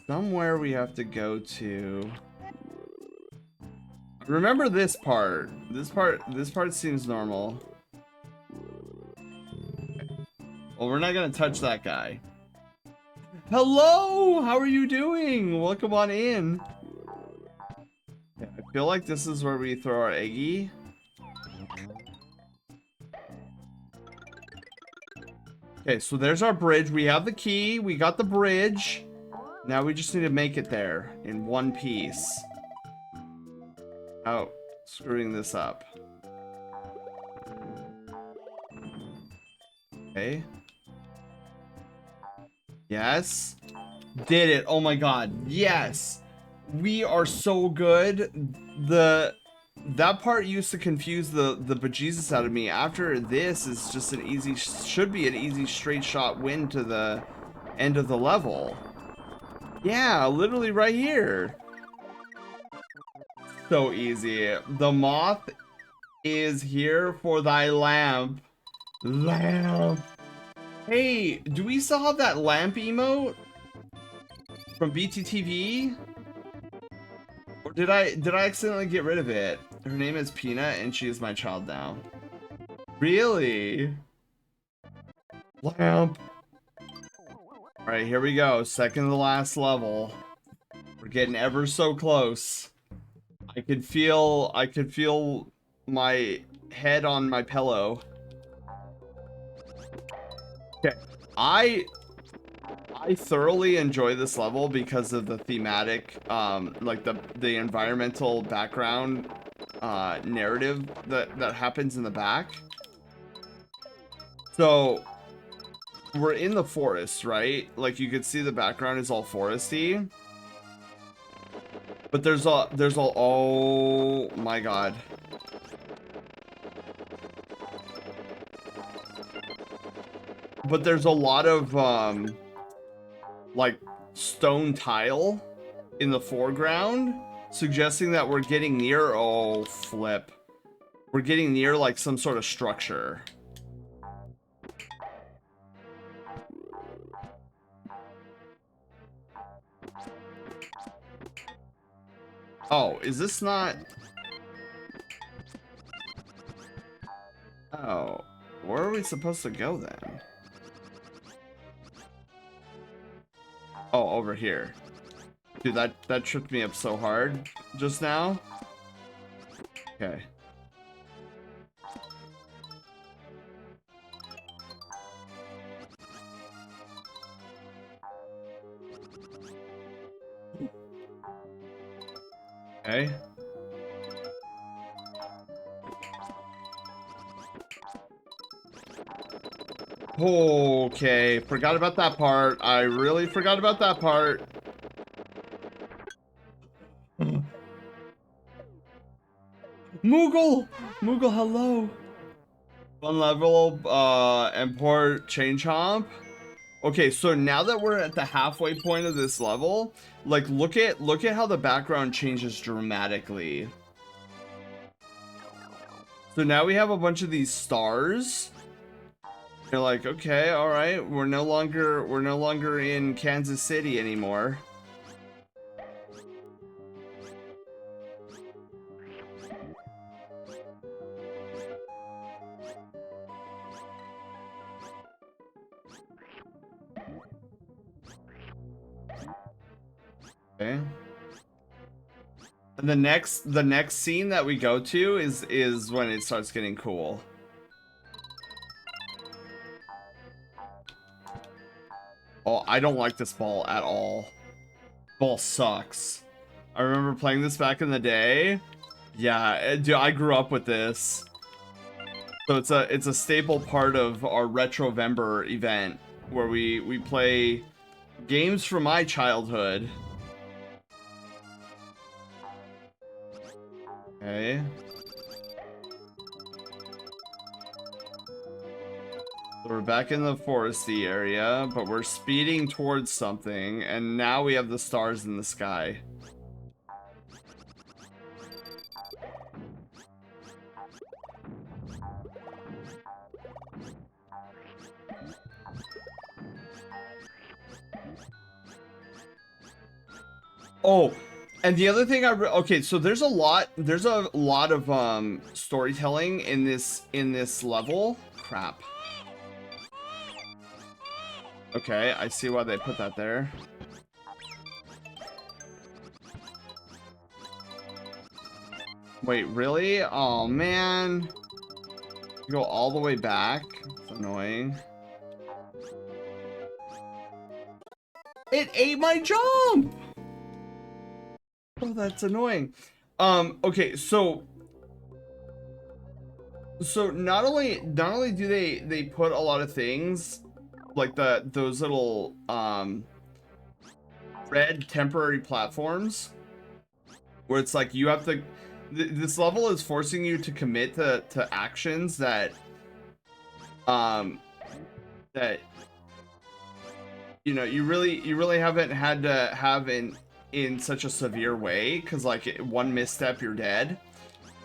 Somewhere we have to go to. Remember this part. This part seems normal. Well, we're not gonna touch that guy. Hello, how are you doing? Welcome on in. Yeah, I feel like this is where we throw our eggie. Okay, so there's our bridge. We have the key. We got the bridge. Now we just need to make it there in one piece. Oh, screwing this up. Okay. Yes. Did it. Oh my god. Yes. We are so good. That part used to confuse the bejesus out of me. After this is just an easy, should be an easy straight shot win to the end of the level. Yeah, literally right here. So easy. The moth is here for thy lamp. Lamp. Hey, do we still have that lamp emote from BTTV? Or did I accidentally get rid of it? Her name is Peanut and she is my child now. Really? Lamp. Alright, here we go. Second to the last level. We're getting ever so close. I could feel my head on my pillow. Okay. I thoroughly enjoy this level because of the thematic, like the environmental background narrative that happens in the back. So we're in the forest, right? Like you could see the background is all foresty. But there's all oh my god. But there's a lot of like stone tile in the foreground, suggesting that we're getting near, oh flip. We're getting near like some sort of structure. Oh, is this not? Oh, where are we supposed to go then? Oh, over here. Dude, that tripped me up so hard just now. Okay. Okay. Okay, forgot about that part. I really forgot about that part. Moogle! Moogle, hello! Fun level, import chain chomp. Okay, so now that we're at the halfway point of this level, like look at how the background changes dramatically. So now we have a bunch of these stars. You're like, okay, all right, we're no longer in Kansas City anymore. Okay. And the next scene that we go to is when it starts getting cool. Oh, I don't like this ball at all. Ball sucks. I remember playing this back in the day. Yeah, dude, I grew up with this. So it's a staple part of our Retrovember event where we play games from my childhood. Okay. So we're back in the foresty area, but we're speeding towards something, and now we have the stars in the sky. Oh, and the other thing okay, so there's a lot of storytelling in this level. Crap. Okay, I see why they put that there. Wait, really? Oh man. You go all the way back. It's annoying. It ate my jump! Oh, that's annoying. Okay, so not only do they put a lot of things like those little red temporary platforms where it's like you have to this level is forcing you to commit to actions that that you know you really haven't had to have in such a severe way, because like one misstep you're dead.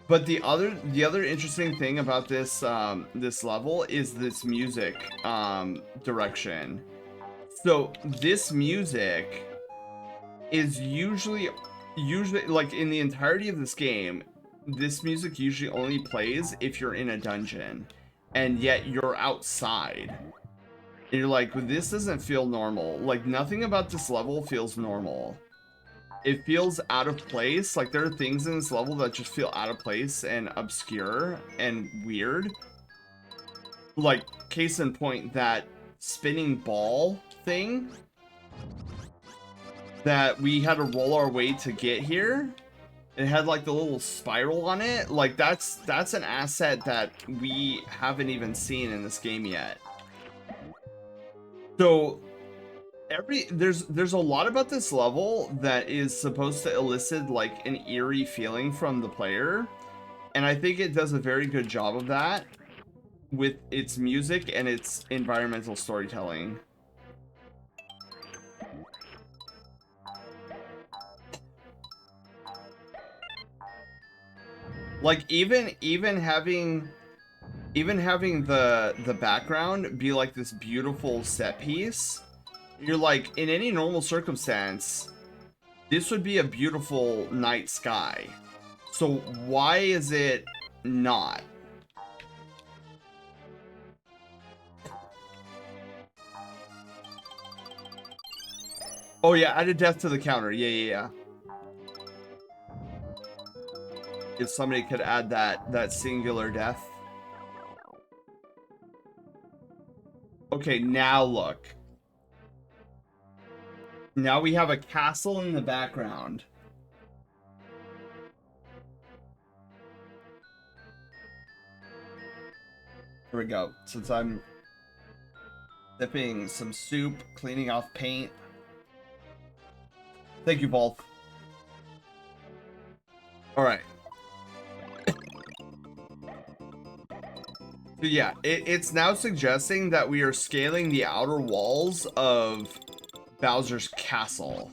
But the other interesting thing about this this level is this music direction. So this music is usually like in the entirety of this game, this music usually only plays if you're in a dungeon, and yet you're outside. And you're like, this doesn't feel normal. Like nothing about this level feels normal. It feels out of place. Like there are things in this level that just feel out of place and obscure and weird. Like case in point, that spinning ball thing that we had to roll our way to get here. It had like the little spiral on it. Like that's an asset that we haven't even seen in this game yet. So there's a lot about this level that is supposed to elicit like an eerie feeling from the player, and I think it does a very good job of that with its music and its environmental storytelling. Like even having the background be like this beautiful set piece, you're like, in any normal circumstance, this would be a beautiful night sky. So why is it not? Oh yeah, added death to the counter. Yeah. If somebody could add that singular death. Okay, now look. Now we have a castle in the background. Here we go. Since I'm sipping some soup, cleaning off paint. Thank you both. All right. So yeah, it's now suggesting that we are scaling the outer walls of Bowser's castle.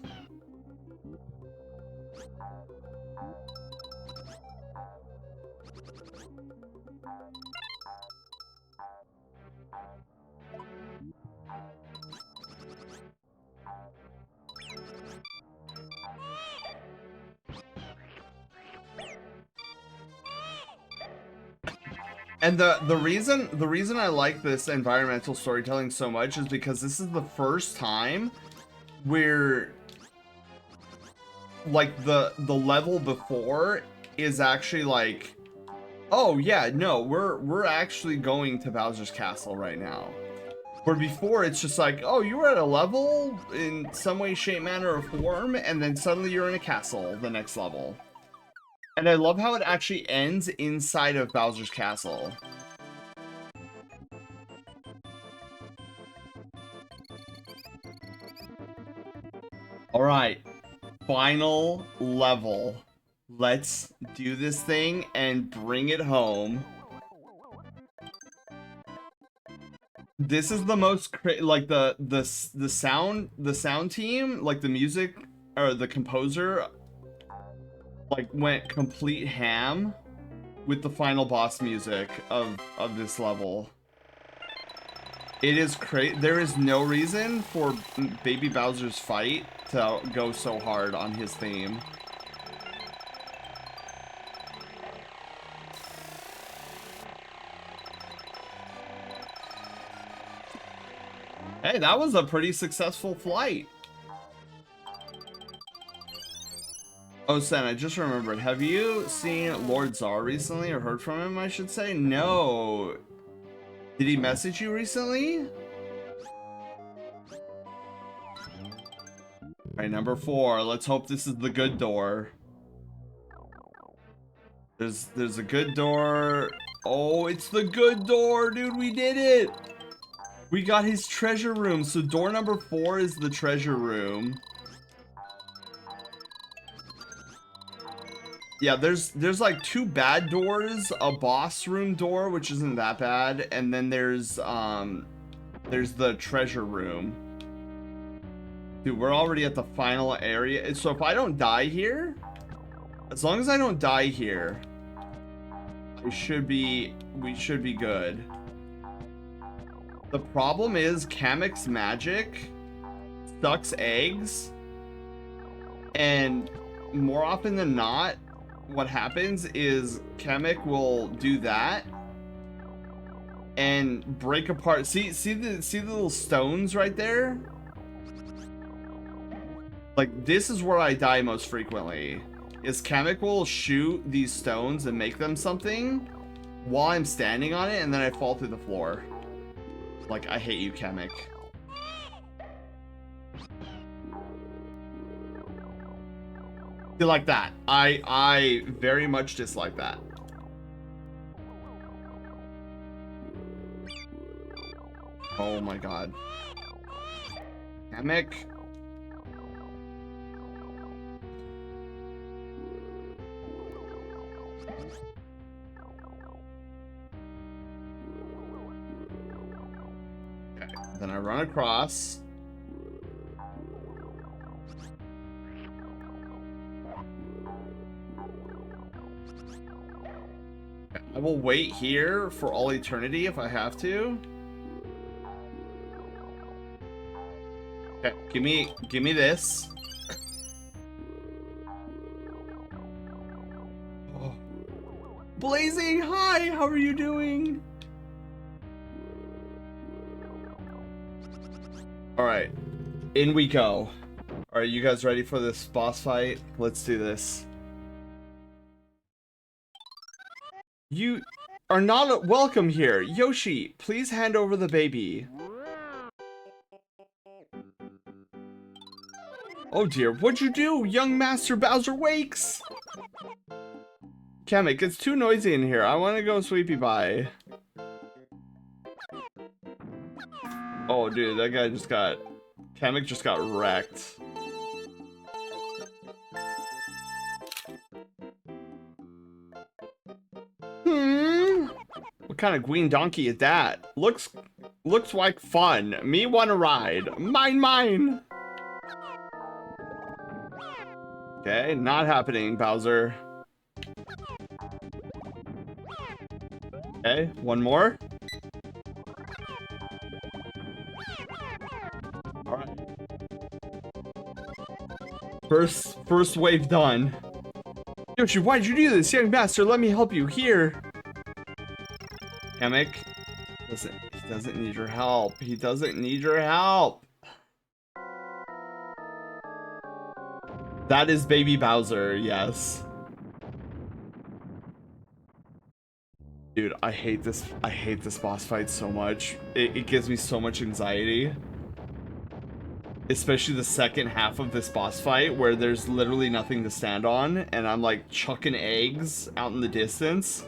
And the reason I like this environmental storytelling so much is because this is the first time where like the level before is actually like, oh yeah, no, we're actually going to Bowser's castle right now. Where before it's just like, oh, you were at a level in some way, shape, manner, or form, and then suddenly you're in a castle the next level. And I love how it actually ends inside of Bowser's castle. All right, final level. Let's do this thing and bring it home. This is the most like the sound team, like the music or the composer, like went complete ham with the final boss music of this level. It is crazy. There is no reason for Baby Bowser's fight to go so hard on his theme. Hey, that was a pretty successful flight. Oh, Sen, I just remembered. Have you seen Lord Czar recently, or heard from him, I should say? No. Did he message you recently? Alright, number 4. Let's hope this is the good door. There's a good door. Oh, it's the good door, dude. We did it. We got his treasure room. So door number 4 is the treasure room. Yeah, there's like 2 bad doors, a boss room door, which isn't that bad, and then there's the treasure room. Dude, we're already at the final area. So if I don't die here, as long as I don't die here, we should be good. The problem is Kamek's magic sucks eggs, and more often than not, what happens is Kamek will do that and break apart. See the little stones right there? Like, this is where I die most frequently. Is Kamek will shoot these stones and make them something while I'm standing on it, and then I fall through the floor. Like, I hate you, Kamek. Like that. I very much dislike that. Oh my god. Kamek. Okay, then I run across. I will wait here for all eternity if I have to. Okay, give me this. Oh. Blazing, hi, how are you doing? All right, in we go. All right, you guys ready for this boss fight? Let's do this. You are not welcome here. Yoshi, please hand over the baby. Oh dear, what'd you do? Young Master Bowser wakes! Kamek, it's too noisy in here. I want to go sweepy bye. Oh dude, that guy just got... Kamek just got wrecked. What kind of green donkey is that? Looks like fun. Me wanna ride. Mine. Okay, not happening, Bowser. Okay, one more. All right. First wave done. Yoshi, why'd you do this? Young master, let me help you. Here. Kamek doesn't need your help. He doesn't need your help. That is baby Bowser, yes. Dude, I hate this boss fight so much. It gives me so much anxiety. Especially the second half of this boss fight where there's literally nothing to stand on and I'm like chucking eggs out in the distance.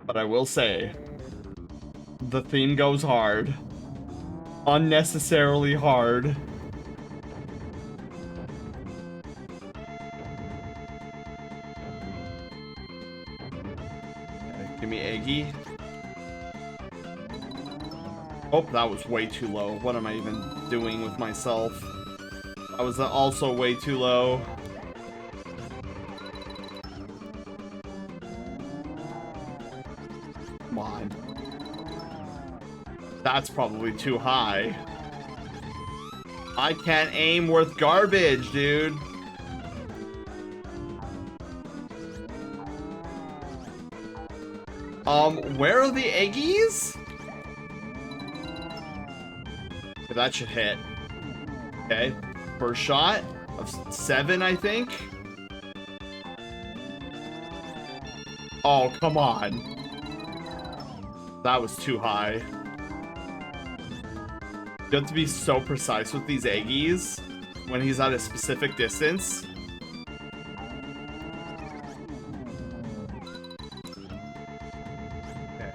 But I will say, the theme goes hard. Unnecessarily hard. Okay, give me Eggy. Oh, that was way too low. What am I even doing with myself? I was also way too low. Come on. That's probably too high. I can't aim worth garbage, dude. Where are the eggies? Okay, that should hit. Okay, first shot of 7, I think. Oh, come on. That was too high. You have to be so precise with these eggies when he's at a specific distance. Okay.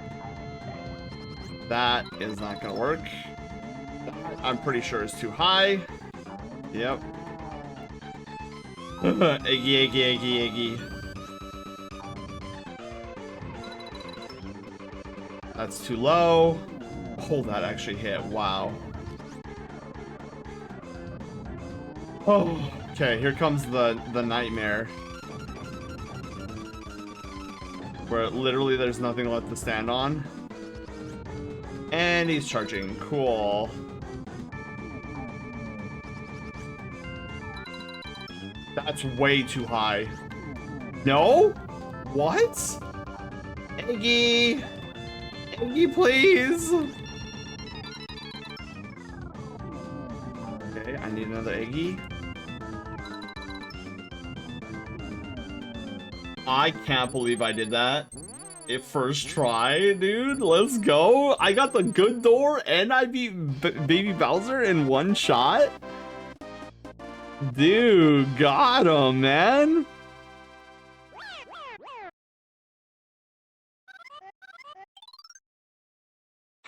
is not gonna work. I'm pretty sure it's too high. Yep. Eggy, eggy, eggy, eggy. That's too low. Oh, that actually hit. Wow. Oh, okay, here comes the nightmare. Where literally there's nothing left to stand on. And he's charging. Cool. That's way too high. No? What? Eggy! Eggy, please! Okay, I need another Eggy. I can't believe I did that. It first try, dude. Let's go. I got the good door and I beat Baby Bowser in one shot. Dude, got him, man.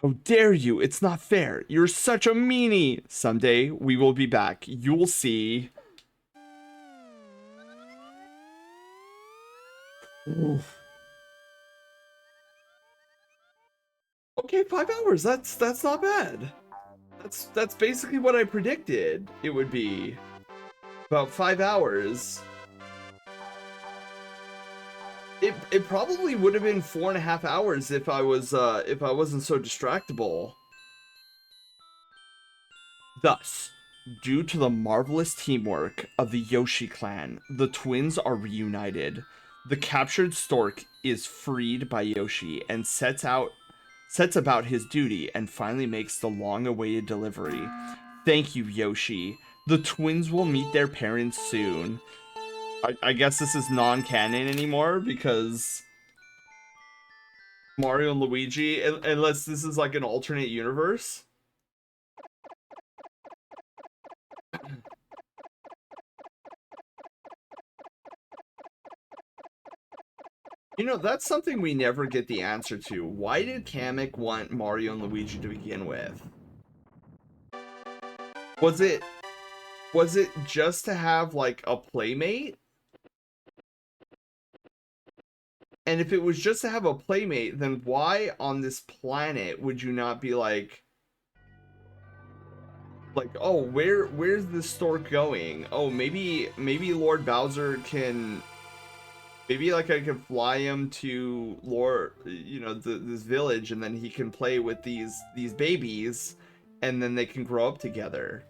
How dare you? It's not fair. You're such a meanie. Someday we will be back. You'll see. Oof. Okay, 5 hours. That's not bad. That's basically what I predicted it would be. About 5 hours. It probably would have been 4.5 hours if I wasn't so distractible. Thus, due to the marvelous teamwork of the Yoshi clan, the twins are reunited. The captured stork is freed by Yoshi and sets about his duty and finally makes the long-awaited delivery. Thank you, Yoshi. The twins will meet their parents soon. I guess this is non-canon anymore because Mario and Luigi, unless this is like an alternate universe. You know, that's something we never get the answer to. Why did Kamek want Mario and Luigi to begin with? Was it just to have like a playmate? And if it was just to have a playmate, then why on this planet would you not be like, oh, where's this stork going? Oh, maybe Lord Bowser can, maybe like I can fly him to this village, and then he can play with these babies, and then they can grow up together.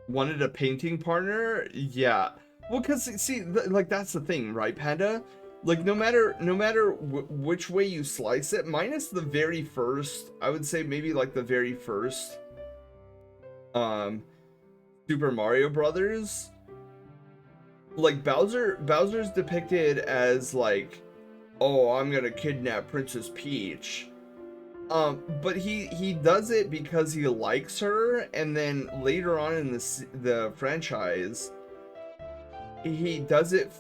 Wanted a painting partner? Yeah. Well, because, see, like, that's the thing, right, Panda? Like, no matter which way you slice it, minus the very first, I would say maybe, like, the very first, Super Mario Brothers, like, Bowser's depicted as, like, oh, I'm gonna kidnap Princess Peach. But he does it because he likes her, and then later on in the franchise, he does it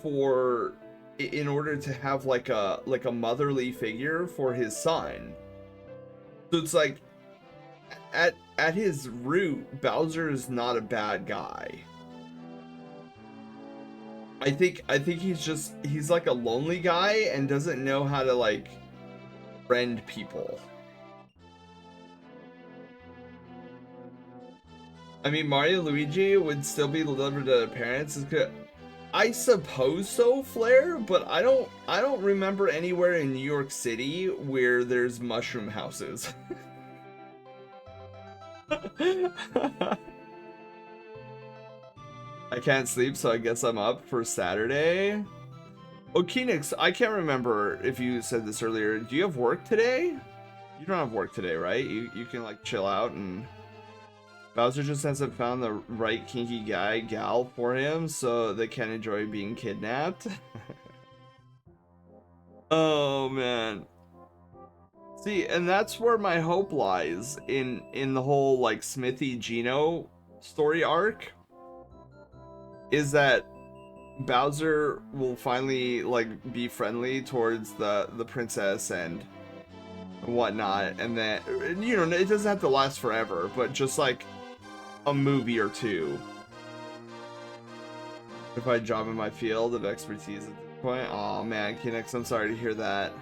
in order to have like a motherly figure for his son. So it's like at his root, Bowser is not a bad guy. I think he's like a lonely guy and doesn't know how to like friend people. I mean, Mario and Luigi would still be delivered to their parents. I suppose so, Flair, but I don't remember anywhere in New York City where there's mushroom houses. I can't sleep, so I guess I'm up for Saturday. Oh, Keenix, I can't remember if you said this earlier. Do you have work today? You don't have work today, right? You can like chill out, and Bowser just hasn't found the right kinky gal for him, so they can't enjoy being kidnapped. Oh man. See, and that's where my hope lies in the whole like Smithy Gino story arc, is that Bowser will finally like be friendly towards the princess, and whatnot, and then, you know, it doesn't have to last forever, but just like a movie or two. If I job in my field of expertise at this point. Oh man, Kinix, I'm sorry to hear that.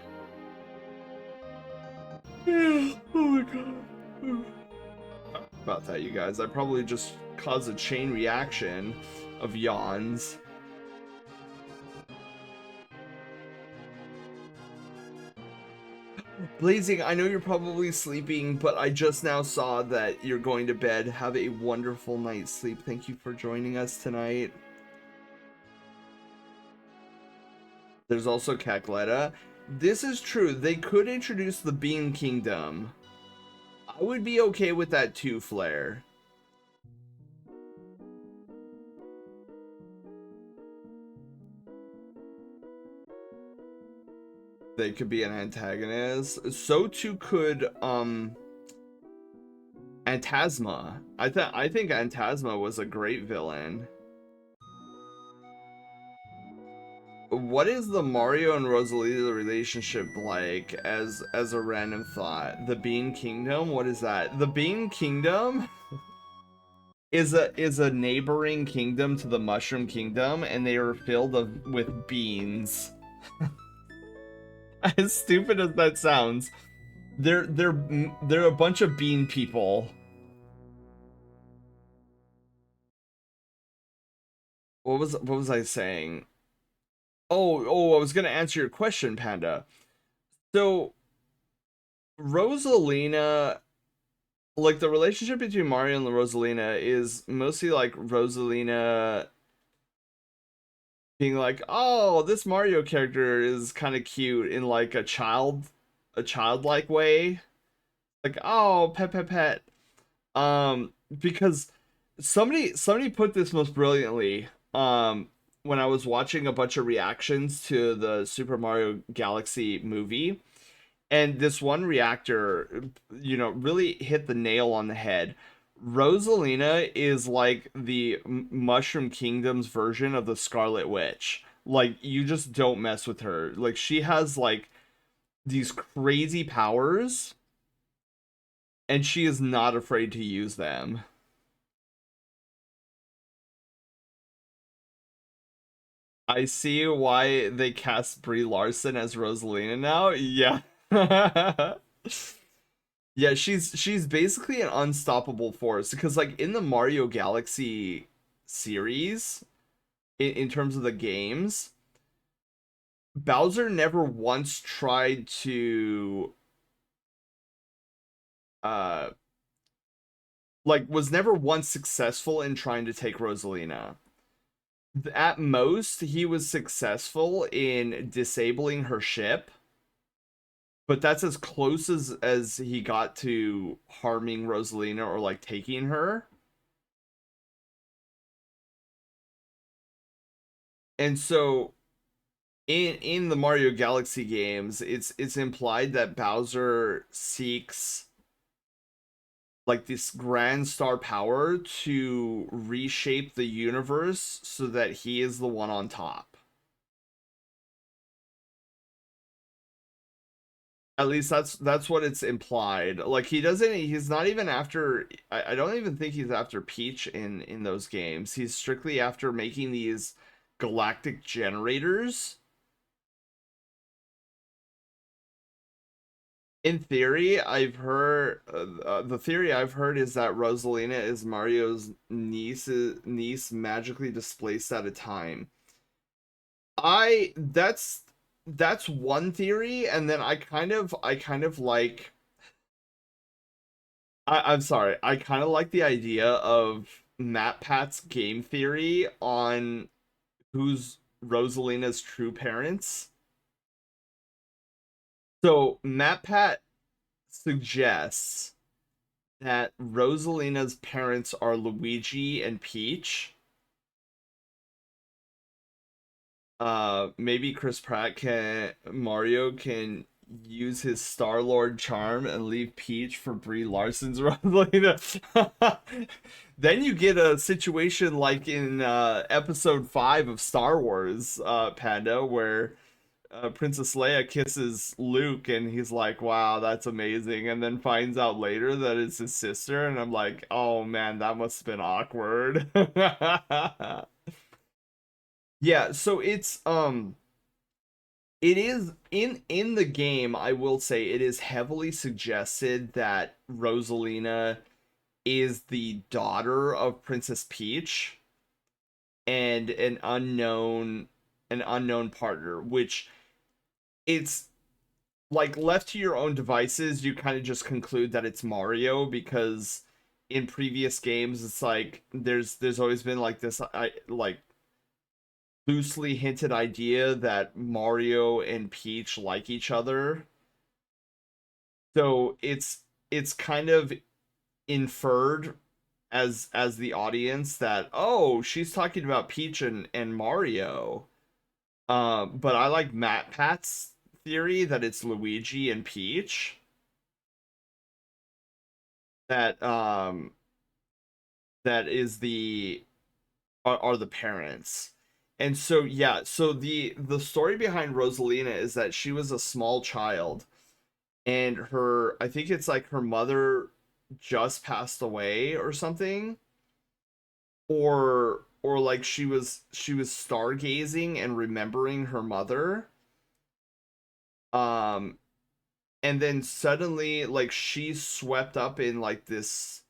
Yeah, oh my god. About that, you guys. I probably just caused a chain reaction of yawns. Blazing, I know you're probably sleeping, but I just now saw that you're going to bed. Have a wonderful night's sleep. Thank you for joining us tonight. There's also Cacletta. This is true. They could introduce the Bean Kingdom. I would be okay with that too, Flare. They could be an antagonist. So too could Antasma. I think Antasma was a great villain. What is the Mario and Rosalina relationship like as a random thought? The Bean Kingdom? What is that? The Bean Kingdom is a neighboring kingdom to the Mushroom Kingdom, and they are filled with beans. As stupid as that sounds, they're a bunch of bean people. What was I saying? Oh, I was gonna answer your question, Panda. So Rosalina, like the relationship between Mario and Rosalina is mostly like Rosalina being like, oh, this Mario character is kind of cute in like a childlike way. Like, oh, pet. Because somebody put this most brilliantly. When I was watching a bunch of reactions to the Super Mario Galaxy movie, and this one reactor, you know, really hit the nail on the head. Rosalina is like the Mushroom Kingdom's version of the Scarlet Witch. Like, you just don't mess with her. Like, she has like these crazy powers, and she is not afraid to use them. I see why they cast Brie Larson as Rosalina now. Yeah. Yeah, she's basically an unstoppable force because like in the Mario Galaxy series, in terms of the games, Bowser never once tried to uh like was never once successful in trying to take Rosalina. At most, he was successful in disabling her ship, but that's as close as he got to harming Rosalina or like taking her. And so in the Mario Galaxy games, it's implied that Bowser seeks like this grand star power to reshape the universe so that he is the one on top. At least that's what it's implied. Like he's not even after I don't even think he's after Peach in those games. He's strictly after making these galactic generators. In theory, I've heard the theory I've heard is that Rosalina is Mario's niece magically displaced at a time. I that's one theory, and then I kind of like I'm sorry, I kind of like the idea of MatPat's game theory on who's Rosalina's true parents. So MatPat suggests that Rosalina's parents are Luigi and Peach. Maybe Mario can use his Star-Lord charm and leave Peach for Brie Larson's Rosalina. Then you get a situation like in episode 5 of Star Wars, Panda, where Princess Leia kisses Luke, and he's like, "Wow, that's amazing," and then finds out later that it's his sister, and I'm like, "Oh man, that must have been awkward." Yeah, so it is in the game, I will say it is heavily suggested that Rosalina is the daughter of Princess Peach and an unknown partner, which it's like left to your own devices, you kind of just conclude that it's Mario because in previous games it's like there's always been like this like loosely hinted idea that Mario and Peach like each other. So it's kind of inferred as the audience that, oh, she's talking about Peach and Mario. But I like Matt Pat's theory that it's Luigi and Peach that that is the are the parents. And so yeah, so the story behind Rosalina is that she was a small child, and her, I think it's like her mother just passed away or something, or like she was stargazing and remembering her mother. Um and then suddenly like she's swept up in like this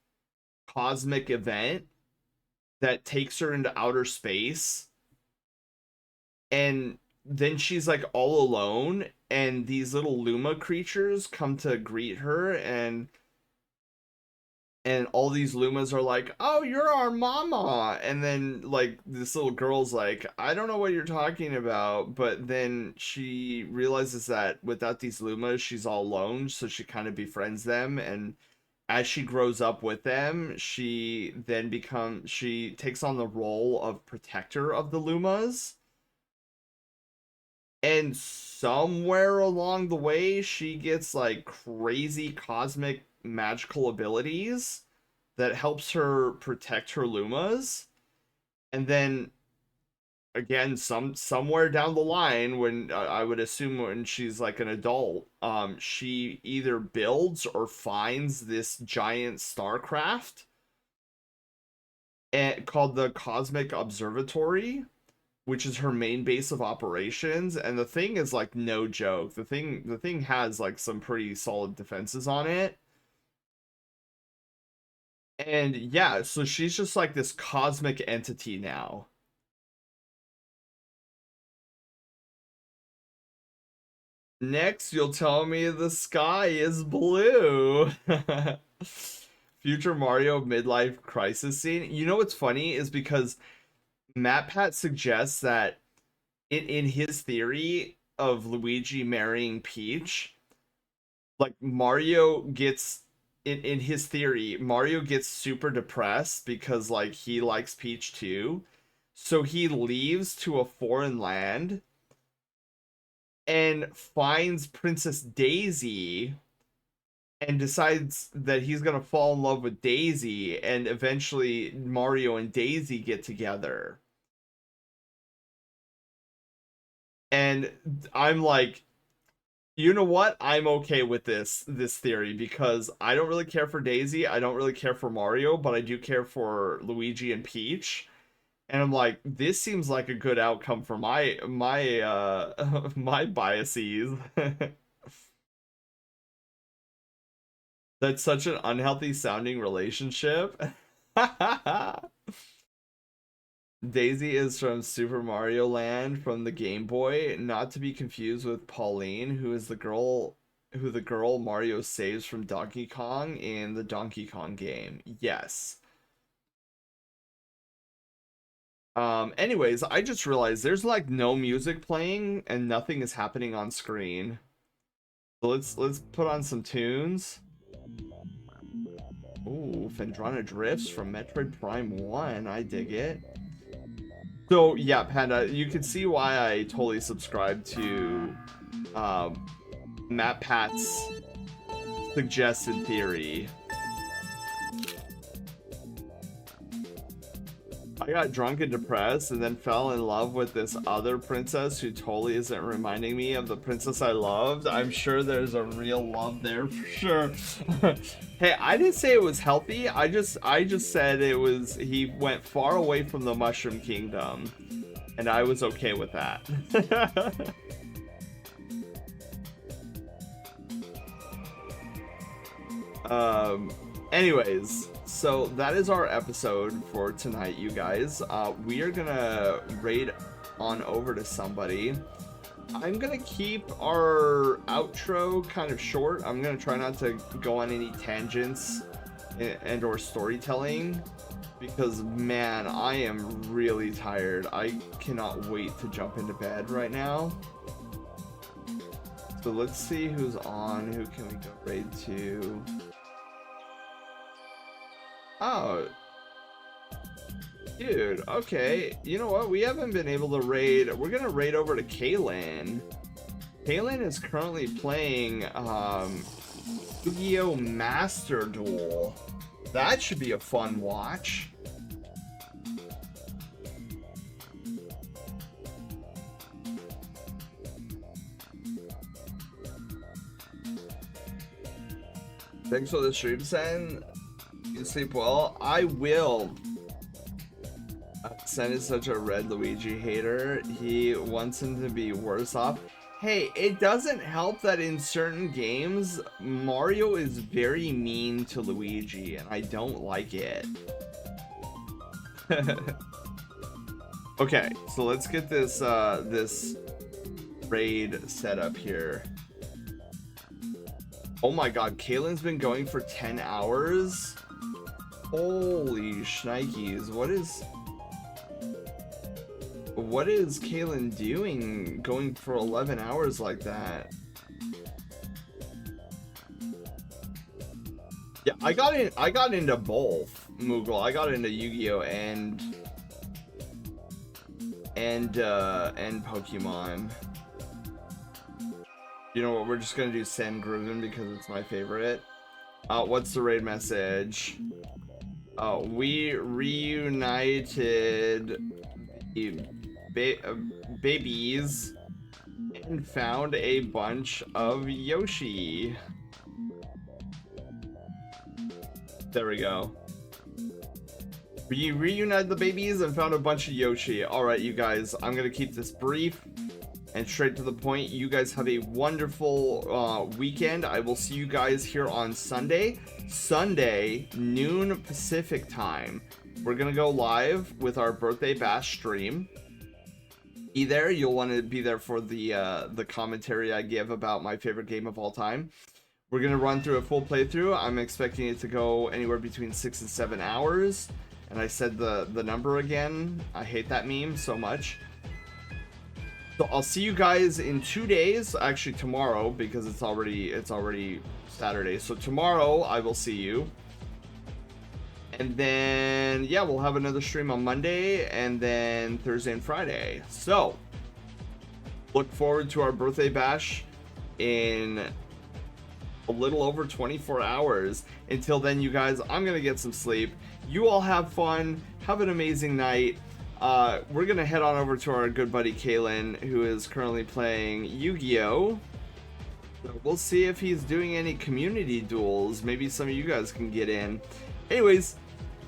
cosmic event that takes her into outer space, and then she's like all alone, and these little Luma creatures come to greet her, and all these Lumas are like, "Oh, you're our mama." And then like this little girl's like, "I don't know what you're talking about." But then she realizes that without these Lumas, she's all alone, so she kind of befriends them, and as she grows up with them, she takes on the role of protector of the Lumas. And somewhere along the way, she gets like crazy cosmic magical abilities that helps her protect her Lumas. And then again, somewhere down the line, when I would assume when she's like an adult, she either builds or finds this giant starcraft called the Cosmic Observatory, which is her main base of operations. And the thing is like no joke. The thing has like some pretty solid defenses on it. And yeah, so she's just like this cosmic entity now. Next, you'll tell me the sky is blue. Future Mario midlife crisis scene. You know what's funny is because Matt Pat suggests that in his theory of Luigi marrying Peach, like Mario gets in his theory, Mario gets super depressed because like he likes Peach too. So he leaves to a foreign land and finds Princess Daisy and decides that he's gonna fall in love with Daisy, and eventually Mario and Daisy get together. And I'm like, you know what? I'm okay with this theory because I don't really care for Daisy, I don't really care for Mario, but I do care for Luigi and Peach. And I'm like, this seems like a good outcome for my my biases. That's such an unhealthy sounding relationship. Daisy is from Super Mario Land from the Game Boy, not to be confused with Pauline, who the girl Mario saves from Donkey Kong in the Donkey Kong game. Yes. Anyways, I just realized there's like no music playing and nothing is happening on screen. So let's put on some tunes. Ooh, Phendrana Drifts from Metroid Prime 1. I dig it. So yeah, Panda, you can see why I totally subscribe to um, Matt Pat's suggested theory. I got drunk and depressed and then fell in love with this other princess who totally isn't reminding me of the princess I loved. I'm sure there's a real love there for sure. Hey, I didn't say it was healthy. I just said it was, he went far away from the Mushroom Kingdom, and I was okay with that. Anyways, so that is our episode for tonight, you guys. We are gonna raid on over to somebody. I'm gonna keep our outro kind of short. I'm gonna try not to go on any tangents and or storytelling, because man, I am really tired. I cannot wait to jump into bed right now. So let's see who's on. Who can we go raid to? Oh, dude, okay. You know what? We haven't been able to raid. We're gonna raid over to Kaylin. Kaylin is currently playing Yu-Gi-Oh! Master Duel. That should be a fun watch. Thanks for the stream, Sen. You sleep well? I will. Sen is such a Red Luigi hater. He wants him to be worse off. Hey, it doesn't help that in certain games, Mario is very mean to Luigi, and I don't like it. Okay, so let's get this this raid set up here. Oh my god, Kaylin's been going for 10 hours? Holy shnikes, what is Kaylin doing going for 11 hours like that? Yeah, I got into both, Moogle. I got into Yu-Gi-Oh! and Pokemon. You know what, we're just gonna do Sen Grooven because it's my favorite. What's the raid message? Oh, we reunited babies and found a bunch of Yoshi. There we go. We reunited the babies and found a bunch of Yoshi. Alright, you guys, I'm gonna keep this brief and straight to the point. You guys have a wonderful weekend. I will see you guys here on Sunday. Sunday, noon Pacific time. We're gonna go live with our birthday bash stream. Be there. You'll want to be there for the commentary I give about my favorite game of all time. We're gonna run through a full playthrough. I'm expecting it to go anywhere between 6 and 7 hours. And I said the number again. I hate that meme so much. So I'll see you guys in 2 days, actually tomorrow, because it's already Saturday. So tomorrow I will see you. And then yeah, we'll have another stream on Monday and then Thursday and Friday. So look forward to our birthday bash in a little over 24 hours. Until then, you guys, I'm gonna get some sleep. You all have fun. Have an amazing night. We're gonna head on over to our good buddy Kaylin, who is currently playing Yu-Gi-Oh! So we'll see if he's doing any community duels. Maybe some of you guys can get in. Anyways,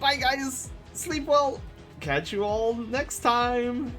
bye guys, sleep well. Catch you all next time.